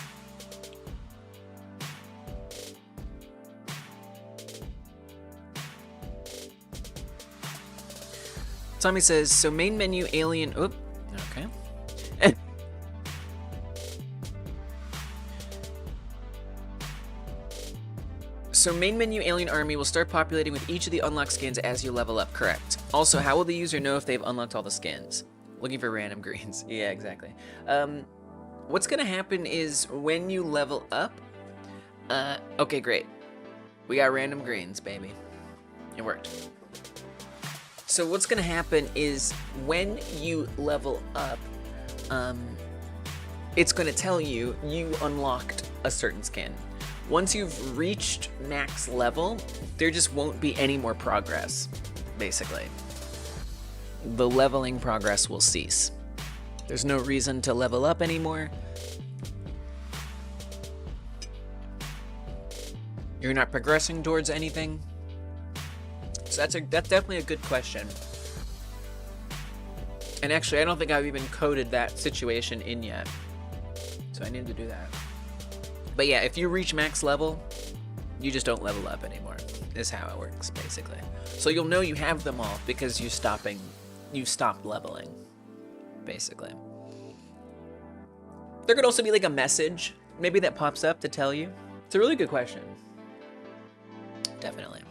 Speaker 1: Tommy says, so main menu alien, oop, okay. So main menu alien army will start populating with each of the unlocked skins as you level up, correct. Also, how will the user know if they've unlocked all the skins? Looking for random greens. Yeah, exactly. What's gonna happen is when you level up, okay, great. We got random greens, baby. It worked. So what's gonna happen is when you level up, it's gonna tell you you unlocked a certain skin. Once you've reached max level, there just won't be any more progress, basically. The leveling progress will cease. There's no reason to level up anymore. You're not progressing towards anything. So that's definitely a good question. And actually, I don't think I've even coded that situation in yet. So I need to do that. But yeah, if you reach max level, You just don't level up anymore, is how it works, basically. So you'll know you have them all because you stopped leveling, basically. There could also be like a message, maybe that pops up to tell you. It's a really good question. Definitely.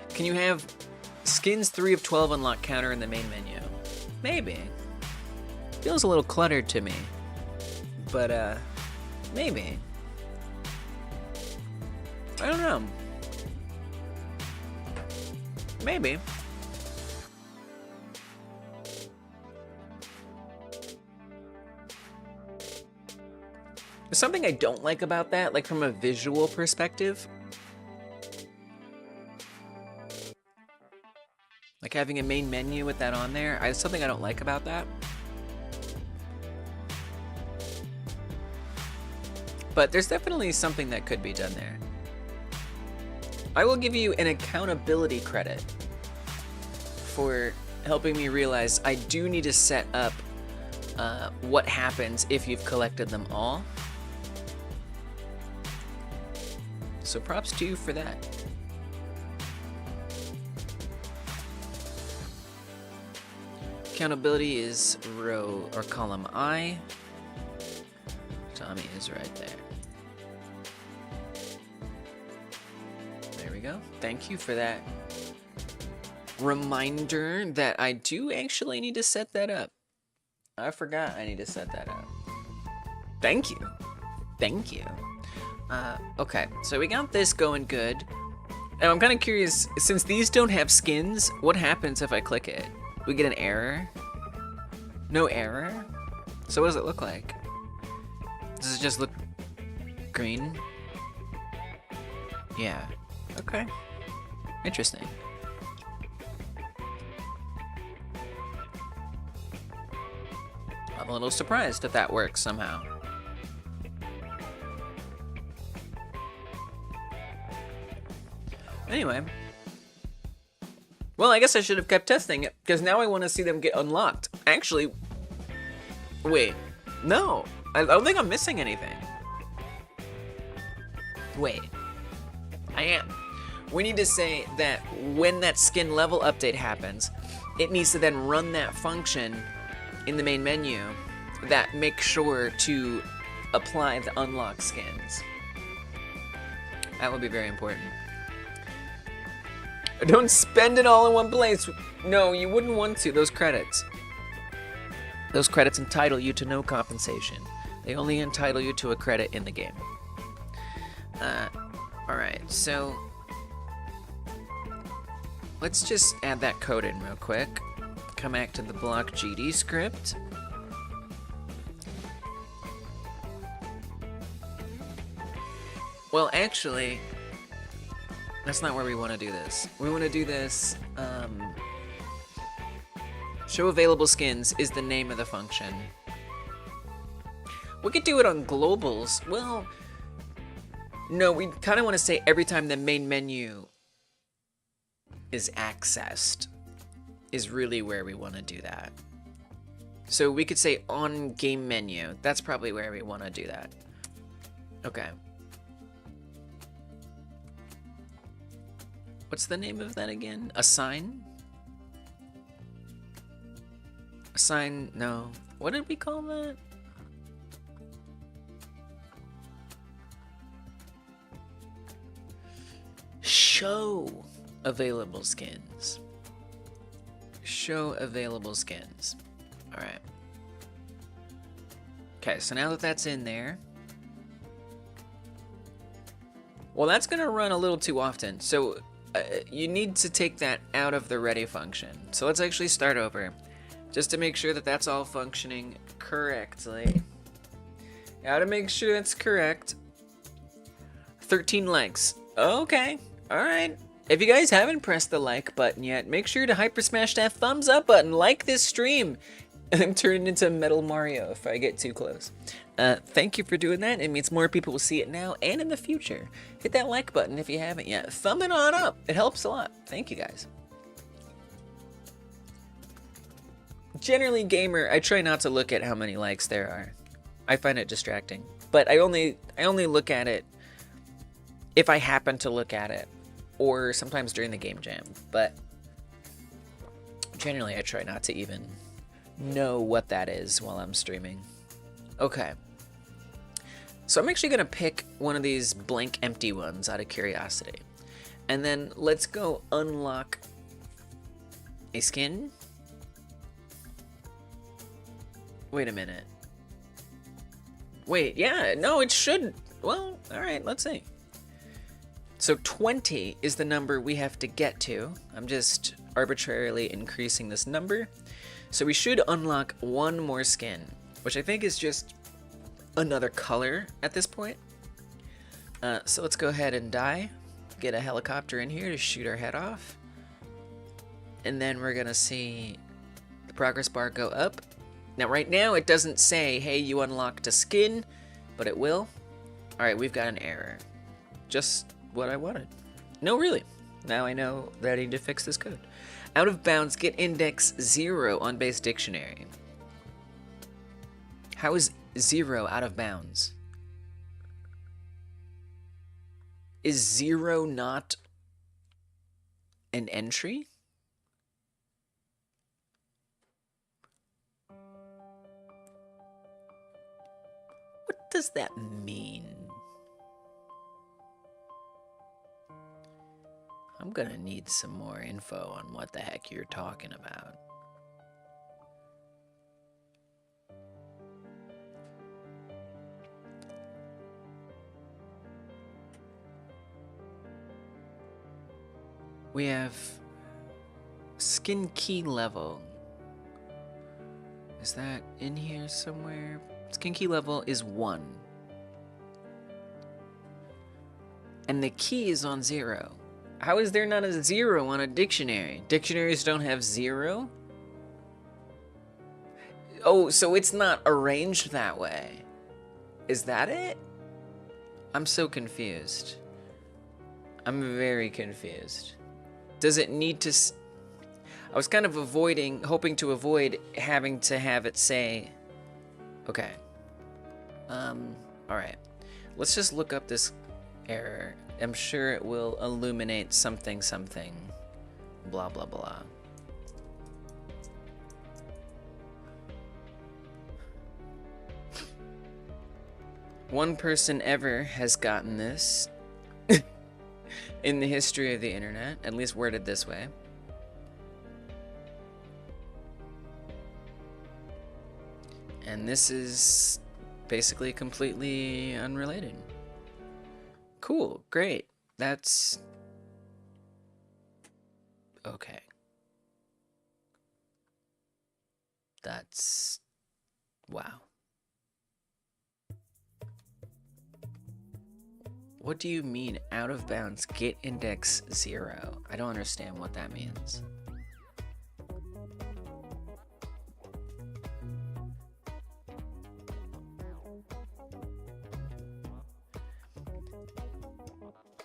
Speaker 1: Can you have skins 3 of 12 unlock counter in the main menu? Maybe. Feels a little cluttered to me, but maybe. I don't know. Maybe. There's something I don't like about that, like from a visual perspective. Like having a main menu with that on there, there's something I don't like about that. But there's definitely something that could be done there. I will give you an accountability credit for helping me realize I do need to set up what happens if you've collected them all. So props to you for that. Accountability is row or column I. Tommy is right there. There we go. Thank you for that reminder that I do actually need to set that up. I forgot I need to set that up. Thank you. Thank you. Okay, so we got this going good. And I'm kind of curious, since these don't have skins, what happens if I click it? We get an error? No error? So what does it look like? Does it just look green? Yeah. Okay. Interesting. I'm a little surprised if that works somehow. Anyway. Well, I guess I should have kept testing it, because now I want to see them get unlocked. Actually, wait. No. I don't think I'm missing anything. Wait. I am. We need to say that when that skin level update happens, it needs to then run that function in the main menu that makes sure to apply the unlock skins. That would be very important. Don't spend it all in one place. No, you wouldn't want to. Those credits entitle you to no compensation. They only entitle you to a credit in the game. Alright, so let's just add that code in real quick. Come back to the block GD script. Well, actually, that's not where we want to do this. We want to do this, show available skins is the name of the function. We could do it on globals. Well, no, we kind of want to say every time the main menu is accessed is really where we want to do that. So we could say on game menu. That's probably where we want to do that. Okay. What's the name of that again? Assign? Assign, no. What did we call that? Show available skins. Show available skins. All right. Okay, so now that that's in there, well, that's gonna run a little too often. So you need to take that out of the ready function. So let's actually start over, just to make sure that that's all functioning correctly. Gotta make sure that's correct. 13 likes. Okay, alright. If you guys haven't pressed the like button yet, make sure to hyper smash that thumbs up button. Like this stream. I'm turning into Metal Mario if I get too close. Thank you for doing that. It means more people will see it now and in the future. Hit that like button if you haven't yet. Thumb it on up. It helps a lot. Thank you guys. Generally, gamer, I try not to look at how many likes there are. I find it distracting. But I only look at it if I happen to look at it, or sometimes during the game jam, but generally I try not to even know what that is while I'm streaming. Okay. So I'm actually going to pick one of these blank empty ones out of curiosity. And then let's go unlock a skin. Wait a minute. Wait, yeah, no, it should. Well, all right, let's see. So 20 is the number we have to get to. I'm just arbitrarily increasing this number. So we should unlock one more skin, which I think is just another color at this point. So let's go ahead and die. Get a helicopter in here to shoot our head off. And then we're gonna see the progress bar go up. Now right now it doesn't say, hey, you unlocked a skin, but it will. All right, we've got an error. Just what I wanted. No, really. Now I know that I need to fix this code. Out of bounds, get index 0 on base dictionary. How is 0 out of bounds? Is 0 not an entry? What does that mean? I'm gonna need some more info on what the heck you're talking about. We have skin key level. Is that in here somewhere? Skin key level is 1. And the key is on 0. How is there not a 0 on a dictionary? Dictionaries don't have 0? Oh, so it's not arranged that way. Is that it? I'm so confused. I'm very confused. Does it need to... I was kind of hoping to avoid having to have it say... Okay. Alright. Let's just look up this error. I'm sure it will illuminate something. Blah, blah, blah. One person ever has gotten this in the history of the internet, at least worded this way. And this is basically completely unrelated. Cool, great. That's okay. That's wow. What do you mean out of bounds get index 0? I don't understand what that means.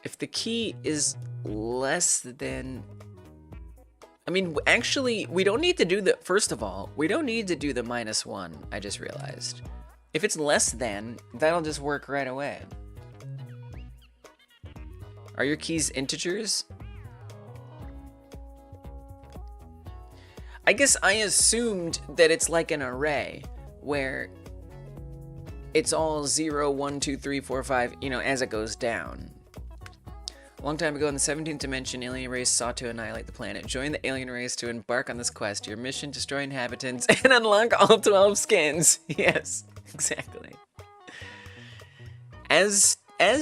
Speaker 1: If the key is less than... I mean, actually, we don't need to do the... First of all, we don't need to do the -1, I just realized. If it's less than, that'll just work right away. Are your keys integers? I guess I assumed that it's like an array, where it's all 0, 1, 2, 3, 4, 5, you know, as it goes down. A long time ago in the 17th dimension, alien race sought to annihilate the planet. Join the alien race to embark on this quest. Your mission, destroy inhabitants and unlock all 12 skins. Yes, exactly. As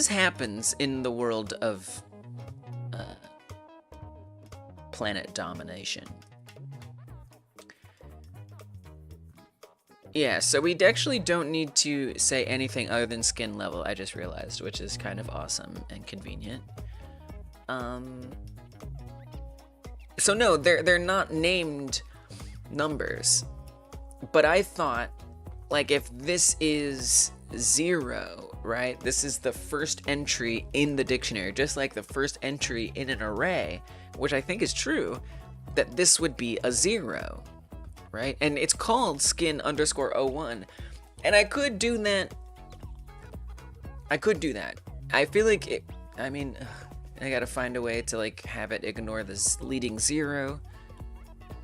Speaker 1: happens in the world of planet domination. Yeah, so we actually don't need to say anything other than skin level, I just realized, which is kind of awesome and convenient. So no, they're not named numbers, but I thought, like, if this is 0, right, this is the first entry in the dictionary, just like the first entry in an array, which I think is true, that this would be a 0, right? And it's called skin_01, and I could do that. I feel like I mean, I gotta find a way to like have it ignore this leading 0.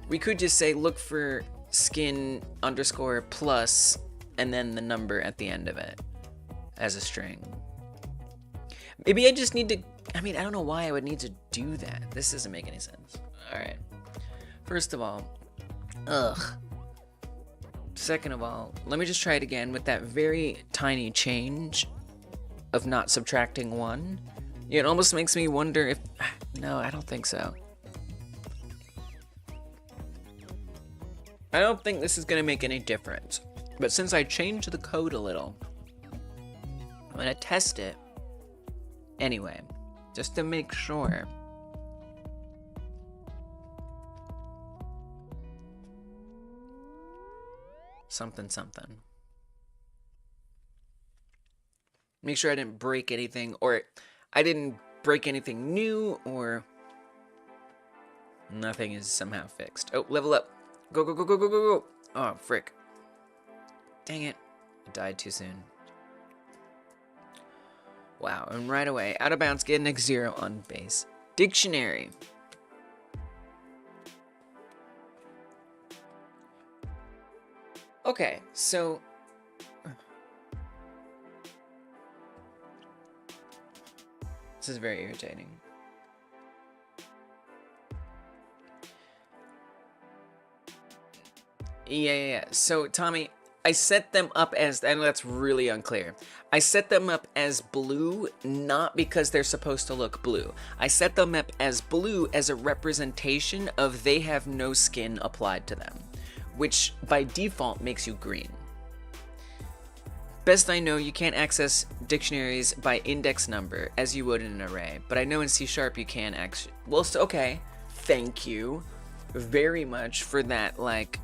Speaker 1: We could just say look for skin underscore plus and then the number at the end of it as a string. Maybe I just need to, I mean, I don't know why I would need to do that. This doesn't make any sense. All right. First of all, ugh. Second of all, let me just try it again with that very tiny change of not subtracting 1. It almost makes me wonder if, no, I don't think so. I don't think this is gonna make any difference. But since I changed the code a little, I'm gonna test it anyway, just to make sure. Something. Make sure I didn't break anything, or I didn't break anything new, or nothing is somehow fixed. Oh, level up. Go, go, go, go, go, go, go. Oh, frick. Dang it. I died too soon. Wow, and right away, out of bounds, get an X0 on base. Dictionary. Okay, so this is very irritating. Yeah. So, Tommy, I set them up as, I know that's really unclear. I set them up as blue, not because they're supposed to look blue. I set them up as blue as a representation of they have no skin applied to them, which by default makes you green. Best I know, you can't access dictionaries by index number as you would in an array, but I know in C# you can actually. Well, so, okay, thank you very much for that, like,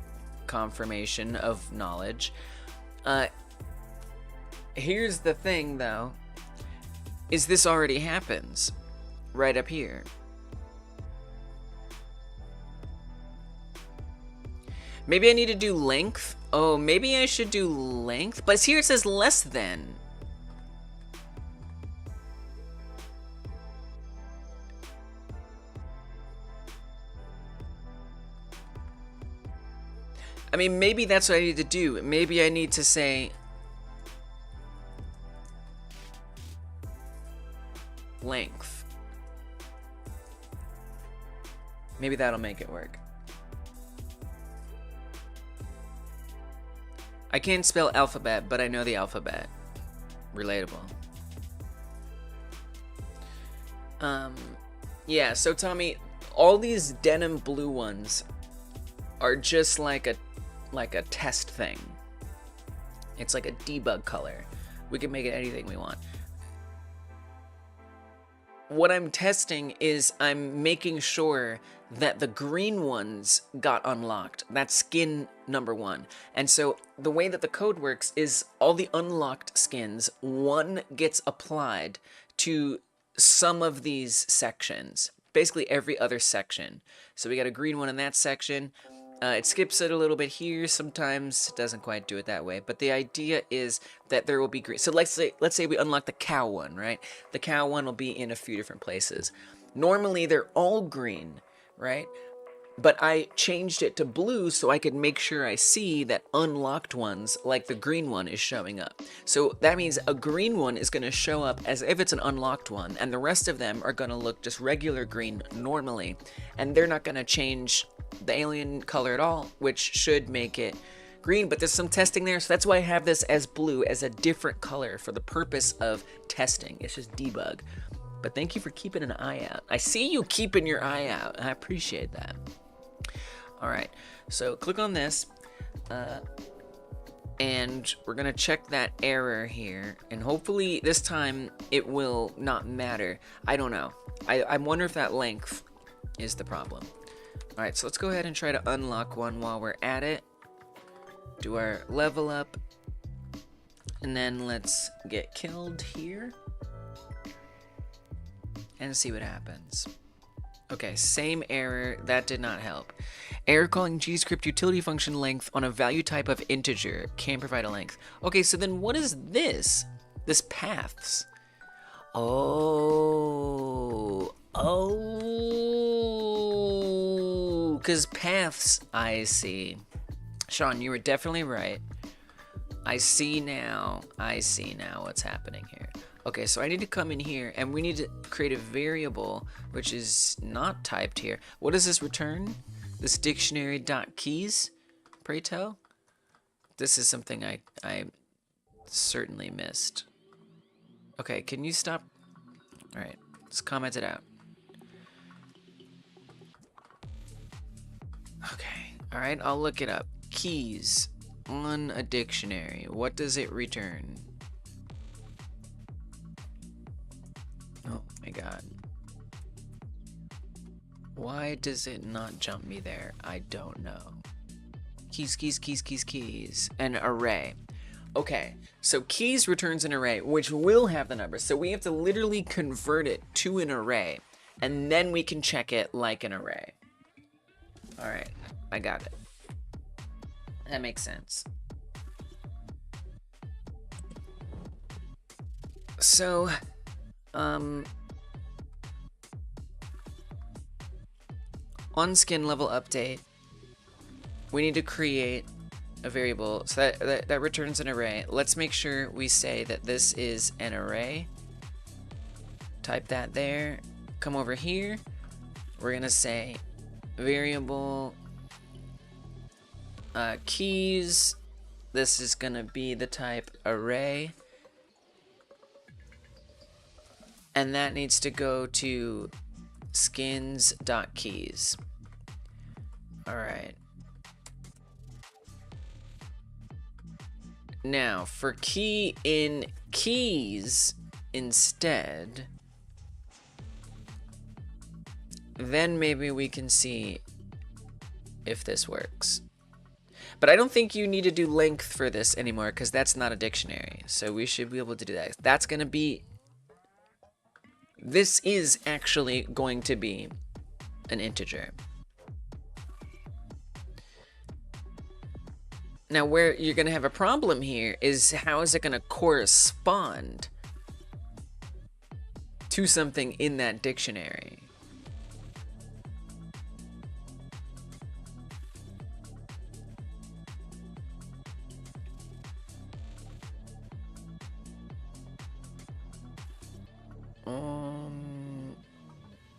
Speaker 1: confirmation of knowledge. Here's the thing, though, is this already happens right up here. Maybe I need to do length. Oh, maybe I should do length. But here it says less than. I mean, maybe that's what I need to do. Maybe I need to say length. Maybe that'll make it work. I can't spell alphabet, but I know the alphabet. Relatable. Yeah, so Tommy, all these denim blue ones are just like a test thing. It's like a debug color. We can make it anything we want. What I'm testing is I'm making sure that the green ones got unlocked. That's skin number 1. And so the way that the code works is all the unlocked skins, 1 gets applied to some of these sections. Basically every other section. So we got a green one in that section. It skips it a little bit here. Sometimes it doesn't quite do it that way. But the idea is that there will be green. So let's say we unlock the cow one, right? The cow one will be in a few different places. Normally they're all green, right? But I changed it to blue so I could make sure I see that unlocked ones, like the green one, is showing up. So that means a green one is going to show up as if it's an unlocked one, and the rest of them are going to look just regular green normally, and they're not going to change the alien color at all, which should make it green. But there's some testing there, so that's why I have this as blue, as a different color for the purpose of testing. It's just debug. But thank you for keeping an eye out. I see you keeping your eye out. I appreciate that. All right, so click on this, and we're gonna check that error here, and hopefully this time it will not matter. I don't know. I wonder if that length is the problem. All right, so let's go ahead and try to unlock one while we're at it. Do our level up, and then let's get killed here and see what happens. Okay, same error. That did not help. Error calling GScript utility function length on a value type of integer. Can't provide a length. Okay, so then what is this? This paths. Oh, because paths, I see. Sean, you were definitely right. I see now what's happening here. Okay, so I need to come in here and we need to create a variable which is not typed here. What does this return? This dictionary.keys, pray tell? This is something I certainly missed. Okay, can you stop? All right, let's comment it out. Okay, all right, I'll look it up. Keys on a dictionary. What does it return? Oh my god. Why does it not jump me there? I don't know. Keys. An array. Okay, so keys returns an array, which will have the numbers. So we have to literally convert it to an array, and then we can check it like an array. All right, I got it. That makes sense. So, on skin level update, we need to create a variable so that returns an array. Let's make sure we say that this is an array. Type that there. Come over here. We're gonna say variable keys. This is gonna be the type array. And that needs to go to skins.keys. All right. Now, for key in keys instead, then maybe we can see if this works. But I don't think you need to do length for this anymore because that's not a dictionary. So we should be able to do that. That's going to be... This is actually going to be an integer. Now, where you're going to have a problem here is how is it going to correspond to something in that dictionary?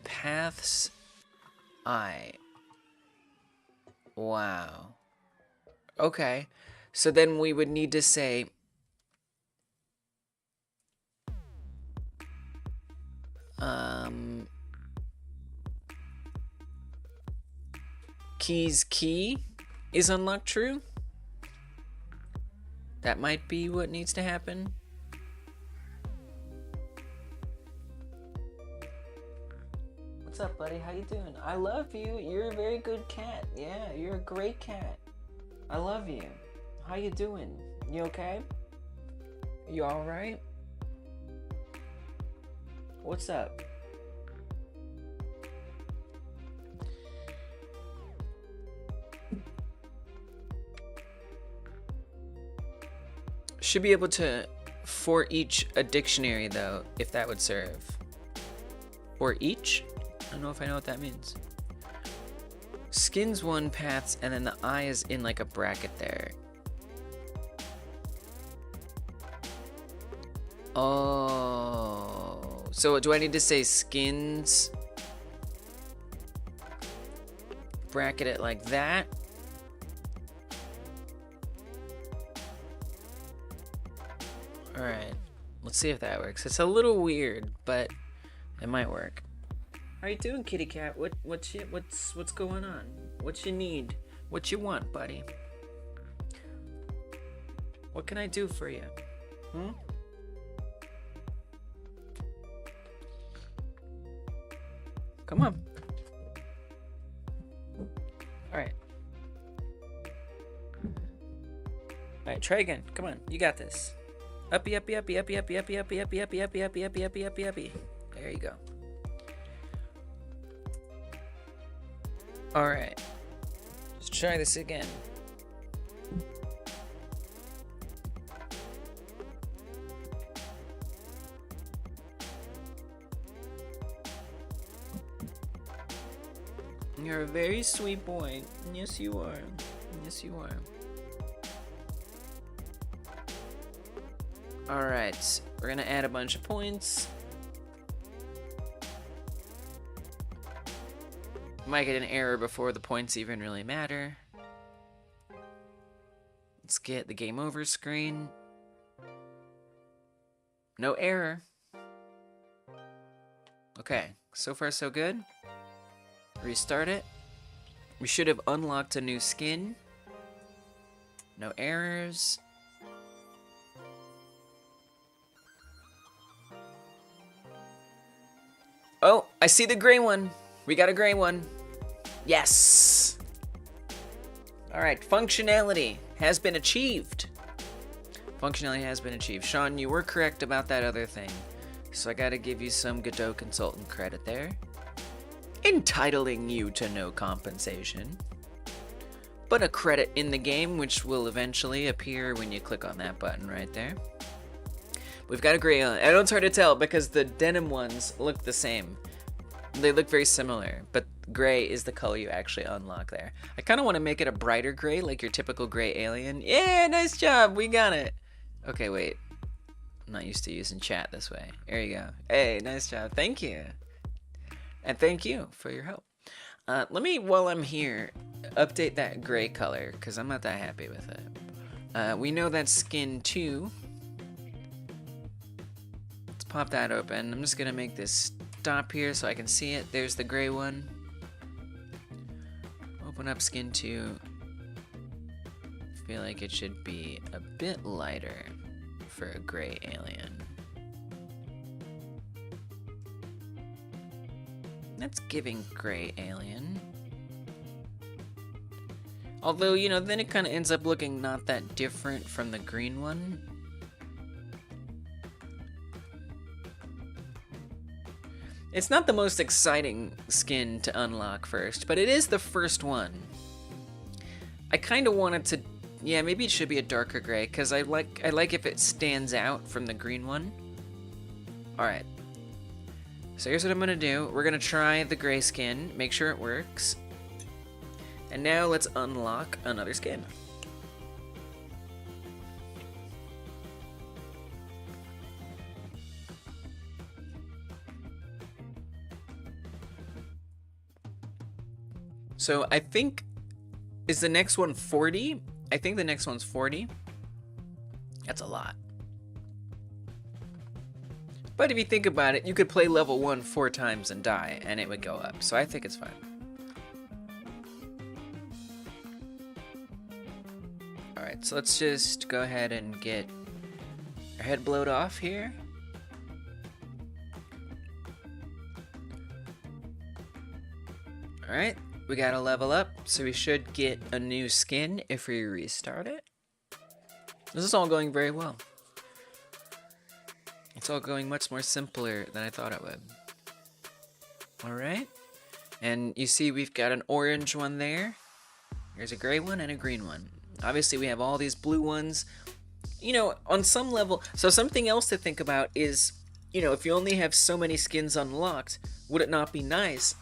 Speaker 1: Paths I. Wow. Okay, so then we would need to say keys key is unlocked true. That might be what needs to happen. What's up, buddy? How you doing? I love you. You're a very good cat. Yeah, you're a great cat. I love you. How you doing? You okay? You all right? What's up? Should be able to for each a dictionary though, if that would serve. For each? I don't know if I know what that means. Skins one, paths, and then the I is in like a bracket there. Oh, so do I need to say skins? Bracket it like that. All right, let's see if that works. It's a little weird, but it might work. How you doing, kitty cat? What's going on? What you need? What you want, buddy? What can I do for you? Hmm? Come on. All right. All right, try again. Come on, you got this. Uppy, uppy, uppy, uppy, uppy, uppy, uppy, uppy, uppy, uppy, uppy, uppy, uppy, uppy, uppy. There you go. All right, let's try this again. You're a very sweet boy. Yes, you are. Yes, you are. Alright, we're gonna add a bunch of points. Might get an error before the points even really matter. Let's get the game over screen. No error. Okay, so far so good. Restart it. We should have unlocked a new skin. No errors. Oh, I see the gray one. We got a gray one. Yes. All right, functionality has been achieved. Functionality has been achieved. Sean, you were correct about that other thing. So I gotta give you some Godot consultant credit there. Entitling you to no compensation. But a credit in the game, which will eventually appear when you click on that button right there. We've got a gray on. I know it's hard to tell because the denim ones look the same. They look very similar, but gray is the color you actually unlock there. I kind of want to make it a brighter gray, like your typical gray alien. Yeah, nice job. We got it. Okay, wait. I'm not used to using chat this way. There you go. Hey, nice job. Thank you. And thank you for your help. Let me, while I'm here, update that gray color, because I'm not that happy with it. We know that's skin 2. Let's pop that open. I'm just going to make this stop here so I can see it. There's the gray one. Open up skin 2. Feel like it should be a bit lighter for a gray alien. That's giving gray alien. Although, you know, then it kind of ends up looking not that different from the green one. It's not the most exciting skin to unlock first, but it is the first one. I kind of wanted to, yeah, maybe it should be a darker gray, because I like if it stands out from the green one. Alright. So here's what I'm going to do. We're going to try the gray skin, make sure it works. And now let's unlock another skin. So I think, is the next one 40? I think the next one's 40. That's a lot. But if you think about it, you could play level 1 4 times and die, and it would go up. So I think it's fine. Alright, so let's just go ahead and get our head blowed off here. Alright, we gotta level up, so we should get a new skin if we restart it. This is all going very well. It's all going much more simpler than I thought it would. Alright. And you see we've got an orange one there. There's a gray one and a green one. Obviously we have all these blue ones. You know, on some level, so something else to think about is, you know, if you only have so many skins unlocked, would it not be nice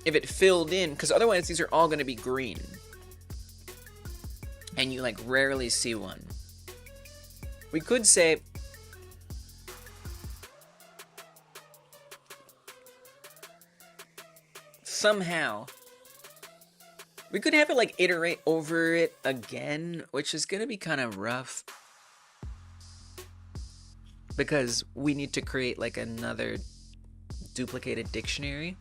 Speaker 1: if it filled in? Because otherwise these are all going to be green. And you like rarely see one. We could say somehow we could have it like iterate over it again, which is gonna be kind of rough because we need to create like another duplicated dictionary.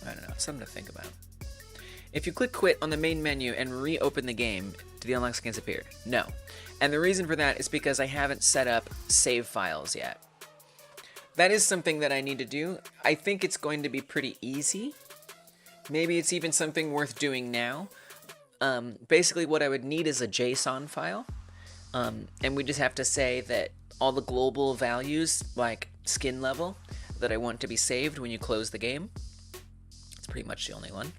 Speaker 1: I don't know, something to think about. If you click quit on the main menu and reopen the game, do the unlocked skins appear? No. And the reason for that is because I haven't set up save files yet. That is something that I need to do. I think it's going to be pretty easy. Maybe it's even something worth doing now. Basically what I would need is a JSON file. And we just have to say that all the global values, like skin level, that I want to be saved when you close the game. It's pretty much the only one.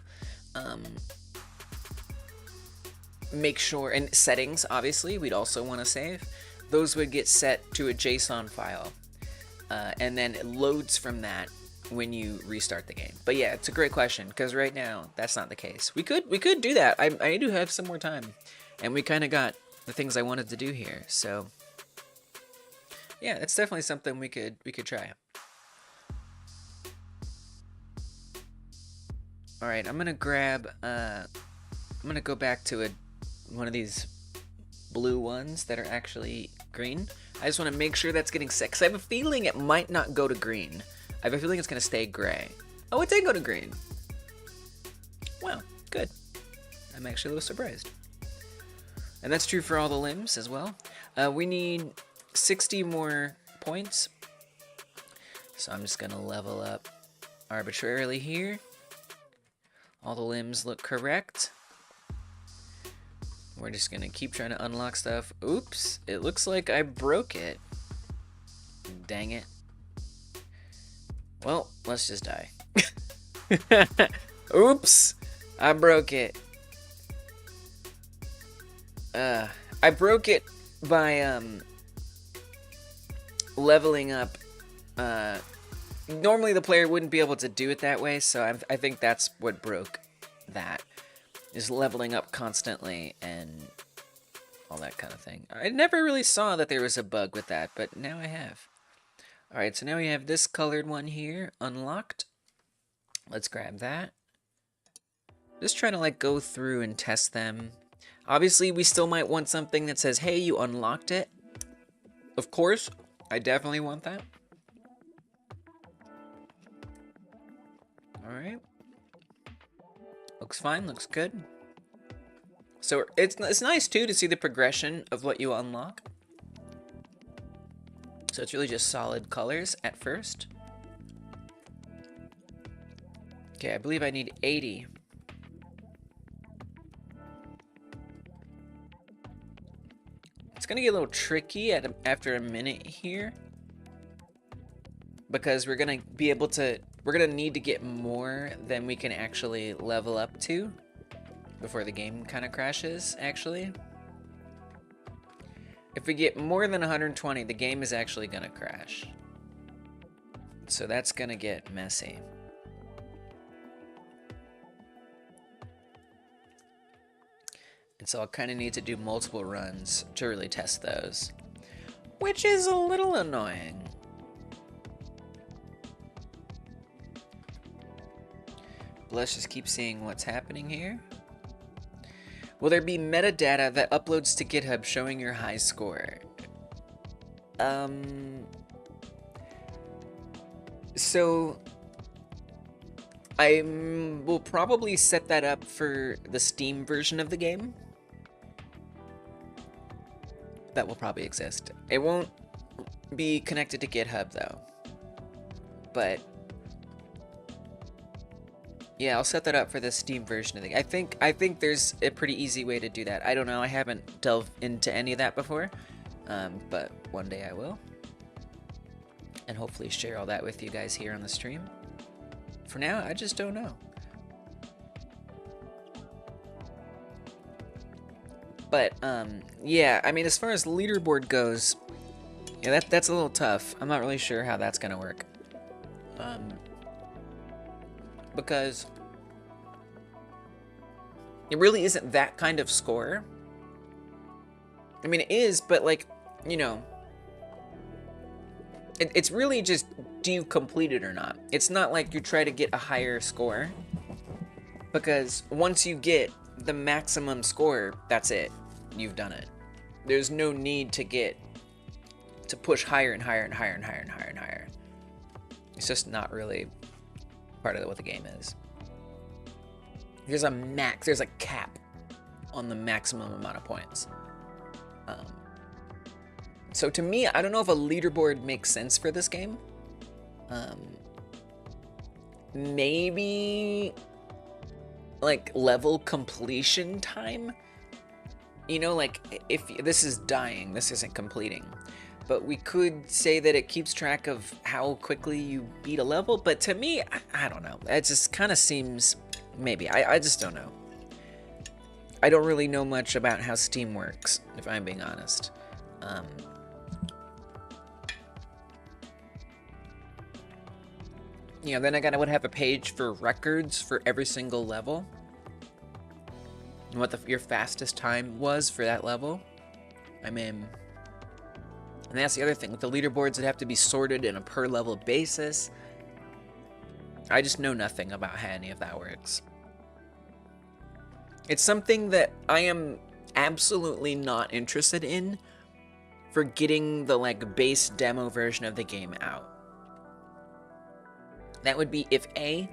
Speaker 1: make sure, and settings, obviously, we'd also want to save. Those would get set to a JSON file, and then it loads from that when you restart the game. But yeah, it's a great question, because right now, that's not the case. We could do that. I do have some more time, and we kind of got the things I wanted to do here, so yeah, it's definitely something we could try. All right, I'm gonna grab. I'm gonna go back to one of these blue ones that are actually green. I just want to make sure that's getting set, because I have a feeling it might not go to green. I have a feeling it's gonna stay gray. Oh, it did go to green. Wow, good. I'm actually a little surprised. And that's true for all the limbs as well. We need 60 more points. So I'm just gonna level up arbitrarily here. All the limbs look correct. We're just gonna keep trying to unlock stuff. Oops, it looks like I broke it. Dang it. Well, let's just die. Oops, I broke it. I broke it by leveling up. Normally the player wouldn't be able to do it that way, so I think that's what broke that, is leveling up constantly and all that kind of thing. I never really saw that there was a bug with that, but now I have. Alright, so now we have this colored one here unlocked. Let's grab that. Just trying to like go through and test them. Obviously, we still might want something that says, hey, you unlocked it. Of course, I definitely want that. Alright. Looks fine, looks good. So it's nice too to see the progression of what you unlock. So it's really just solid colors at first. Okay, I believe I need 80. It's gonna get a little tricky after a minute here, because we're gonna need to get more than we can actually level up to before the game kind of crashes, actually. If we get more than 120, the game is actually gonna crash. So that's gonna get messy. And so I'll kind of need to do multiple runs to really test those, which is a little annoying. But let's just keep seeing what's happening here. Will there be metadata that uploads to GitHub showing your high score? So I will probably set that up for the Steam version of the game. That will probably exist. It won't be connected to GitHub though. But yeah, I'll set that up for the Steam version of the game. I think there's a pretty easy way to do that. I don't know, I haven't delved into any of that before. But one day I will. And hopefully share all that with you guys here on the stream. For now, I just don't know. But, yeah, I mean, as far as leaderboard goes, yeah, that's a little tough. I'm not really sure how that's gonna work. Because it really isn't that kind of score. I mean, it is, but, like, you know, it's really just, do you complete it or not? It's not like you try to get a higher score. Because once you get the maximum score, that's it. You've done it. There's no need to push higher and higher and higher and higher and higher and higher. It's just not really part of what the game is. There's a cap on the maximum amount of points. So to me, I don't know if a leaderboard makes sense for this game. Maybe like level completion time. You know, like if this is dying, this isn't completing. But we could say that it keeps track of how quickly you beat a level. But to me, I don't know. It just kind of seems, maybe, I just don't know. I don't really know much about how Steam works, if I'm being honest. You know, then I would have a page for records for every single level. And what your fastest time was for that level. I mean, and that's the other thing. With the leaderboards, that have to be sorted in a per level basis. I just know nothing about how any of that works. It's something that I am absolutely not interested in for getting the like base demo version of the game out. That would be if A,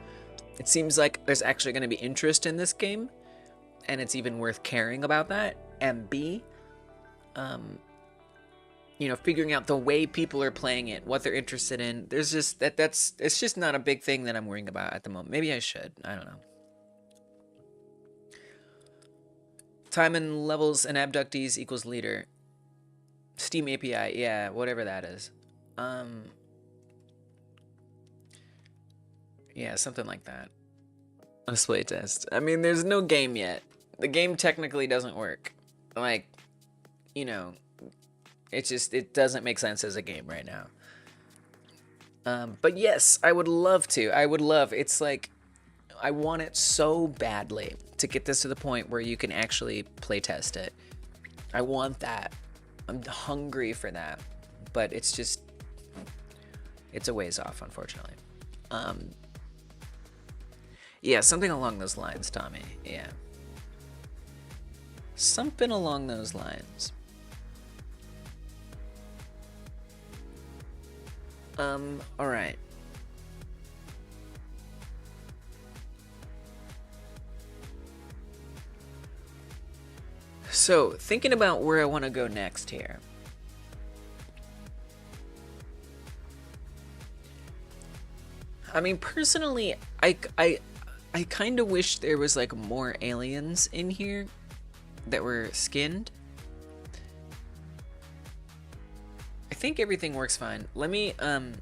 Speaker 1: it seems like there's actually going to be interest in this game, and it's even worth caring about that, and B, you know, figuring out the way people are playing it, what they're interested in. There's just it's just not a big thing that I'm worrying about at the moment. Maybe I should. I don't know. Time and levels and abductees equals leader. Steam API, yeah, whatever that is. Yeah, something like that. Display test. I mean, there's no game yet. The game technically doesn't work. Like, you know, it doesn't make sense as a game right now. But yes, I would love to. It's like, I want it so badly to get this to the point where you can actually play test it. I want that. I'm hungry for that. But it's just, it's a ways off, unfortunately. Yeah, something along those lines, Tommy. Yeah. Something along those lines. Alright. So, thinking about where I want to go next here. I mean, personally, I kind of wish there was like more aliens in here that were skinned. I think everything works fine. Let me now I'm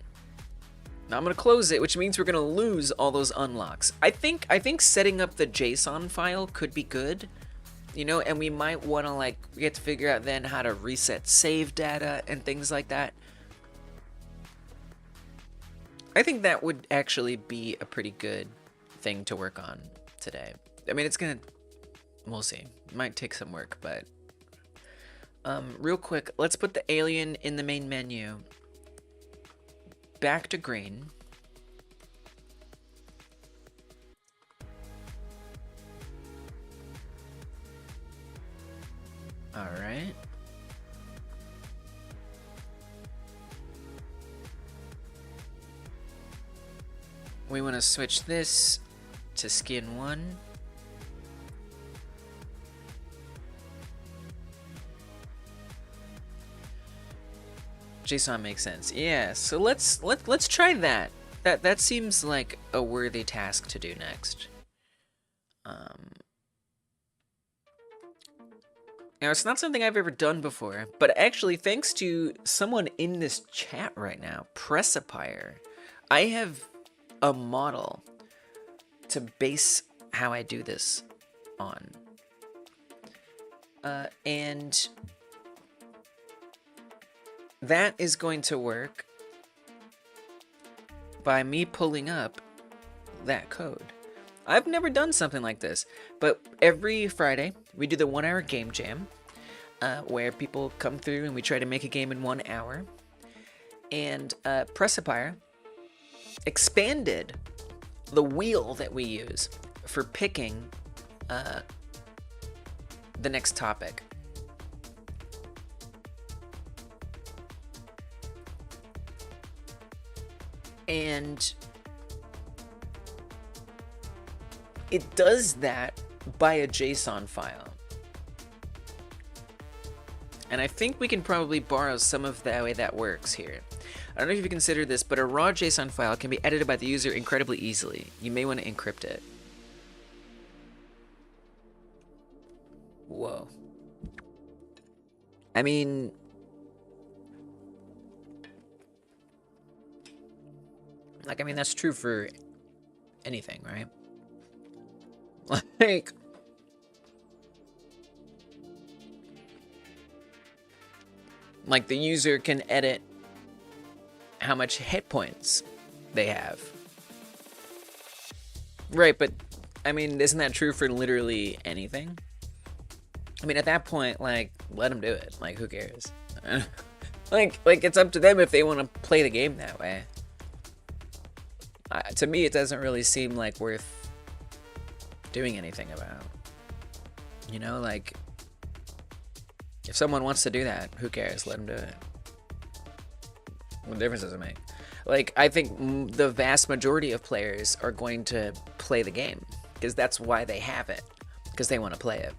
Speaker 1: gonna close it, which means we're gonna lose all those unlocks. I think setting up the JSON file could be good, you know, and we might want to like we have to figure out then how to reset save data and things like that. I think that would actually be a pretty good thing to work on today. I mean, we'll see. It might take some work, but real quick, let's put the alien in the main menu. Back to green. All right. We want to switch this to skin 1. JSON makes sense. Yeah, so let's try that. That seems like a worthy task to do next. Now, it's not something I've ever done before, but actually, thanks to someone in this chat right now, Pressapire, I have a model to base how I do this on. And that is going to work by me pulling up that code. I've never done something like this, but every Friday we do the 1 hour game jam, where people come through and we try to make a game in 1 hour. And Pressapire expanded the wheel that we use for picking the next topic. And it does that by a JSON file. And I think we can probably borrow some of the way that works here. I don't know if you consider this, but a raw JSON file can be edited by the user incredibly easily. You may want to encrypt it. Whoa. I mean, that's true for anything, right? Like, Like the user can edit how much hit points they have. Right, but I mean, isn't that true for literally anything? I mean, at that point, like, let them do it. Like, who cares? like it's up to them if they want to play the game that way. To me, it doesn't really seem like worth doing anything about. You know, like, if someone wants to do that, who cares? Let them do it. What difference does it make? Like, I think the vast majority of players are going to play the game because that's why they have it, because they want to play it.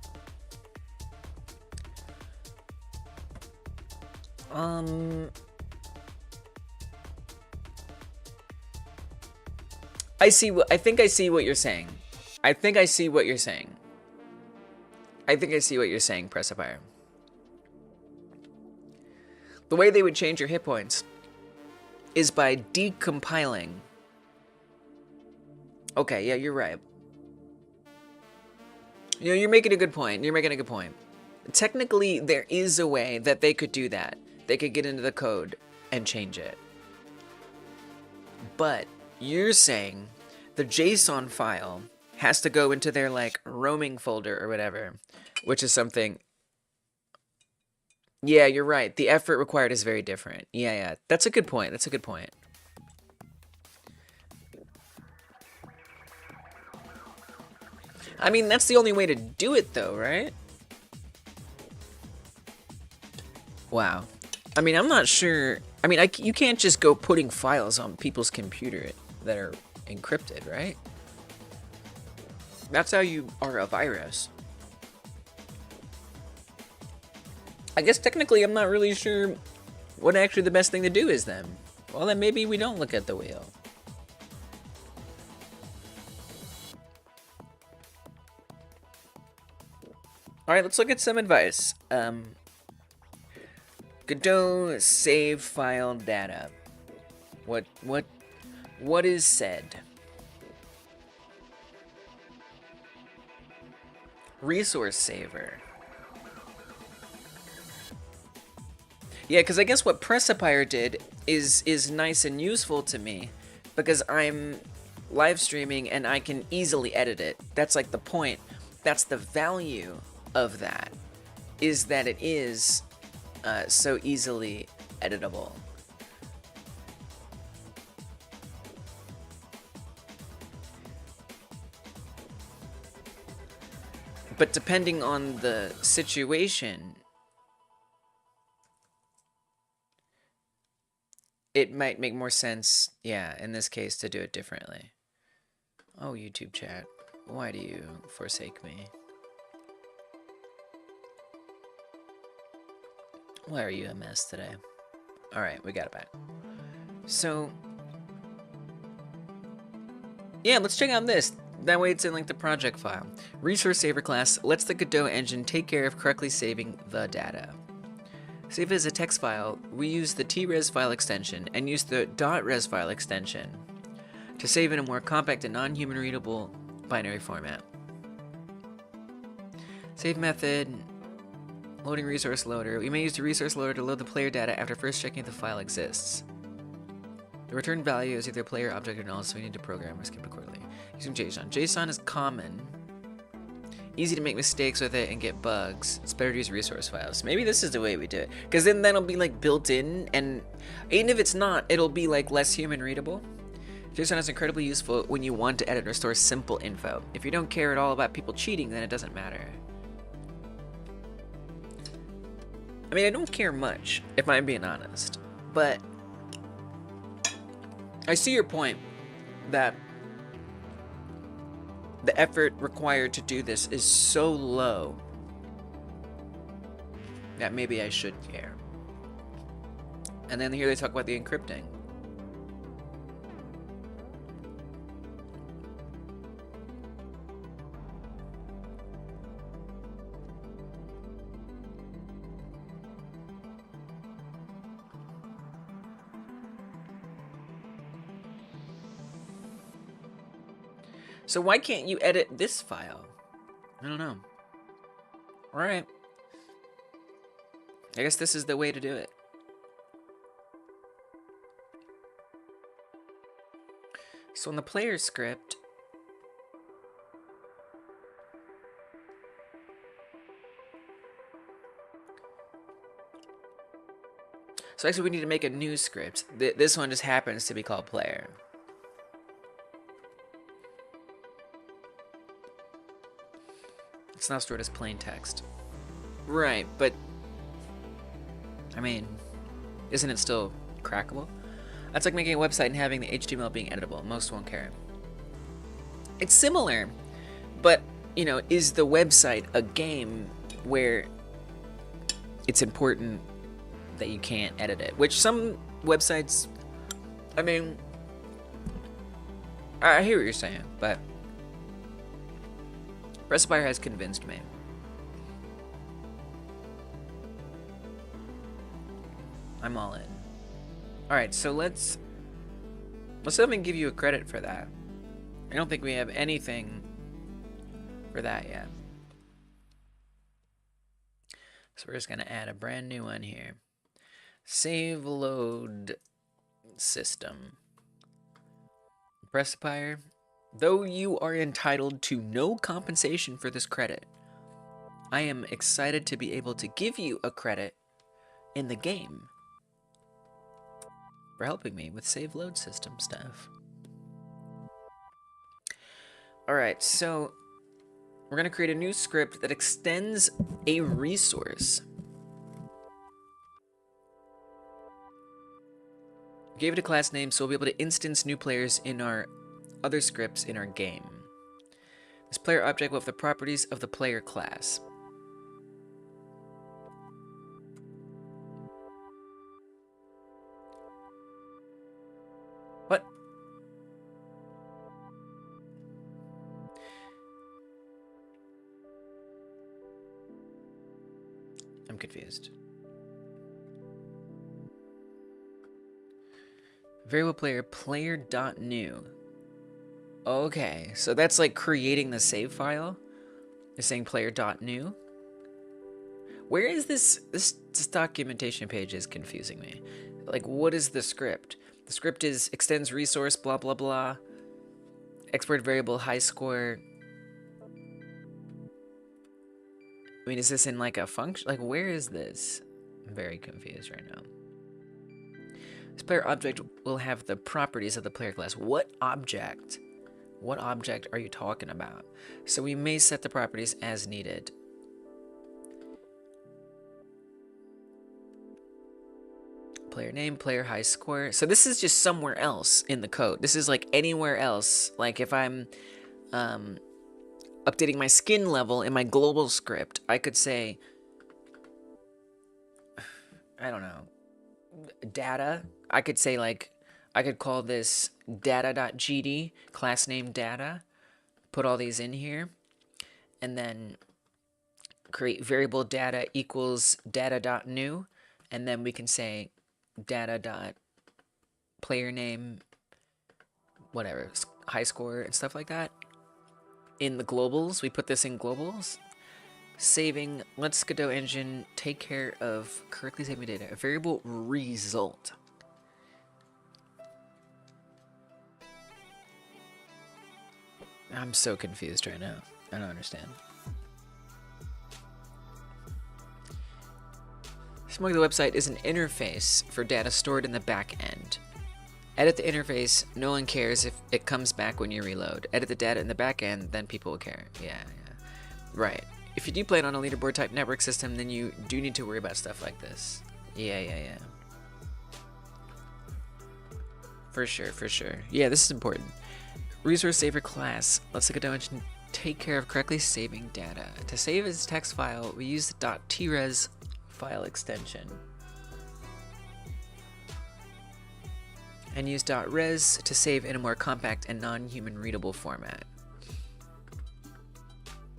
Speaker 1: I think I see what you're saying. I think I see what you're saying, Pressifier. The way they would change your hit points is by decompiling. Okay, yeah, you're right. You know, you're making a good point. Technically, there is a way that they could do that. They could get into the code and change it. But you're saying the JSON file has to go into their, like, roaming folder or whatever, which is something... Yeah, you're right. The effort required is very different. Yeah. That's a good point. I mean, that's the only way to do it, though, right? Wow. I mean, I'm not sure. I mean, you can't just go putting files on people's computer that are encrypted, right? That's how you are a virus. I guess technically I'm not really sure what actually the best thing to do is then. Well, then maybe we don't look at the wheel. Alright, let's look at some advice. Godot save file data. What is said? Resource saver. Yeah, because I guess what Pressifier did is nice and useful to me because I'm live streaming and I can easily edit it. That's like the point. That's the value of that, is that it is so easily editable. But depending on the situation, it might make more sense, yeah, in this case, to do it differently. Oh, YouTube chat, why do you forsake me? Why are you a mess today? Alright, we got it back. So, yeah, let's check out this. That way it's in like the project file. Resource saver class lets the Godot engine take care of correctly saving the data. Save as a text file, we use the tres file extension and use the .res file extension to save in a more compact and non-human readable binary format. Save method, loading resource loader. We may use the resource loader to load the player data after first checking if the file exists. The return value is either player, object, or null, so we need to program or skip accordingly. Using JSON. JSON is common. Easy to make mistakes with it and get bugs. It's better to use resource files. Maybe this is the way we do it. Because then that'll be like built in, and even if it's not, it'll be like less human readable. JSON is incredibly useful when you want to edit or store simple info. If you don't care at all about people cheating, then it doesn't matter. I mean, I don't care much, if I'm being honest. But I see your point that the effort required to do this is so low that maybe I should care. And then here they talk about the encrypting. So why can't you edit this file? I don't know. Alright. I guess this is the way to do it. So in the player script, so actually we need to make a new script. This one just happens to be called player. It's now stored as plain text. Right, but I mean, isn't it still crackable? That's like making a website and having the HTML being editable. Most won't care. It's similar, but, you know, is the website a game where it's important that you can't edit it? Which some websites, I mean, I hear what you're saying, but Respirer has convinced me. I'm all in. Alright, so let's let me give you a credit for that. I don't think we have anything for that yet. So we're just gonna add a brand new one here. Save load system. Respirer. Though you are entitled to no compensation for this credit, I am excited to be able to give you a credit in the game for helping me with save load system stuff. Alright, so we're going to create a new script that extends a resource. Gave it a class name so we'll be able to instance new players in our other scripts in our game. This player object will have the properties of the player class. What? I'm confused. Variable player.new. Okay, so that's like creating the save file. It's saying player.new. Where is this documentation page is confusing me. Like, what is the script? The script is extends resource, blah, blah, blah. Export variable high score. I mean, is this in like a function? Like, where is this? I'm very confused right now. This player object will have the properties of the player class. What object? What object are you talking about? So we may set the properties as needed. Player name, player high score. So this is just somewhere else in the code. This is like anywhere else. Like if I'm updating my skin level in my global script, I could say, I don't know, data. I could say like, I could call this data.gd, class name data, put all these in here, and then create variable data equals data.new, and then we can say data.player name, whatever, high score and stuff like that. In the globals, we put this in globals. Saving, let's Godot engine take care of correctly saving data. A variable result. I'm so confused right now. I don't understand. Smoking the website is an interface for data stored in the back end. Edit the interface, no one cares if it comes back when you reload. Edit the data in the back end, then people will care. Yeah. Right. If you do play it on a leaderboard type network system, then you do need to worry about stuff like this. Yeah. For sure. Yeah, this is important. Resource saver class. Let's look at Godot engine. Take care of correctly saving data. To save as text file, we use the .tres file extension. And use .res to save in a more compact and non-human readable format.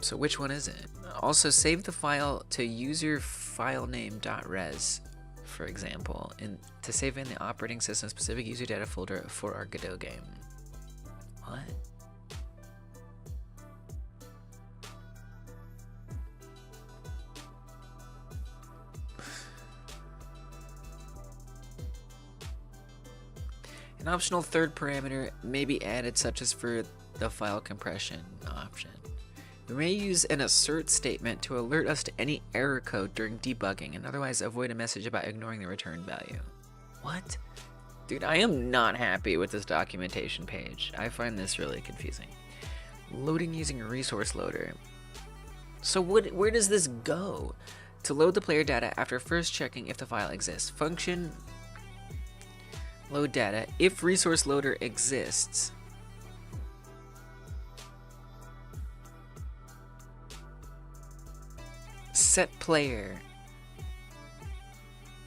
Speaker 1: So which one is it? Also save the file to user file name .res, for example, to save in the operating system specific user data folder for our Godot game. What? An optional third parameter may be added, such as for the file compression option. We may use an assert statement to alert us to any error code during debugging and otherwise avoid a message about ignoring the return value. What? Dude, I am not happy with this documentation page. I find this really confusing. Loading using a resource loader. So where does this go? To load the player data after first checking if the file exists. Function load data if resource loader exists. Set player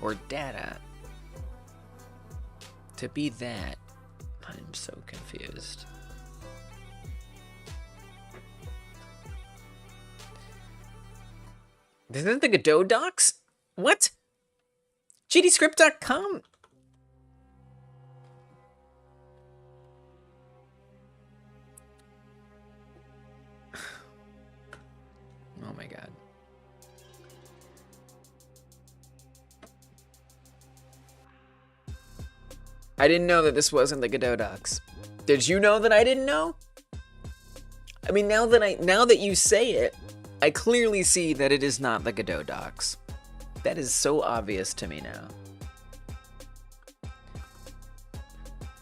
Speaker 1: or data to be that. I'm so confused. Isn't the Godot docs? What? GDScript.com? Oh my god. I didn't know that this wasn't the Godot docs. Did you know that I didn't know? I mean, now that you say it, I clearly see that it is not the Godot docs. That is so obvious to me now.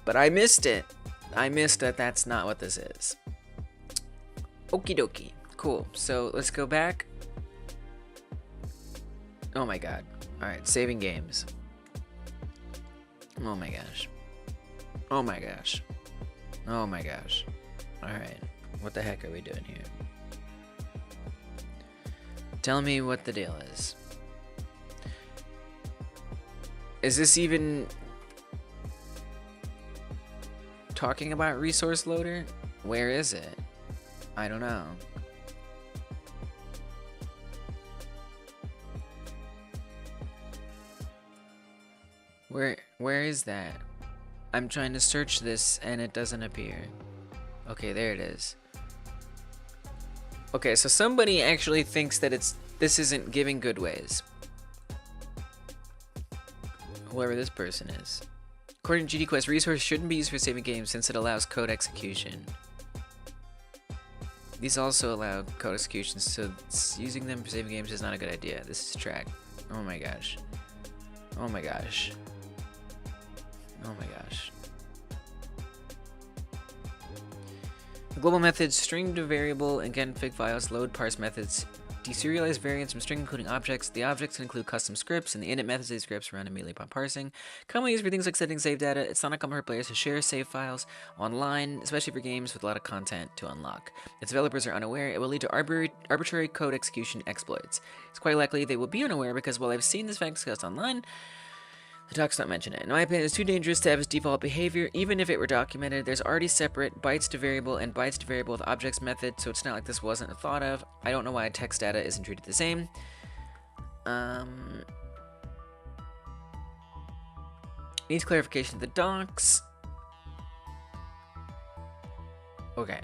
Speaker 1: But I missed it. I missed that that's not what this is. Okie dokie. Cool. So let's go back. Oh my god. Alright, saving games. Oh my gosh. Oh my gosh. Oh my gosh. Alright. What the heck are we doing here? Tell me what the deal is. Is this even talking about resource loader? Where is it? I don't know. Where is that? I'm trying to search this and it doesn't appear. Okay, there it is. Okay, so somebody actually thinks that this isn't giving good ways. Whoever this person is. According to GDQuest, resource shouldn't be used for saving games since it allows code execution. These also allow code execution, so using them for saving games is not a good idea. This is track. Oh my gosh. Oh my gosh. Oh my gosh. Global methods, string to variable, and config files, load parse methods, deserialize variants from string including objects. The objects can include custom scripts, and the init methods of these scripts run immediately upon parsing. Commonly used for things like setting save data. It's not uncommon for players to share save files online, especially for games with a lot of content to unlock. If developers are unaware, it will lead to arbitrary code execution exploits. It's quite likely they will be unaware because while I've seen this fact discussed online, the docs don't mention it. In my opinion, it's too dangerous to have its default behavior. Even if it were documented, there's already separate bytes to variable and bytes to variable with objects method, so it's not like this wasn't thought of. I don't know why text data isn't treated the same. Needs clarification of the docs. Okay.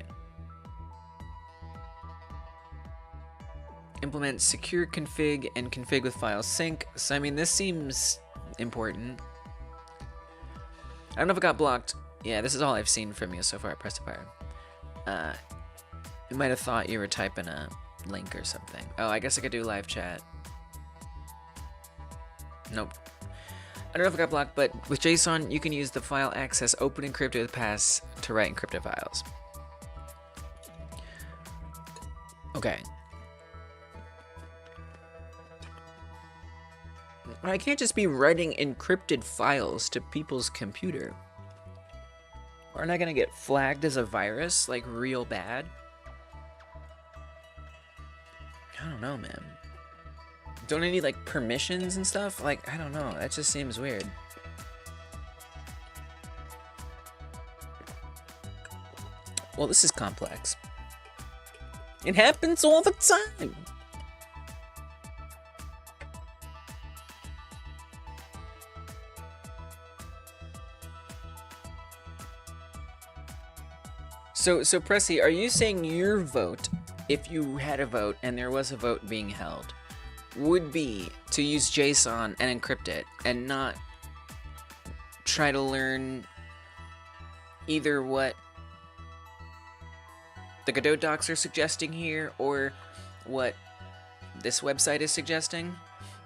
Speaker 1: Implement secure config and config with file sync. So, I mean, this seems important. I don't know if it got blocked. Yeah, this is all I've seen from you so far. Press to fire. You might have thought you were typing a link or something. Oh, I guess I could do live chat. Nope. I don't know if it got blocked, but with JSON, you can use the file access open encrypted with pass to write encrypted files. Okay. I can't just be writing encrypted files to people's computer. Aren't I gonna get flagged as a virus, like real bad? I don't know, man. Don't I need like permissions and stuff? Like, I don't know, that just seems weird. Well, this is complex. It happens all the time. So Pressy, are you saying your vote, if you had a vote and there was a vote being held, would be to use JSON and encrypt it and not try to learn either what the Godot docs are suggesting here or what this website is suggesting,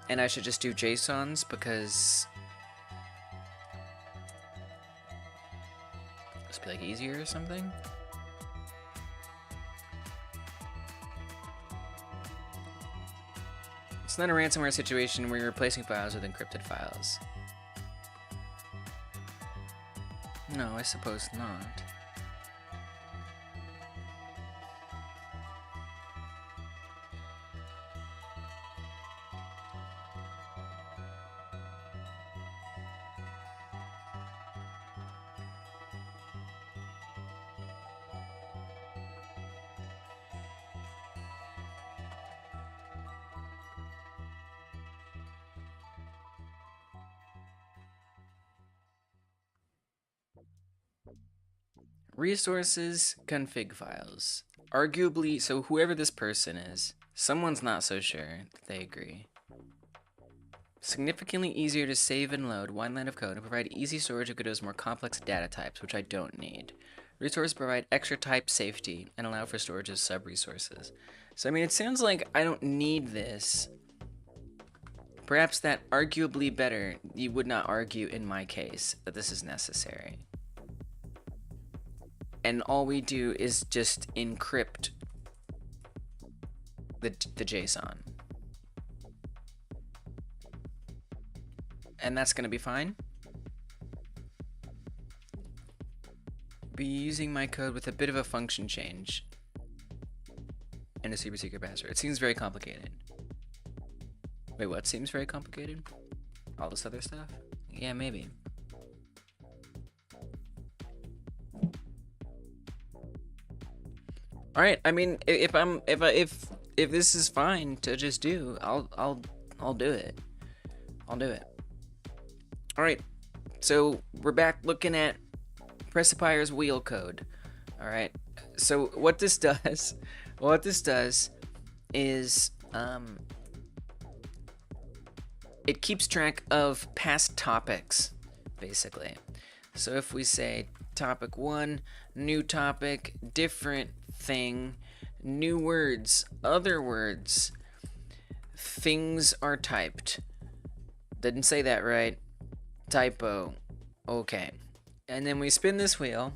Speaker 1: and I should just do JSONs because this be like easier or something. It's not a ransomware situation where you're replacing files with encrypted files. No, I suppose not. Resources, config files. Arguably, so whoever this person is, someone's not so sure that they agree. Significantly easier to save and load one line of code and provide easy storage of Godot's more complex data types, which I don't need. Resources provide extra type safety and allow for storage of sub-resources. So, I mean, it sounds like I don't need this. Perhaps that arguably better, you would not argue in my case that this is necessary. And all we do is just encrypt the JSON. And that's gonna be fine. Be using my code with a bit of a function change and a super secret password. It seems very complicated. Wait, what seems very complicated? All this other stuff? Yeah, maybe. All right. I mean, if this is fine to just do, I'll do it. I'll do it. All right. So we're back looking at Pressipier's wheel code. All right. So what this does, is it keeps track of past topics, basically. So if we say topic 1, new topic, different thing, new words, other words, things are typed. Didn't say that right. Typo. Okay. And then we spin this wheel.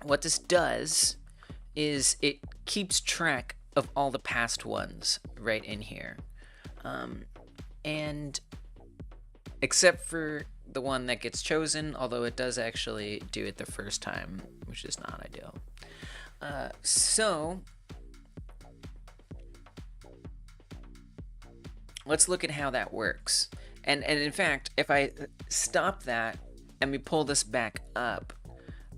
Speaker 1: What this does is it keeps track of all the past ones right in here. And except for the one that gets chosen, although it does actually do it the first time, which is not ideal. So let's look at how that works. And in fact, if I stop that and we pull this back up,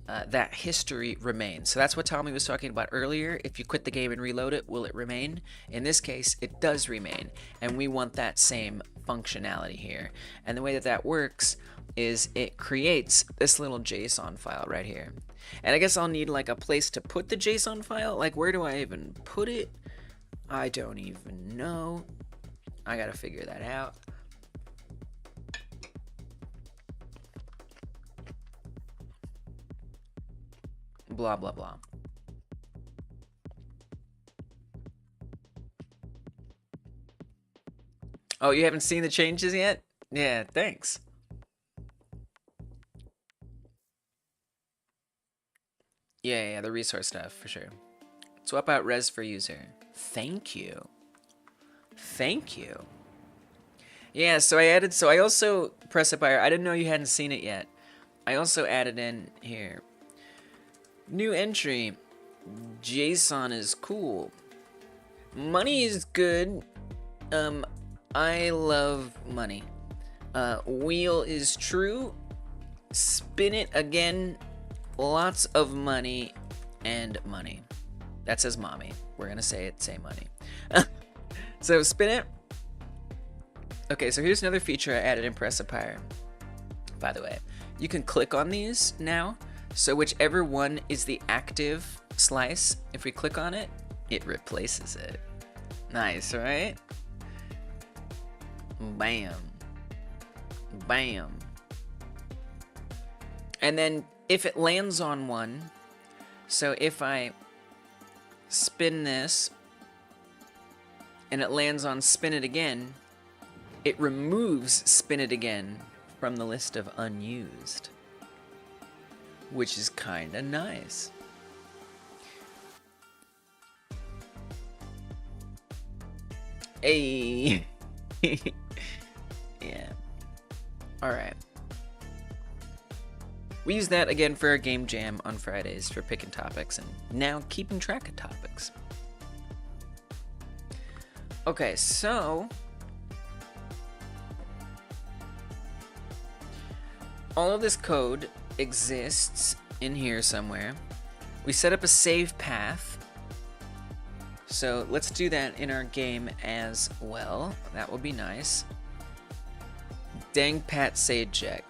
Speaker 1: that history remains. So that's what Tommy was talking about earlier. If you quit the game and reload it, will it remain? In this case, it does remain. And we want that same functionality here. And the way that that works is it creates this little JSON file right here. And I guess I'll need like a place to put the JSON file. Like, where do I even put it? I don't even know. I gotta figure that out. Blah, blah, blah. Oh, you haven't seen the changes yet? Yeah, thanks. Yeah, the resource stuff, for sure. Swap out res for user. Thank you. Thank you. Yeah, so I also, Pressipier, I didn't know you hadn't seen it yet. I also added in here. New entry. JSON is cool. Money is good. I love money. Wheel is true. Spin it again. Lots of money and money. That says mommy. We're gonna say money. So spin it. Okay, so here's another feature I added in Pressipier. By the way, you can click on these now. So whichever one is the active slice, if we click on it, it replaces it. Nice, right? Bam. Bam. And then if it lands on one, so if I spin this and it lands on spin it again, it removes spin it again from the list of unused, which is kind of nice. Hey. Yeah. Alright. We use that again for our game jam on Fridays for picking topics and now keeping track of topics. Okay, so all of this code exists in here somewhere. We set up a save path. So let's do that in our game as well. That will be nice. Dang Pat Sajek.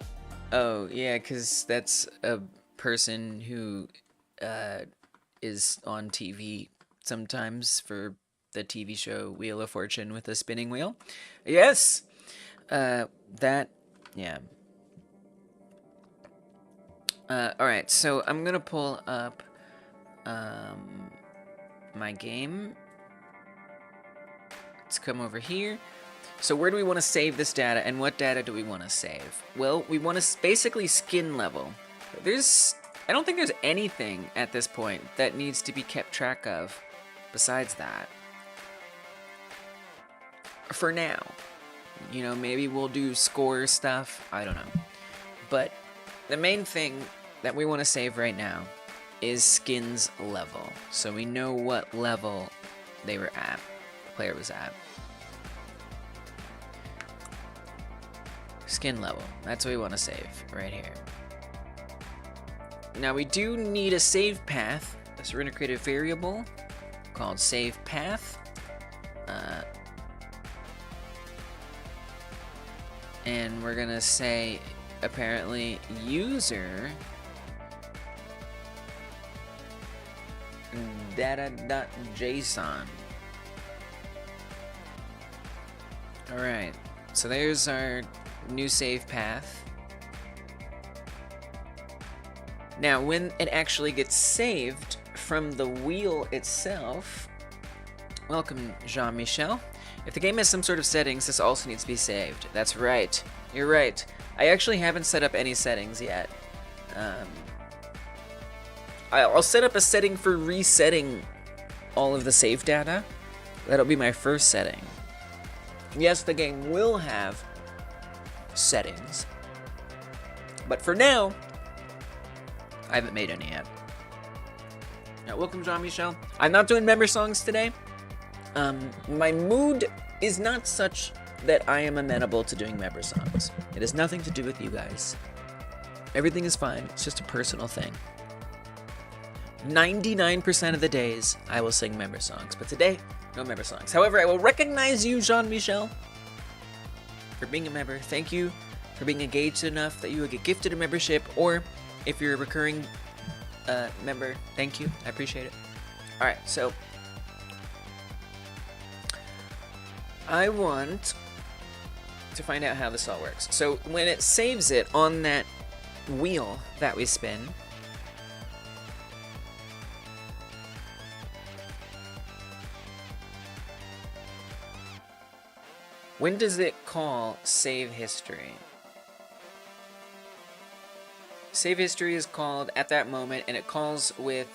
Speaker 1: Oh, yeah, because that's a person who is on TV sometimes for the TV show Wheel of Fortune with a spinning wheel. Yes! That, yeah. Alright, so I'm gonna pull up my game. Let's come over here. So where do we want to save this data, and what data do we want to save? Well, we want to basically skin level. I don't think there's anything at this point that needs to be kept track of besides that. For now. You know, maybe we'll do score stuff, I don't know. But the main thing that we want to save right now is skins level. So we know what level they were at, the player was at. Skin level, that's what we want to save right here. Now we do need a save path, so we're going to create a variable called save path. And we're going to say, apparently, user data.json. Alright, so there's our new save path. Now, when it actually gets saved from the wheel itself, welcome, Jean-Michel. If the game has some sort of settings, this also needs to be saved. That's right. You're right. I actually haven't set up any settings yet. I'll set up a setting for resetting all of the save data. That'll be my first setting. Yes, the game will have settings, but for now, I haven't made any yet. Now, welcome, Jean-Michel. I'm not doing member songs today. My mood is not such that I am amenable to doing member songs. It has nothing to do with you guys. Everything is fine. It's just a personal thing. 99% of the days, I will sing member songs, but today, no member songs. However, I will recognize you, Jean-Michel, for being a member. Thank you for being engaged enough that you will get gifted a membership, or if you're a recurring member, thank you. I appreciate it. Alright, so I want to find out how this all works. So when it saves it on that wheel that we spin, when does it call save history? Save history is called at that moment, and it calls with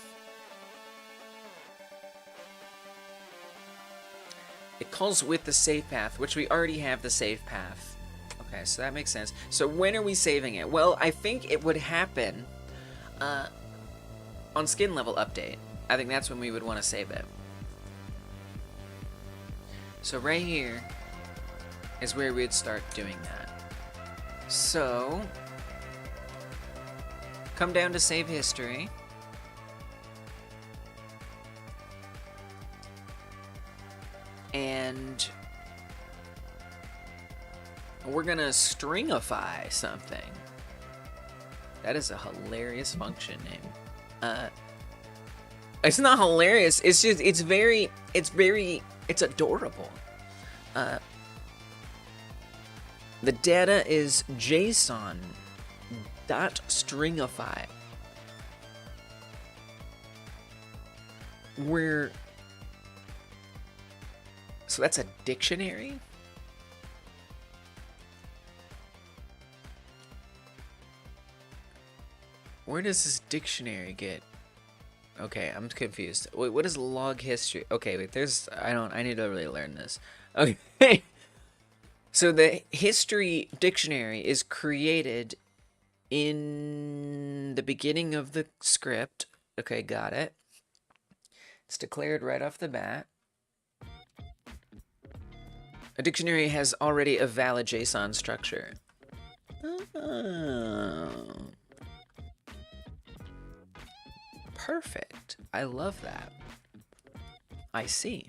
Speaker 1: the save path, which we already have the save path. Okay, so that makes sense. So when are we saving it? Well, I think it would happen on skin level update. I think that's when we would want to save it. So right here is where we'd start doing that. So come down to save history. And we're gonna stringify something. That is a hilarious function name. It's not hilarious, it's just, it's adorable. The data is JSON dot stringify. So that's a dictionary? Where does this dictionary get? Okay, I'm confused. Wait, what is log history? Okay, wait, I need to really learn this. Okay. So the history dictionary is created in the beginning of the script. Okay, got it. It's declared right off the bat. A dictionary has already a valid JSON structure. Oh. Perfect. I love that. I see.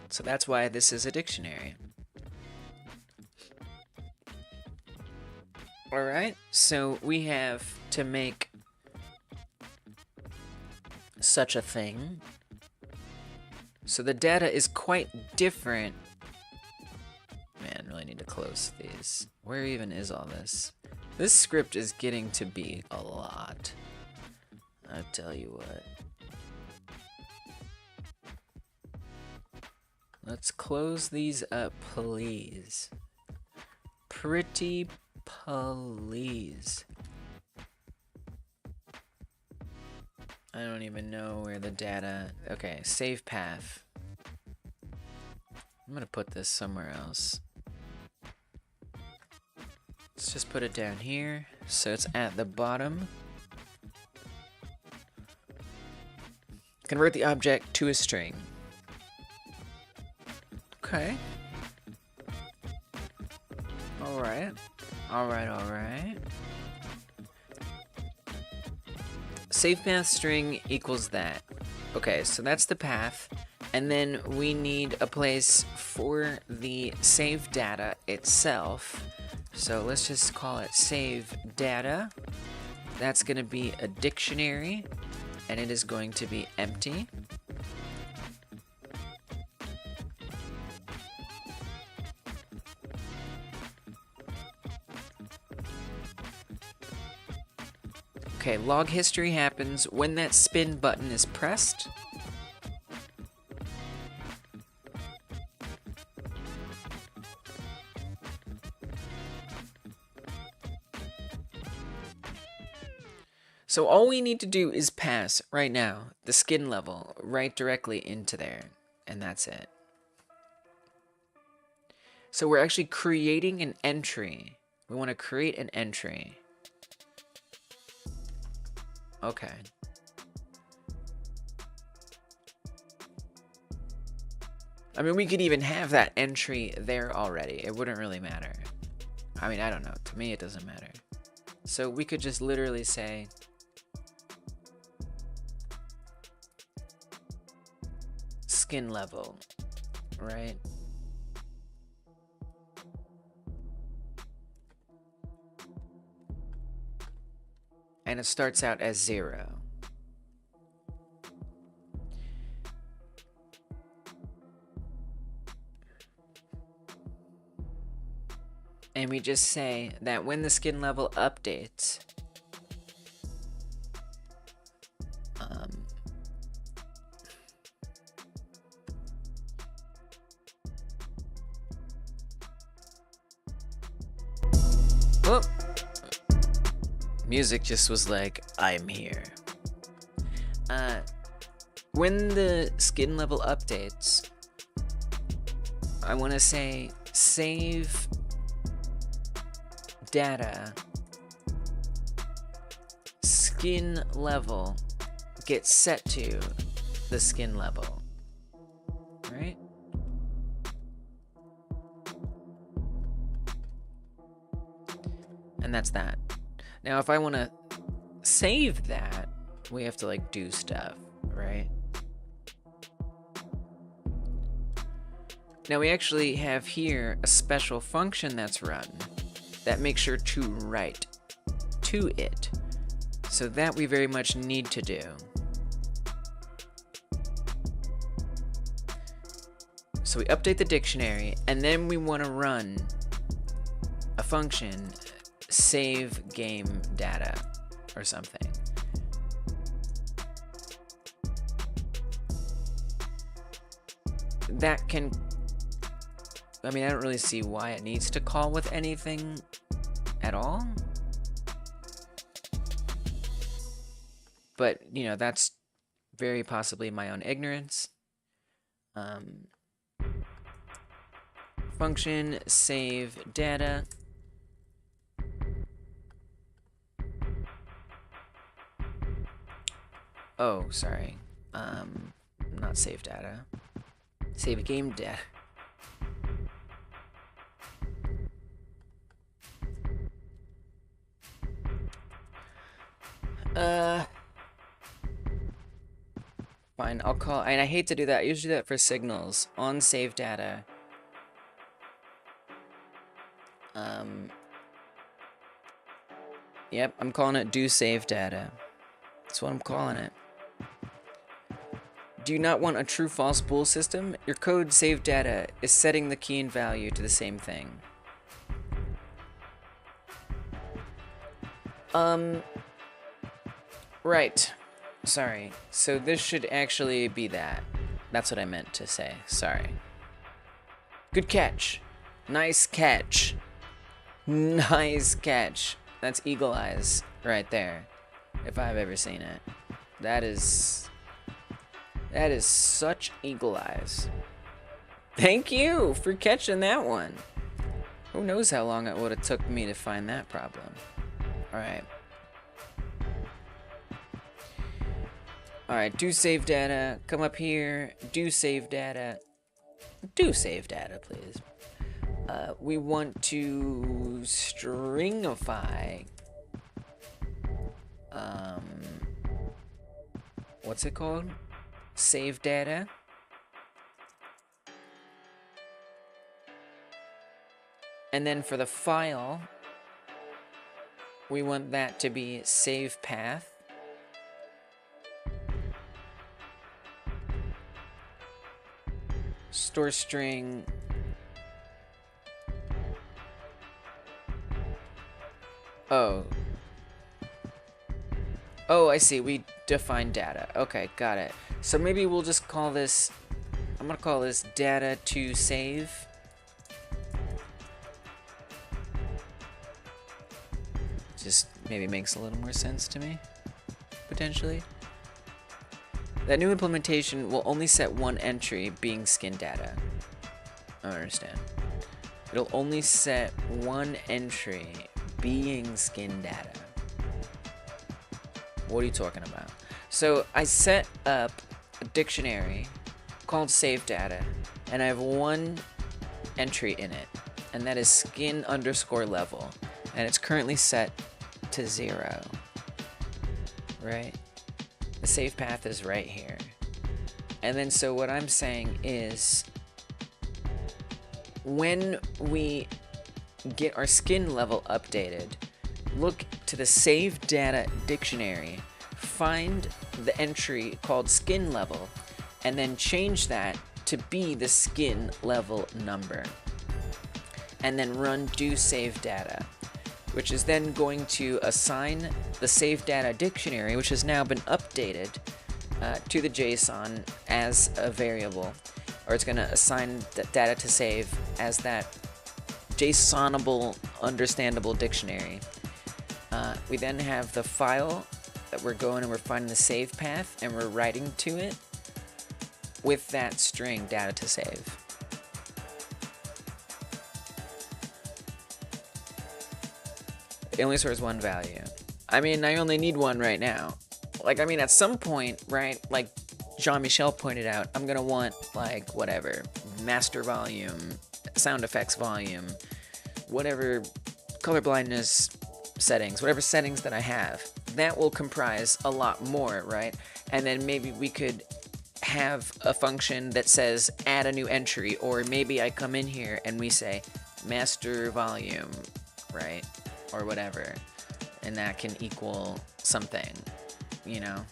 Speaker 1: So that's why this is a dictionary. Alright, so we have to make such a thing. So the data is quite different. Man, really need to close these. Where even is all this? This script is getting to be a lot. I'll tell you what. Let's close these up, please. Pretty please. I don't even know where the data... Okay, save path. I'm gonna put this somewhere else. Let's just put it down here, so it's at the bottom. Convert the object to a string. Okay. Alright. Alright. Save path string equals that. Okay, so that's the path. And then we need a place for the save data itself. So let's just call it save data. That's going to be a dictionary, and it is going to be empty. Okay, log history happens when that spin button is pressed. So all we need to do is pass, right now, the skin level right directly into there, and that's it. So we're actually creating an entry. We want to create an entry. Okay. I mean, we could even have that entry there already. It wouldn't really matter. I mean, I don't know. To me, it doesn't matter. So we could just literally say... skin level, right? And it starts out as 0. And we just say that when the skin level updates, whoop. Music just was like, I'm here. When the skin level updates, I want to say save data skin level gets set to the skin level, right? And that's that. Now, if I want to save that, we have to like do stuff, right? Now we actually have here a special function that's run that makes sure to write to it. So that we very much need to do. So we update the dictionary, and then we want to run a function, save game data or something. that can, I mean, I don't really see why it needs to call with anything at all. But, you know, that's very possibly my own ignorance. Function save data. Oh, sorry. Not save data. Save game data. Fine, I'll call, and I hate to do that. I usually do that for signals. On save data. Yep, I'm calling it do save data. That's what I'm calling it. Do you not want a true-false bool system? Your code save data is setting the key and value to the same thing. Right. Sorry. So this should actually be that. That's what I meant to say. Sorry. Good catch. Nice catch. Nice catch. That's eagle eyes right there, if I've ever seen it. That is such eagle eyes. Thank you for catching that one. Who knows how long it would have took me to find that problem. Alright. Alright, do save data. Come up here. Do save data. Do save data, please. We want to stringify. What's it called? Save data. And then for the file, we want that to be save path. Store string. Oh, I see. We define data. Okay, got it. So maybe we'll just call this, I'm gonna call this data to save. Just maybe makes a little more sense to me, potentially. That new implementation will only set one entry, being skin data. I don't understand. It'll only set one entry, being skin data. What are you talking about? So I set up a dictionary called save data, and I have one entry in it, and that is skin underscore level, and it's currently set to 0. Right? The save path is right here. And then so what I'm saying is, when we get our skin level updated, look to the save data dictionary, find the entry called skin level, and then change that to be the skin level number. And then run do save data, which is then going to assign the save data dictionary, which has now been updated to the JSON as a variable, or it's going to assign the data to save as that JSONable, understandable dictionary. We then have the file that we're going and we're finding the save path, and we're writing to it with that string data to save. It only stores one value. I mean, I only need one right now. Like, I mean, at some point, right, like Jean-Michel pointed out, I'm gonna want, like, whatever, master volume, sound effects volume, whatever color blindness settings, whatever settings that I have, that will comprise a lot more, right? And then maybe we could have a function that says add a new entry, or maybe I come in here and we say master volume, right? Or whatever, and that can equal something, you know?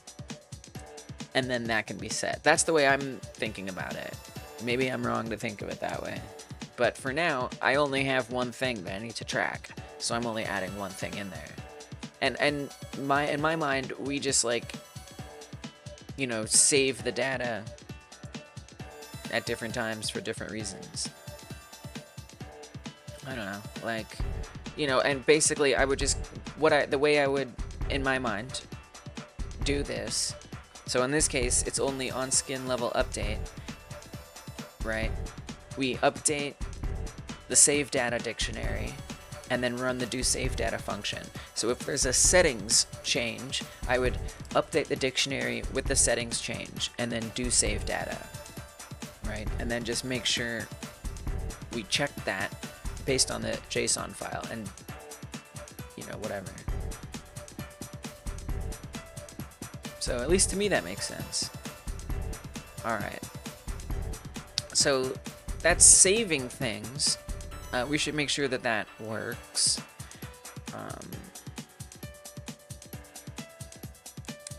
Speaker 1: And then that can be set. That's the way I'm thinking about it. Maybe I'm wrong to think of it that way. But for now, I only have one thing that I need to track, so I'm only adding one thing in there. And in my mind, we just, like, you know, save the data at different times for different reasons. I don't know, like, you know, and basically I would just, the way I would, in my mind, do this. So in this case, it's only on skin level update, right? We update the save data dictionary and then run the do save data function. So if there's a settings change, I would update the dictionary with the settings change and then do save data, right? And then just make sure we check that based on the JSON file and, you know, whatever. So at least to me that makes sense. All right. So that's saving things. We should make sure that that works.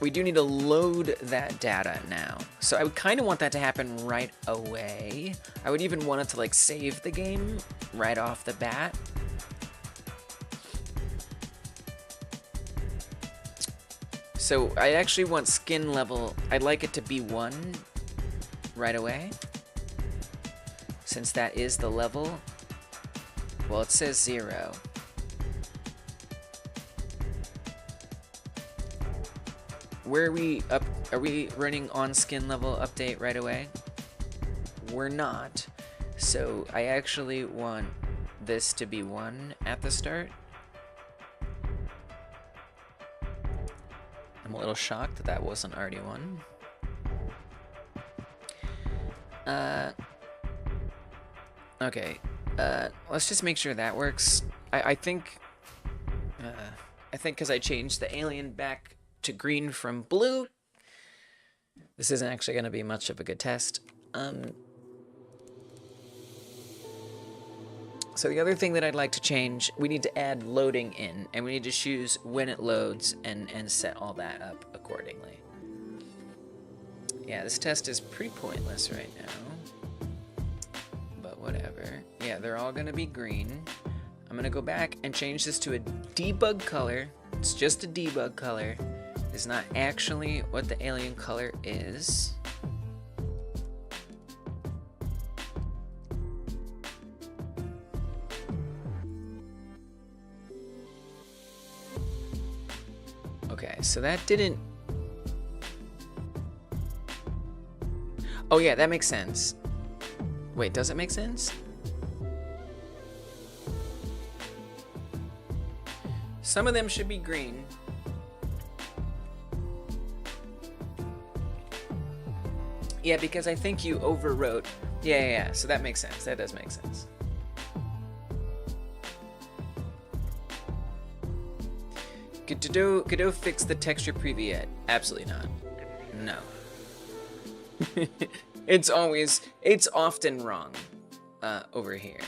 Speaker 1: We do need to load that data now. So I would kind of want that to happen right away. I would even want it to like save the game right off the bat. So I actually want skin level, I'd like it to be 1 right away. Since that is the level, well, it says 0. Where are we up? Are we running on skin level update right away? We're not. So I actually want this to be 1 at the start. I'm a little shocked that that wasn't already 1. Okay. Let's just make sure that works. I think because I changed the alien back to green from blue, this isn't actually going to be much of a good test. So the other thing that I'd like to change, we need to add loading in, and we need to choose when it loads and set all that up accordingly. Yeah, this test is pretty pointless right now, but whatever. Yeah, they're all gonna be green. I'm gonna go back and change this to a debug color. It's just a debug color. It's not actually what the alien color is. Okay, so that didn't... Oh yeah, that makes sense. Wait, does it make sense? Some of them should be green. Yeah, because I think you overwrote. Yeah, so that makes sense. That does make sense. Godot fix the texture preview yet? Absolutely not. No. It's often wrong over here.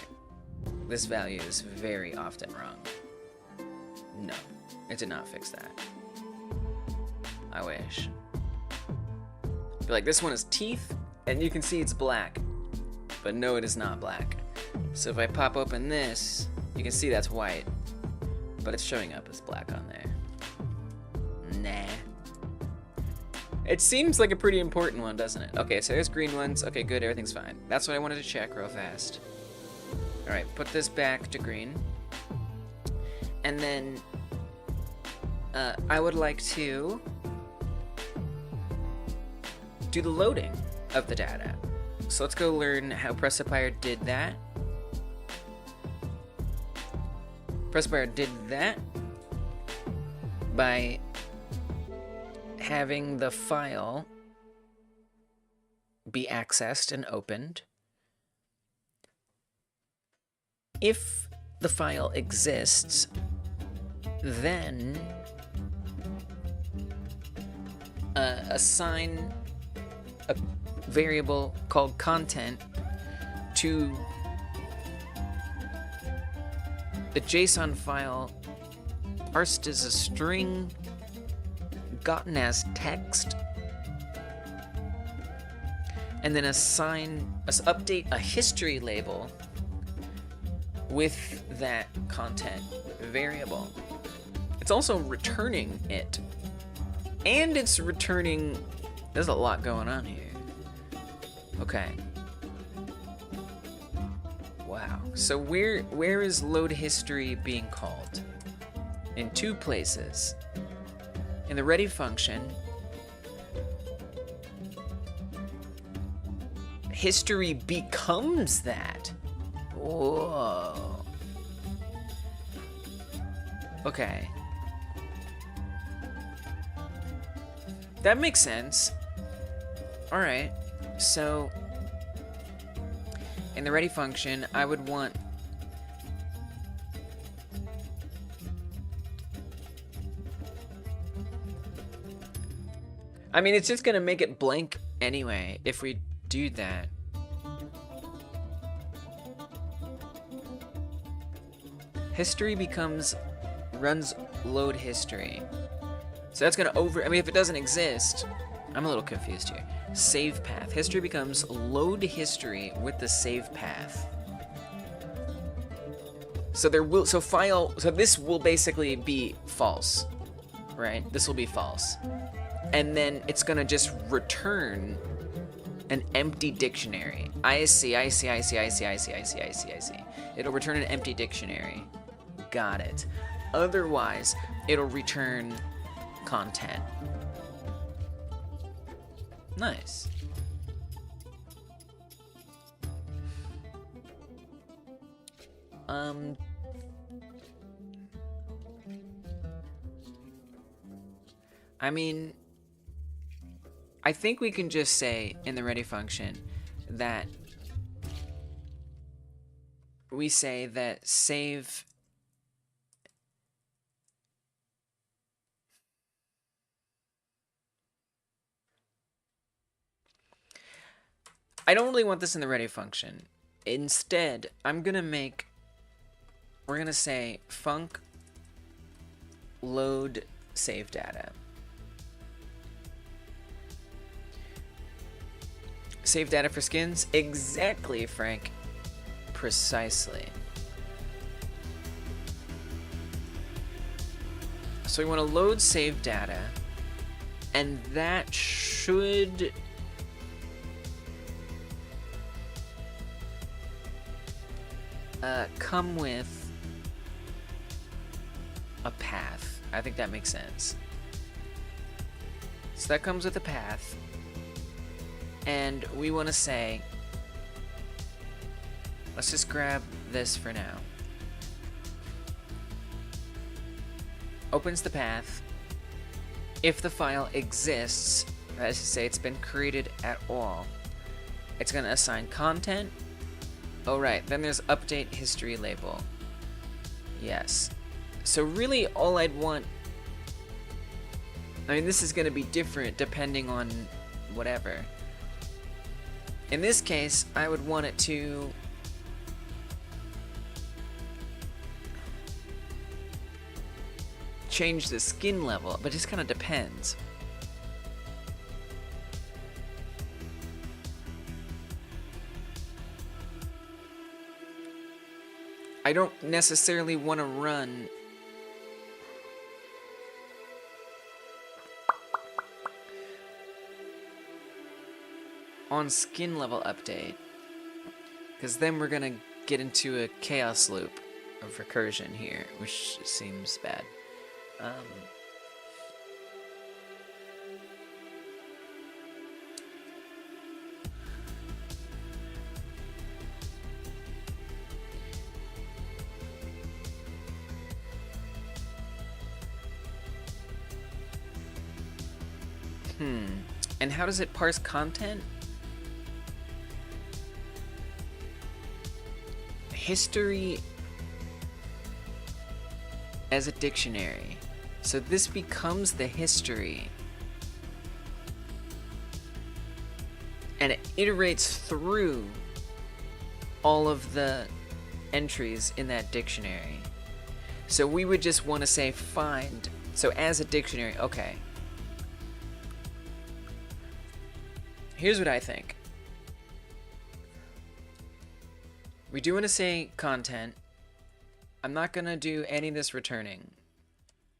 Speaker 1: This value is very often wrong. No, it did not fix that. I wish. But like this one is teeth, and you can see it's black. But no, it is not black. So if I pop open this, you can see that's white. But it's showing up as black on there. Nah. It seems like a pretty important one, doesn't it? Okay, so there's green ones. Okay, good, everything's fine. That's what I wanted to check real fast. Alright, put this back to green. And then I would like to do the loading of the data. So let's go learn how Precipier did that. Precipier did that by having the file be accessed and opened. If the file exists, then assign a variable called content to the JSON file parsed as a string gotten as text, and then update a history label with that content variable. It's also returning it, and it's returning... There's a lot going on here. Okay, Wow. So where is load history being called? In two places. In the ready function, history becomes that. Whoa. Okay. That makes sense. Alright. So, in the ready function, I would want... I mean, it's just gonna make it blank anyway if we do that. History runs load history. So that's gonna I mean, if it doesn't exist, I'm a little confused here. Save path. History becomes load history with the save path. So this will basically be false, right? This will be false. And then it's gonna just return an empty dictionary. I see. It'll return an empty dictionary. Got it. Otherwise, it'll return content. Nice. I mean, I think we can just say in the ready function that we say that save I don't really want this in the ready function. Instead, we're gonna say func load save data. Save data for skins? Exactly, Frank. Precisely. So we want to load save data, and that should come with a path. I think that makes sense. So that comes with a path. And we want to say, let's just grab this for now. Opens the path. If the file exists, that is to say it's been created at all, it's going to assign content. Oh right, then there's update history label. Yes. So really all I'd want, I mean this is going to be different depending on whatever. In this case, I would want it to change the skin level, but it just kind of depends. I don't necessarily want to run on skin level update, because then we're gonna get into a chaos loop of recursion here, which seems bad. And how does it parse content? History as a dictionary. So this becomes the history. And it iterates through all of the entries in that dictionary. So we would just want to say find. So as a dictionary, okay. Here's what I think. We do want to say content. I'm not going to do any of this returning.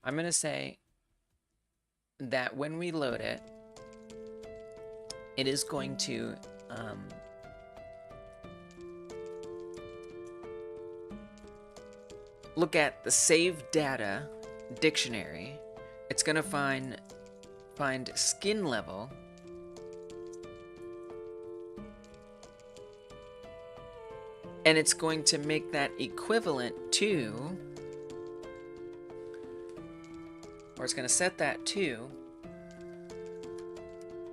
Speaker 1: I'm going to say that when we load it, it is going to look at the save data dictionary. It's gonna find skin level. And it's going to make that equivalent to, or it's going to set that to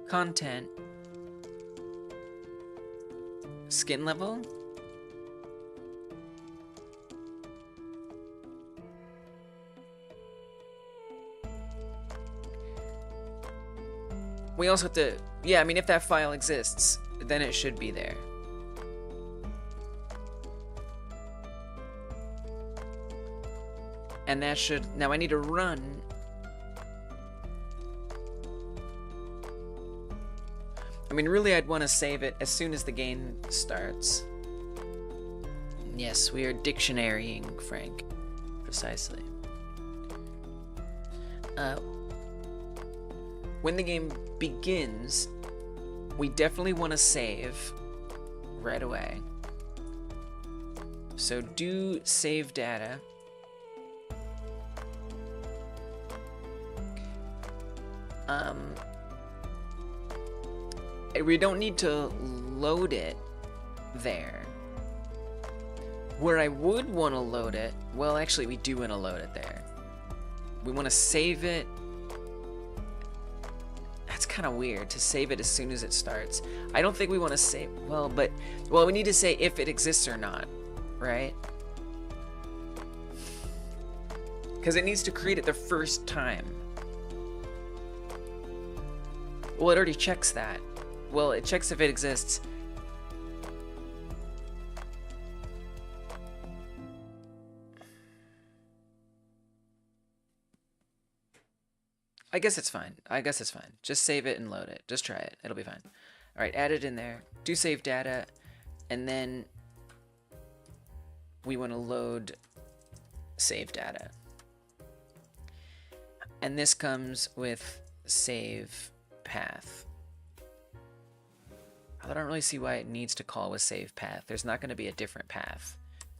Speaker 1: content skin level. We also have to, yeah, I mean, if that file exists, then it should be there. And that should, now I need to run. I mean, really, I'd want to save it as soon as the game starts. Yes, we are dictionarying, Frank. Precisely. When the game begins, we definitely want to save right away. So do save data. We don't need to load it there. Where I would want to load it, well, actually, we do want to load it there. We want to save it. That's kind of weird to save it as soon as it starts. I don't think we want to save, well, we need to say if it exists or not, right? Because it needs to create it the first time. Well, it already checks that. Well, it checks if it exists. I guess it's fine. Just save it and load it. Just try it. It'll be fine. All right, add it in there. Do save data. And then we want to load save data. And this comes with save path. I don't really see why it needs to call with save path. There's not going to be a different path.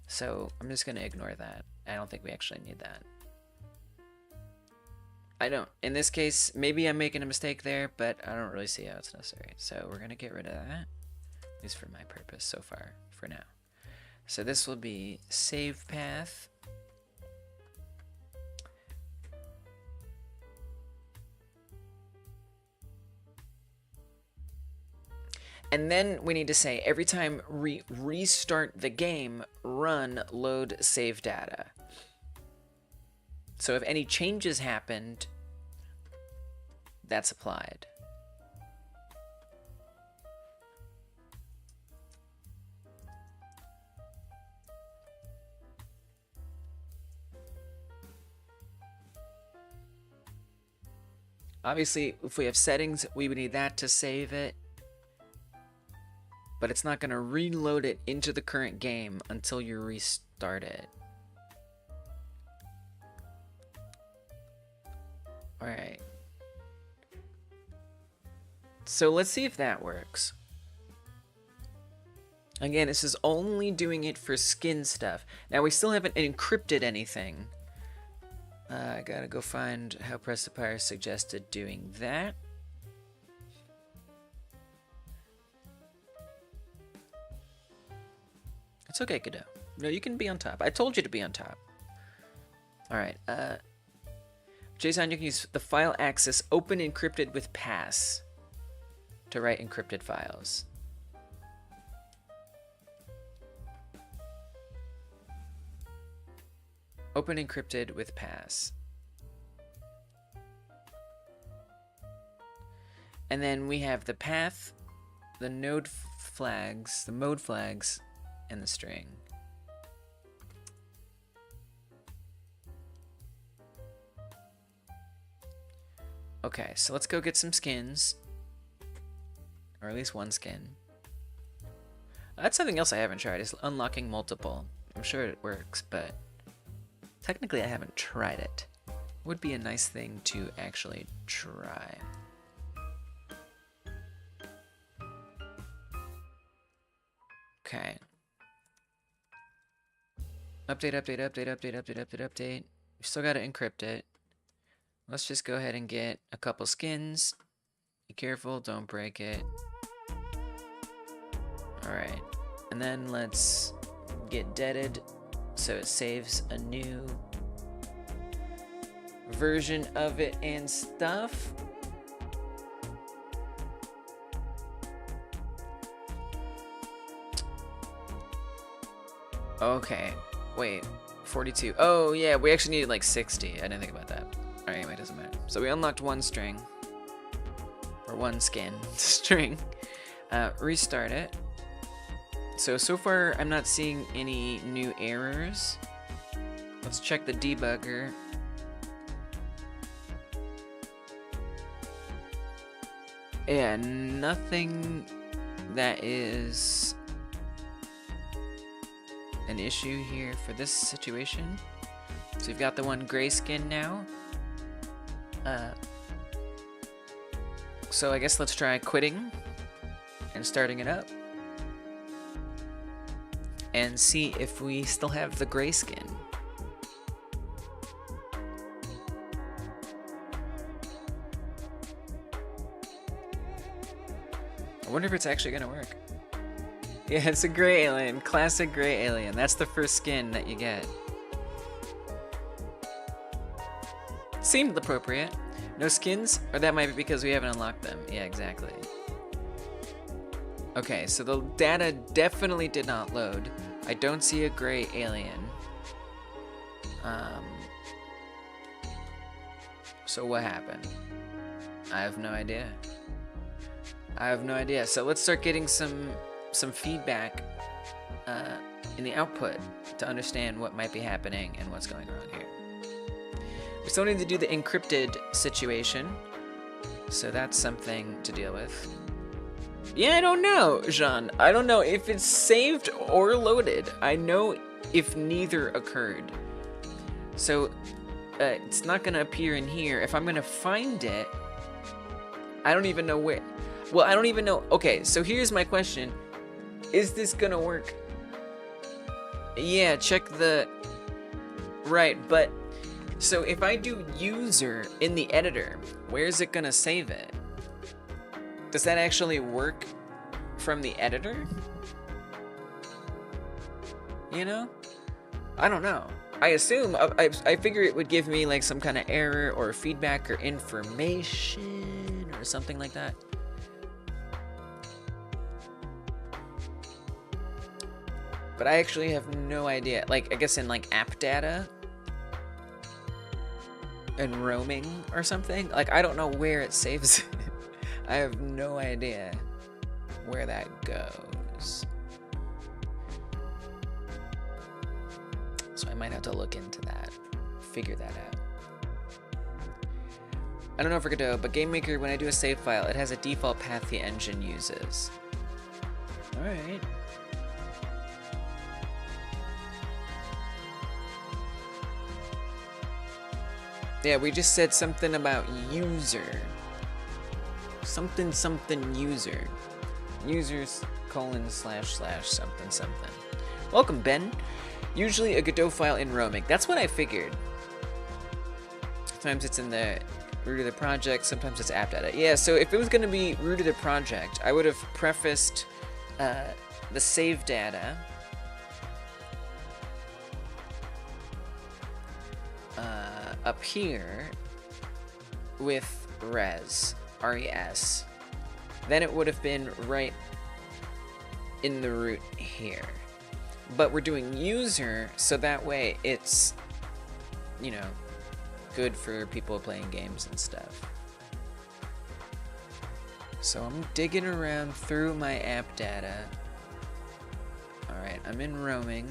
Speaker 1: So I'm just going to ignore that. I don't think we actually need that. I don't. In this case, maybe I'm making a mistake there, but I don't really see how it's necessary. So we're going to get rid of that, at least for my purpose so far, for now. So this will be save path. And then we need to say, every time restart the game, run load save data. So if any changes happened, that's applied. Obviously, if we have settings, we would need that to save it. But it's not going to reload it into the current game until you restart it. Alright. So let's see if that works. Again, this is only doing it for skin stuff. Now, we still haven't encrypted anything. I gotta go find how Pressapire suggested doing that. It's okay, Godot. No, you can be on top. I told you to be on top. Alright, JSON, you can use the file access open encrypted with pass to write encrypted files. Open encrypted with pass. And then we have the path, the node flags, the mode flags, and the string. Okay, so let's go get some skins. Or at least one skin. That's something else I haven't tried, is unlocking multiple. I'm sure it works, but technically I haven't tried it. Would be a nice thing to actually try. Okay. Update, update, update, update, update, update, update. We still got to encrypt it. Let's just go ahead and get a couple skins. Be careful, don't break it. Alright. And then let's get deaded so it saves a new version of it and stuff. Okay. Wait. 42. Oh, yeah, we actually needed like 60. I didn't think about that. Alright, anyway, it doesn't matter. So we unlocked one string. Or one skin string. Restart it. So far, I'm not seeing any new errors. Let's check the debugger. Yeah, nothing that is an issue here for this situation. So we've got the one gray skin now. So I guess let's try quitting and starting it up and see if we still have the gray skin. I wonder if it's actually gonna work. Yeah, it's a gray alien, classic gray alien. That's the first skin that you get. Seemed appropriate. No skins? Or that might be because we haven't unlocked them. Yeah, exactly. Okay, so the data definitely did not load. I don't see a gray alien. So what happened? I have no idea. I have no idea. So let's start getting some feedback in the output to understand what might be happening and what's going on here. We still need to do the encrypted situation, so that's something to deal with. Yeah, I don't know, Jean. I don't know if it's saved or loaded. I know if neither occurred. So it's not gonna appear in here. If I'm gonna find it, I don't even know where. Well, I don't even know. Okay, so here's my question. Is this gonna work? Yeah, check the... Right, but... So if I do user in the editor, where is it gonna save it? Does that actually work from the editor? You know? I don't know. I assume, I figure it would give me like some kind of error or feedback or information or something like that. But I actually have no idea. Like, I guess in like app data and roaming or something. Like, I don't know where it saves it. I have no idea where that goes. So I might have to look into that, figure that out. I don't know for Godot, but GameMaker, when I do a save file, it has a default path the engine uses. Alright. Yeah, we just said something about user. Something user. Users // something. Welcome, Ben. Usually a Godot file in roaming. That's what I figured. Sometimes it's in the root of the project, sometimes it's app data. Yeah, so if it was going to be root of the project, I would have prefaced the save data up here with res. RES, then it would have been right in the root here. But we're doing user, so that way it's, you know, good for people playing games and stuff. So I'm digging around through my app data. Alright, I'm in roaming.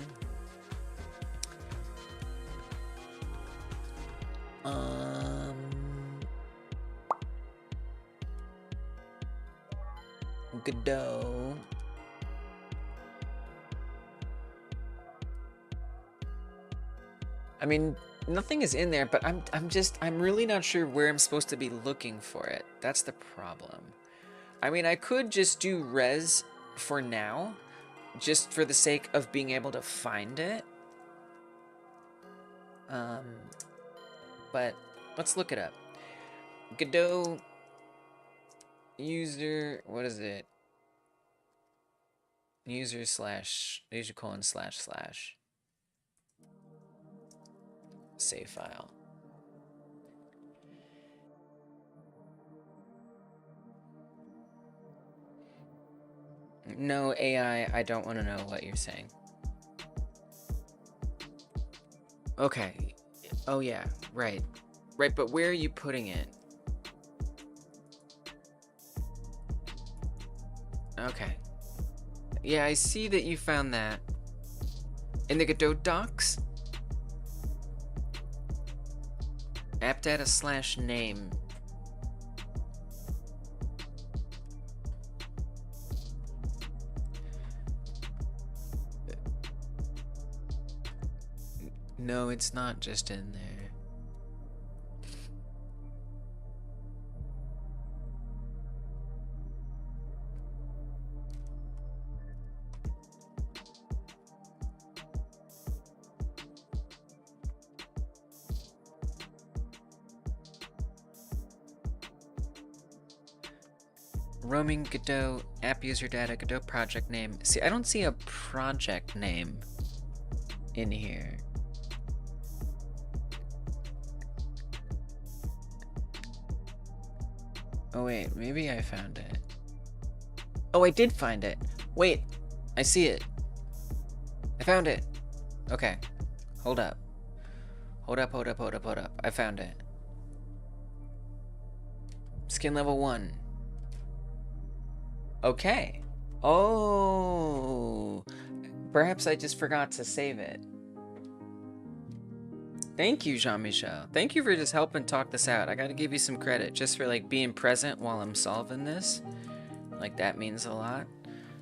Speaker 1: Godot. I mean, nothing is in there, but I'm really not sure where I'm supposed to be looking for it. That's the problem. I mean, I could just do res for now, just for the sake of being able to find it. But let's look it up. Godot user, what is it? User colon slash save file. No, AI, I don't want to know what you're saying. Okay. Oh yeah, right. Right, but where are you putting it? Okay. Yeah, I see that you found that. In the Godot docs? App data / name. No, it's not just in there. Roaming Godot, app user data, Godot project name. See, I don't see a project name in here. Oh wait, maybe I found it. Oh, I did find it. Wait, I see it. I found it. Okay, hold up. Hold up. I found it. Skin level 1. Okay. Oh, perhaps I just forgot to save it. Thank you, Jean-Michel. Thank you for just helping talk this out. I gotta give you some credit just for like being present while I'm solving this. Like, that means a lot.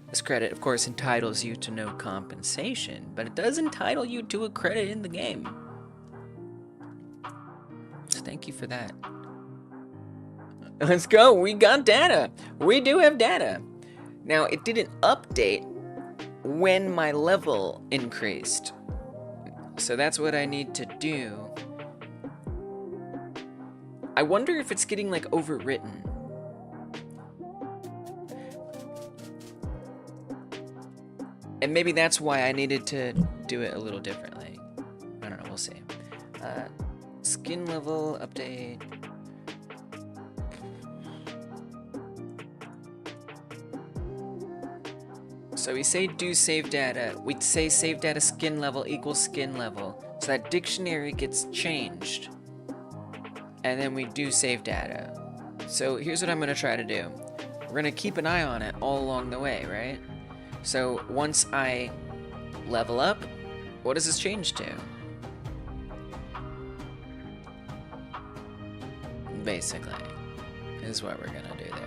Speaker 1: This credit, of course, entitles you to no compensation, but it does entitle you to a credit in the game. So thank you for that. Let's go. We got data. We do have data. Now, it didn't update when my level increased. So that's what I need to do. I wonder if it's getting like overwritten. And maybe that's why I needed to do it a little differently. I don't know, we'll see. Skin level update. So we say do save data. We say save data skin level equals skin level. So that dictionary gets changed. And then we do save data. So here's what I'm gonna try to do. We're gonna keep an eye on it all along the way, right? So once I level up, what does this change to? Basically, is what we're gonna do there.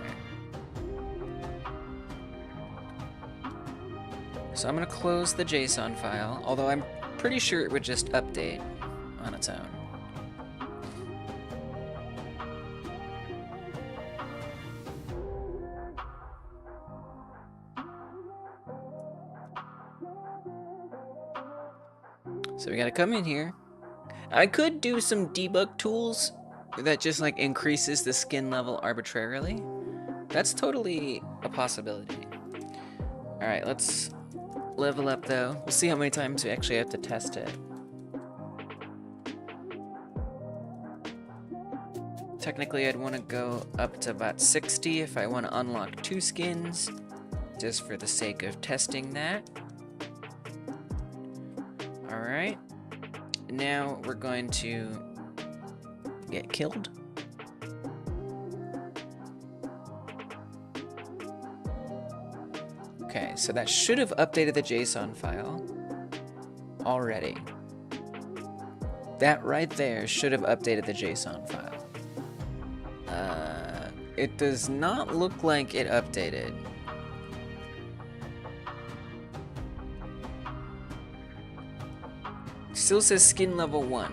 Speaker 1: So I'm gonna close the JSON file, although I'm pretty sure it would just update on its own. So we gotta come in here. I could do some debug tools that just like increases the skin level arbitrarily. That's totally a possibility. All right, let's level up though. We'll see how many times we actually have to test it. Technically, I'd want to go up to about 60 if I want to unlock 2 skins, just for the sake of testing that. Alright, now we're going to get killed. Okay, so that should have updated the JSON file already. That right there should have updated the JSON file. It does not look like it updated. Still says skin level 1.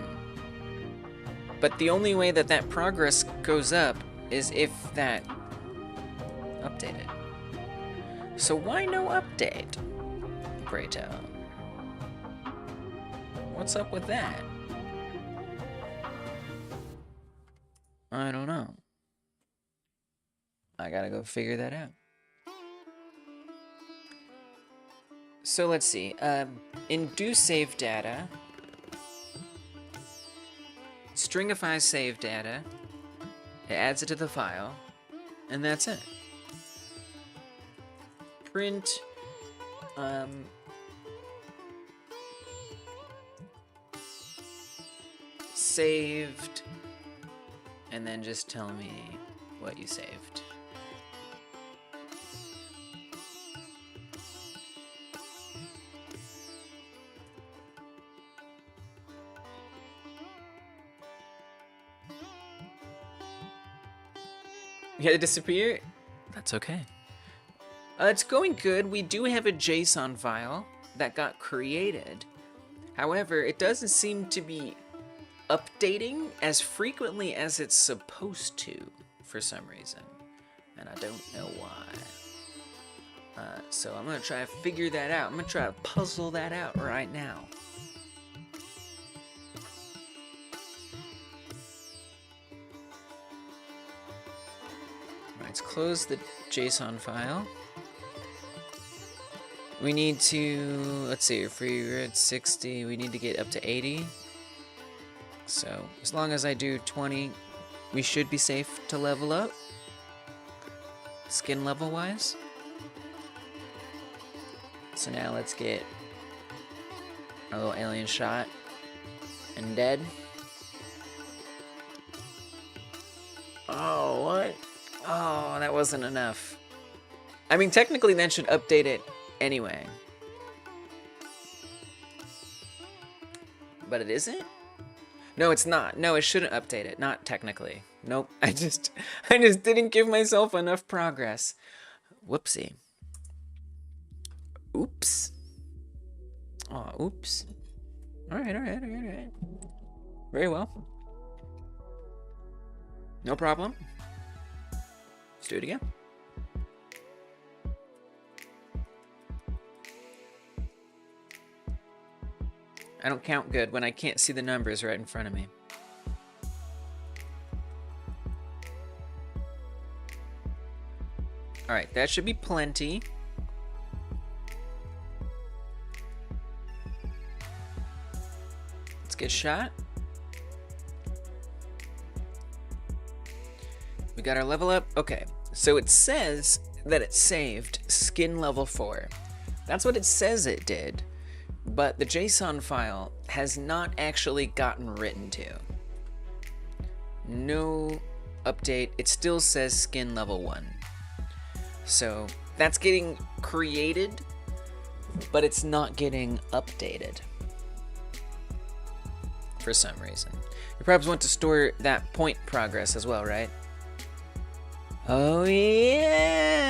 Speaker 1: But the only way that that progress goes up is if that updated. So why no update, Brayto? What's up with that? I don't know. I gotta go figure that out. So let's see. In do save data, stringifies save data, it adds it to the file, and that's it. Print saved, and then just tell me what you saved. You had to disappear? That's okay. It's going good. We do have a JSON file that got created. However, it doesn't seem to be updating as frequently as it's supposed to for some reason. And I don't know why. So I'm going to try to figure that out. I'm going to try to puzzle that out right now. Let's close the JSON file. We need to, let's see, if we're at 60, we need to get up to 80. So as long as I do 20, we should be safe to level up, skin level wise. So now let's get our little alien shot and dead. Oh, what? Oh, that wasn't enough. I mean, technically that should update it anyway. But it isn't? No, it's not. No, it shouldn't update it. Not technically. Nope. I just didn't give myself enough progress. Whoopsie. Oops. Oh, oops. Alright. Very well. No problem. Let's do it again. I don't count good when I can't see the numbers right in front of me. Alright, that should be plenty. Let's get shot. We got our level up. Okay, so it says that it saved skin level 4. That's what it says it did. But the JSON file has not actually gotten written to. No update. It still says skin level 1. So that's getting created, but it's not getting updated for some reason. You perhaps want to store that point progress as well, right? Oh yeah!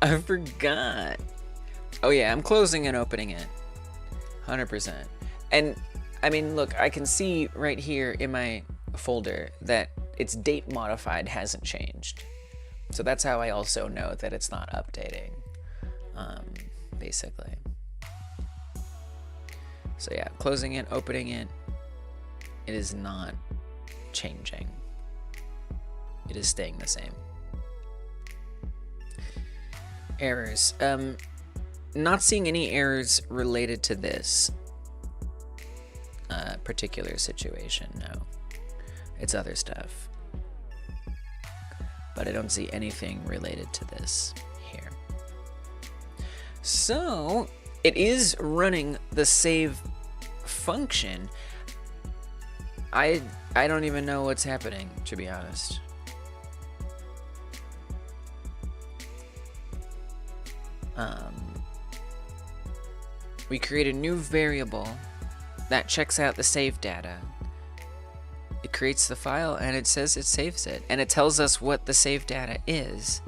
Speaker 1: I forgot. Oh yeah, I'm closing and opening it. 100%. And I mean, look, I can see right here in my folder that its date modified hasn't changed. So that's how I also know that it's not updating, basically. So yeah, closing it, opening it, it is not changing. It is staying the same. Errors. Not seeing any errors related to this particular situation, no. It's other stuff. But I don't see anything related to this here. So, it is running the save function. I don't even know what's happening, to be honest. We create a new variable that checks out the save data. It creates the file and it says it saves it. And it tells us what the save data is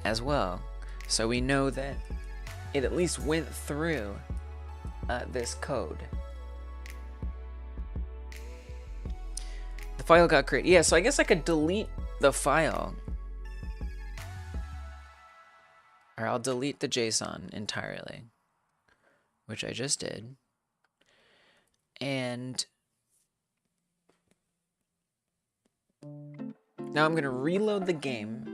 Speaker 1: as well. So we know that it at least went through this code. The file got created. Yeah, so I guess I could delete the file. Or I'll delete the JSON entirely, which I just did. And Now I'm gonna reload the game.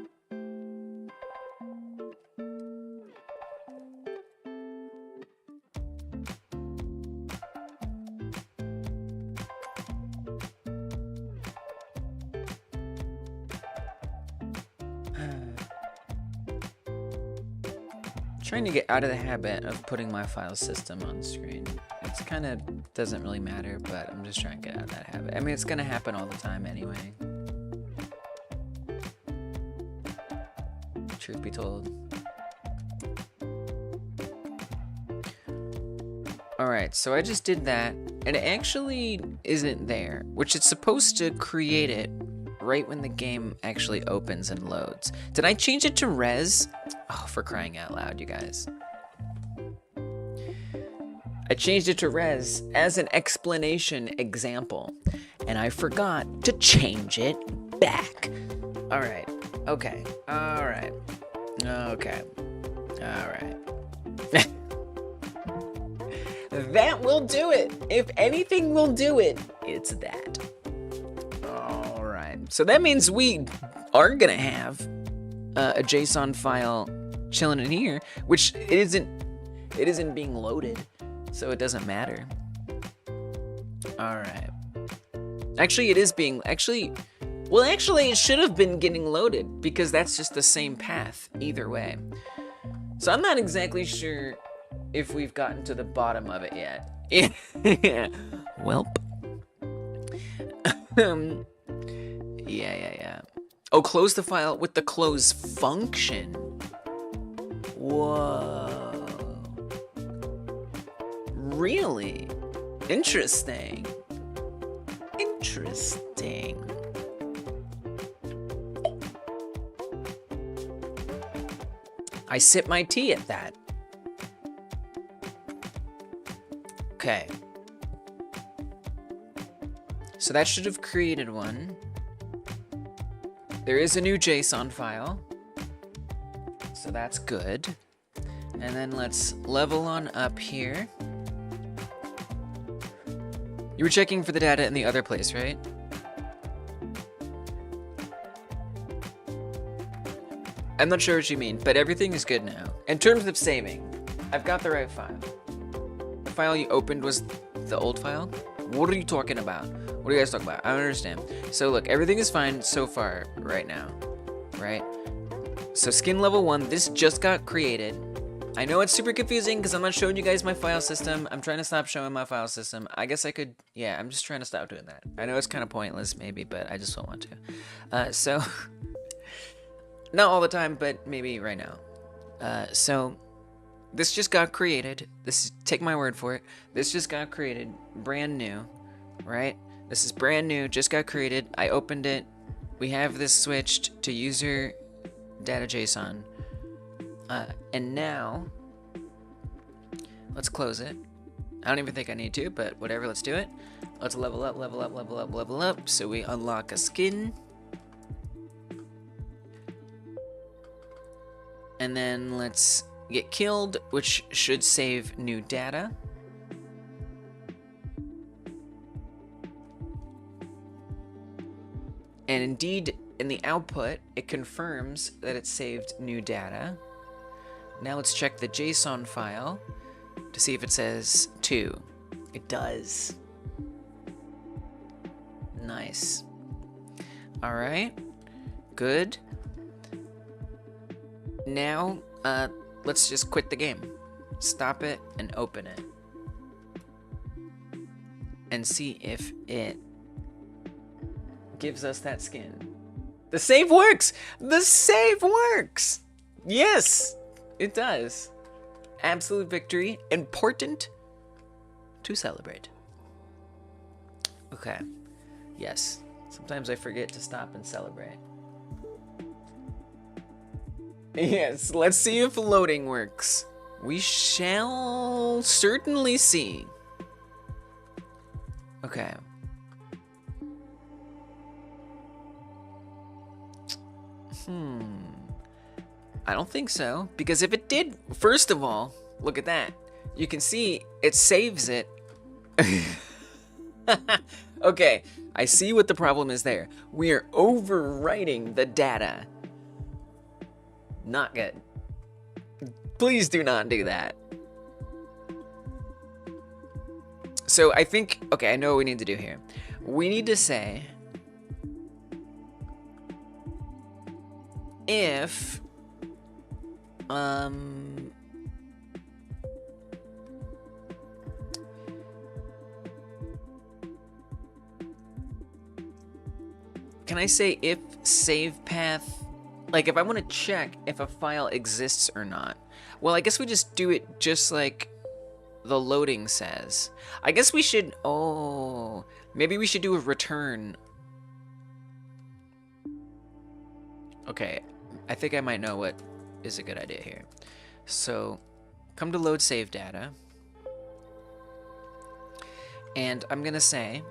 Speaker 1: Trying to get out of the habit of putting my file system on screen. It's kind of doesn't really matter, but I'm just trying to get out of that habit. I mean, it's gonna happen all the time anyway. Truth be told. Alright, so I just did that, and it actually isn't there, which it's supposed to create it right when the game actually opens and loads. Did I change it to res? Oh, for crying out loud, you guys. I changed it to res as an explanation example, and I forgot to change it back. Alright, okay, alright, okay, alright. That will do it. If anything will do it, it's that. Alright, so that means we are gonna have a JSON file chilling in here, which it isn't being loaded, so it doesn't matter. Alright. Actually, it is being, well, actually, it should have been getting loaded, because that's just the same path, either way. So I'm not exactly sure if we've gotten to the bottom of it yet. Yeah. Welp. Yeah. Oh, close the file with the close function. Whoa. Really? Interesting. Interesting. I sip my tea at that. Okay. So that should have created one. There is a new JSON file. So that's good. And then let's level on up here. You were checking for the data in the other place, right? I'm not sure what you mean, but everything is good now. In terms of saving, I've got the right file. The file you opened was the old file? What are you talking about? What are you guys talking about? I don't understand. So look, everything is fine so far right now, right? So skin level 1, this just got created. I know it's super confusing because I'm not showing you guys my file system. I'm trying to stop showing my file system. I guess I could, yeah, I'm just trying to stop doing that. I know it's kind of pointless maybe, but I just don't want to. So, not all the time, but maybe right now. So, this just got created. Take my word for it. This just got created, brand new, right? This is brand new, just got created. I opened it. We have this switched to user data JSON. And now, let's close it. I don't even think I need to, but whatever, let's do it. Let's level up, level up, level up, level up. So we unlock a skin. And then let's get killed, which should save new data. And indeed, in the output, it confirms that it saved new data. Now let's check the JSON file to see if it says 2. It does. Nice. Alright. Good. Now, let's just quit the game. Stop it and open it. And see if it gives us that skin. The save works! The save works! Yes! It does. Absolute victory. Important to celebrate. Okay. Yes. Sometimes I forget to stop and celebrate. Yes, let's see if loading works. We shall certainly see. Okay. I don't think so, because if it did, first of all, look at that. You can see it saves it. Okay, I see what the problem is there. We are overwriting the data. Not good. Please do not do that. So I think, okay, I know what we need to do here. We need to say if can I say if save path, like if I want to check if a file exists or not? Well, I guess we just do it just like the loading says. I guess we should, oh, maybe we should do a return. Okay, I think I might know what is a good idea here. So, come to load save data. And I'm gonna say,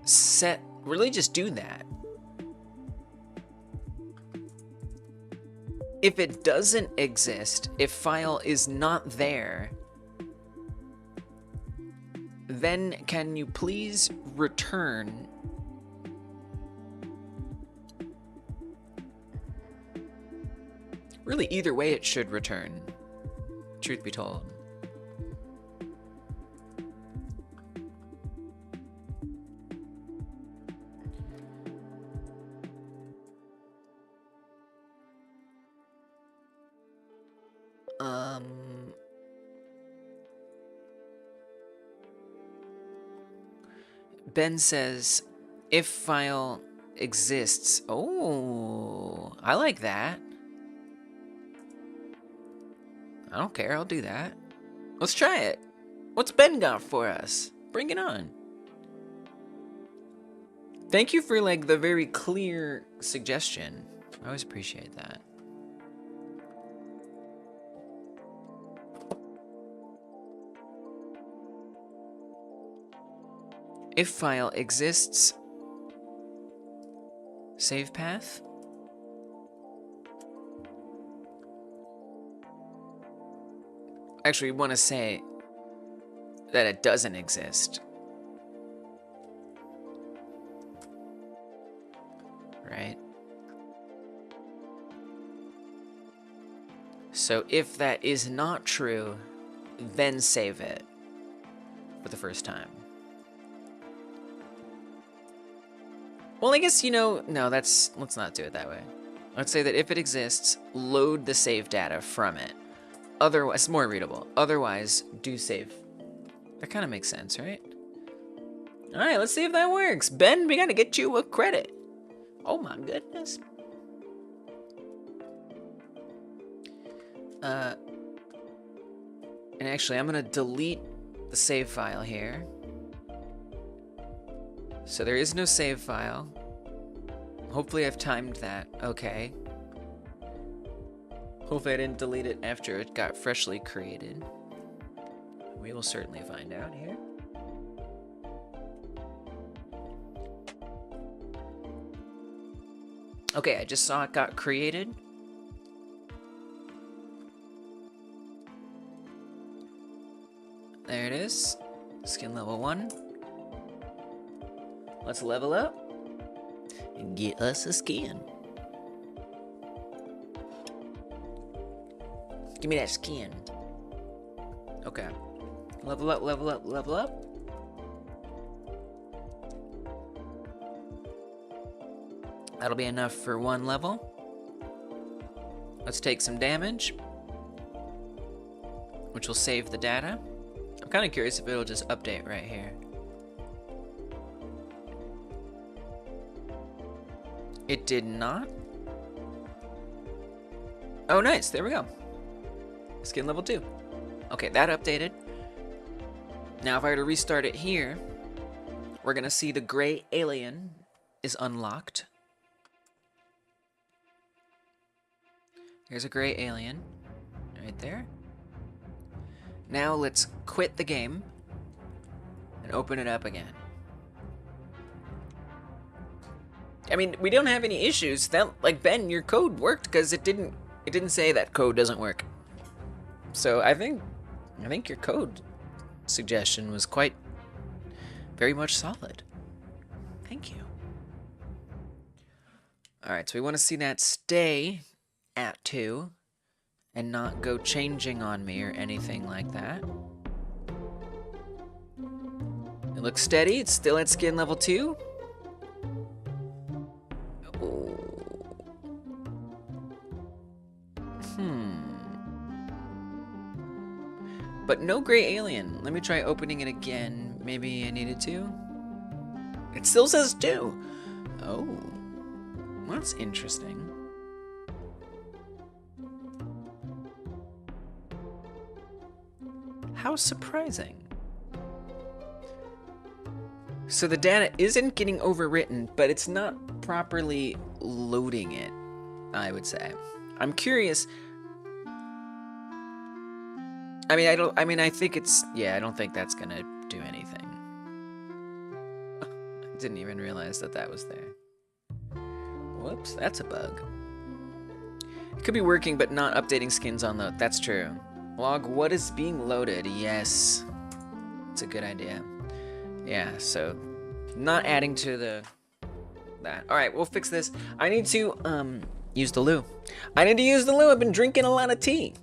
Speaker 1: set, really just do that. If it doesn't exist, if file is not there, then can you please return really either way it should return, truth be told. Ben says, if file exists. Oh, I like that. I don't care, I'll do that. Let's try it. What's Ben got for us? Bring it on. Thank you for like the very clear suggestion. I always appreciate that. If file exists, save path. Actually, we want to say that it doesn't exist. Right? So if that is not true, then save it for the first time. Well, I guess, you know, no, let's not do it that way. Let's say that if it exists, load the save data from it. Otherwise, it's more readable. Otherwise, do save. That kind of makes sense, right? All right, let's see if that works. Ben, we gotta get you a credit. Oh my goodness. And actually, I'm gonna delete the save file here. So there is no save file. Hopefully I've timed that okay. Hopefully I didn't delete it after it got freshly created. We will certainly find out here. Okay, I just saw it got created. There it is. Skin level 1. Let's level up and get us a skin. Give me that skin. Okay. Level up, level up, level up. That'll be enough for 1 level. Let's take some damage, which will save the data. I'm kind of curious if it'll just update right here. It did not. Oh, nice. There we go. Skin level 2. Okay, that updated. Now, if I were to restart it here, we're going to see the gray alien is unlocked. Here's a gray alien right there. Now, let's quit the game and open it up again. I mean, we don't have any issues. That, like, Ben, your code worked because it didn't say that code doesn't work. So I think your code suggestion was very much solid. Thank you. All right, so we want to see that stay at 2 and not go changing on me or anything like that. It looks steady. It's still at skin level 2. But no gray alien. Let me try opening it again. Maybe I needed to. It still says 2. Oh, well, that's interesting. How surprising. So the data isn't getting overwritten, but it's not properly loading it, I would say. I'm curious. I think it's, yeah, I don't think that's gonna do anything. I didn't even realize that was there. Whoops, that's a bug. It could be working, but not updating skins on load. That's true. Log what is being loaded. Yes, it's a good idea. Yeah, so not adding to that. All right, we'll fix this. I need to use the loo. I need to use the loo. I've been drinking a lot of tea.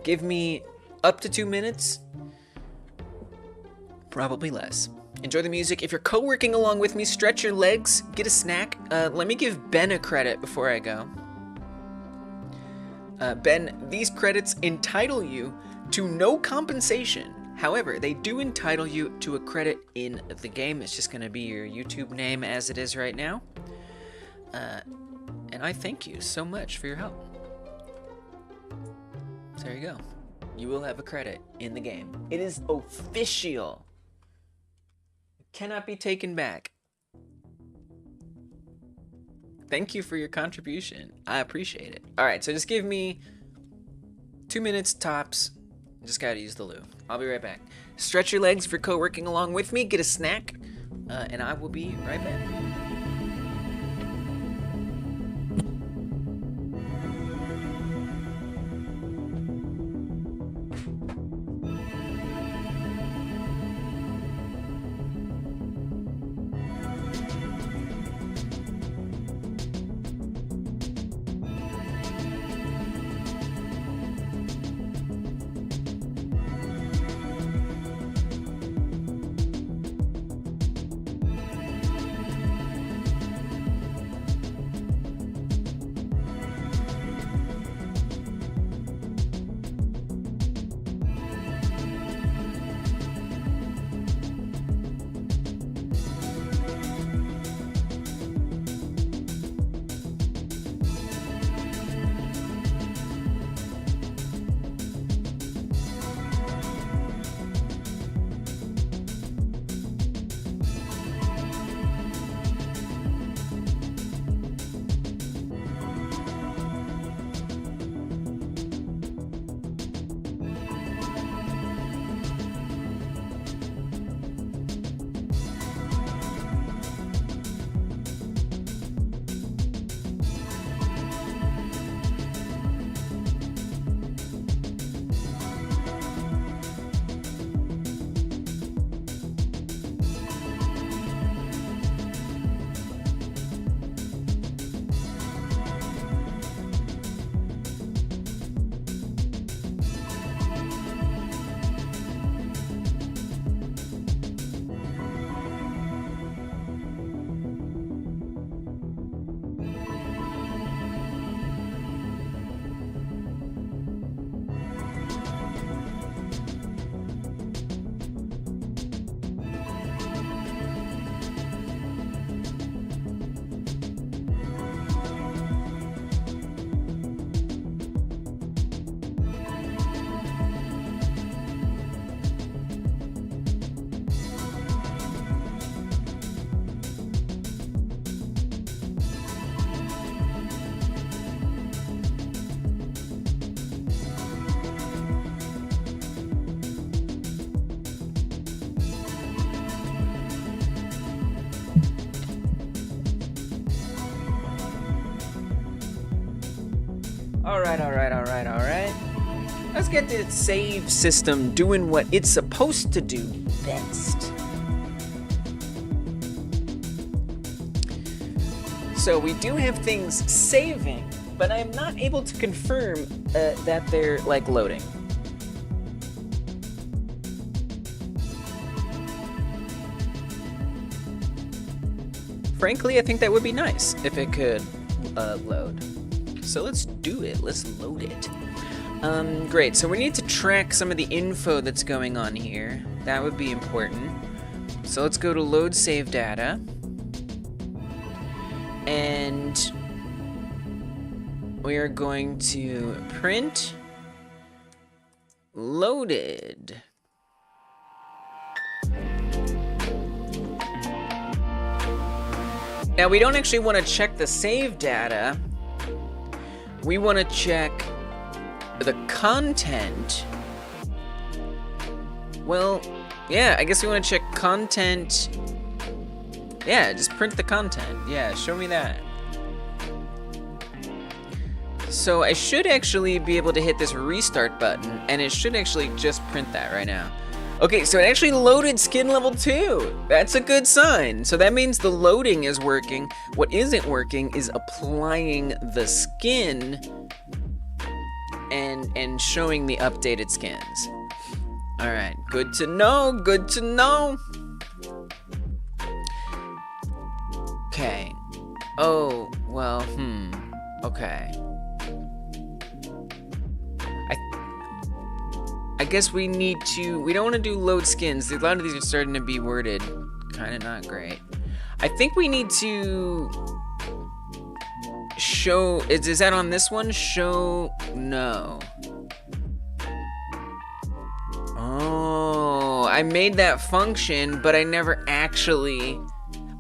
Speaker 1: Give me up to 2 minutes, probably less. Enjoy the music. If you're co-working along with me, stretch your legs, get a snack. Let me give Ben a credit before I go. Ben, these credits entitle you to no compensation. However, they do entitle you to a credit in the game. It's just going to be your YouTube name as it is right now. And I thank you so much for your help. So there you go. You will have a credit in the game. It is official. It cannot be taken back. Thank you for your contribution. I appreciate it. All right, so just give me 2 minutes tops. Just gotta use the loo. I'll be right back. Stretch your legs if you're co-working along with me. Get a snack, and I will be right back. All right. Let's get the save system doing what it's supposed to do best. So we do have things saving, but I'm not able to confirm that they're like loading. Frankly, I think that would be nice if it could load. So let's do it. Let's load it. Great. So we need to track some of the info that's going on here. That would be important. So let's go to load save data. And we are going to print loaded. Now we don't actually want to check the save data. We want to check the content. Well, yeah, I guess we want to check content. Yeah, just print the content. Yeah, show me that. So I should actually be able to hit this restart button, and it should actually just print that right now. Okay, so it actually loaded skin level 2. That's a good sign. So that means the loading is working. What isn't working is applying the skin and showing the updated skins. All right, good to know, good to know. Okay. Oh, well, okay. I guess we need to, we don't want to do load skins. A lot of these are starting to be worded kind of not great. I think we need to show, is that on this one? Show, no. Oh, I made that function, but I never actually,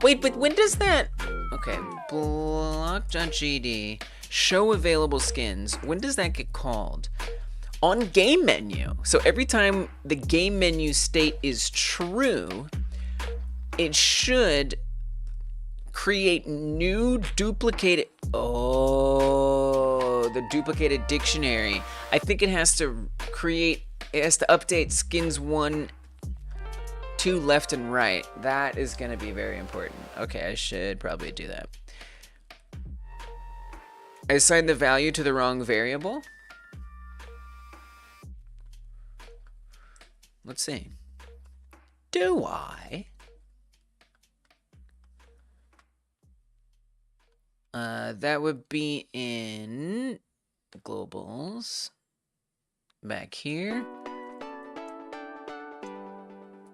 Speaker 1: wait, but when does that, okay, block.gd, show available skins, when does that get called? On game menu. So every time the game menu state is true, it should create new duplicated, the duplicated dictionary. I think it has to create, it has to update skins 1, 2 left and right. That is gonna be very important. Okay, I should probably do that. I assigned the value to the wrong variable. Let's see. Do I? That would be in globals. Back here.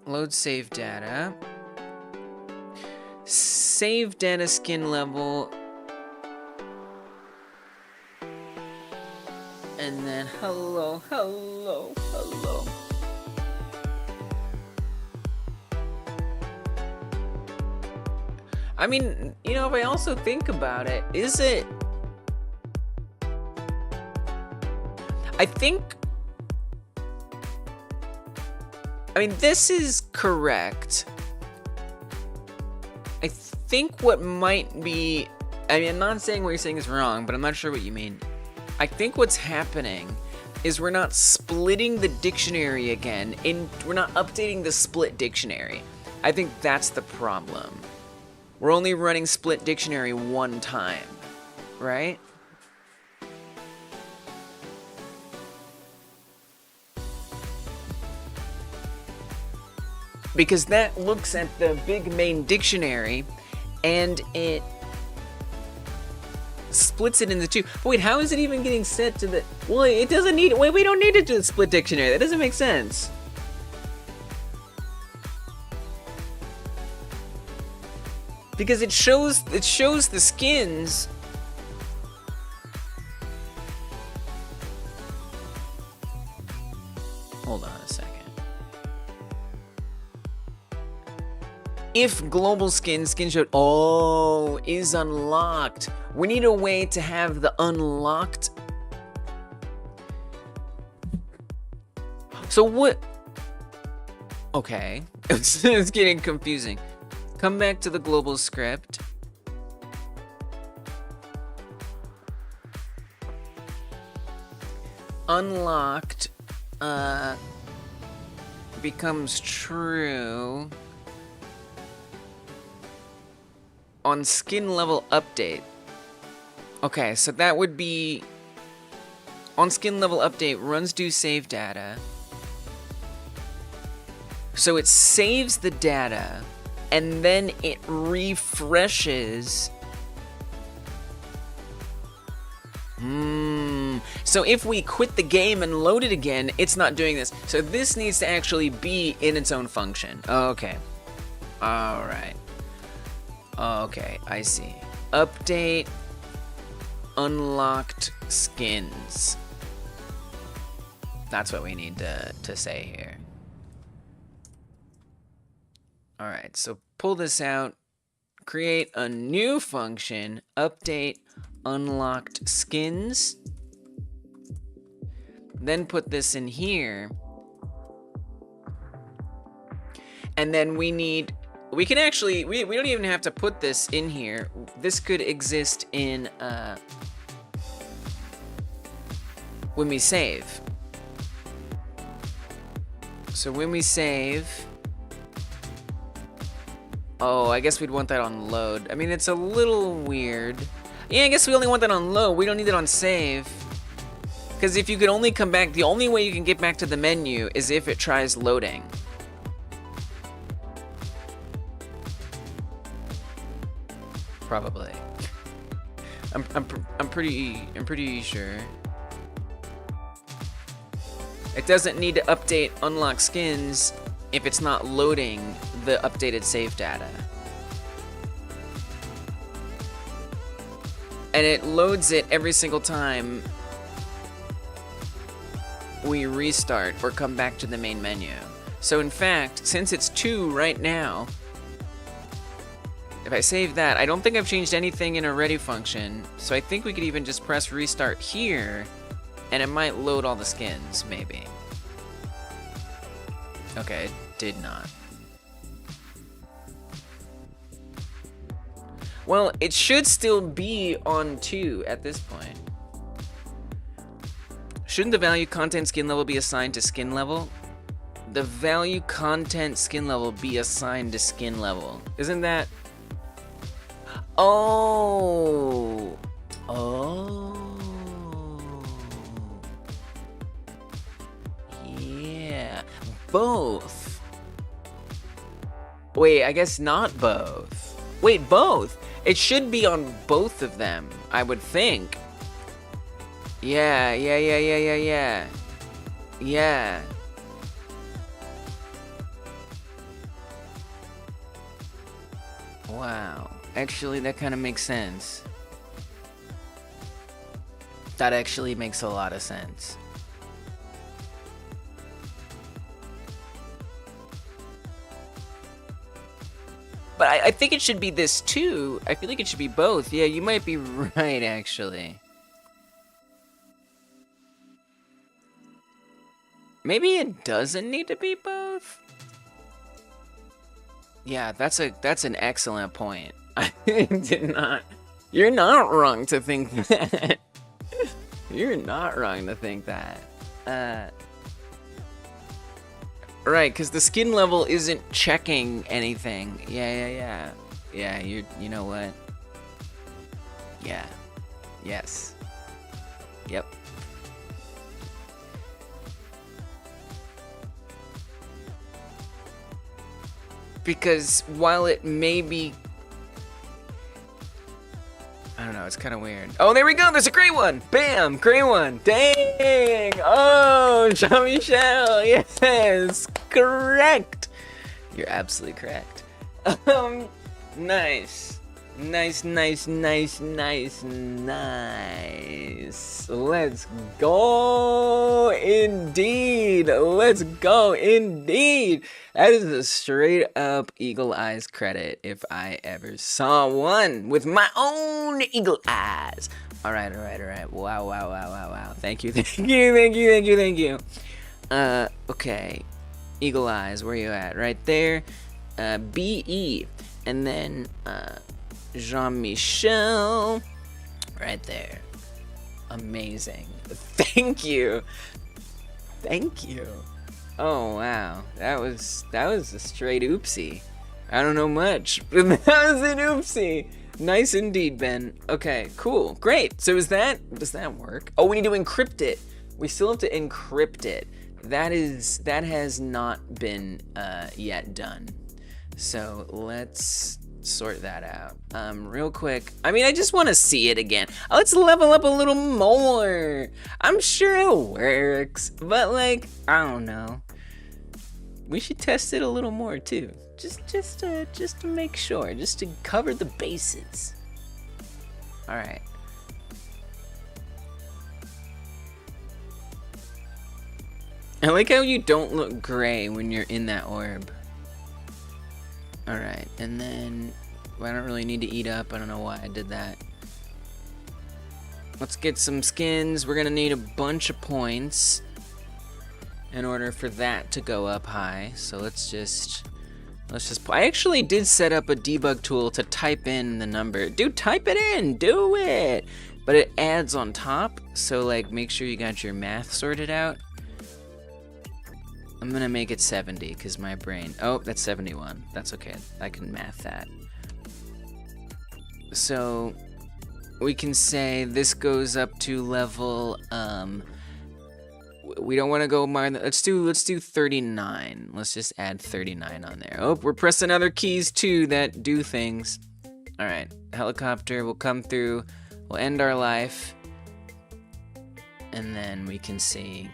Speaker 1: Load save data. Save data skin level. And then hello, hello, hello. I mean, you know, if I also think about it, is it... I mean, this is correct. I think what might be... I mean, I'm not saying what you're saying is wrong, but I'm not sure what you mean. I think what's happening is we're not splitting the dictionary again, we're not updating the split dictionary. I think that's the problem. We're only running split dictionary one time, right? Because that looks at the big main dictionary and it splits it into two. But wait, how is it even getting set to the... Well, it doesn't need... Wait, we don't need it to the split dictionary. That doesn't make sense. Because it shows the skins. Hold on a second. If global skin showed, is unlocked. We need a way to have the unlocked. So what? Okay, it's getting confusing. Come back to the global script. unlocked becomes true on skin level update. Okay, so that would be on skin level update, runs do save data. So it saves the data and then it refreshes. So if we quit the game and load it again, it's not doing this. So this needs to actually be in its own function. Okay. Alright. Okay, I see. Update unlocked skins. That's what we need to say here. Alright, so pull this out. Create a new function. Update unlocked skins. Then put this in here. And then we can actually, we don't even have to put this in here. This could exist in, when we save. So when we save, oh, I guess we'd want that on load. I mean, it's a little weird. Yeah, I guess we only want that on load. We don't need it on save. Because if you could only come back, the only way you can get back to the menu is if it tries loading. Probably. I'm pretty sure. It doesn't need to update unlock skins if it's not loading the updated save data. And it loads it every single time we restart or come back to the main menu. So in fact, since it's 2 right now, if I save that, I don't think I've changed anything in a ready function, so I think we could even just press restart here, and it might load all the skins, maybe. Okay, it did not. Well, it should still be on 2 at this point. Shouldn't the value content skin level be assigned to skin level? The value content skin level be assigned to skin level. Isn't that... Oh. Oh. Yeah. Both. Wait, I guess not both. Wait, both. It should be on both of them, I would think. Yeah. Yeah. Wow. Actually, that kind of makes sense. That actually makes a lot of sense. But I think it should be this too. I feel like it should be both. Yeah, you might be right, actually. Maybe it doesn't need to be both? Yeah, that's an excellent point. I did not. You're not wrong to think that. You're not wrong to think that. Right, because the skin level isn't checking anything. Yeah. Yeah, you know what? Yeah. Yes. Yep. Because while it may be... I don't know, it's kind of weird. Oh, there we go, there's a gray one! Bam, gray one! Dang! Oh, Jean-Michel, yes! Correct! You're absolutely correct. Nice. Nice. Let's go indeed. That is a straight up eagle eyes credit if I ever saw one with my own eagle eyes. All right. Wow. Thank you. Okay. Eagle eyes, where you at? Right there. BE. And then, Jean-Michel, right there. Amazing. Thank you. Thank you. Oh wow, that was a straight oopsie. I don't know much, but that was an oopsie. Nice indeed, Ben. Okay, cool, great. So does that work? Oh, we need to encrypt it. We still have to encrypt it. That has not been yet done. So let's sort that out real quick. I mean, I just want to see it again. Let's level up a little more. I'm sure it works, but like, I don't know. We should test it a little more too. Just to make sure, just to cover the bases. All right. I like how you don't look gray when you're in that orb. All right, and then I don't really need to eat up. I don't know why I did that. Let's get some skins. We're gonna need a bunch of points in order for that to go up high. So let's just. I actually did set up a debug tool to type in the number. Dude, type it in. Do it. But it adds on top. So like, make sure you got your math sorted out. I'm gonna make it 70 because my brain. Oh, that's 71. That's okay. I can math that. So we can say this goes up to level. We don't want to go more than. Let's do 39. Let's just add 39 on there. Oh, we're pressing other keys too that do things. All right, helicopter will come through. We'll end our life, and then we can see.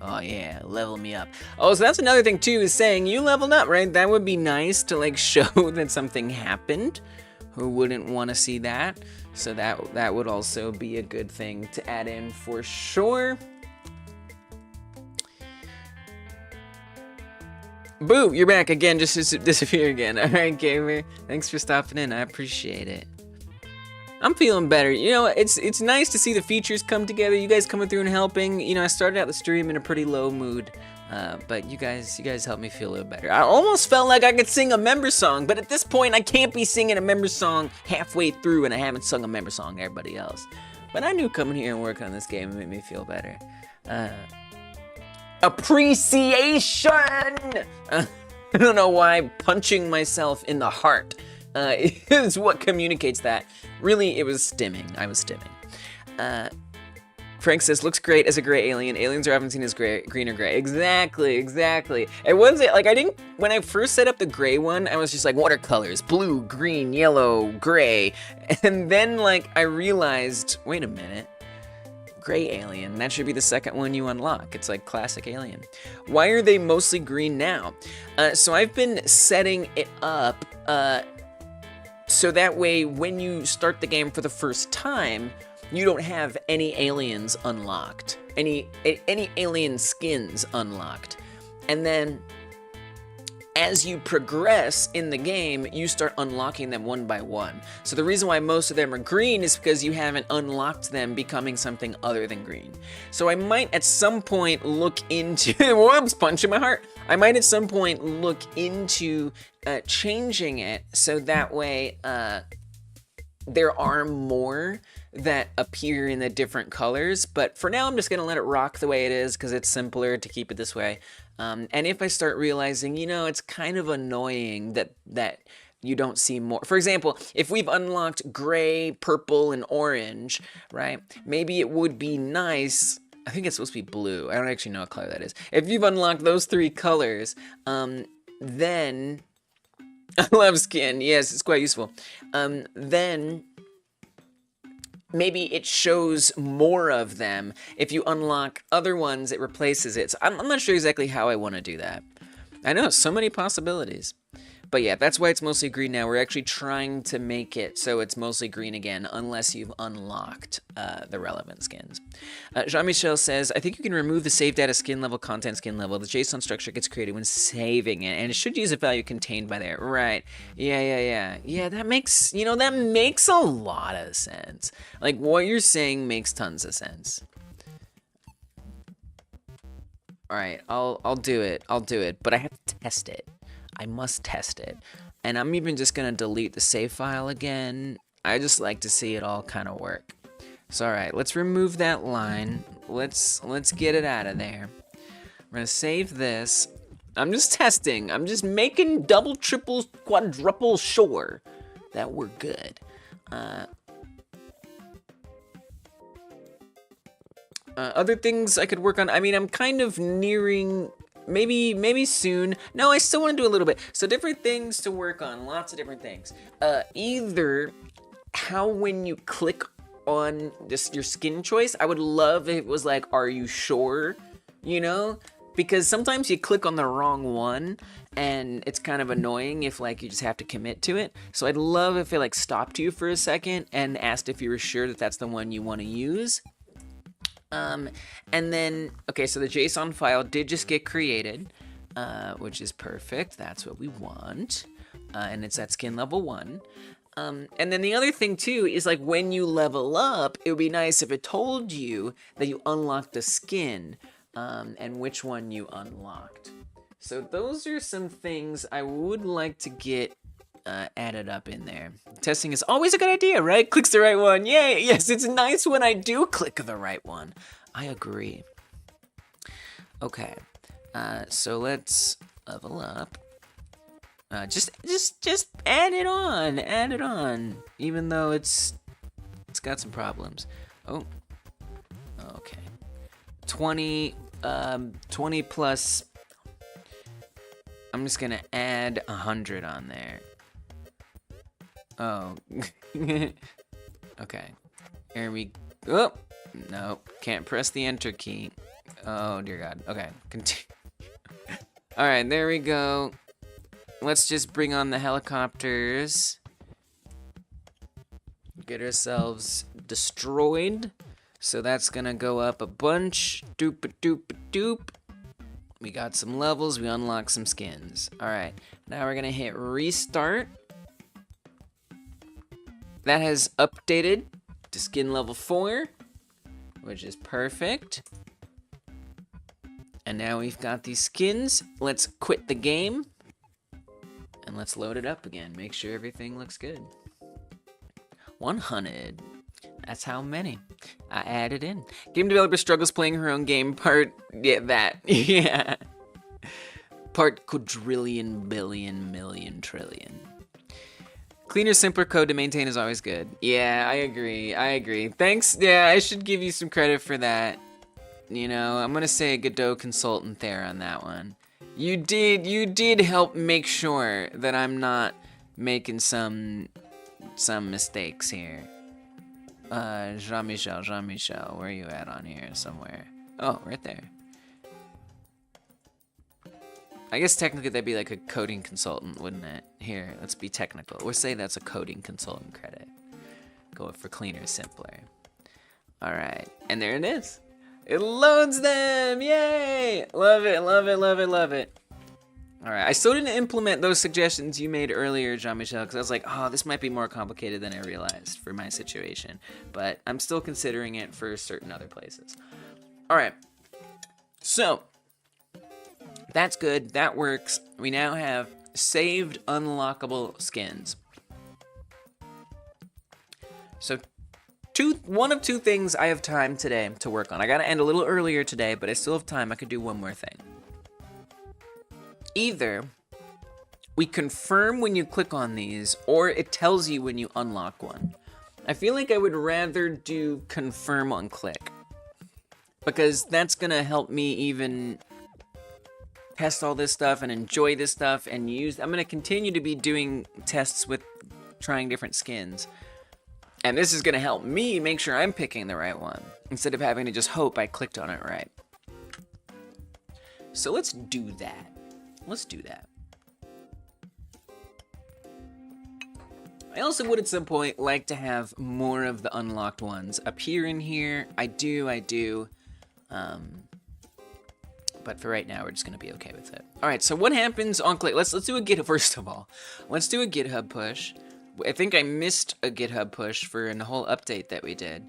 Speaker 1: Oh yeah, level me up. Oh, so that's another thing too, is saying you leveled up, right? That would be nice to like show that something happened. Who wouldn't want to see that? So that would also be a good thing to add in for sure. Boo, you're back again, just to disappear again. All right, gamer, thanks for stopping in. I appreciate it. I'm feeling better. You know, it's nice to see the features come together. You guys coming through and helping. You know, I started out the stream in a pretty low mood, but you guys helped me feel a little better. I almost felt like I could sing a member song, but at this point, I can't be singing a member song halfway through, and I haven't sung a member song to everybody else. But I knew coming here and working on this game would make me feel better. Appreciation. I don't know why punching myself in the heart is what communicates that. Really, it was stimming. I was stimming. Frank says, looks great as a gray alien. Aliens are often seen as green or gray. Exactly. It wasn't, like, when I first set up the gray one, I was just like, what are colors? Blue, green, yellow, gray. And then, like, I realized, wait a minute. Gray alien, that should be the second one you unlock. It's like classic alien. Why are they mostly green now? So I've been setting it up so that way when you start the game for the first time, you don't have any aliens unlocked, any alien skins unlocked. And then as you progress in the game, you start unlocking them one by one. So the reason why most of them are green is because you haven't unlocked them becoming something other than green. So I might at some point look into, whoops, punch in my heart. I might at some point look into changing it so that way there are more that appear in the different colors. But for now, I'm just gonna let it rock the way it is because it's simpler to keep it this way. And if I start realizing, you know, it's kind of annoying that you don't see more. For example, if we've unlocked gray, purple, and orange, right? Maybe it would be nice. I think it's supposed to be blue. I don't actually know what color that is. If you've unlocked those three colors, then I love skin. Yes, it's quite useful. Then maybe it shows more of them. If you unlock other ones, it replaces it. So I'm not sure exactly how I want to do that. I know, so many possibilities. But yeah, that's why it's mostly green now. We're actually trying to make it so it's mostly green again, unless you've unlocked the relevant skins. Jean-Michel says, I think you can remove the save data skin level, content skin level. The JSON structure gets created when saving it, and it should use a value contained by there. Right. Yeah, that makes, you know, that makes a lot of sense. Like, what you're saying makes tons of sense. All right, I'll do it, but I have to test it. I must test it. And I'm even just gonna delete the save file again. I just like to see it all kind of work. So all right, let's remove that line. Let's get it out of there. We're gonna save this. I'm just testing. I'm just making double, triple, quadruple sure that we're good. Other things I could work on. I mean, I'm kind of nearing, maybe soon. No, I still want to do a little bit. So different things to work on, lots of different things. Either how when you click on just your skin choice, I would love if it was like, are you sure? You know? Because sometimes you click on the wrong one and it's kind of annoying if like you just have to commit to it. So I'd love if it like stopped you for a second and asked if you were sure that that's the one you want to use. And then, okay, so the JSON file did just get created, which is perfect. That's what we want. And it's at skin level 1. And then the other thing too is like when you level up, it would be nice if it told you that you unlocked a skin, and which one you unlocked. So those are some things I would like to get added up in there. Testing is always a good idea, right? Clicks the right one. Yay! Yes, it's nice when I do click the right one. I agree. Okay, so let's level up. Just add it on. Add it on. Even though it's got some problems. Oh. Okay. 20 plus. I'm just gonna add 100 on there. Oh. Okay. Here we go. Oh, no, can't press the enter key. Oh dear God. Okay, continue. All right, there we go. Let's just bring on the helicopters. Get ourselves destroyed. So that's gonna go up a bunch. Doop doop doop. We got some levels. We unlock some skins. All right, now we're gonna hit restart. That has updated to skin level 4, which is perfect. And now we've got these skins. Let's quit the game. And let's load it up again. Make sure everything looks good. 100. That's how many I added in. Game developer struggles playing her own game. Part, yeah, that. Yeah. Part quadrillion, billion, million, trillion. Cleaner, simpler code to maintain is always good. Yeah, I agree. I agree. Thanks. Yeah, I should give you some credit for that. You know, I'm gonna say a Godot consultant there on that one. You did help make sure that I'm not making some mistakes here. Jean-Michel, where are you at on here somewhere? Oh, right there. I guess technically that'd be like a coding consultant, wouldn't it? Here, let's be technical. We'll say that's a coding consultant credit. Go for cleaner, simpler. All right, and there it is. It loads them, yay! Love it, love it, love it, love it. All right, I still didn't implement those suggestions you made earlier, Jean-Michel, because I was like, oh, this might be more complicated than I realized for my situation. But I'm still considering it for certain other places. All right, so that's good, that works. We now have saved unlockable skins. So one of two things I have time today to work on. I gotta end a little earlier today, but I still have time. I could do one more thing. Either we confirm when you click on these, or it tells you when you unlock one. I feel like I would rather do confirm on click, because that's gonna help me even test all this stuff and enjoy this stuff and I'm gonna continue to be doing tests with trying different skins. And this is gonna help me make sure I'm picking the right one, instead of having to just hope I clicked on it right. So let's do that. Let's do that. I also would at some point like to have more of the unlocked ones appear in here. I do. But for right now, we're just gonna be okay with it. All right, so what happens on click? Let's do a GitHub, first of all. Let's do a GitHub push. I think I missed a GitHub push for the whole update that we did.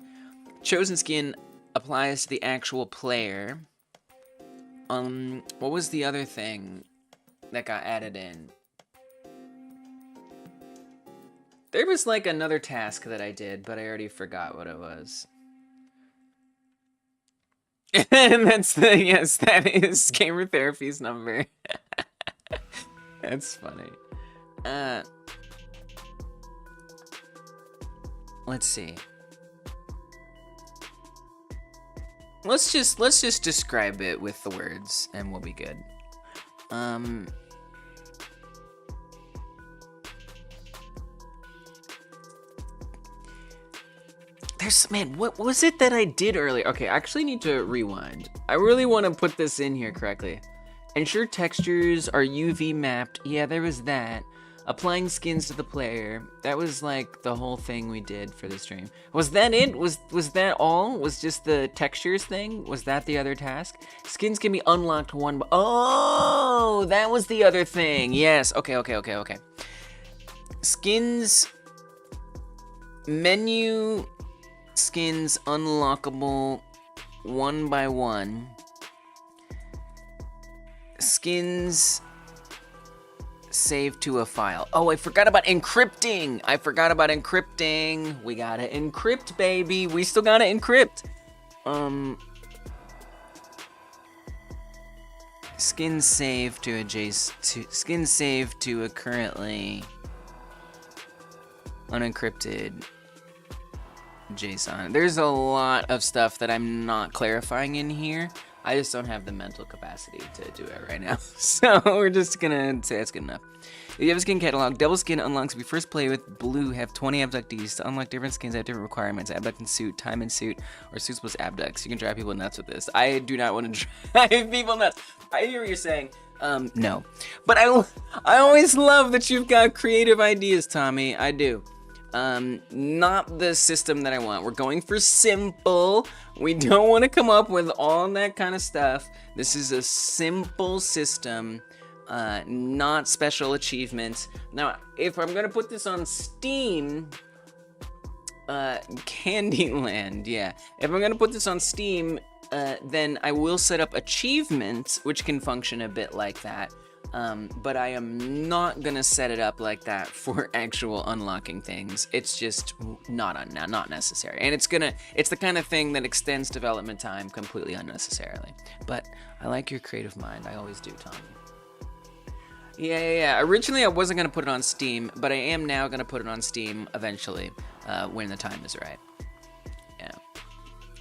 Speaker 1: Chosen skin applies to the actual player. What was the other thing that got added in? There was like another task that I did, but I already forgot what it was. And that's the, yes, that is Gamer Therapy's number. That's funny. Let's see. Let's just describe it with the words and we'll be good. Man, what was it that I did earlier? Okay, I actually need to rewind. I really want to put this in here correctly. Ensure textures are UV mapped. Yeah, there was that. Applying skins to the player. That was like the whole thing we did for the stream. Was that it? Was that all? Was just the textures thing? Was that the other task? Skins can be unlocked one by... Oh, that was the other thing. Yes. Okay. Skins... Menu... Skins unlockable one by one. Skins save to a file. Oh, I forgot about encrypting. We gotta encrypt, baby. We still gotta encrypt. Skins save to skins save to a currently unencrypted JSON. There's a lot of stuff that I'm not clarifying in here. I just don't have the mental capacity to do it right now. So we're just gonna say that's good enough. If you have a skin catalog, double skin unlocks. If you first play with blue, have 20 abductees. To unlock different skins, have different requirements. Abduct and suit, time and suit, or suits plus abducts. You can drive people nuts with this. I do not want to drive people nuts. I hear what you're saying. No. But I always love that you've got creative ideas, Tommy. I do. Not the system that I want. We're going for simple. We don't want to come up with all that kind of stuff. This is a simple system, not special achievements. Now, if I'm gonna put this on Steam, Candyland, yeah. If I'm gonna put this on Steam, then I will set up achievements, which can function a bit like that. But I am not gonna set it up like that for actual unlocking things. It's just not necessary, and it's the kind of thing that extends development time completely unnecessarily. But I like your creative mind. I always do, Tommy. Yeah. Originally, I wasn't gonna put it on Steam, but I am now gonna put it on Steam eventually, when the time is right. Yeah.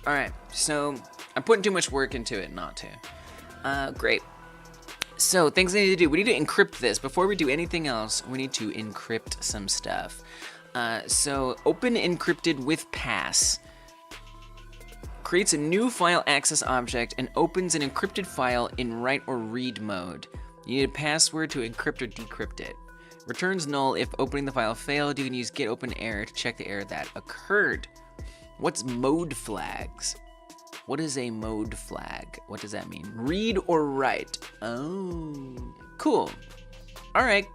Speaker 1: All right. So I'm putting too much work into it not to. Great. So, things I need to do. We need to encrypt this. Before we do anything else, we need to encrypt some stuff. So, open encrypted with pass. Creates a new file access object and opens an encrypted file in write or read mode. You need a password to encrypt or decrypt it. Returns null if opening the file failed. You can use get open error to check the error that occurred. What's mode flags? What is a mode flag? What does that mean? Read or write? Oh, cool. All right.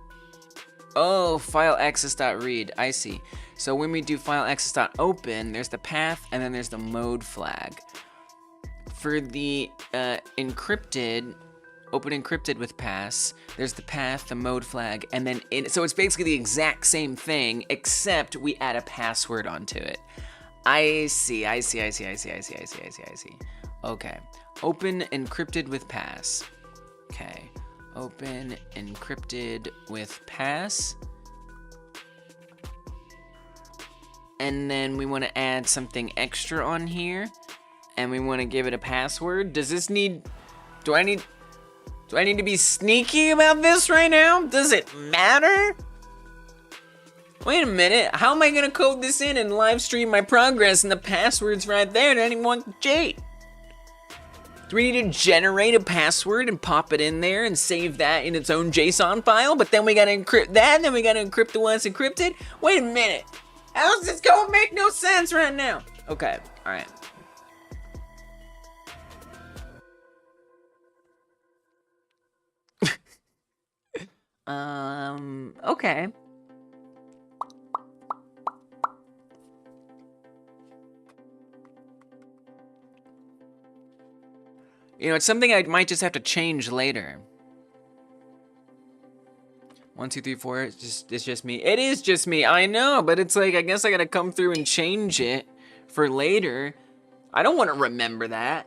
Speaker 1: Oh, file access.read. I see. So when we do file access.open, there's the path and then there's the mode flag. For the encrypted, open encrypted with pass, there's the path, the mode flag, and then so it's basically the exact same thing, except we add a password onto it. I see. Okay. Open encrypted with pass. Okay. Open encrypted with pass. And then we want to add something extra on here. And we want to give it a password. Do I need to be sneaky about this right now? Does it matter? Wait a minute, how am I gonna code this in and live stream my progress and the password's right there and anyone can cheat? Do we need to generate a password and pop it in there and save that in its own JSON file? But then we gotta encrypt that and then we gotta encrypt the one that's encrypted? Wait a minute, how's this gonna make no sense right now? Okay, alright. Okay. You know, it's something I might just have to change later. 1, 2, 3, 4. It's just me. It is just me. I know, but it's like I guess I gotta come through and change it for later. I don't want to remember that.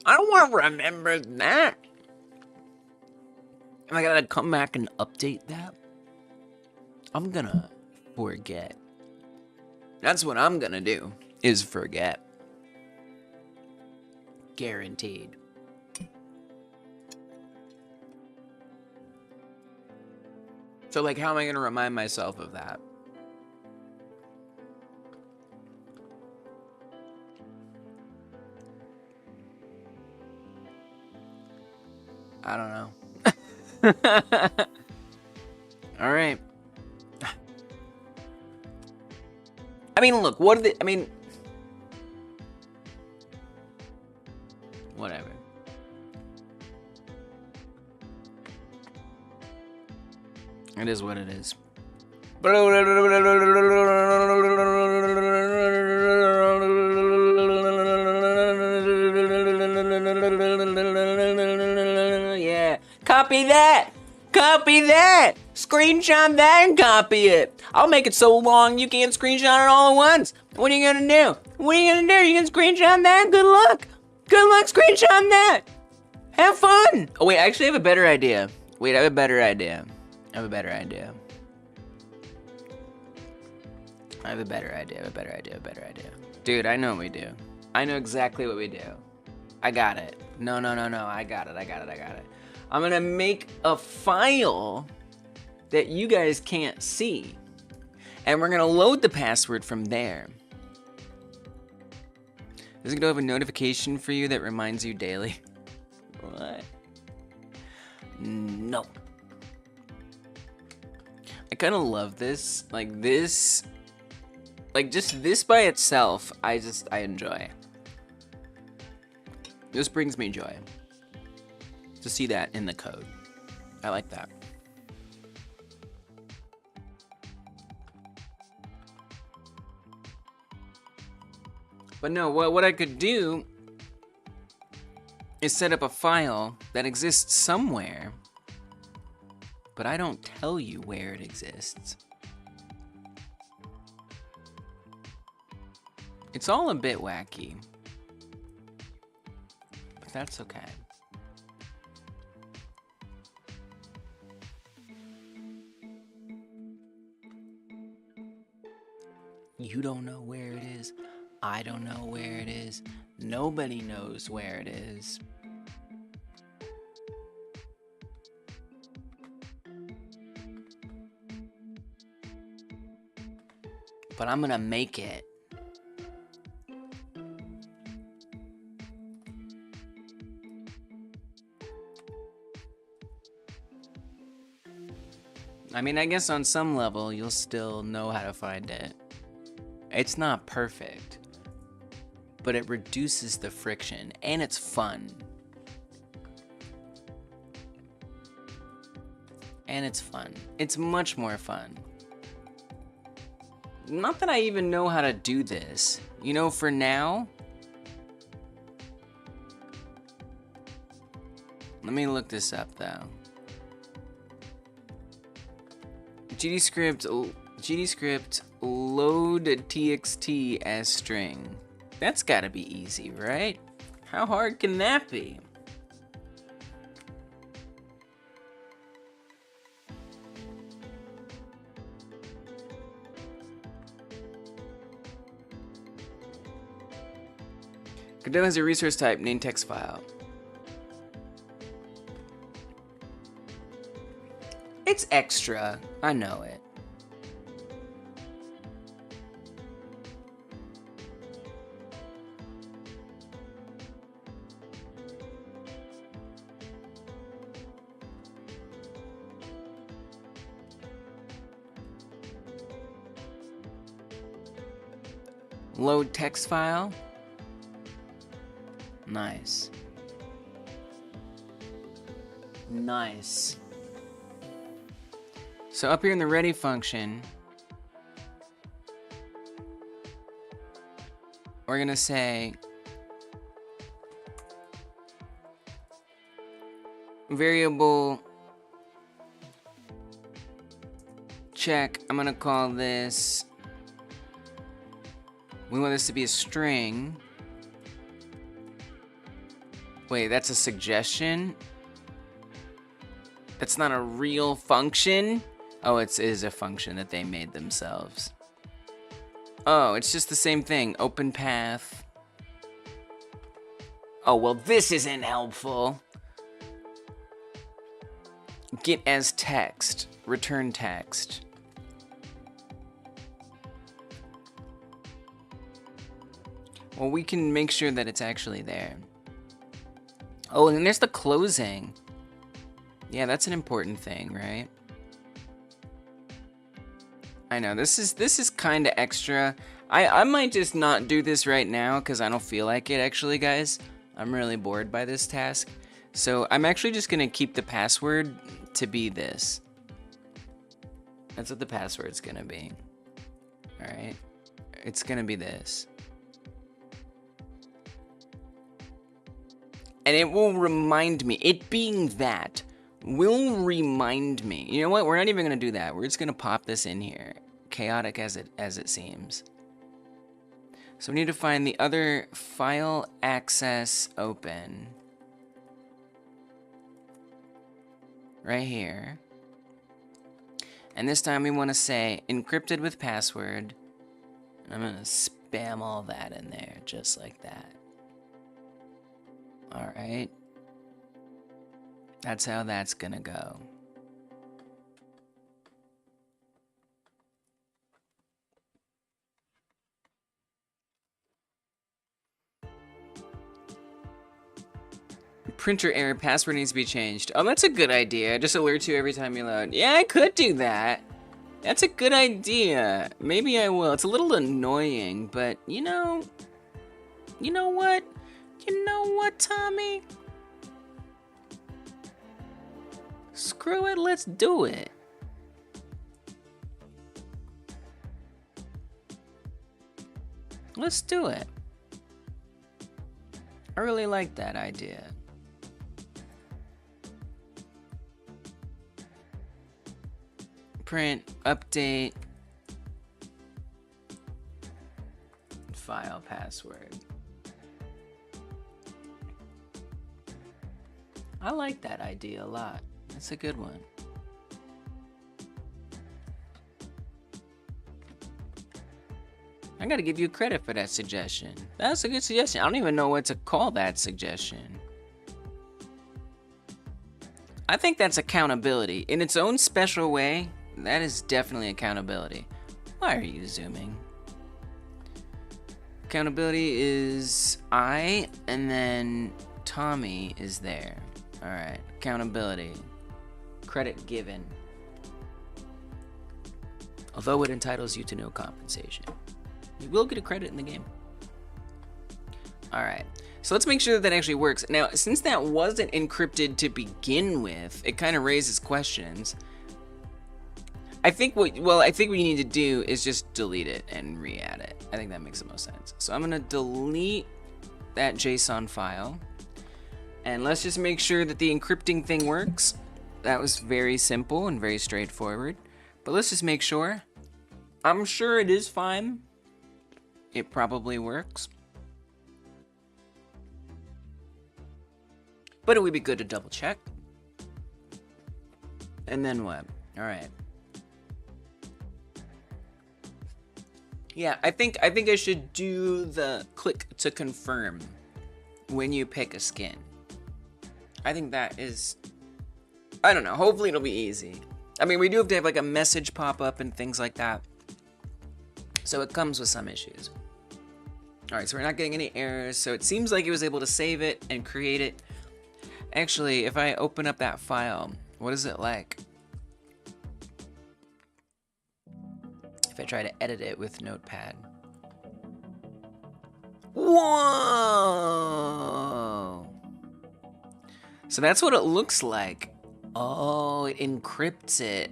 Speaker 1: I don't want to remember that. Am I gonna come back and update that? I'm gonna forget. That's what I'm gonna do, is forget. Guaranteed. So, like, how am I gonna remind myself of that? I don't know. All right. I mean, look, what are the... I mean... Whatever. It is what it is. Yeah. Copy that! Copy that! Screenshot that and copy it! I'll make it so long you can't screenshot it all at once! What are you gonna do? What are you gonna do? You can screenshot that? Good luck! Good luck screenshotting that! Have fun! Oh wait, I actually have a better idea. Wait, I have a better idea. I have a better idea. Dude, I know what we do. I know exactly what we do. I got it. No. I got it. I'm gonna make a file that you guys can't see. And we're gonna load the password from there. Is it gonna have a notification for you that reminds you daily? What? No. I kind of love this. Like this. Like just this by itself, I enjoy. This brings me joy. To see that in the code. I like that. But no, what I could do is set up a file that exists somewhere, but I don't tell you where it exists. It's all a bit wacky, but that's okay. You don't know where it is. I don't know where it is. Nobody knows where it is. But I'm gonna make it. I mean, I guess on some level, you'll still know how to find it. It's not perfect, but it reduces the friction, and it's fun. And it's fun. It's much more fun. Not that I even know how to do this. You know, for now... Let me look this up, though. GDScript load txt as string. That's gotta be easy, right? How hard can that be? Godot has a resource type named text file. It's extra, I know it. Load text file. Nice. Nice. So up here in the ready function, we're gonna say variable check. I'm gonna call this, we want this to be a string. Wait, that's a suggestion? That's not a real function? Oh, it is a function that they made themselves. Oh, it's just the same thing. Open path. Oh, well, this isn't helpful. Get as text. Return text. Well, we can make sure that it's actually there. Oh, and then there's the closing. Yeah, that's an important thing, right? I know, this is kind of extra. I might just not do this right now because I don't feel like it, actually, guys. I'm really bored by this task. So I'm actually just going to keep the password to be this. That's what the password's going to be. All right? It's going to be this. And it will remind me, it being that, will remind me. You know what? We're not even going to do that. We're just going to pop this in here. Chaotic as it seems. So we need to find the other file access open. Right here. And this time we want to say encrypted with password. And I'm going to spam all that in there just like that. All right. That's how that's going to go. Printer error, password needs to be changed. Oh, that's a good idea. Just alert you every time you load. Yeah, I could do that. That's a good idea. Maybe I will. It's a little annoying, but you know what? You know what, Tommy? Screw it, let's do it. Let's do it. I really like that idea. Print, update, file password. I like that idea a lot. That's a good one. I gotta give you credit for that suggestion. That's a good suggestion. I don't even know what to call that suggestion. I think that's accountability. In its own special way, that is definitely accountability. Why are you zooming? Accountability is I, and then Tommy is there. All right, accountability. Credit given. Although it entitles you to no compensation. You will get a credit in the game. All right, so let's make sure that that actually works. Now, since that wasn't encrypted to begin with, it kind of raises questions. I think what you need to do is just delete it and re-add it. I think that makes the most sense. So I'm gonna delete that JSON file. And let's just make sure that the encrypting thing works. That was very simple and very straightforward. But let's just make sure. I'm sure it is fine. It probably works. But it would be good to double check. And then what? All right. Yeah, I think I should do the click to confirm when you pick a skin. I think that is, I don't know, hopefully it'll be easy. I mean, we do have to have like a message pop up and things like that. So it comes with some issues. All right, so we're not getting any errors. So it seems like it was able to save it and create it. Actually, if I open up that file, what is it like? If I try to edit it with Notepad. Whoa! So that's what it looks like. Oh, it encrypts it.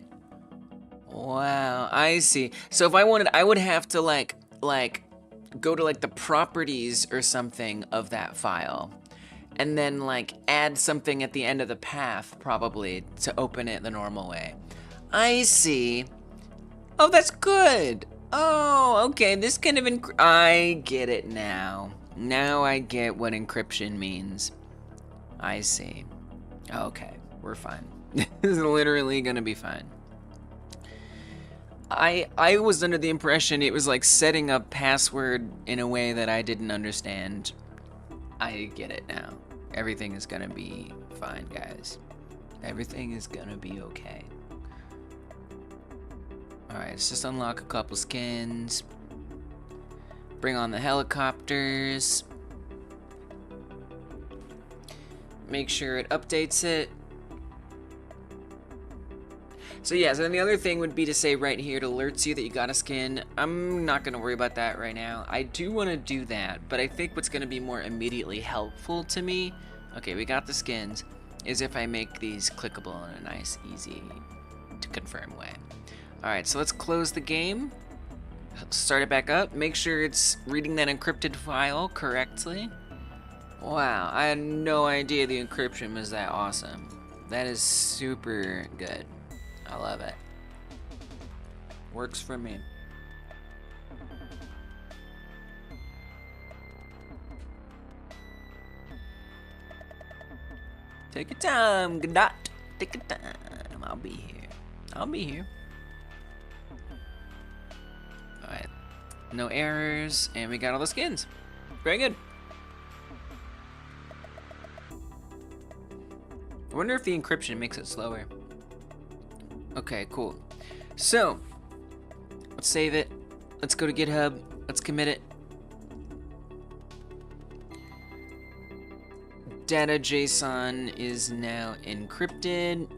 Speaker 1: Wow, I see. So if I wanted, I would have to like go to like the properties or something of that file. And then like add something at the end of the path probably to open it the normal way. I see. Oh, that's good. Oh, okay. This kind of I get it now. Now I get what encryption means. I see. Okay, we're fine. This is literally gonna be fine. I was under the impression it was like setting up password in a way that I didn't understand. I get it now. Everything is gonna be fine, guys. Everything is gonna be okay. Alright, let's just unlock a couple skins. Bring on the helicopters. Make sure it updates it. So yeah, so then the other thing would be to say right here, it alerts you that you got a skin. I'm not going to worry about that right now. I do want to do that, but I think what's going to be more immediately helpful to me, okay, we got the skins, is if I make these clickable in a nice, easy to confirm way. Alright, so let's close the game. Start it back up. Make sure it's reading that encrypted file correctly. Wow, I had no idea the encryption was that awesome. That is super good. I love it. Works for me. Take your time, Godot. Take your time. I'll be here. I'll be here. Alright. No errors, and we got all the skins. Very good. I wonder if the encryption makes it slower. Okay, cool. So, let's save it. Let's go to GitHub. Let's commit it. Data.json is now encrypted.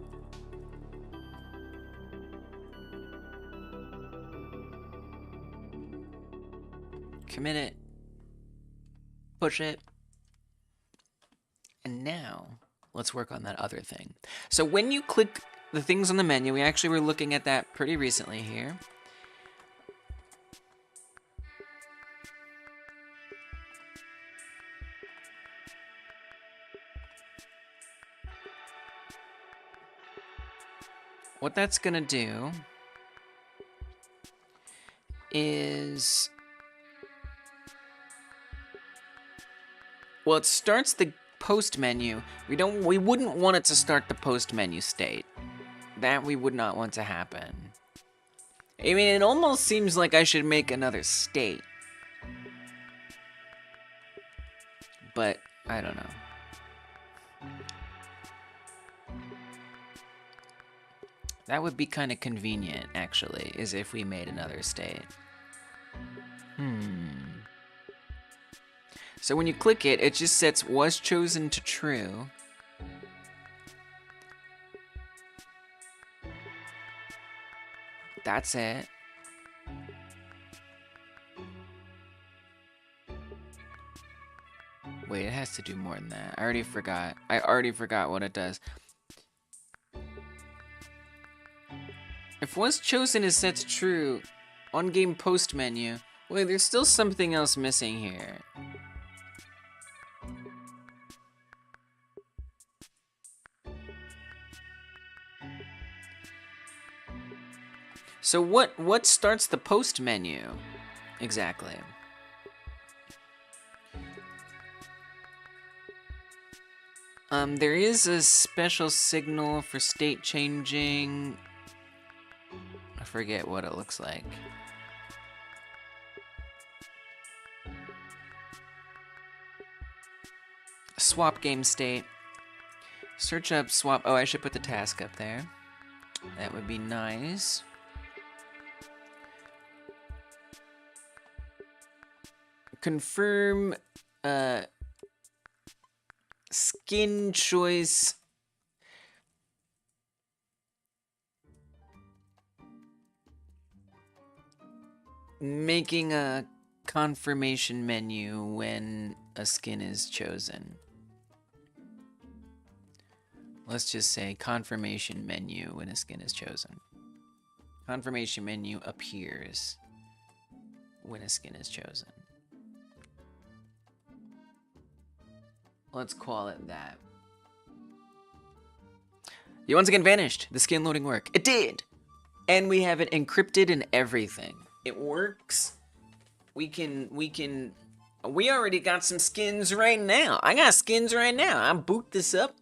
Speaker 1: Commit it. Push it. And now, let's work on that other thing. So when you click the things on the menu, we actually were looking at that pretty recently here. What that's gonna do is, well, it starts the post menu. We wouldn't want it to start the post menu state. That we would not want to happen. I mean, it almost seems like I should make another state. But, I don't know. That would be kind of convenient, actually, is if we made another state. So when you click it, it just sets was chosen to true. That's it. Wait, it has to do more than that. I already forgot what it does. If was chosen is set to true, on game post menu. Wait, there's still something else missing here. So what starts the post menu exactly? There is a special signal for state changing. I forget what it looks like. Swap game state. Search up swap. Oh, I should put the task up there. That would be nice. Confirm skin choice. Making a confirmation menu when a skin is chosen. Let's just say confirmation menu when a skin is chosen. Confirmation menu appears when a skin is chosen. Let's call it that. You once again vanished. The skin loading work. It did! And we have it encrypted and everything. It works. We can We already got some skins right now. I got skins right now. I boot this up.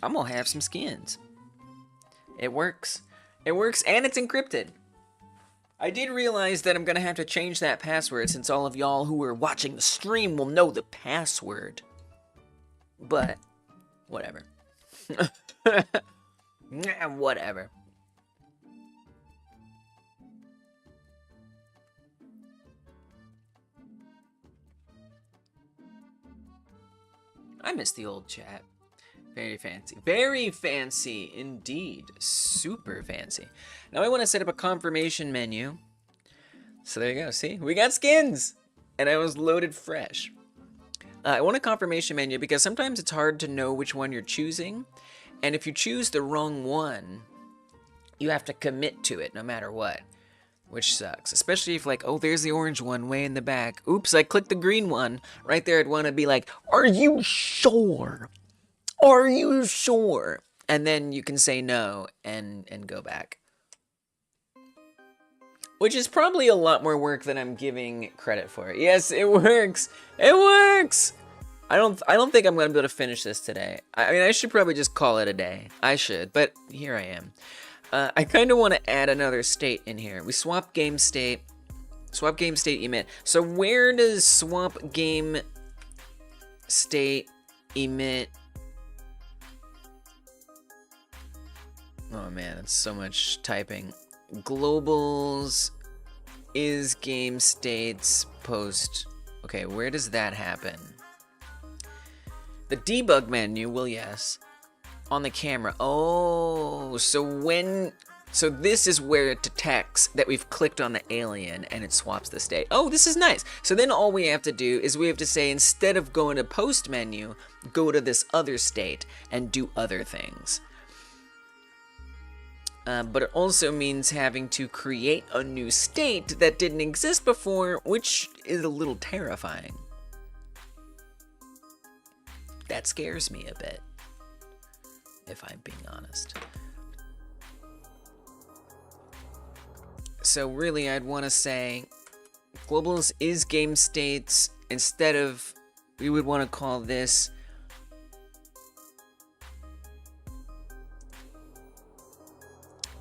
Speaker 1: I'm gonna have some skins. It works. It works, and it's encrypted. I did realize that I'm gonna have to change that password since all of y'all who are watching the stream will know the password. But, whatever. Whatever. I miss the old chat. Very fancy. Very fancy indeed. Super fancy. Now I want to set up a confirmation menu. So there you go. See? We got skins! And I was loaded fresh. I want a confirmation menu because sometimes it's hard to know which one you're choosing. And if you choose the wrong one, you have to commit to it no matter what. Which sucks. Especially if like, oh, there's the orange one way in the back. Oops, I clicked the green one. Right there I'd want to be like, are you sure? Are you sure? And then you can say no and go back. Which is probably a lot more work than I'm giving credit for. Yes, it works. It works. I don't think I'm gonna be able to finish this today. I mean, I should probably just call it a day. I should, but here I am. I kind of want to add another state in here. We swap game state. Swap game state emit. So where does swap game state emit? Oh man, it's so much typing. Globals is game states post. Okay, where does that happen? The debug menu will, yes. On the camera. Oh, so this is where it detects that we've clicked on the alien and it swaps the state. Oh, this is nice. So then all we have to do is we have to say, instead of going to post menu, go to this other state and do other things. But it also means having to create a new state that didn't exist before, which is a little terrifying. That scares me a bit, if I'm being honest. So really, I'd want to say globals is game states. Instead of, we would want to call this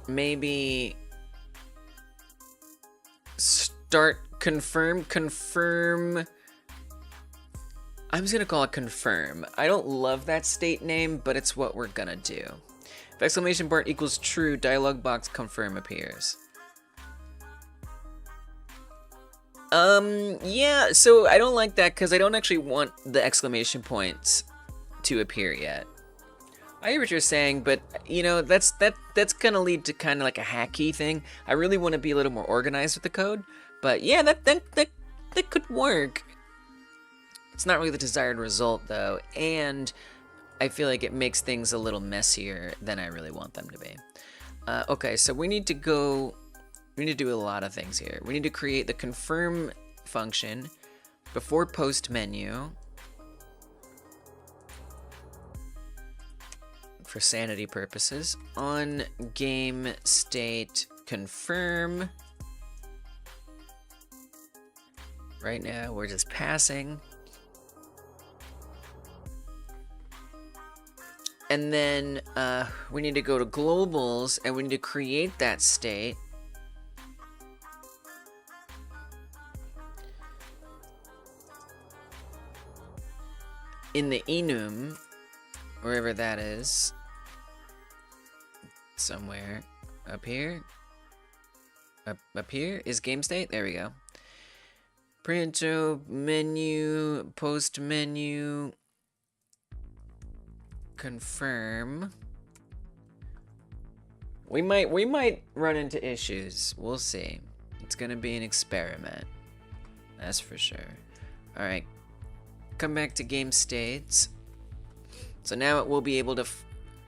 Speaker 1: maybe start confirm. I'm just gonna call it confirm. I don't love that state name, but it's what we're gonna do. If exclamation bar equals true, dialog box confirm appears. Yeah, so I don't like that because I don't actually want the exclamation points to appear yet. I hear what you're saying, but you know, that's gonna lead to kind of like a hacky thing. I really want to be a little more organized with the code, but yeah, that could work. It's not really the desired result though, and I feel like it makes things a little messier than I really want them to be. Okay, so we need to do a lot of things here. We need to create the confirm function before post menu for sanity purposes. On game state confirm. Right now we're just passing. And then we need to go to globals and we need to create that state. In the enum, wherever that is, somewhere up here. Up here is game state. There we go. Pre-intro menu, post menu. Confirm. We might run into issues. We'll see. It's gonna be an experiment. That's for sure. Alright. Come back to game states. So now it will be able to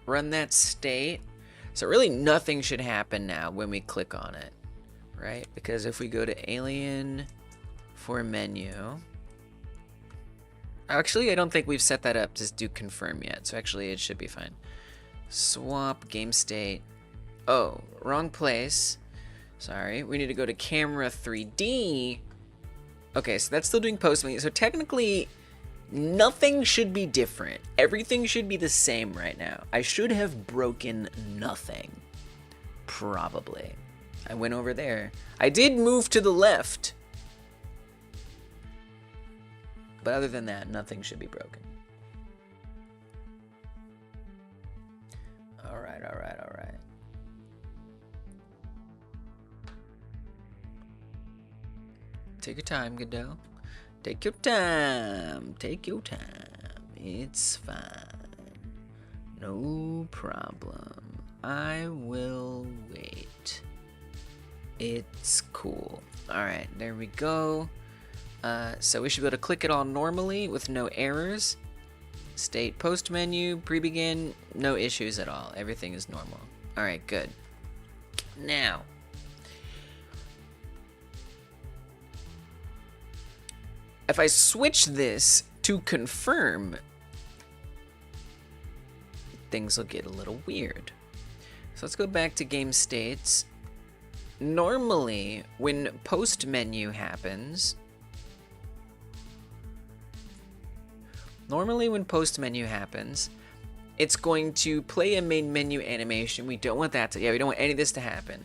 Speaker 1: run that state. So really nothing should happen now when we click on it. Right? Because if we go to alien for menu. Actually, I don't think we've set that up to do confirm yet, so actually it should be fine. Swap game state. Oh, wrong place. Sorry, we need to go to camera 3D Okay, so that's still doing post menu. So technically, nothing should be different. Everything should be the same right now. I should have broken nothing. Probably. I went over there. I did move to the left. But other than that, nothing should be broken. Alright, alright, alright. Take your time, Godot. Take your time. Take your time. It's fine. No problem. I will wait. It's cool. Alright, there we go. So we should be able to click it all normally with no errors. State post menu, pre-begin, no issues at all. Everything is normal. Alright, good. Now, if I switch this to confirm, things will get a little weird. So let's go back to game states. Normally, when post menu happens, it's going to play a main menu animation. We don't want that to, we don't want any of this to happen.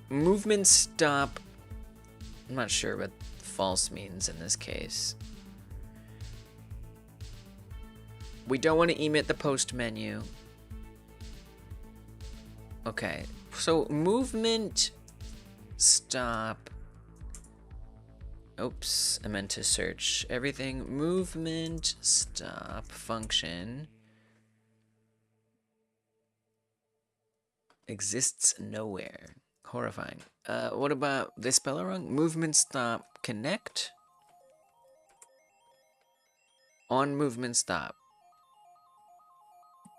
Speaker 1: Movement stop, I'm not sure what false means in this case. We don't want to emit the post menu. Okay, so movement stop. Oops, I meant to search everything. Movement stop function exists nowhere. Horrifying. What about this spell wrong? Movement stop connect. On movement stop.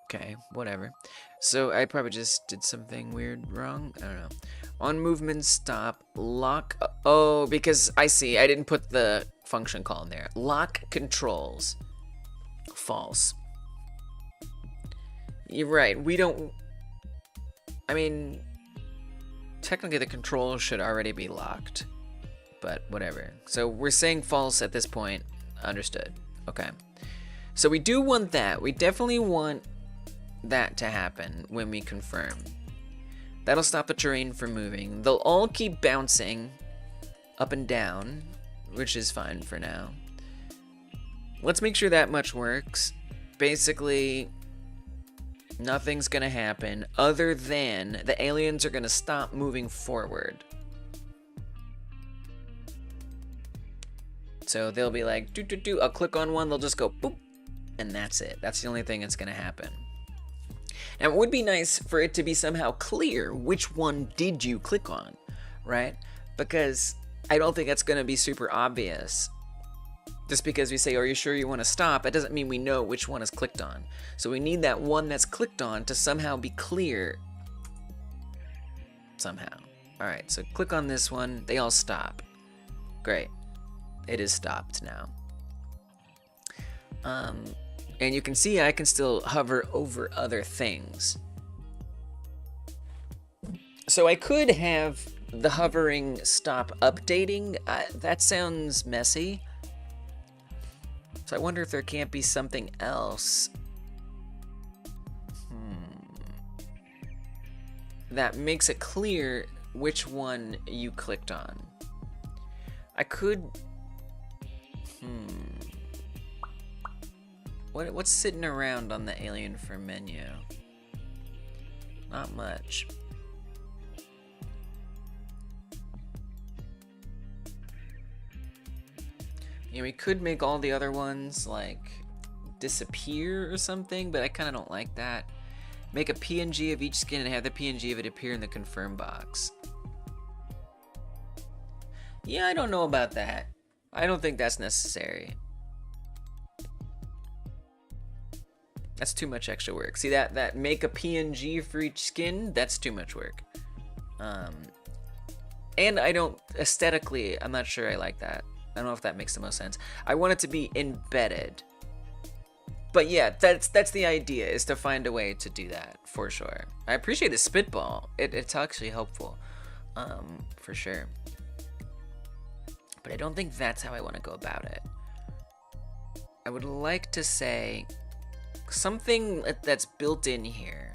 Speaker 1: Okay, whatever. So I probably just did something weird wrong. I don't know. On movement stop lock. Oh, because I see. I didn't put the function call in there. Lock controls. False. You're right. We don't. I mean, technically the controls should already be locked, but whatever. So we're saying false at this point. Understood. Okay. So we do want that. We definitely want that to happen when we confirm. That'll stop the terrain from moving. They'll all keep bouncing up and down, which is fine for now. Let's make sure that much works. Basically, nothing's gonna happen other than the aliens are gonna stop moving forward. So they'll be like, I'll click on one, they'll just go boop, and that's it. That's the only thing that's gonna happen. Now, it would be nice for it to be somehow clear which one did you click on, right? Because I don't think that's going to be super obvious. Just because we say, are you sure you want to stop? It doesn't mean we know which one is clicked on. So we need that one that's clicked on to somehow be clear. Somehow. All right, so click on this one. They all stop. Great. It is stopped now. And you can see I can still hover over other things. So I could have the hovering stop updating. That sounds messy. So I wonder if there can't be something else that makes it clear which one you clicked on. I could... What's sitting around on the alien for menu? Not much. You know, we could make all the other ones like disappear or something, but I kind of don't like that. Make a PNG of each skin and have the PNG of it appear in the confirm box. Yeah, I don't know about that. I don't think that's necessary. That's too much extra work. See that make a PNG for each skin? That's too much work. And I don't, aesthetically, I'm not sure I like that. I don't know if that makes the most sense. I want it to be embedded. But yeah, that's the idea, is to find a way to do that, for sure. I appreciate the spitball. It's actually helpful, for sure. but I don't think that's how I want to go about it. I would like to say something that's built in here.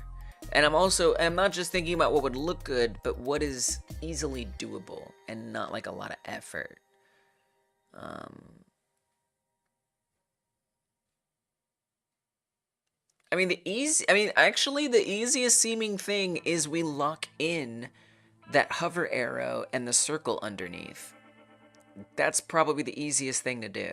Speaker 1: And I'm not just thinking about what would look good, but what is easily doable and not like a lot of effort. Actually the easiest seeming thing is we lock in that hover arrow and the circle underneath. That's probably the easiest thing to do.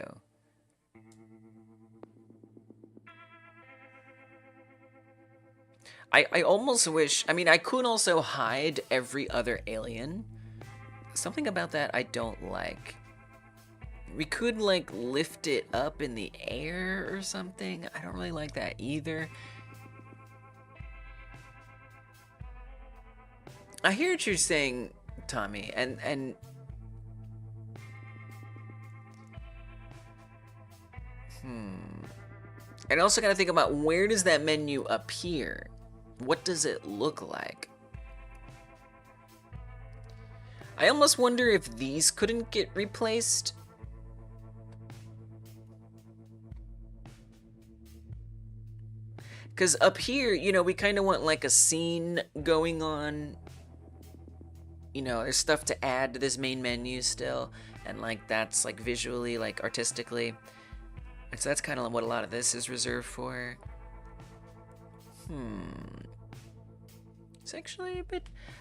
Speaker 1: I almost wish, I could also hide every other alien. Something about that I don't like. We could, like, lift it up in the air or something. I don't really like that either. I hear what you're saying, Tommy, and I also gotta think about, where does that menu appear? What does it look like? I almost wonder if these couldn't get replaced. Because up here, you know, we kind of want like a scene going on. You know, there's stuff to add to this main menu still. And like that's like visually, like artistically. And so that's kind of what a lot of this is reserved for. It's actually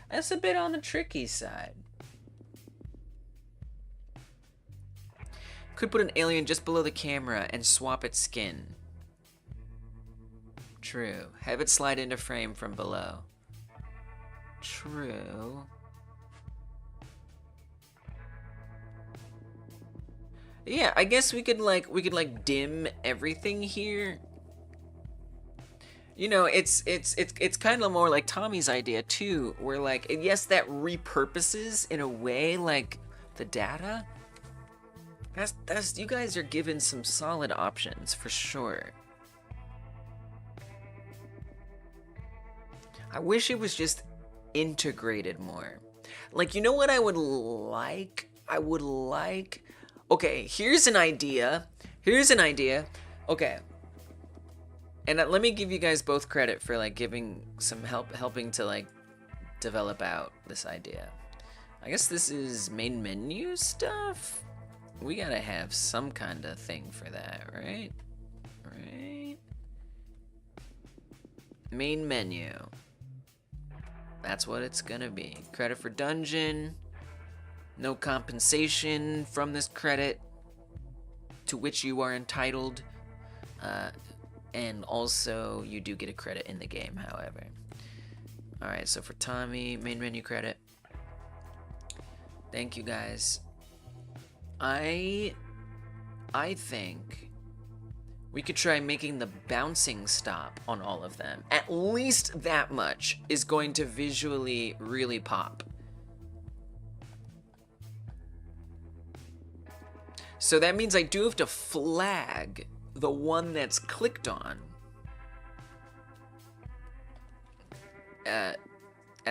Speaker 1: that's a bit on the tricky side. Could put an alien just below the camera and swap its skin. True. Have it slide into frame from below. True. Yeah, I guess we could dim everything here. You know, it's kind of more like Tommy's idea too, where like, yes, that repurposes in a way like the data. That's you guys are given some solid options for sure. I wish it was just integrated more. Like, you know what I would like? I would like, okay, here's an idea. Okay. And let me give you guys both credit for like giving some helping to like develop out this idea. I guess this is main menu stuff. We gotta have some kind of thing for that, right? Right? Main menu. That's what it's gonna be. Credit for dungeon. No compensation from this credit to which you are entitled. And also, you do get a credit in the game, however. Alright, so for Tommy, main menu credit. Thank you, guys. I think we could try making the bouncing stop on all of them. At least that much is going to visually really pop. So that means I do have to flag the one that's clicked on as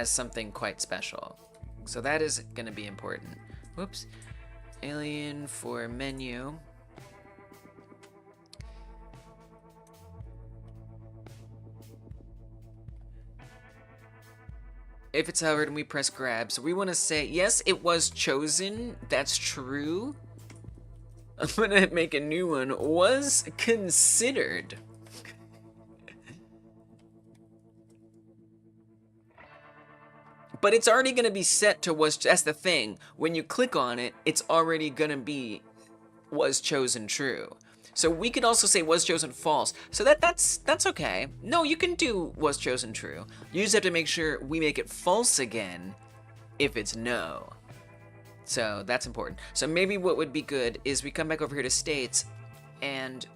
Speaker 1: something quite special. So that is going to be important. Whoops. Alien for menu. If it's hovered and we press grab, so we want to say, yes, it was chosen. That's true. I'm gonna make a new one. Was considered. But it's already gonna be set to was. That's the thing. When you click on it, it's already gonna be was chosen true. So we could also say was chosen false. So that's okay. No, you can do was chosen true. You just have to make sure we make it false again if it's no. So that's important. So maybe what would be good is we come back over here to states and,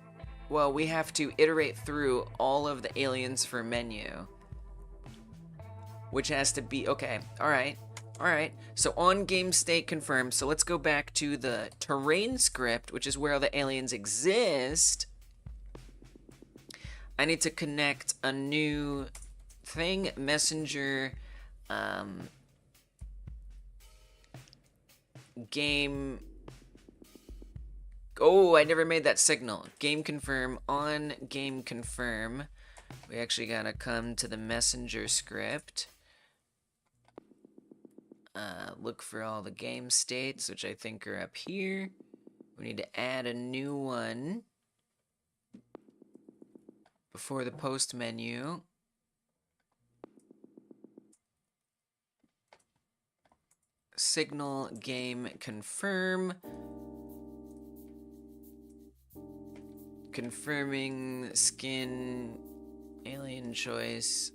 Speaker 1: well, we have to iterate through all of the aliens for menu, which has to be, okay, all right. So on game state confirmed. So let's go back to the terrain script, which is where all the aliens exist. I need to connect a new thing, messenger, game Oh, I never made that signal. Game confirm, on game confirm. We actually gotta come to the messenger script. Look for all the game states, which I think are up here. We need to add a new one before the post menu. Signal game confirm. Confirming skin alien choice.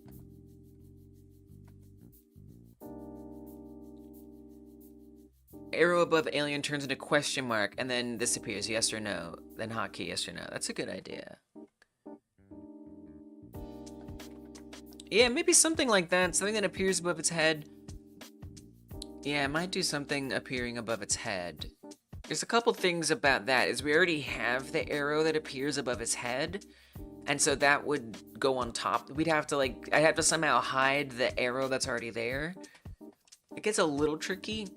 Speaker 1: Arrow above alien turns into question mark and then disappears, yes or no. Then hotkey, yes or no. That's a good idea. Yeah, maybe something like that. Something that appears above its head. Yeah, it might do something appearing above its head. There's a couple things about that, is we already have the arrow that appears above its head. And so that would go on top. We'd have to I'd have to somehow hide the arrow that's already there. It gets a little tricky,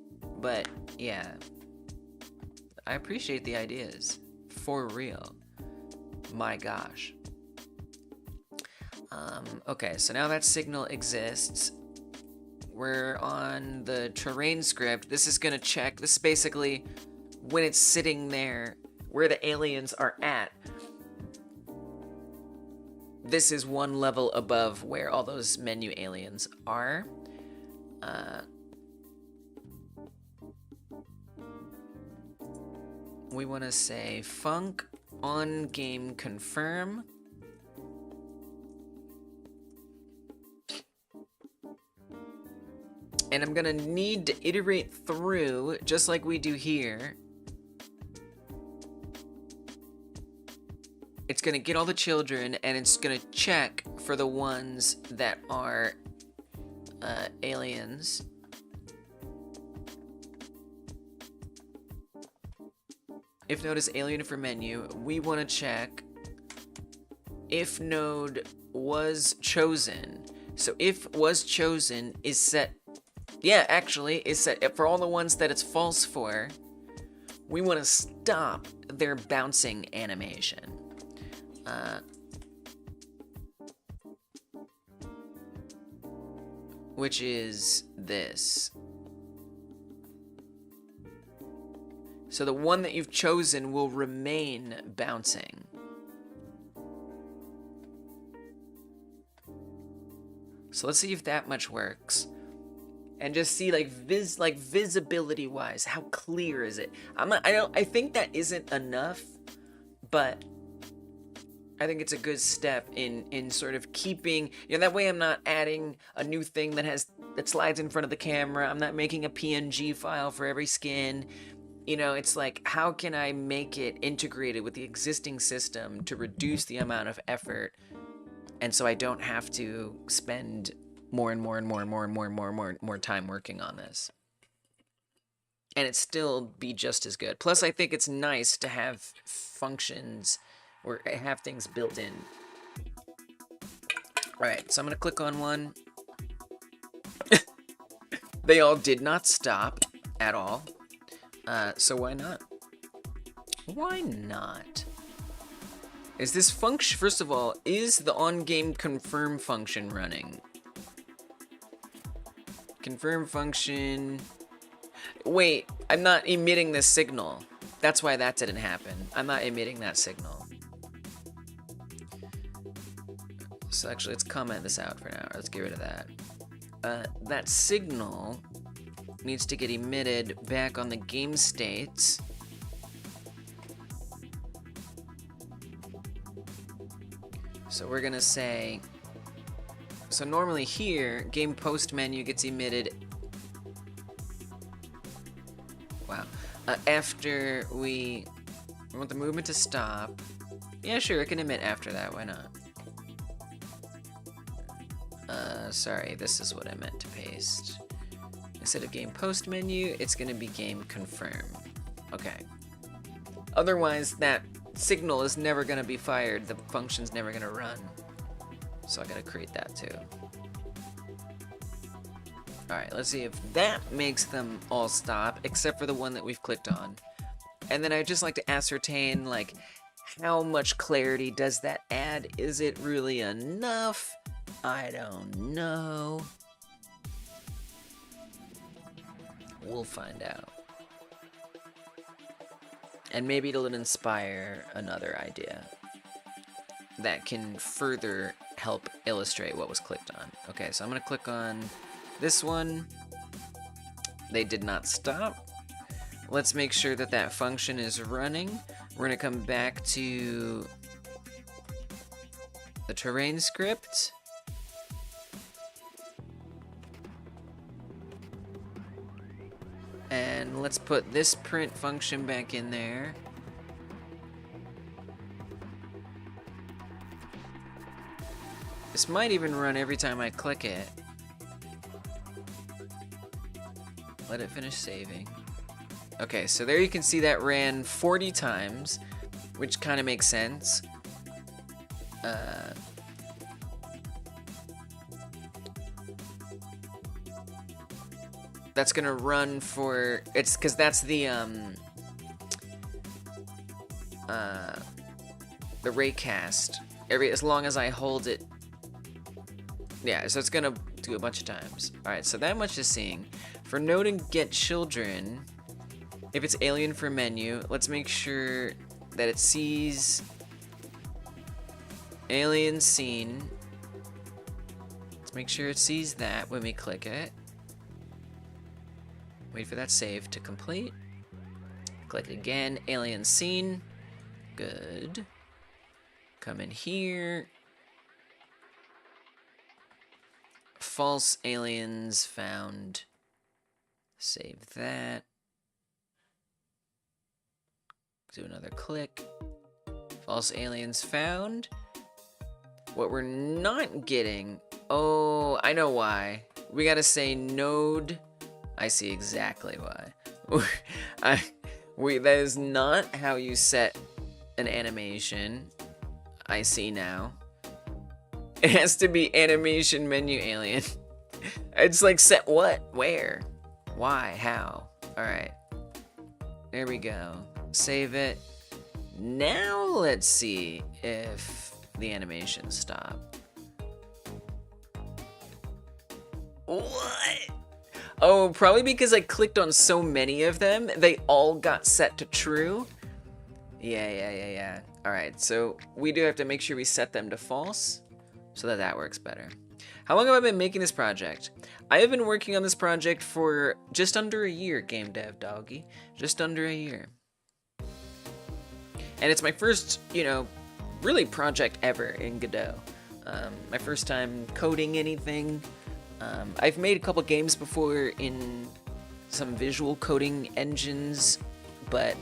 Speaker 1: but yeah. I appreciate the ideas. For real. My gosh. Okay, so now that signal exists. We're on the terrain script. This is gonna check. This is basically when it's sitting there, where the aliens are at. This is one level above where all those menu aliens are. We want to say func on game confirm. And I'm gonna need to iterate through, just like we do here. It's gonna get all the children, and it's gonna check for the ones that are aliens. If node is alien for menu, we wanna check if node was chosen. So if was chosen is set. Yeah, actually, is set for all the ones that it's false for. We want to stop their bouncing animation. Which is this. So the one that you've chosen will remain bouncing. So let's see if that much works. And just see visibility wise, how clear is it? I think that isn't enough, but I think it's a good step in sort of keeping, that way I'm not adding a new thing that slides in front of the camera. I'm not making a PNG file for every skin. It's like, how can I make it integrated with the existing system to reduce the amount of effort, and so I don't have to spend more time working on this, and it still be just as good. Plus, I think it's nice to have functions or have things built in. All right, so I'm gonna click on one. They all did not stop at all. So why not? Why not? Is this function, first of all, is the on-game confirm function running? Confirm function. Wait, I'm not emitting this signal. That's why that didn't happen. I'm not emitting that signal. So actually, let's comment this out for now. Let's get rid of that. That signal needs to get emitted back on the game states. So we're gonna say, so normally here, game post menu gets emitted. Wow. After we want the movement to stop. Yeah, sure, it can emit after that, why not? Sorry, this is what I meant to paste. Instead of game post menu, it's gonna be game confirm. Okay. Otherwise, that signal is never gonna be fired. The function's never gonna run. So I gotta create that too. Alright, let's see if that makes them all stop, except for the one that we've clicked on. and then I'd just like to ascertain, like, how much clarity does that add? Is it really enough? I don't know. We'll find out. And maybe it'll inspire another idea that can further help illustrate what was clicked on. Okay, so I'm gonna click on this one. They did not stop. Let's make sure that that function is running. We're gonna come back to the terrain script. And let's put this print function back in there. This might even run every time I click it. Let it finish saving. Okay, so there you can see that ran 40 times, which kind of makes sense. That's gonna run for, it's because that's the raycast. As long as I hold it, yeah, so it's gonna do a bunch of times. All right, so that much is seeing. For node and get children, if it's alien for menu, let's make sure that it sees alien scene. Let's make sure it sees that when we click it. Wait for that save to complete. Click again, alien scene. Good. Come in here. False aliens found. Save that. Do another click. False aliens found. What we're not getting, oh, I know why. We gotta say node. I see exactly why. That is not how you set an animation. I see now. It has to be animation menu alien. It's like set what? Where? Why? How? Alright. There we go. Save it. Now let's see if the animation stopped. What? Oh, probably because I clicked on so many of them, they all got set to true. Yeah. Alright, so we do have to make sure we set them to false so that that works better. How long have I been making this project? I have been working on this project for just under a year, Game Dev Doggy. Just under a year. And it's my first, really project ever in Godot. My first time coding anything. I've made a couple games before in some visual coding engines, but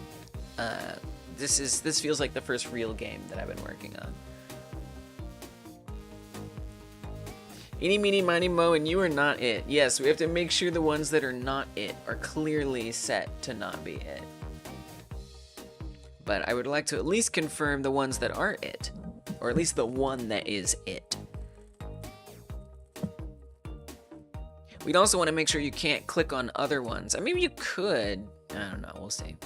Speaker 1: this feels like the first real game that I've been working on. Eeny, meeny, miny, mo, and you are not it. Yes, we have to make sure the ones that are not it are clearly set to not be it. But I would like to at least confirm the ones that are it, or at least the one that is it. We'd also want to make sure you can't click on other ones. I mean, you could. I don't know. We'll see.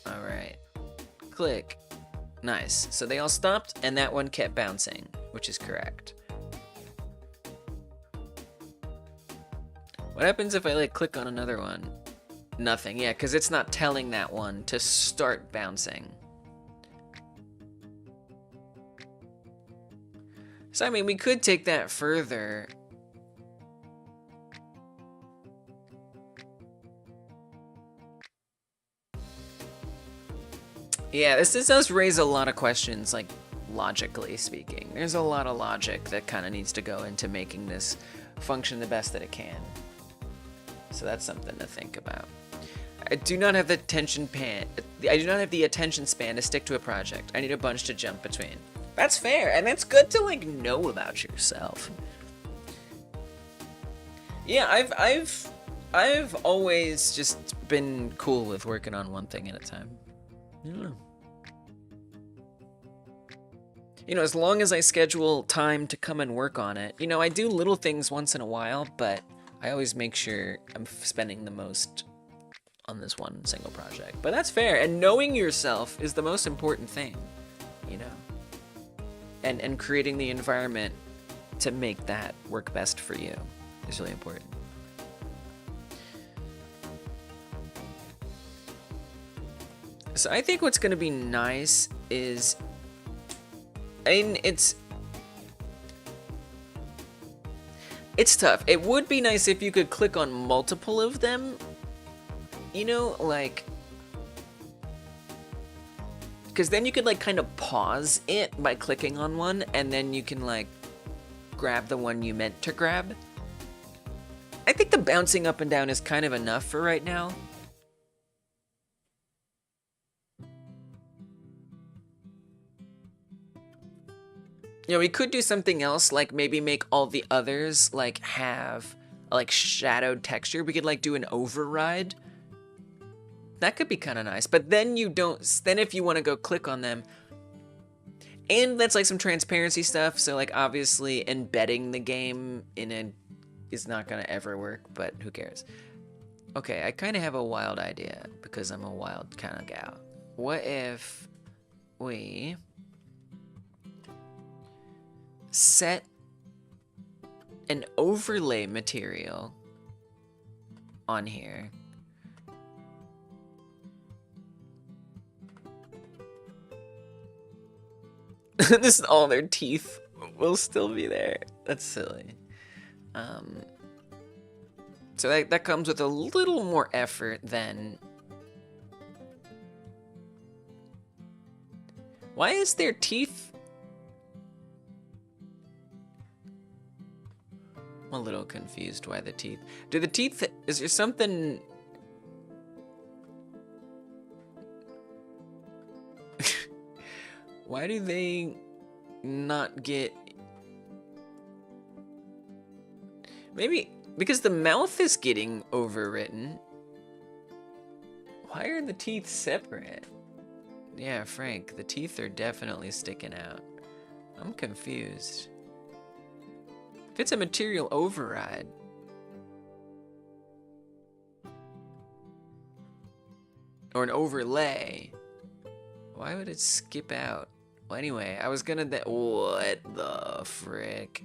Speaker 1: All right. Click. Nice. So they all stopped, and that one kept bouncing, which is correct. What happens if I click on another one? Nothing. Yeah, because it's not telling that one to start bouncing. So I mean, we could take that further. Yeah, this does raise a lot of questions, like, logically speaking. There's a lot of logic that kind of needs to go into making this function the best that it can. So that's something to think about. I do not have the attention span to stick to a project. I need a bunch to jump between. That's fair, and that's good to, know about yourself. Yeah, I've always just been cool with working on one thing at a time. I don't know. As long as I schedule time to come and work on it. I do little things once in a while, but I always make sure I'm spending the most on this one single project. But that's fair, and knowing yourself is the most important thing, you know? And creating the environment to make that work best for you is really important. So I think what's gonna be nice is, I mean, it's tough. It would be nice if you could click on multiple of them, you know, like, because then you could like kind of pause it by clicking on one, and then you can like grab the one you meant to grab. I think the bouncing up and down is kind of enough for right now. You know, we could do something else, like maybe make all the others like have like shadowed texture. We could like do an override. That could be kind of nice, but then you don't, then if you want to go click on them, and that's like some transparency stuff, so like obviously embedding the game in a is not gonna ever work, but who cares? Okay, I kind of have a wild idea because I'm a wild kind of gal. What if we set an overlay material on here. This, all their teeth will still be there. That's silly. So that comes with a little more effort than... Why is their teeth... I'm a little confused why the teeth... Do the teeth... Is there something... Why do they not get... Maybe because the mouth is getting overwritten. Why are the teeth separate? Yeah, Frank, the teeth are definitely sticking out. I'm confused. If it's a material override... or an overlay, why would it skip out? Well, anyway, I was gonna... What the frick?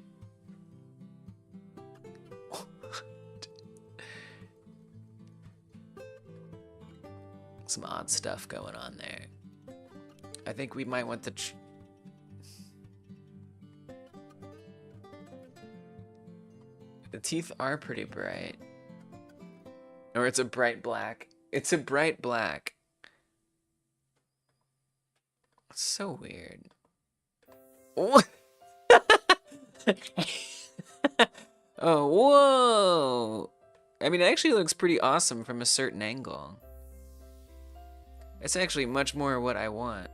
Speaker 1: Some odd stuff going on there. I think we might want the... The teeth are pretty bright. Or it's a bright black. It's a bright black. It's so weird. What? Oh, whoa! I mean, it actually looks pretty awesome from a certain angle. It's actually much more what I want,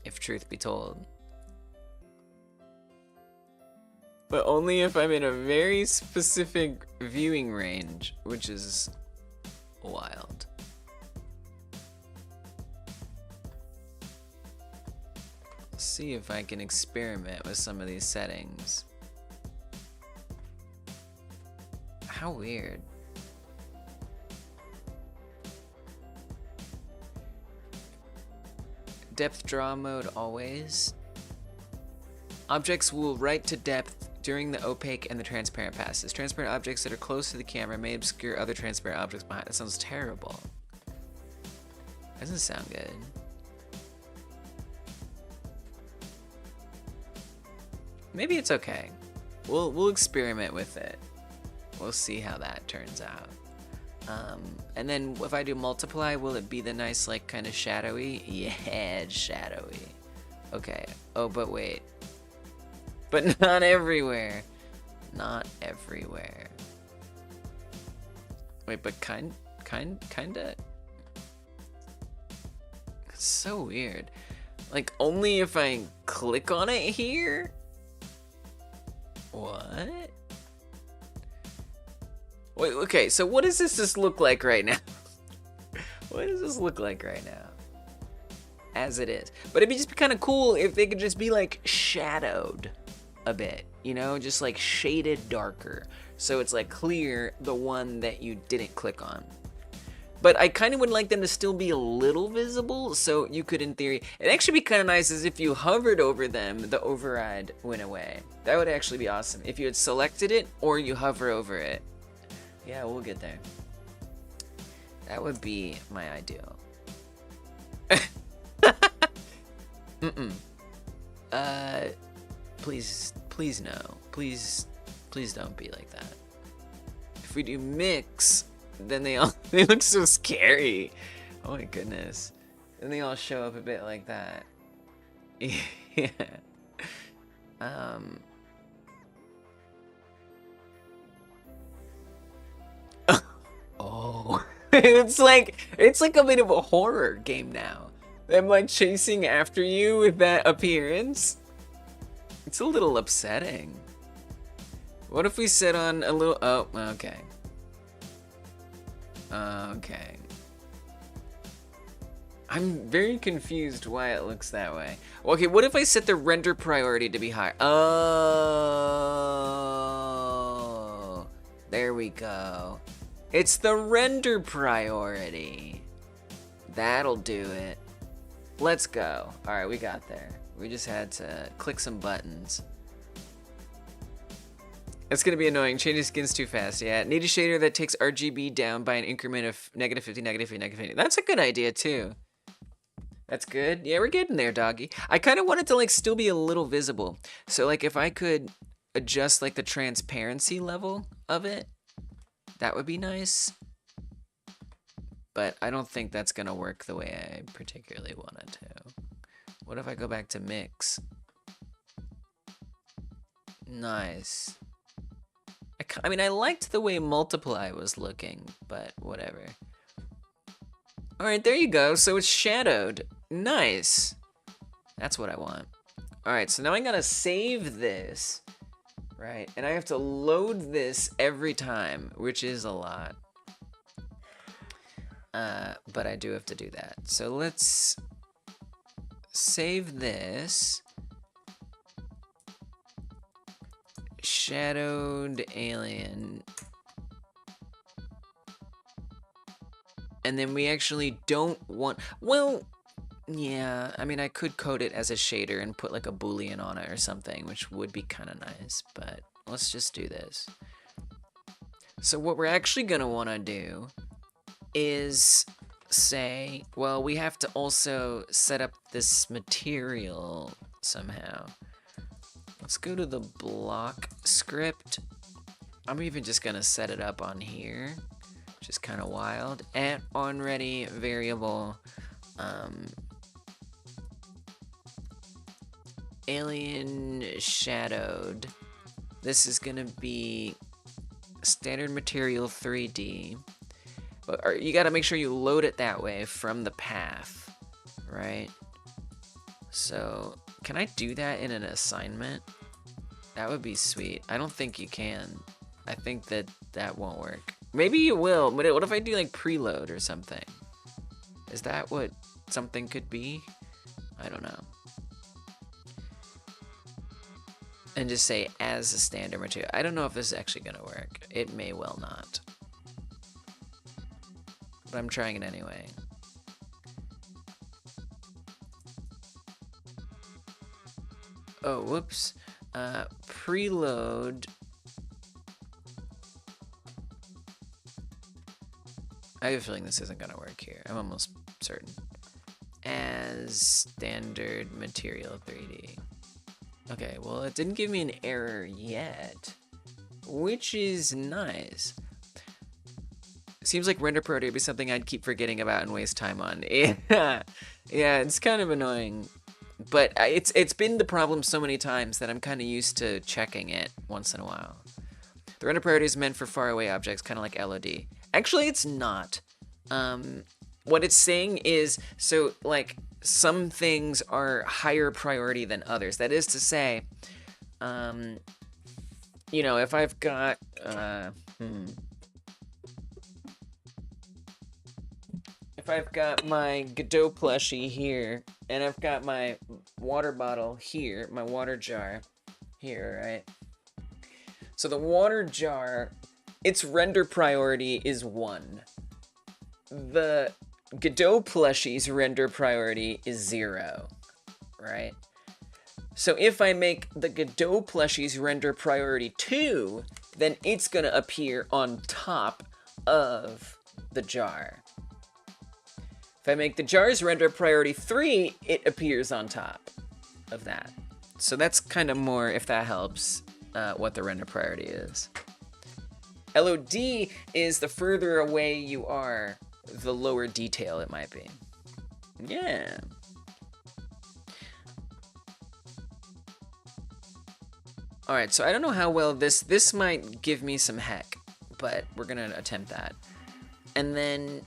Speaker 1: if truth be told. But only if I'm in a very specific viewing range, which is wild. Let's see if I can experiment with some of these settings. How weird. Depth draw mode always. Objects will write to depth during the opaque and the transparent passes. Transparent objects that are close to the camera may obscure other transparent objects behind. That sounds terrible. Doesn't sound good. Maybe it's okay. We'll experiment with it. We'll see how that turns out. And then if I do multiply, will it be the nice, like, kind of shadowy? Yeah, it's shadowy. Okay. Oh, but wait. But not everywhere. Not everywhere. Wait, but kinda? It's so weird. Like, only if I click on it here? What? Wait, okay, so what does this just look like right now? What does this look like right now? As it is. But it'd just be kind of cool if they could just be like shadowed a bit, you know, just like shaded darker. So it's like clear the one that you didn't click on. But I kind of would like them to still be a little visible, so you could, in theory, it'd actually be kind of nice as if you hovered over them, the override went away. That would actually be awesome. If you had selected it, or you hover over it. Yeah, we'll get there. That would be my ideal. Please no. Please don't be like that. If we do mix, then they look so scary. Oh my goodness. Then they all show up a bit like that. Yeah. Oh. it's like a bit of a horror game now. Am I chasing after you with that appearance? It's a little upsetting. What if we set on a little... Oh, okay. Okay. I'm very confused why it looks that way. Okay, what if I set the render priority to be high? Oh, there we go. It's the render priority. That'll do it. Let's go. All right, we got there. We just had to click some buttons. It's gonna be annoying. Changing skins too fast. Yeah, need a shader that takes RGB down by an increment of -50, -50, -50. That's a good idea too. That's good. Yeah, we're getting there, doggy. I kind of want it to like still be a little visible. So like if I could adjust like the transparency level of it, that would be nice. But I don't think that's gonna work the way I particularly want it to. What if I go back to mix? Nice. I mean, I liked the way multiply was looking, but whatever. All right, there you go. So it's shadowed. Nice. That's what I want. All right, so now I gotta save this, right? And I have to load this every time, which is a lot. But I do have to do that. So let's save this. Shadowed alien. And then we actually don't want, well, yeah, I mean, I could code it as a shader and put like a Boolean on it or something, which would be kind of nice, but let's just do this. So what we're actually gonna wanna do is say, well, we have to also set up this material somehow. Let's go to the block script. I'm even just gonna set it up on here, which is kind of wild. At onReady variable alien shadowed. This is gonna be standard material 3D. But you gotta make sure you load it that way from the path, right? So can I do that in an assignment? That would be sweet. I don't think you can. I think that won't work. Maybe it will, but what if I do like preload or something? Is that what something could be? I don't know. And just say as a standard material. I don't know if this is actually gonna work. It may well not. But I'm trying it anyway. Oh, whoops. Preload. I have a feeling this isn't gonna work here. I'm almost certain. As standard material 3D. Okay, well, it didn't give me an error yet, which is nice. Seems like render priority would be something I'd keep forgetting about and waste time on. Yeah, it's kind of annoying. But it's been the problem so many times that I'm kind of used to checking it once in a while. The render priority is meant for faraway objects, kind of like LOD. Actually, it's not. What it's saying is, so like some things are higher priority than others. That is to say, you know, if I've got, if I've got my Godot plushie here, and I've got my water bottle here, my water jar here, right? So the water jar, its render priority is 1. the Godot plushie's render priority is 0, right? So if I make the Godot plushie's render priority 2, then it's gonna appear on top of the jar. If I make the jar's render priority 3, it appears on top of that. So that's kind of more, if that helps, what the render priority is. LOD is the further away you are, the lower detail it might be. Yeah. All right, so I don't know how well this might give me some heck, but we're gonna attempt that. And then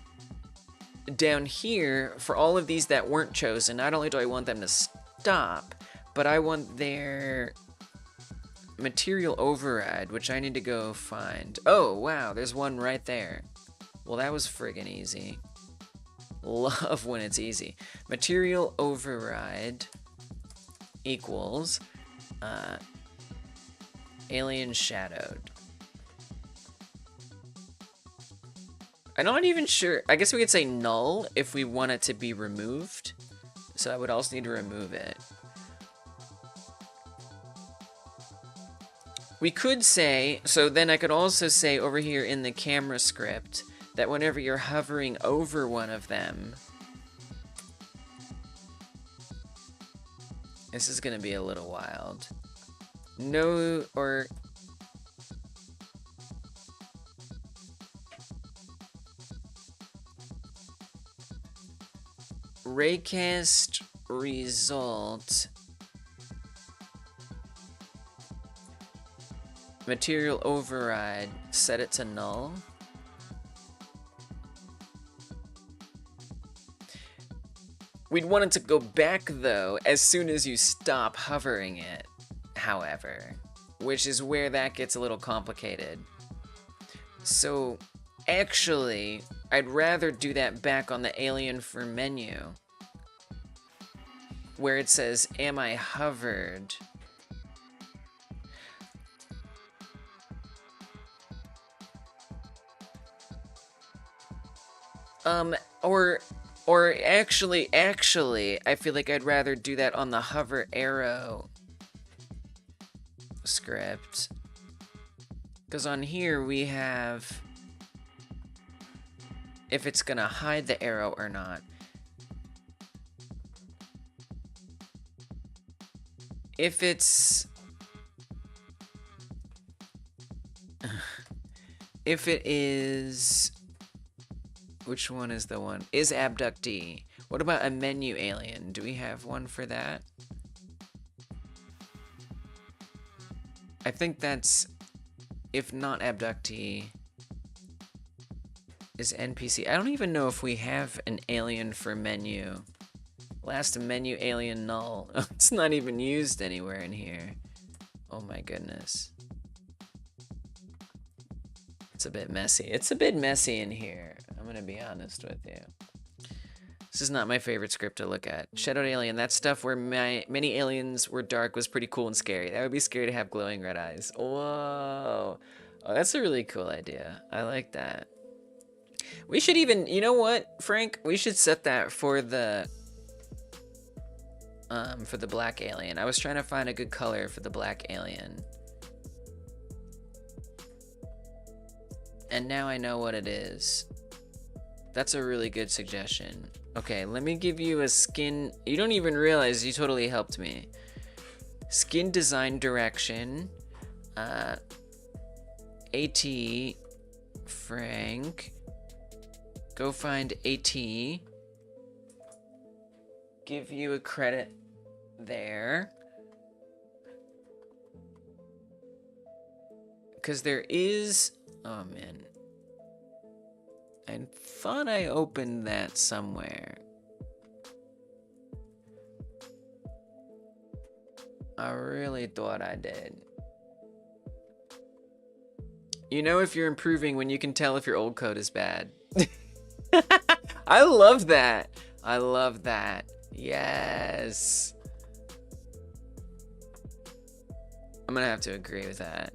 Speaker 1: down here, for all of these that weren't chosen, not only do I want them to stop, but I want their material override, which I need to go find. Oh, wow, there's one right there. Well, that was friggin' easy. Love when it's easy. Material override equals alien shadowed. I'm not even sure. I guess we could say null if we want it to be removed. So I would also need to remove it. We could say, so then I could also say over here in the camera script that whenever you're hovering over one of them, this is gonna be a little wild. No, or raycast result material override, set it to null. We'd want it to go back though as soon as you stop hovering it, however, which is where that gets a little complicated. So actually, I'd rather do that back on the alien for menu, where it says, am I hovered? Or actually, I feel like I'd rather do that on the hover arrow script. Because on here we have if it's gonna hide the arrow or not. If it's if it is, which one is the one? Is abductee. What about a menu alien? Do we have one for that? I think that's, if not abductee, is NPC. I don't even know if we have an alien for menu. Last menu alien null. It's not even used anywhere in here. Oh my goodness. It's a bit messy. It's a bit messy in here. I'm gonna be honest with you. This is not my favorite script to look at. Shadowed alien, that stuff where many aliens were dark was pretty cool and scary. That would be scary to have glowing red eyes. Whoa. Oh, that's a really cool idea. I like that. We should even, you know what, Frank? We should set that for the black alien. I was trying to find a good color for the black alien. And now I know what it is. That's a really good suggestion. Okay, let me give you a skin. You don't even realize you totally helped me. Skin design direction. AT. Frank. Go find AT. Give you a credit there. Because there is... Oh, man. I thought I opened that somewhere. I really thought I did. You know if you're improving when you can tell if your old code is bad. I love that. I love that. Yes. I'm gonna have to agree with that.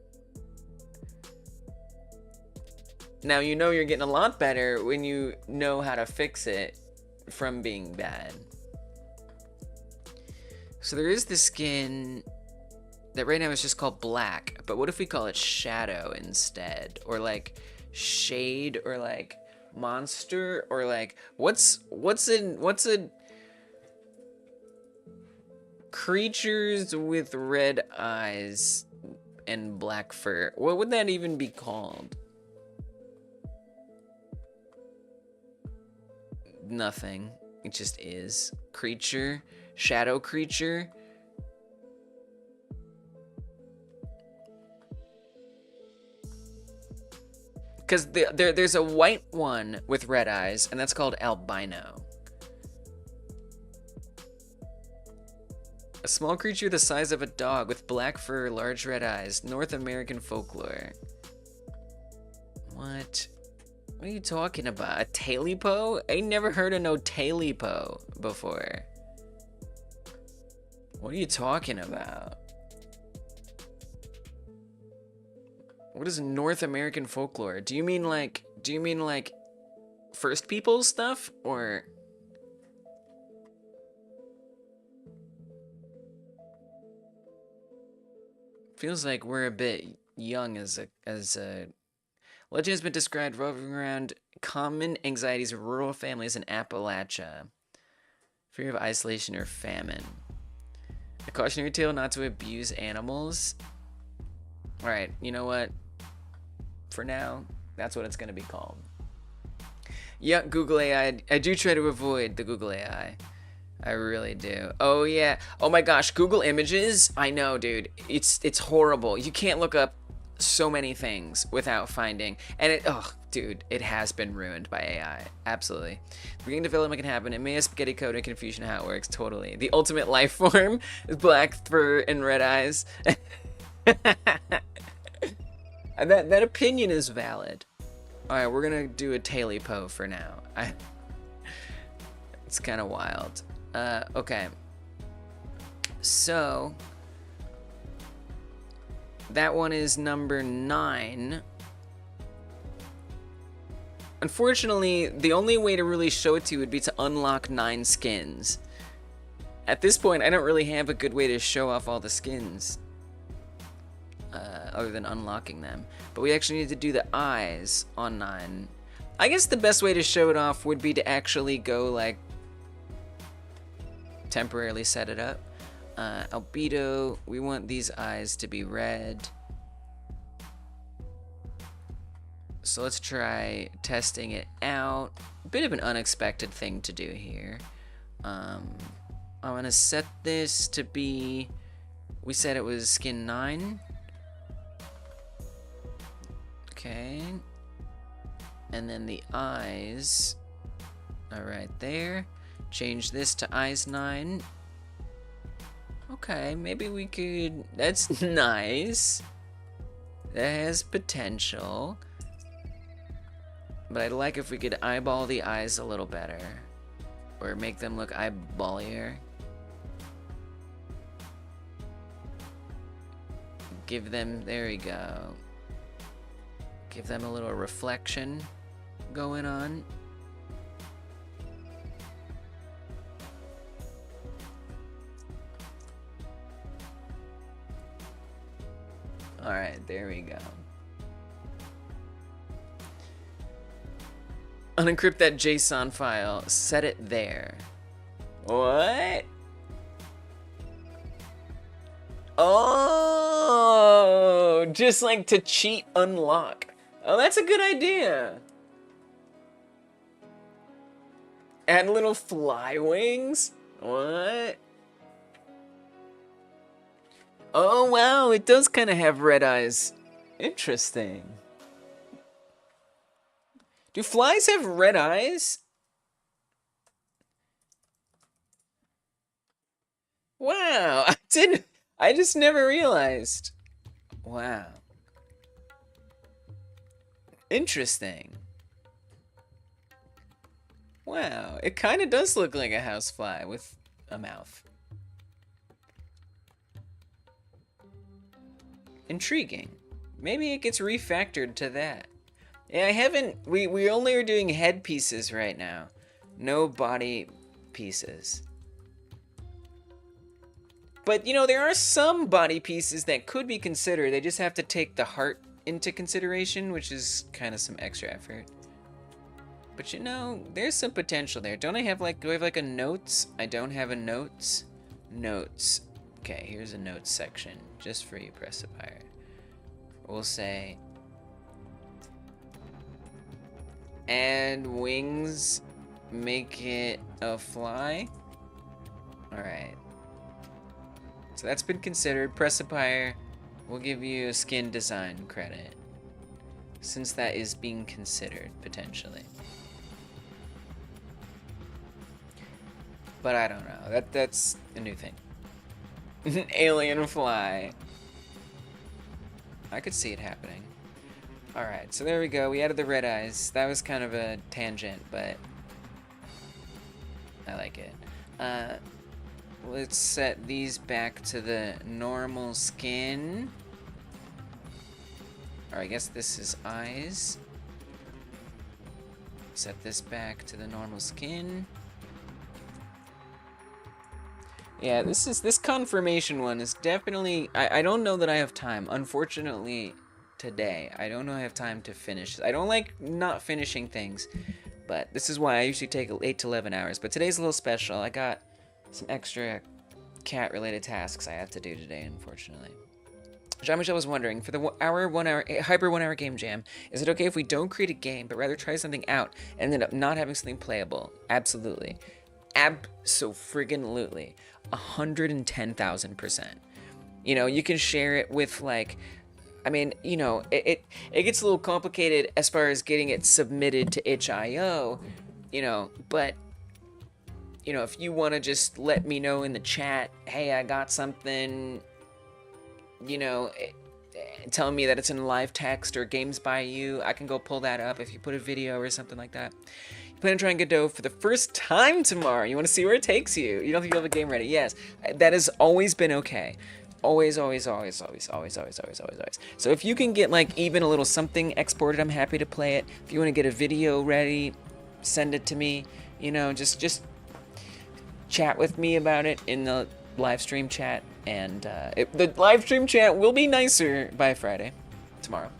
Speaker 1: Now you know you're getting a lot better when you know how to fix it from being bad. So there is this skin that right now is just called black, but what if we call it shadow instead? Or like shade, or like monster, or like what's a creatures with red eyes and black fur? What would that even be called? Nothing. It just is. Creature, shadow creature. Because there's a white one with red eyes, and that's called albino. A small creature the size of a dog with black fur, large red eyes. North American folklore. What? What are you talking about? A tailypo? I never heard of no tailypo before. What are you talking about? What is North American folklore? Do you mean like First Peoples stuff, or? Feels like we're a bit young as a legend has been described roving around common anxieties of rural families in Appalachia. Fear of isolation or famine. A cautionary tale not to abuse animals. Alright, you know what? For now, that's what it's going to be called. Yeah, Google AI. I do try to avoid the Google AI. I really do. Oh yeah. Oh my gosh, Google Images. I know, dude. It's horrible. You can't look up so many things without finding. And dude, it has been ruined by AI. Absolutely. Beginning development can happen. It may have spaghetti code and confusion how it works. Totally. The ultimate life form is black fur and red eyes. That opinion is valid. Alright, we're gonna do a tailypo for now. It's kind of wild. Okay. So that one is number 9. Unfortunately, the only way to really show it to you would be to unlock 9 skins. At this point, I don't really have a good way to show off all the skins. Other than unlocking them. But we actually need to do the eyes on 9. I guess the best way to show it off would be to actually go, like, temporarily set it up. Albedo, we want these eyes to be red. So let's try testing it out. A bit of an unexpected thing to do here. I'm gonna set this to be, we said it was skin 9. Okay. And then the eyes are right there. Change this to eyes 9. Okay, maybe we could, that's nice. That has potential. But I'd like if we could eyeball the eyes a little better. Or make them look eyeballier. Give them, there we go. Give them a little reflection going on. Alright, there we go. Unencrypt that JSON file. Set it there. What? Oh, just like to cheat unlock. Oh, that's a good idea. Add little fly wings? What? Oh, wow, it does kind of have red eyes. Interesting. Do flies have red eyes? Wow, I just never realized. Wow. Interesting. Wow, it kind of does look like a housefly with a mouth. Intriguing. Maybe it gets refactored to that. Yeah, I haven't. We only are doing head pieces right now, no body pieces. But you know, there are some body pieces that could be considered. They just have to take the heart into consideration, which is kind of some extra effort. But you know, there's some potential there. Don't I have like, do I have like a notes? I don't have a notes. Notes. Okay, here's a notes section just for you, Pressipier. We'll say, and wings make it a fly. All right. So that's been considered. Pressipier, we'll give you a skin design credit, since that is being considered, potentially. But I don't know. That's a new thing. Alien fly. I could see it happening. Alright, so there we go. We added the red eyes. That was kind of a tangent, but I like it. Let's set these back to the normal skin. Or I guess this is eyes. Set this back to the normal skin. Yeah, this confirmation one is definitely, I don't know that I have time. Unfortunately, today, I don't know I have time to finish. I don't like not finishing things, but this is why I usually take 8 to 11 hours. But today's a little special. I got some extra cat-related tasks I have to do today, unfortunately. Jean-Michel was wondering, for the hyper 1 hour game jam, is it okay if we don't create a game, but rather try something out and end up not having something playable? Absolutely. Abso-friggin-lutely. 110,000%. You know, you can share it with, like, I mean, you know, it gets a little complicated as far as getting it submitted to itch.io, you know, but, you know, if you want to just let me know in the chat, hey, I got something, you know, telling me that it's in live text or games by you, I can go pull that up if you put a video or something like that. You plan on trying Godot for the first time tomorrow. You want to see where it takes you. You don't think you have a game ready. Yes, that has always been okay. Always, always, always, always, always, always, always, always, always. So if you can get like even a little something exported, I'm happy to play it. If you want to get a video ready, send it to me. You know, just chat with me about it in the live stream chat. And the live stream chat will be nicer by Friday, tomorrow.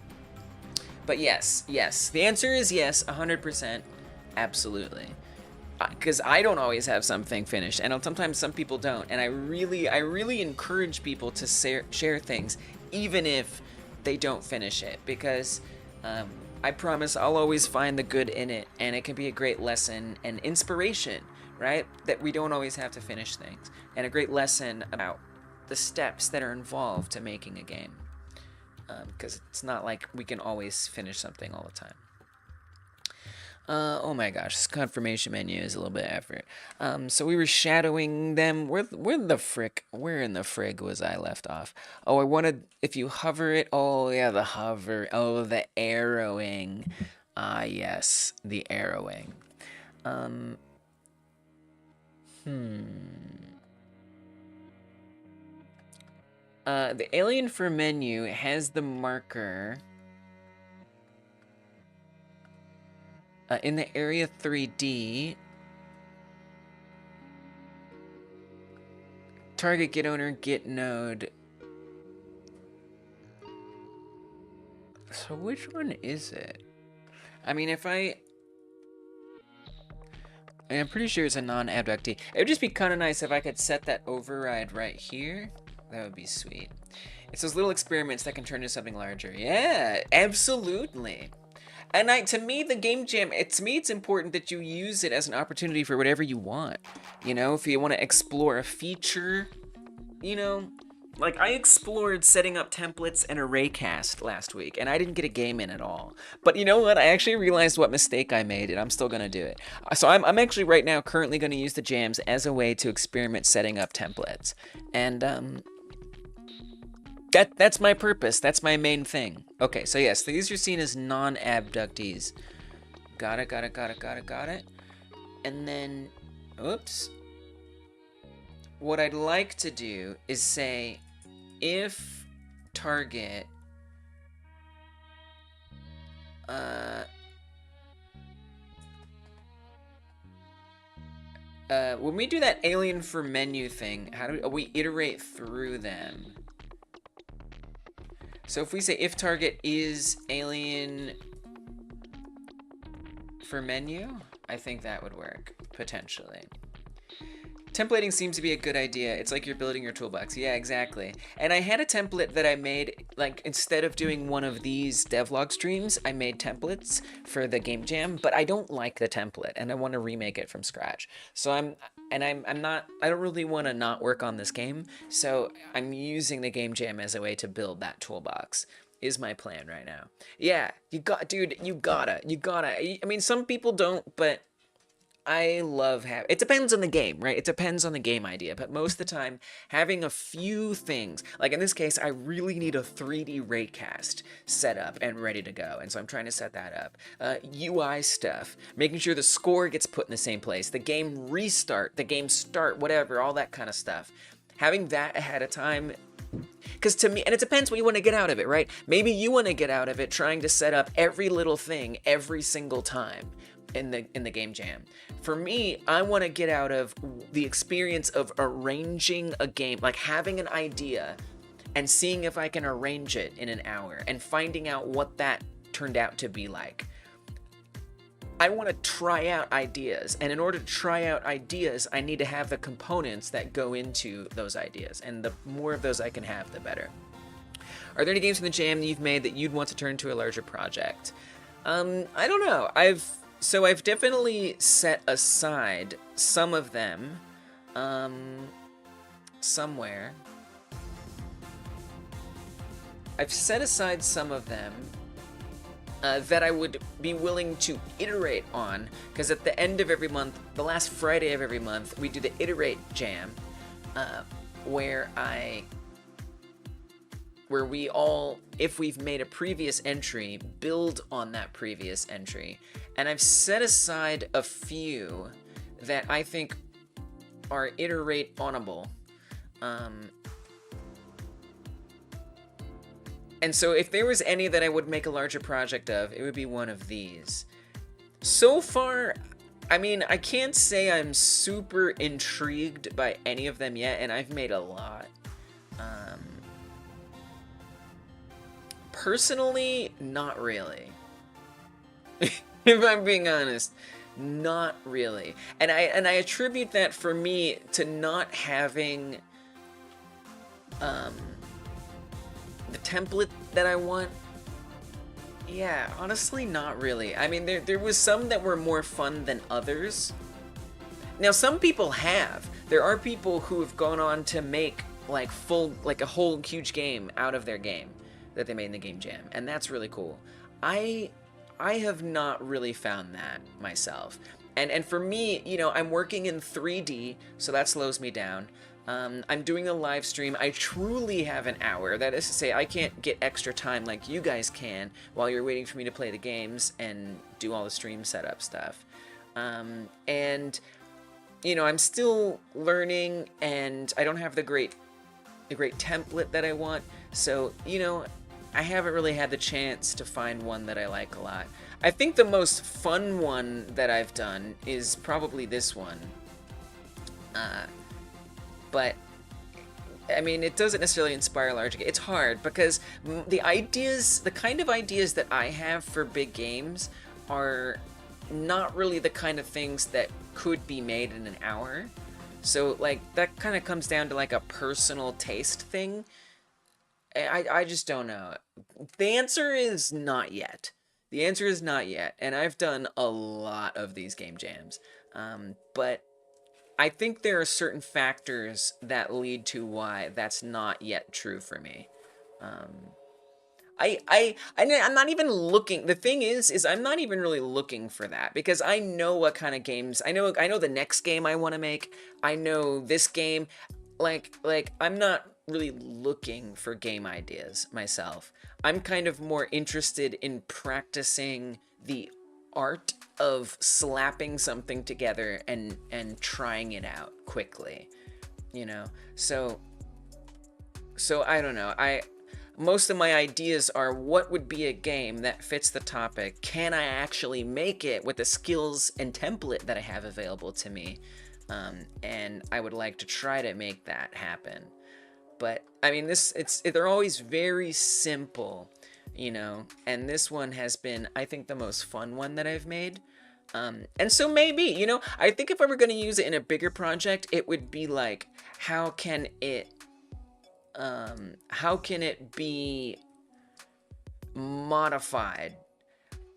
Speaker 1: But yes, the answer is yes, 100%, absolutely. Because I don't always have something finished, and sometimes some people don't. And I really encourage people to share things, even if they don't finish it, because I promise I'll always find the good in it, and it can be a great lesson and inspiration, right? That we don't always have to finish things, and a great lesson about the steps that are involved to making a game, because it's not like we can always finish something all the time. Oh my gosh, this confirmation menu is a little bit of effort. So we were shadowing them. Where in the frig was I left off? Oh, I wanted, if you hover it, oh yeah, the hover, oh, the arrowing. Ah, yes, the arrowing. The alien for menu has the marker in the area 3D. Target, get owner, get node. So which one is it? I mean, I'm pretty sure it's a non-abductee. It would just be kind of nice if I could set that override right here. That would be sweet. It's those little experiments that can turn into something larger. Yeah, absolutely. And to me, the game jam, to me, it's important that you use it as an opportunity for whatever you want. You know, if you want to explore a feature, you know, like I explored setting up templates and arraycast last week, and I didn't get a game in at all. But you know what? I actually realized what mistake I made, and I'm still gonna do it. So I'm actually right now currently gonna use the jams as a way to experiment setting up templates, and that's my purpose. That's my main thing. Okay, so yes, these are seen as non-abductees. Got it. And then, oops. What I'd like to do is say, if target, When we do that alien for menu thing, how do we iterate through them? So if we say if target is alien for menu, I think that would work, potentially. Templating seems to be a good idea. It's like you're building your toolbox. Yeah, exactly. And I had a template that I made, like, instead of doing one of these devlog streams, I made templates for the game jam, but I don't like the template and I want to remake it from scratch. So I don't really want to not work on this game. So I'm using the game jam as a way to build that toolbox. Is my plan right now. Yeah, dude, you gotta. I mean, some people don't, but I love it depends on the game, right? It depends on the game idea, but most of the time, having a few things, like in this case, I really need a 3D raycast set up and ready to go, and so I'm trying to set that up. UI stuff, making sure the score gets put in the same place, the game restart, the game start, whatever, all that kind of stuff. Having that ahead of time, because to me, and it depends what you want to get out of it, right? Maybe you want to get out of it trying to set up every little thing every single time in the game jam. For me, I want to get out of the experience of arranging a game, like having an idea and seeing if I can arrange it in an hour and finding out what that turned out to be like. I want to try out ideas, and in order to try out ideas, I need to have the components that go into those ideas, and the more of those I can have, the better. Are there any games in the jam that you've made that you'd want to turn into a larger project? I don't know. I've definitely set aside some of them, somewhere. I've set aside some of them that I would be willing to iterate on, because at the end of every month, the last Friday of every month, we do the iterate jam, where we all, if we've made a previous entry, build on that previous entry. And I've set aside a few that I think are iterate-onable. And so if there was any that I would make a larger project of, it would be one of these. So far, I mean, I can't say I'm super intrigued by any of them yet, and I've made a lot. Personally, not really. If I'm being honest, not really. And I attribute that for me to not having the template that I want. Yeah, honestly, not really. I mean, there was some that were more fun than others. Now, some people have. There are people who have gone on to make like a whole huge game out of their game that they made in the game jam, and that's really cool. I have not really found that myself. And for me, you know, I'm working in 3D, so that slows me down. I'm doing a live stream. I truly have an hour. That is to say, I can't get extra time like you guys can while you're waiting for me to play the games and do all the stream setup stuff. And, you know, I'm still learning, and I don't have the great template that I want. So, you know, I haven't really had the chance to find one that I like a lot. I think the most fun one that I've done is probably this one. But, I mean, it doesn't necessarily inspire large. It's hard because the kind of ideas that I have for big games are not really the kind of things that could be made in an hour. So, like, that kind of comes down to, like, a personal taste thing. I just don't know. The answer is not yet. The answer is not yet. And I've done a lot of these game jams. But I think there are certain factors that lead to why that's not yet true for me. I'm not even looking. The thing is I'm not even really looking for that, because I know what kind of games. I know the next game I want to make. I know this game. Like I'm not really looking for game ideas myself. I'm kind of more interested in practicing the art of slapping something together and trying it out quickly, you know. So I don't know. most of my ideas are what would be a game that fits the topic. Can I actually make it with the skills and template that I have available to me? And I would like to try to make that happen. But I mean, they're always very simple, you know, and this one has been, I think, the most fun one that I've made. And so maybe, you know, I think if I were going to use it in a bigger project, it would be like, how can it be modified?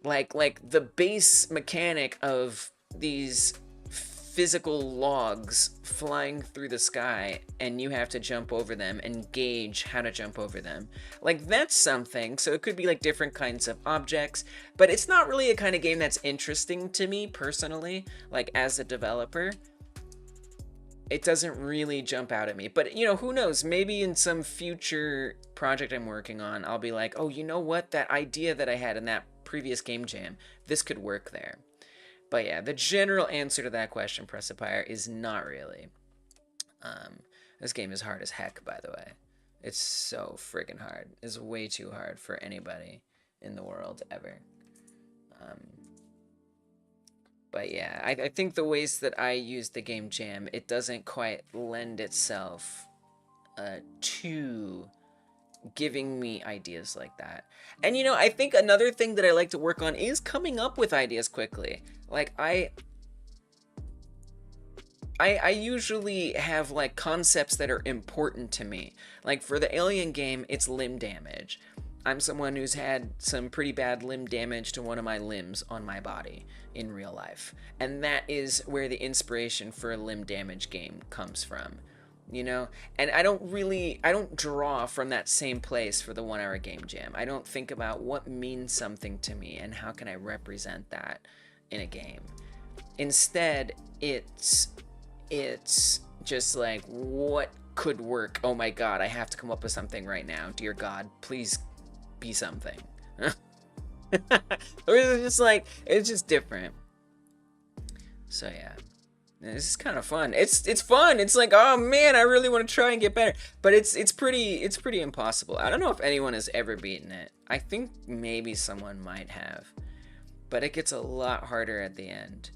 Speaker 1: Like the base mechanic of these physical logs flying through the sky, and you have to jump over them and gauge how to jump over them. Like, that's something. So it could be like different kinds of objects, but it's not really a kind of game that's interesting to me personally, like as a developer. It doesn't really jump out at me. But, you know, who knows? Maybe in some future project I'm working on, I'll be like, oh, you know what? That idea that I had in that previous game jam, this could work there. But yeah, the general answer to that question, Pressapire, is not really. This game is hard as heck, by the way. It's so friggin' hard. It's way too hard for anybody in the world ever. But yeah, I think the ways that I use the game jam, it doesn't quite lend itself to giving me ideas like that. And you know, I think another thing that I like to work on is coming up with ideas quickly. Like I usually have like concepts that are important to me. Like for the Alien game, it's limb damage. I'm someone who's had some pretty bad limb damage to one of my limbs on my body in real life. And that is where the inspiration for a limb damage game comes from. You know, and I don't draw from that same place for the 1 hour game jam. I don't think about what means something to me and how can I represent that in a game. Instead, it's just like, what could work? Oh my God, I have to come up with something right now. Dear God, please be something. Or it's just like, it's just different. So yeah. This is kind of fun. It's fun. It's like, oh man, I really want to try and get better. But it's pretty impossible. I don't know if anyone has ever beaten it. I think maybe someone might have. But it gets a lot harder at the end.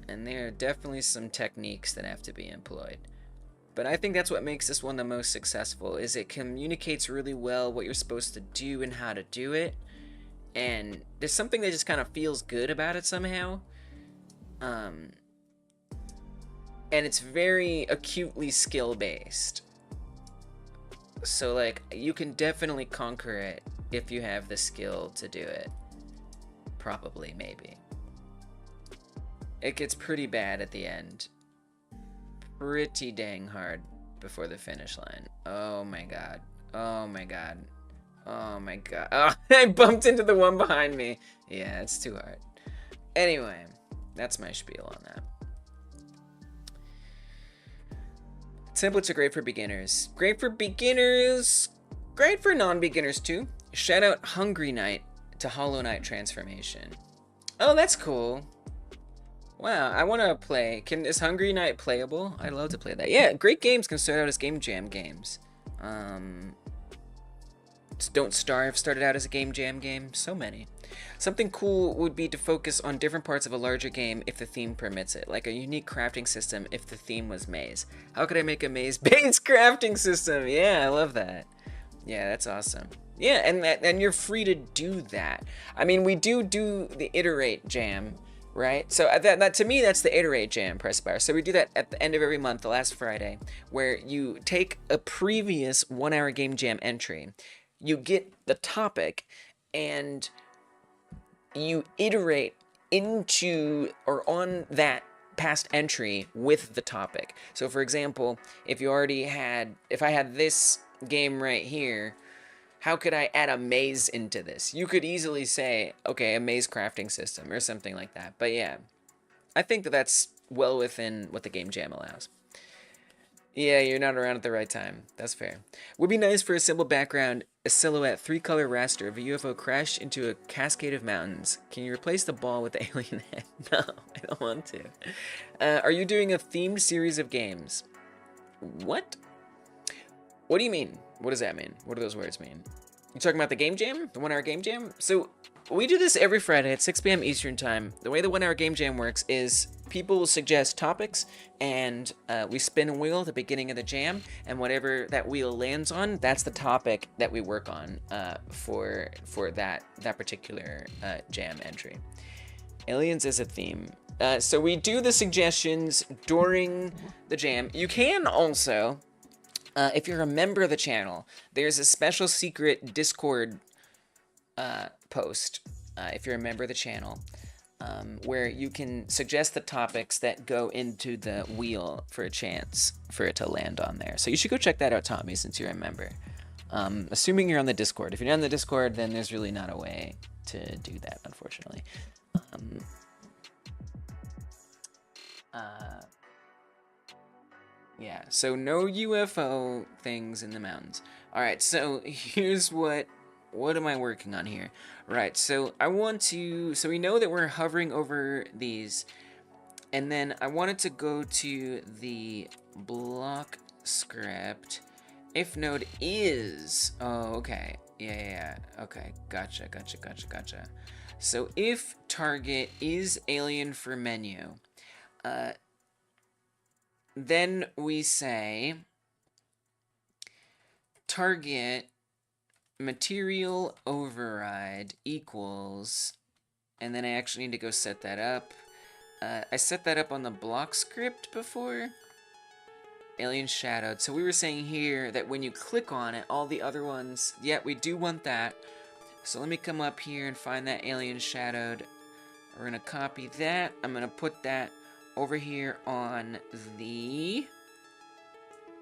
Speaker 1: And there are definitely some techniques that have to be employed. But I think that's what makes this one the most successful, is it communicates really well what you're supposed to do and how to do it. And there's something that just kind of feels good about it somehow. And it's very acutely skill-based. So, like, you can definitely conquer it if you have the skill to do it. Probably, maybe. It gets pretty bad at the end. Pretty dang hard before the finish line. Oh my God. Oh my God. Oh my God. Oh, I bumped into the one behind me. Yeah, it's too hard. Anyway, that's my spiel on that. Templates are great for beginners. Great for beginners. Great for non-beginners too. Shout out Hungry Knight to Hollow Knight transformation. Oh, that's cool. Wow, I want to play. Is Hungry Knight playable? I'd love to play that. Yeah, great games can start out as game jam games. Don't Starve started out as a game jam game. So many. Something cool would be to focus on different parts of a larger game if the theme permits it, like a unique crafting system if the theme was maze. How could I make a maze-based crafting system? Yeah, I love that. Yeah, that's awesome. Yeah, and you're free to do that. I mean, we do the iterate jam, right? So that to me, that's the iterate jam, Pressbar. So we do that at the end of every month, the last Friday, where you take a previous 1 hour game jam entry, you get the topic, and you iterate into or on that past entry with the topic. So for example, if I had this game right here, how could I add a maze into this? You could easily say, okay, a maze crafting system or something like that. But yeah, I think that's well within what the game jam allows. Yeah, you're not around at the right time. That's fair. Would be nice for a simple background, a silhouette, 3-color raster of a UFO crashed into a cascade of mountains. Can you replace the ball with the alien head? No, I don't want to. Are you doing a themed series of games? What? What do you mean? What does that mean? What do those words mean? You talking about the game jam? The 1 hour game jam? So we do this every Friday at 6 p.m. Eastern time. The way the 1 hour game jam works is people will suggest topics, and we spin a wheel at the beginning of the jam, and whatever that wheel lands on, that's the topic that we work on for that particular jam entry. Aliens is a theme. So we do the suggestions during the jam. You can also, if you're a member of the channel, there's a special secret Discord post, if you're a member of the channel, where you can suggest the topics that go into the wheel for a chance for it to land on there. So you should go check that out, Tommy, since you're a member. Assuming you're on the Discord. If you're not on the Discord, then there's really not a way to do that, unfortunately. Yeah, so no UFO things in the mountains. Alright, so here's what am I working on here? Right, so I want to, so we know that we're hovering over these, and then I wanted to go to the block script. If node is, oh, okay, yeah, okay, gotcha. So if target is alien for menu, then we say target material override equals, and then I actually need to go set that up. I set that up on the block script before. Alien shadowed. So we were saying here that when you click on it, all the other ones, yeah, we do want that. So let me come up here and find that alien shadowed. We're gonna copy that. I'm gonna put that over here on the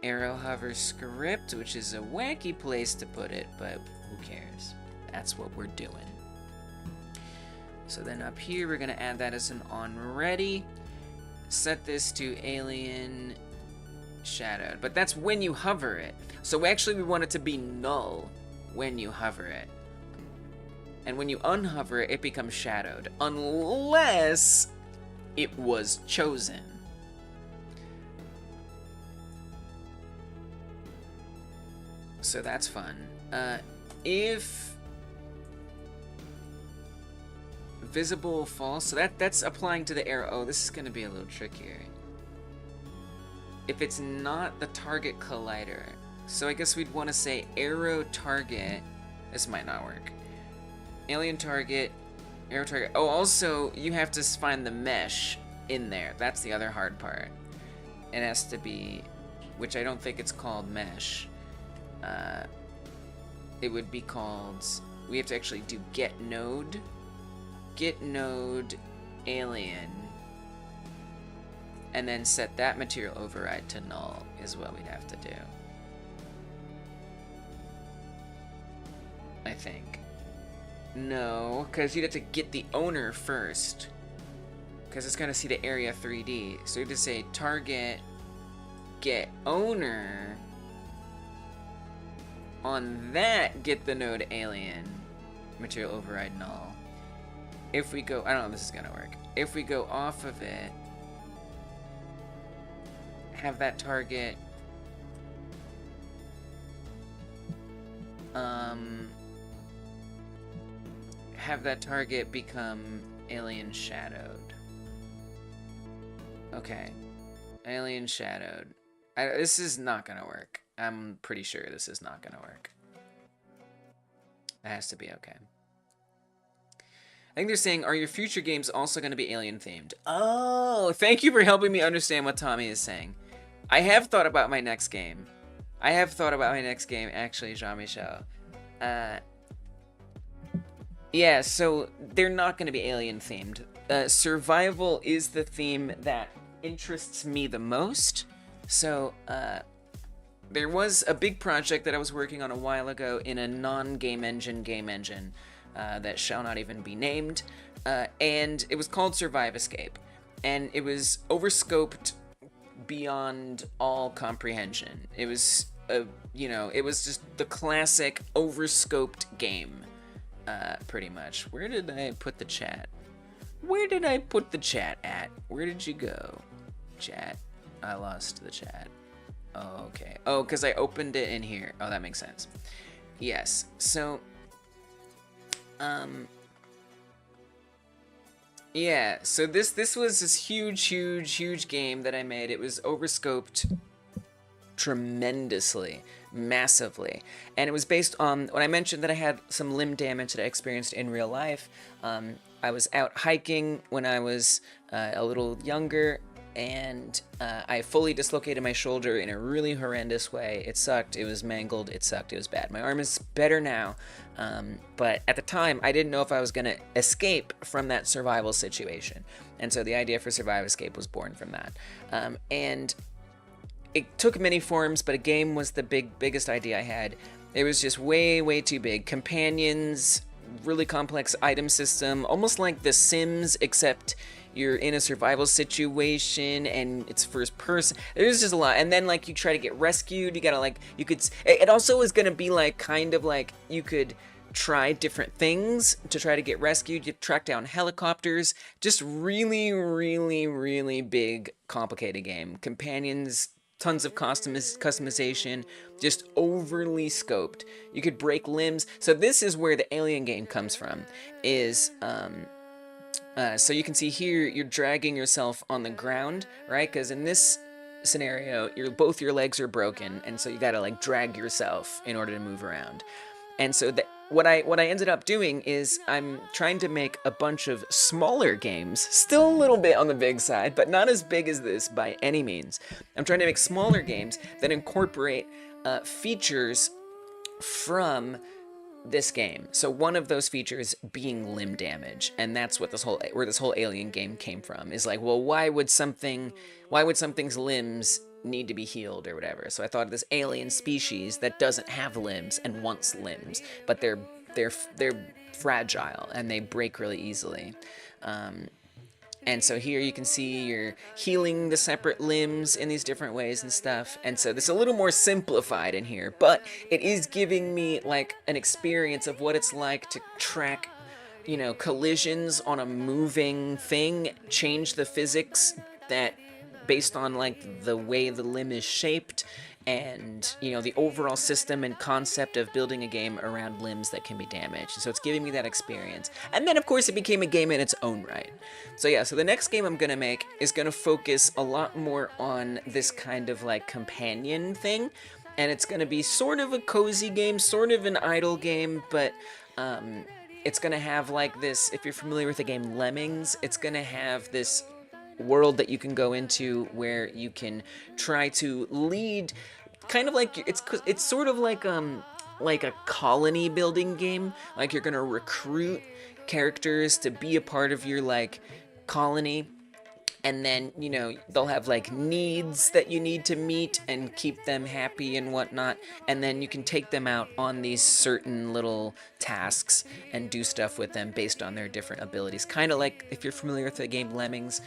Speaker 1: arrow hover script, which is a wacky place to put it, but who cares? That's what we're doing. So then up here, we're gonna add that as an on ready. Set this to alien shadowed, but that's when you hover it. So actually we want it to be null when you hover it. And when you unhover it, it becomes shadowed, unless it was chosen. So that's fun. If visible false, so that's applying to the arrow. Oh, this is gonna be a little trickier. If it's not the target collider, so I guess we'd want to say arrow target. This might not work. Alien target, arrow target. Oh, also you have to find the mesh in there. That's the other hard part. It has to be, which I don't think it's called mesh. It would be called, we have to actually do get node alien, and then set that material override to null is what we'd have to do. I think. No, because you'd have to get the owner first, because it's gonna see the area 3D. So you have to say target get owner. On that, get the node alien, material override null. If we go, I don't know if this is gonna work. If we go off of it, have that target, have that target become alien shadowed. Okay, alien shadowed. This is not gonna work. I'm pretty sure this is not gonna work. That has to be okay. I think they're saying, are your future games also gonna be alien themed? Oh, thank you for helping me understand what Tommy is saying. I have thought about my next game. Actually, Jean-Michel. Yeah, so they're not gonna be alien themed. Survival is the theme that interests me the most. So, there was a big project that I was working on a while ago in a non-game engine that shall not even be named, and it was called Survive Escape, and it was overscoped beyond all comprehension. It was, it was just the classic overscoped game, pretty much. Where did I put the chat? Where did I put the chat at? Where did you go, chat? I lost the chat. Oh, okay. Oh, because I opened it in here. Oh, that makes sense. Yes. So, yeah. So this was this huge game that I made. It was overscoped tremendously, massively, and it was based on when I mentioned that I had some limb damage that I experienced in real life. I was out hiking when I was a little younger, and I fully dislocated my shoulder in a really horrendous way. It sucked. It was mangled. It sucked. It was bad. My arm is better now, but at the time I didn't know if I was going to escape from that survival situation, and so the idea for Survive Escape was born from that. And it took many forms, but a game was the biggest idea I had. It was just way too big. Companions, really complex item system, almost like The Sims, except you're in a survival situation and it's first person. There's just a lot. And then like you try to get rescued, you gotta like, you could, it also is gonna be like kind of like you could try different things to try to get rescued. You track down helicopters. Just really big, complicated game. Companions, tons of customization, just overly scoped. You could break limbs. So this is where the Alien game comes from, is, so you can see here, you're dragging yourself on the ground, right? Because in this scenario, both your legs are broken, and so you gotta like drag yourself in order to move around. And so what I ended up doing is I'm trying to make a bunch of smaller games, still a little bit on the big side, but not as big as this by any means. I'm trying to make smaller games that incorporate features from this game. So one of those features being limb damage, and that's what where this whole Alien game came from. Is like, well, why would something's limbs need to be healed or whatever? So I thought of this alien species that doesn't have limbs and wants limbs, but they're fragile and they break really easily. And so here you can see you're healing the separate limbs in these different ways and stuff. And so this is a little more simplified in here, but it is giving me like an experience of what it's like to track, you know, collisions on a moving thing, change the physics that based on like the way the limb is shaped, and you know, the overall system and concept of building a game around limbs that can be damaged. So it's giving me that experience. And then of course it became a game in its own right. So yeah, so the next game I'm gonna make is gonna focus a lot more on this kind of like companion thing, and it's gonna be sort of a cozy game, sort of an idle game, but it's gonna have like this, if you're familiar with the game Lemmings, it's gonna have this world that you can go into where you can try to lead, kind of like it's sort of like a colony building game. Like you're gonna recruit characters to be a part of your like colony, and then, you know, they'll have like needs that you need to meet and keep them happy and whatnot, and then you can take them out on these certain little tasks and do stuff with them based on their different abilities. Kind of like if you're familiar with the game Lemmings.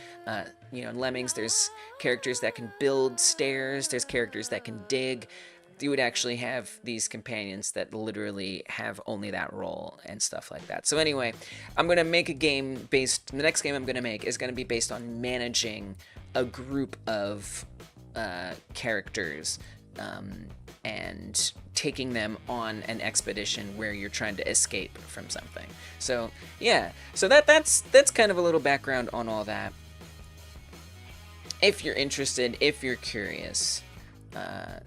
Speaker 1: You know, in Lemmings there's characters that can build stairs, there's characters that can dig. You would actually have these companions that literally have only that role and stuff like that. So anyway, I'm going to make a game the next game I'm going to make is going to be based on managing a group of characters and taking them on an expedition where you're trying to escape from something. So yeah, so that's kind of a little background on all that. If you're interested, if you're curious,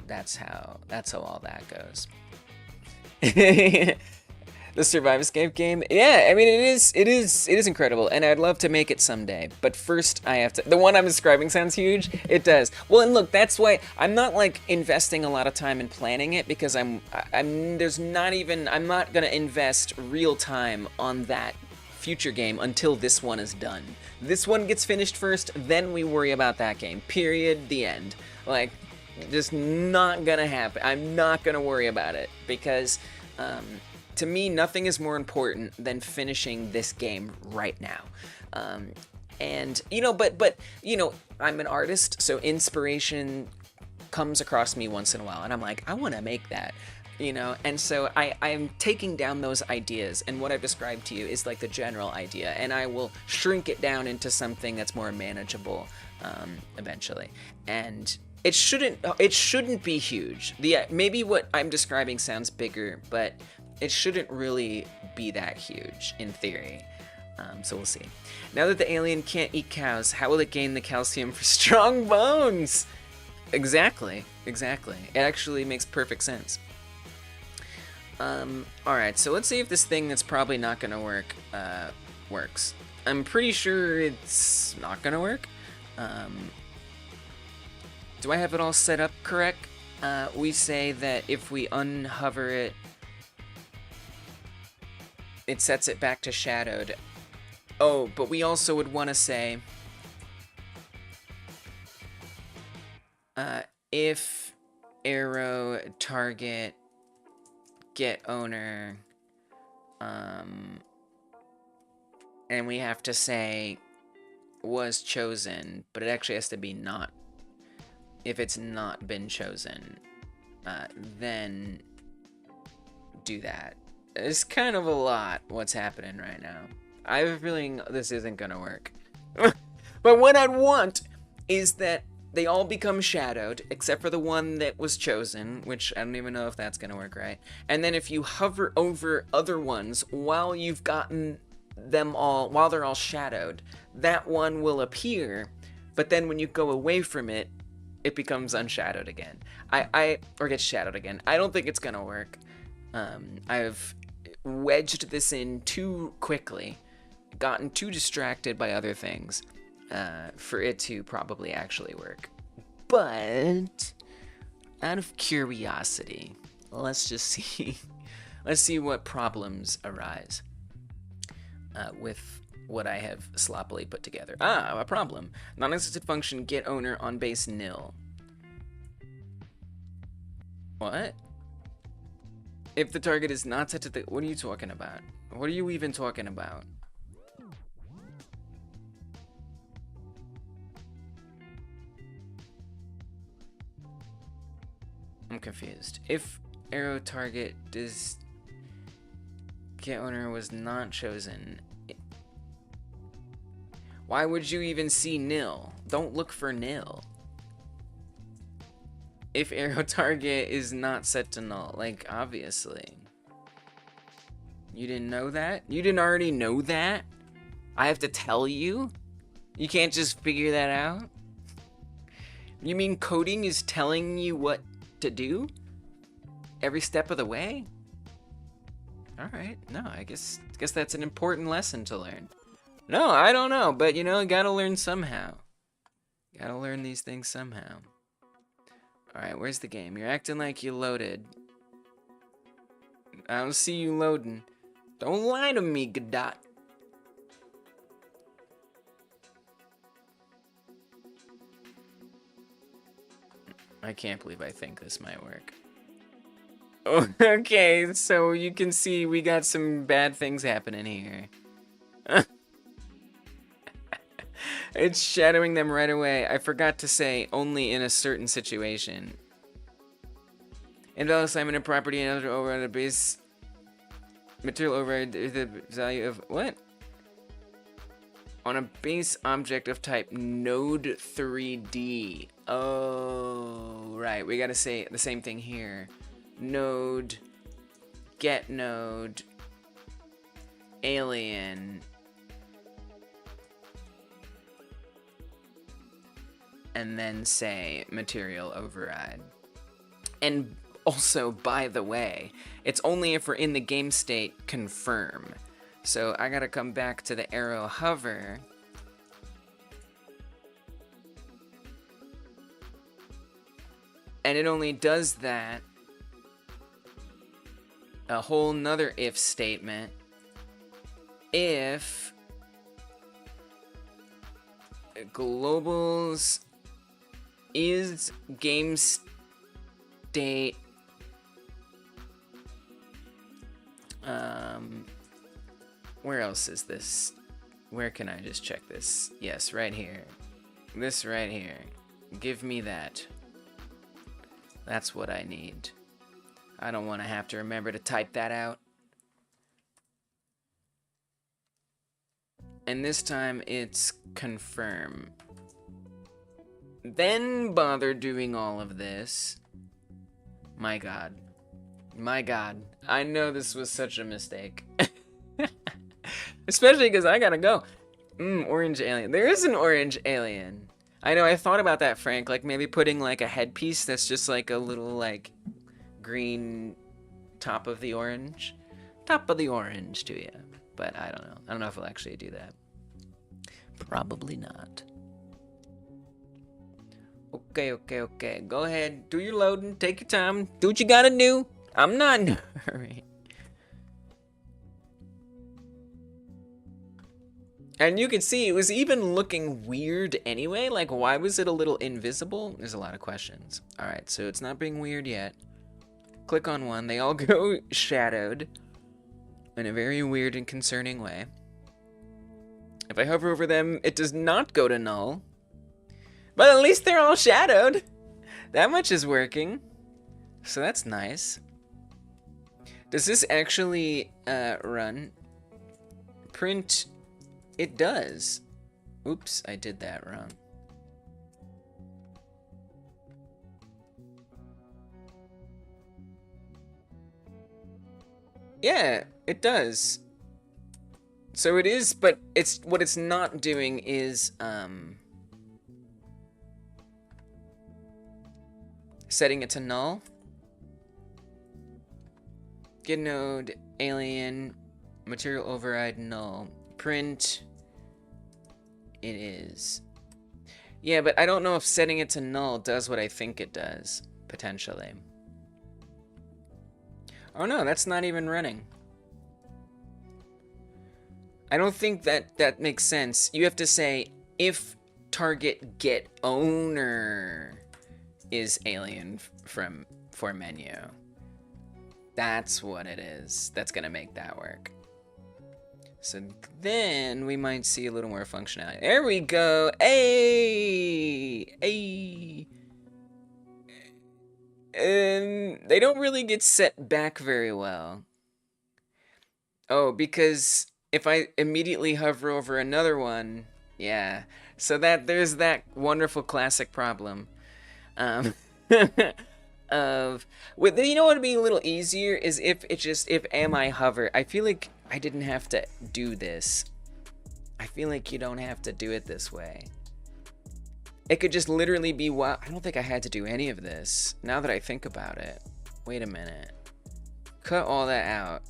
Speaker 1: that's how all that goes. The Survive Escape game, yeah, I mean it is incredible, and I'd love to make it someday. But first, I have to. The one I'm describing sounds huge. It does. Well, and look, that's why I'm not like investing a lot of time in planning it, because I'm not gonna invest real time on that future game until this one is done. This one gets finished first, then we worry about that game. Period. The end. Like, just not gonna happen. I'm not gonna worry about it, because to me, nothing is more important than finishing this game right now. And you know, but you know, I'm an artist, so inspiration comes across me once in a while, and I'm like, I want to make that. You know, and so I'm taking down those ideas, and what I've described to you is like the general idea, and I will shrink it down into something that's more manageable eventually. And It shouldn't be huge. Maybe what I'm describing sounds bigger, but it shouldn't really be that huge in theory. So we'll see. Now that the alien can't eat cows, how will it gain the calcium for strong bones? Exactly. It actually makes perfect sense. Alright, so let's see if this thing that's probably not gonna work, works. I'm pretty sure it's not gonna work. Do I have it all set up correct? We say that if we unhover it, it sets it back to shadowed. Oh, but we also would want to say, if arrow target get owner, and we have to say was chosen, but it actually has to be not. If it's not been chosen, then do that. It's kind of a lot what's happening right now. I have a feeling this isn't gonna work. But what I'd want is that they all become shadowed, except for the one that was chosen, which I don't even know if that's gonna work right. And then if you hover over other ones while you've gotten them all, while they're all shadowed, that one will appear, but then when you go away from it, it becomes unshadowed again. Or gets shadowed again. I don't think it's gonna work. I've wedged this in too quickly, gotten too distracted by other things, for it to probably actually work. But out of curiosity, let's just see. Let's see what problems arise with what I have sloppily put together. A problem. Non-existent function get owner on base nil. What? If the target is not set to the... What are you talking about? What are you even talking about? I'm confused. If arrow target does get owner was not chosen... Why would you even see nil? Don't look for nil. If arrow target is not set to null, like, obviously. You didn't know that? You didn't already know that? I have to tell you? You can't just figure that out? You mean coding is telling you what to do? Every step of the way? Alright, no, I guess that's an important lesson to learn. No, I don't know, but you know, gotta learn somehow. Gotta learn these things somehow. Alright, where's the game? You're acting like you loaded. I don't see you loading. Don't lie to me, Godot. I can't believe I think this might work. Oh, okay, so you can see we got some bad things happening here. It's shadowing them right away. I forgot to say only in a certain situation. Invalid assignment of property and other override a base material override the value of what? On a base object of type node 3D. Oh, right. We gotta say the same thing here. Node, get node, alien. And then say material override. And also, by the way, it's only if we're in the game state confirm. So I gotta come back to the arrow hover. And it only does that a whole nother if statement if globals is game state where else is this? Where can I just check this? Yes, right here. This right here. Give me that. That's what I need. I don't want to have to remember to type that out. And this time it's confirm. then bother doing all of this. My God. My God. I know this was such a mistake. Especially because I gotta go. Orange alien. There is an orange alien. I know, I thought about that, Frank. Like, maybe putting, like, a headpiece that's just, like, a little, like, green top of the orange. Top of the orange to you. But I don't know. I don't know if we'll actually do that. Probably not. Okay. Go ahead. Do your loading. Take your time. Do what you gotta do. I'm not in a hurry. And you can see it was even looking weird anyway. Like, why was it a little invisible? There's a lot of questions. All right, so it's not being weird yet. Click on one. They all go shadowed in a very weird and concerning way. If I hover over them, it does not go to null. But at least they're all shadowed. That much is working. So that's nice. Does this actually run? Print... It does. Oops, I did that wrong. Yeah, it does. So it is, but it's what it's not doing is setting it to null. Get node, alien, material override null. Print. It is. Yeah, but I don't know if setting it to null does what I think it does, potentially. Oh no, that's not even running. I don't think that makes sense. You have to say if target get owner is alien for menu. That's what it is. That's gonna make that work. So then we might see a little more functionality. There we go. Hey. And they don't really get set back very well. Oh, because if I immediately hover over another one, yeah. So there's that wonderful classic problem. You know what would be a little easier is if am I hover. I feel like I didn't have to do this. I feel like you don't have to do it this way. It could just literally be I don't think I had to do any of this. Now that I think about it. Wait a minute. Cut all that out.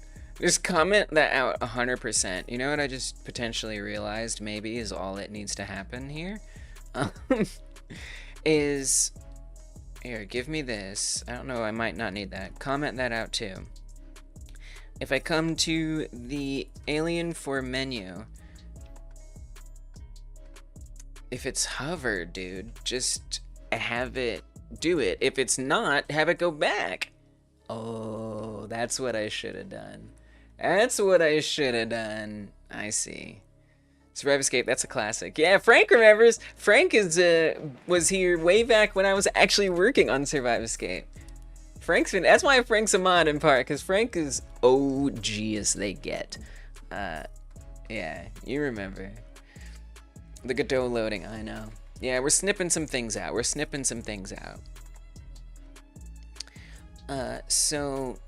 Speaker 1: Just comment that out 100%. You know what I just potentially realized maybe is all it needs to happen here? Is... Here, give me this. I don't know, I might not need that. Comment that out too. If I come to the alien for menu, if it's hovered, dude, just have it do it. If it's not, have it go back. Oh, that's what I should have done. That's what I should have done. I see. Survive Escape, that's a classic. Yeah, Frank remembers. Frank was here way back when I was actually working on Survive Escape. That's why Frank's a mod in part, because Frank is OG as they get. Yeah, you remember. The Godot loading, I know. Yeah, we're snipping some things out. So,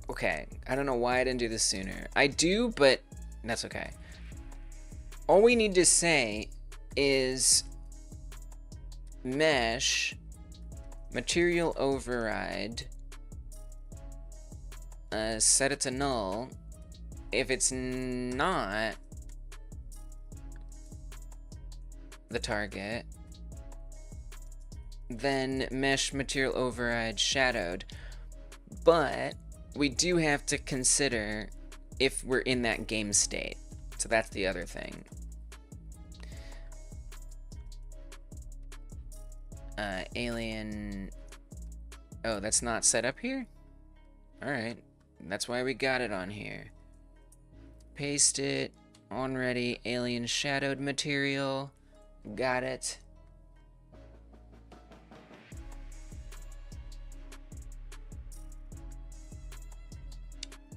Speaker 1: okay. I don't know why I didn't do this sooner. I do, but that's okay. All we need to say is mesh material override, set it to null. If it's not the target, then mesh material override shadowed. But we do have to consider if we're in that game state. So that's the other thing. Alien. Oh, that's not set up here? Alright. That's why we got it on here. Paste it. On ready. Alien shadowed material. Got it.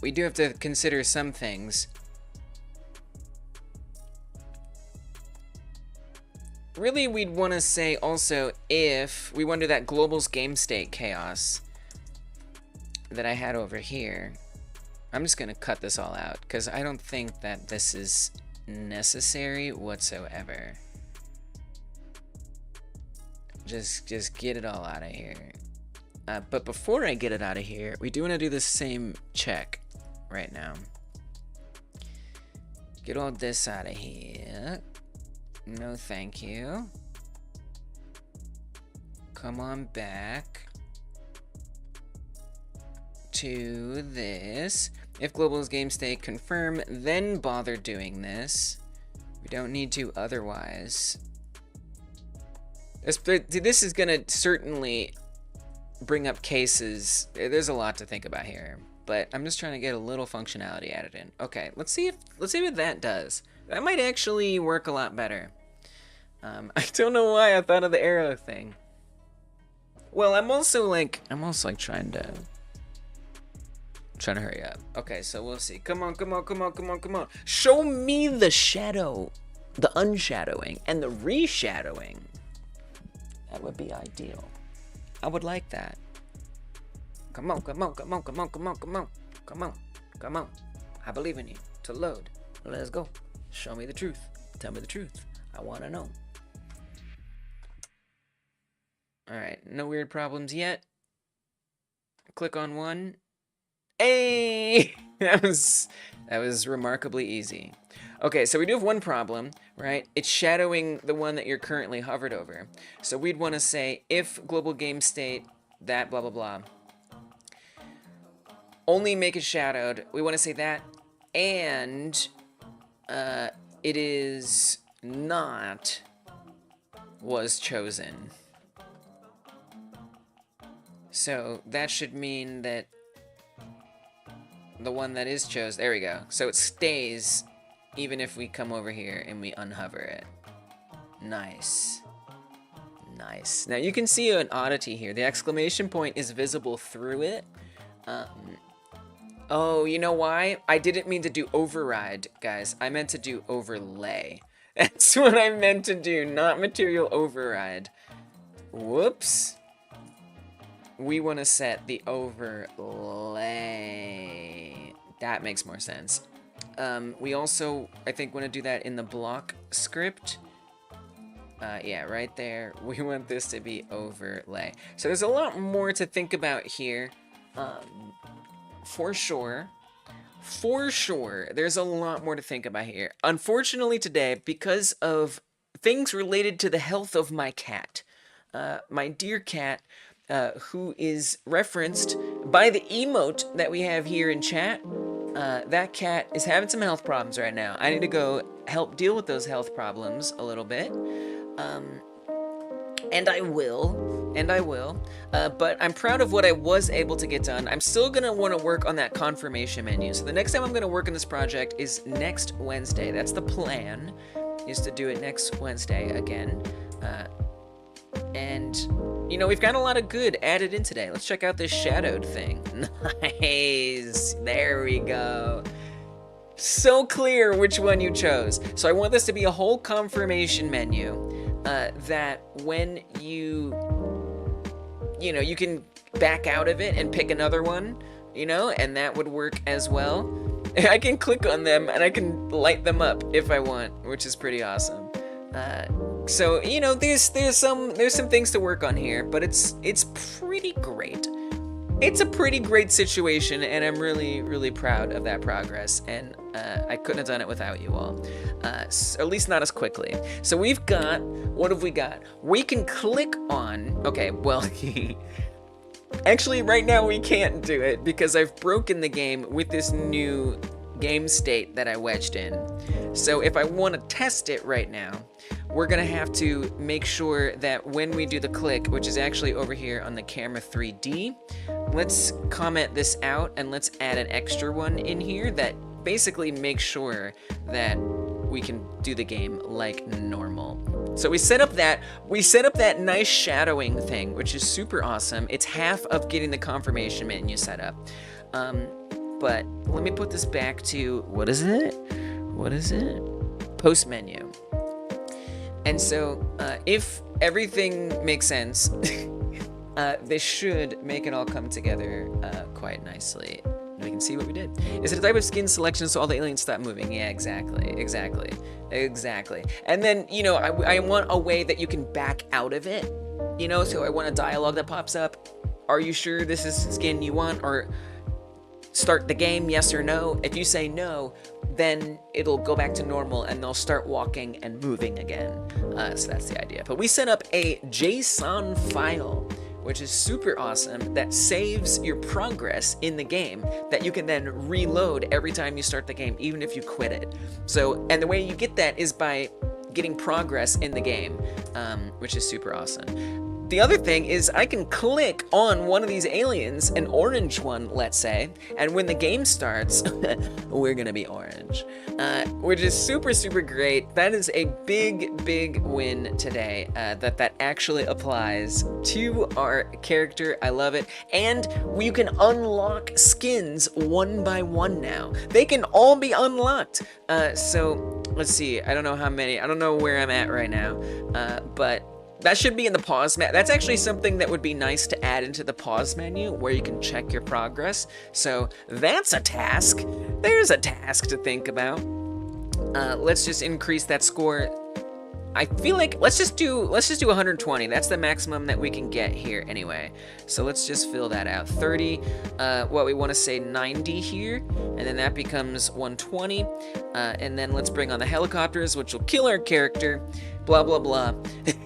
Speaker 1: We do have to consider some things. really we'd want to say also if we want to do that global's game state chaos that I had over here. I'm just going to cut this all out because I don't think that this is necessary whatsoever. Just get it all out of here. But before I get it out of here, we do want to do the same check right now. Get all this out of here. No, thank you. Come on back to this. If global's game state confirm, then bother doing this. We don't need to otherwise. This is gonna certainly bring up cases. There's a lot to think about here, but I'm just trying to get a little functionality added in. Okay, let's see what that does. That might actually work a lot better. I don't know why I thought of the arrow thing. Well, I'm also like trying to hurry up. Okay, so we'll see. Come on. Show me the shadow, the unshadowing, and the reshadowing. That would be ideal. I would like that. Come on. I believe in you. To load. Let's go. Show me the truth. Tell me the truth. I want to know. Alright, no weird problems yet. Click on one. Hey! That was remarkably easy. Okay, so we do have one problem, right? It's shadowing the one that you're currently hovered over. So we'd want to say if global game state that blah blah blah. Only make it shadowed. We want to say that, and it is not was chosen. So that should mean that the one that is chosen, there we go. So it stays even if we come over here and we unhover it. Nice. Nice. Now you can see an oddity here. The exclamation point is visible through it. Oh, you know why? I didn't mean to do override, guys. I meant to do overlay. That's what I meant to do, not material override. Whoops. We want to set the overlay. That makes more sense. We also, I think, want to do that in the block script. Yeah, right there. We want this to be overlay. So there's a lot more to think about here. For sure. For sure, there's a lot more to think about here. Unfortunately today, because of things related to the health of my cat, my dear cat, who is referenced by the emote that we have here in chat, that cat is having some health problems right now. I need to go help deal with those health problems a little bit. And I will, but I'm proud of what I was able to get done. I'm still gonna wanna work on that confirmation menu. So the next time I'm gonna work on this project is next Wednesday. That's the plan, is to do it next Wednesday again. And, you know, we've got a lot of good added in today. Let's check out this shadowed thing. Nice, there we go. So clear which one you chose. So I want this to be a whole confirmation menu. That when you know, you can back out of it and pick another one, you know, and that would work as well. I can click on them and I can light them up if I want, which is pretty awesome. So, you know, there's some things to work on here, but it's pretty great. It's a pretty great situation, and I'm really, really proud of that progress, and I couldn't have done it without you all, at least not as quickly. So we've got, what have we got? We can click on, okay, well, actually right now we can't do it because I've broken the game with this new game state that I wedged in. So if I want to test it right now, we're gonna have to make sure that when we do the click, which is actually over here on the camera 3D, let's comment this out and let's add an extra one in here that basically makes sure that we can do the game like normal. So we set up that nice shadowing thing, which is super awesome. It's half of getting the confirmation menu set up. But let me put this back to, what is it? Post menu. And so if everything makes sense, this should make it all come together quite nicely. We can see what we did. Is it a type of skin selection so all the aliens stop moving? Yeah, exactly. And then, you know, I want a way that you can back out of it. You know, so I want a dialogue that pops up. Are you sure this is skin you want? Or start the game, yes or no? If you say no, then it'll go back to normal and they'll start walking and moving again. So that's the idea. But we set up a JSON file, which is super awesome, that saves your progress in the game that you can then reload every time you start the game, even if you quit it. So, and the way you get that is by getting progress in the game, which is super awesome. The other thing is I can click on one of these aliens, an orange one, let's say, and when the game starts, we're gonna be orange, which is super, super great. That is a big, big win today, that actually applies to our character. I love it. And you can unlock skins one by one now. They can all be unlocked. So let's see, I don't know how many, I don't know where I'm at right now, but that should be in the pause menu. That's actually something that would be nice to add into the pause menu where you can check your progress. So that's a task. There's a task to think about. Let's just increase that score. I feel like let's just do 120. That's the maximum that we can get here anyway. So let's just fill that out. 30. What we want to say 90 here, and then that becomes 120. And then let's bring on the helicopters, which will kill our character. Blah blah blah.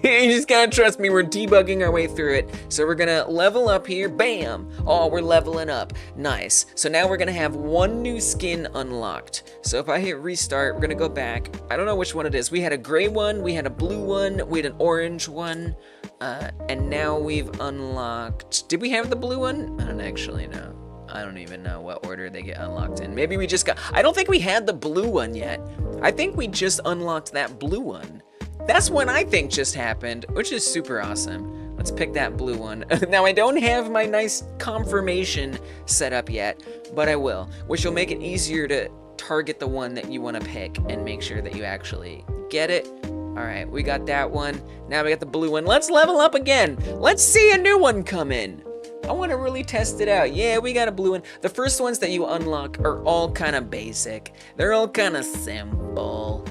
Speaker 1: You just gotta trust me. We're debugging our way through it. So we're gonna level up here. Bam! Oh, we're leveling up. Nice. So now we're gonna have one new skin unlocked. So if I hit restart, we're gonna go back. I don't know which one it is. We had a gray one, we had a blue one, we had an orange one, and now we've unlocked. Did we have the blue one? I don't actually know. I don't even know what order they get unlocked in. Maybe we just got. I don't think we had the blue one yet. I think we just unlocked that blue one. That's what I think just happened, which is super awesome. Let's pick that blue one. Now, I don't have my nice confirmation set up yet, but I will, which will make it easier to target the one that you want to pick and make sure that you actually get it. All right, we got that one. Now we got the blue one. Let's level up again. Let's see a new one come in. I want to really test it out. Yeah, we got a blue one. The first ones that you unlock are all kind of basic. They're all kind of simple.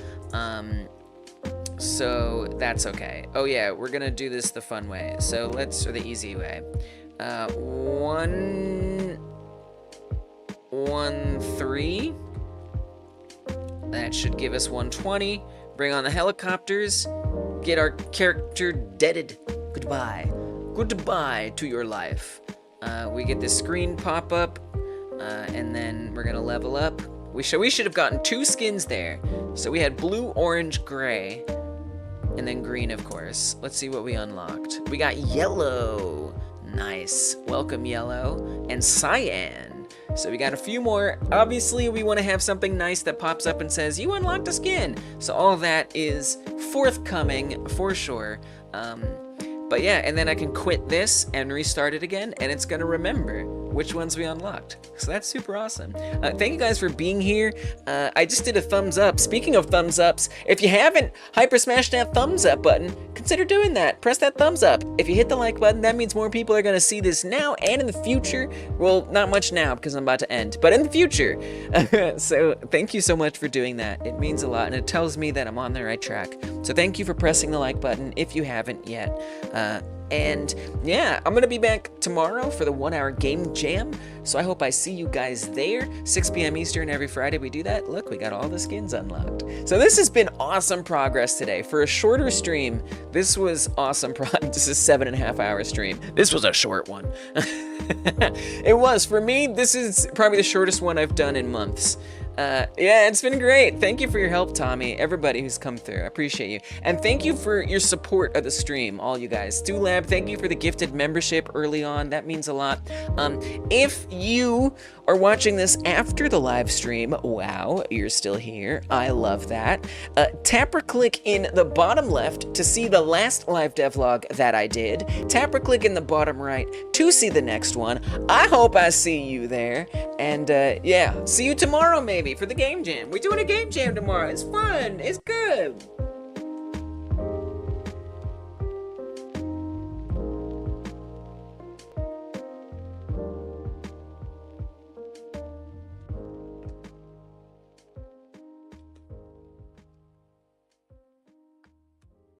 Speaker 1: So that's okay. Oh yeah, we're gonna do this the fun way. So let's, or the easy way. 1, 3. That should give us 120. Bring on the helicopters. Get our character deaded. Goodbye. Goodbye to your life. We get this screen pop up, and then we're gonna level up. We should have gotten 2 skins there. So we had blue, orange, gray. And then green, of course. Let's see what we unlocked. We got yellow. Nice. Welcome, yellow. And cyan. So we got a few more. Obviously, we want to have something nice that pops up and says, you unlocked a skin. So all that is forthcoming for sure. But yeah, and then I can quit this and restart it again, and it's gonna remember which ones we unlocked. So that's super awesome. Thank you guys for being here. I just did a thumbs up. Speaking of thumbs ups, if you haven't hyper smashed that thumbs up button, consider doing that. Press that thumbs up. If you hit the like button, that means more people are gonna see this now and in the future. Well, not much now because I'm about to end, but in the future. So thank you so much for doing that. It means a lot, and it tells me that I'm on the right track. So thank you for pressing the like button if you haven't yet. And yeah, I'm gonna be back tomorrow for the 1-hour game jam. So I hope I see you guys there. 6 p.m. Eastern every Friday we do that. Look, we got all the skins unlocked. So this has been awesome progress today. For a shorter stream, this was awesome. This is a 7.5-hour stream. This was a short one. It was. For me, this is probably the shortest one I've done in months. Yeah, it's been great. Thank you for your help, Tommy. Everybody who's come through, I appreciate you. And thank you for your support of the stream, all you guys. DoLab, thank you for the gifted membership early on. That means a lot. If you are watching this after the live stream, wow, you're still here. I love that. Tap or click in the bottom left to see the last live devlog that I did. Tap or click in the bottom right to see the next one. I hope I see you there. And yeah, see you tomorrow maybe for the game jam. We're doing a game jam tomorrow. It's fun. It's good.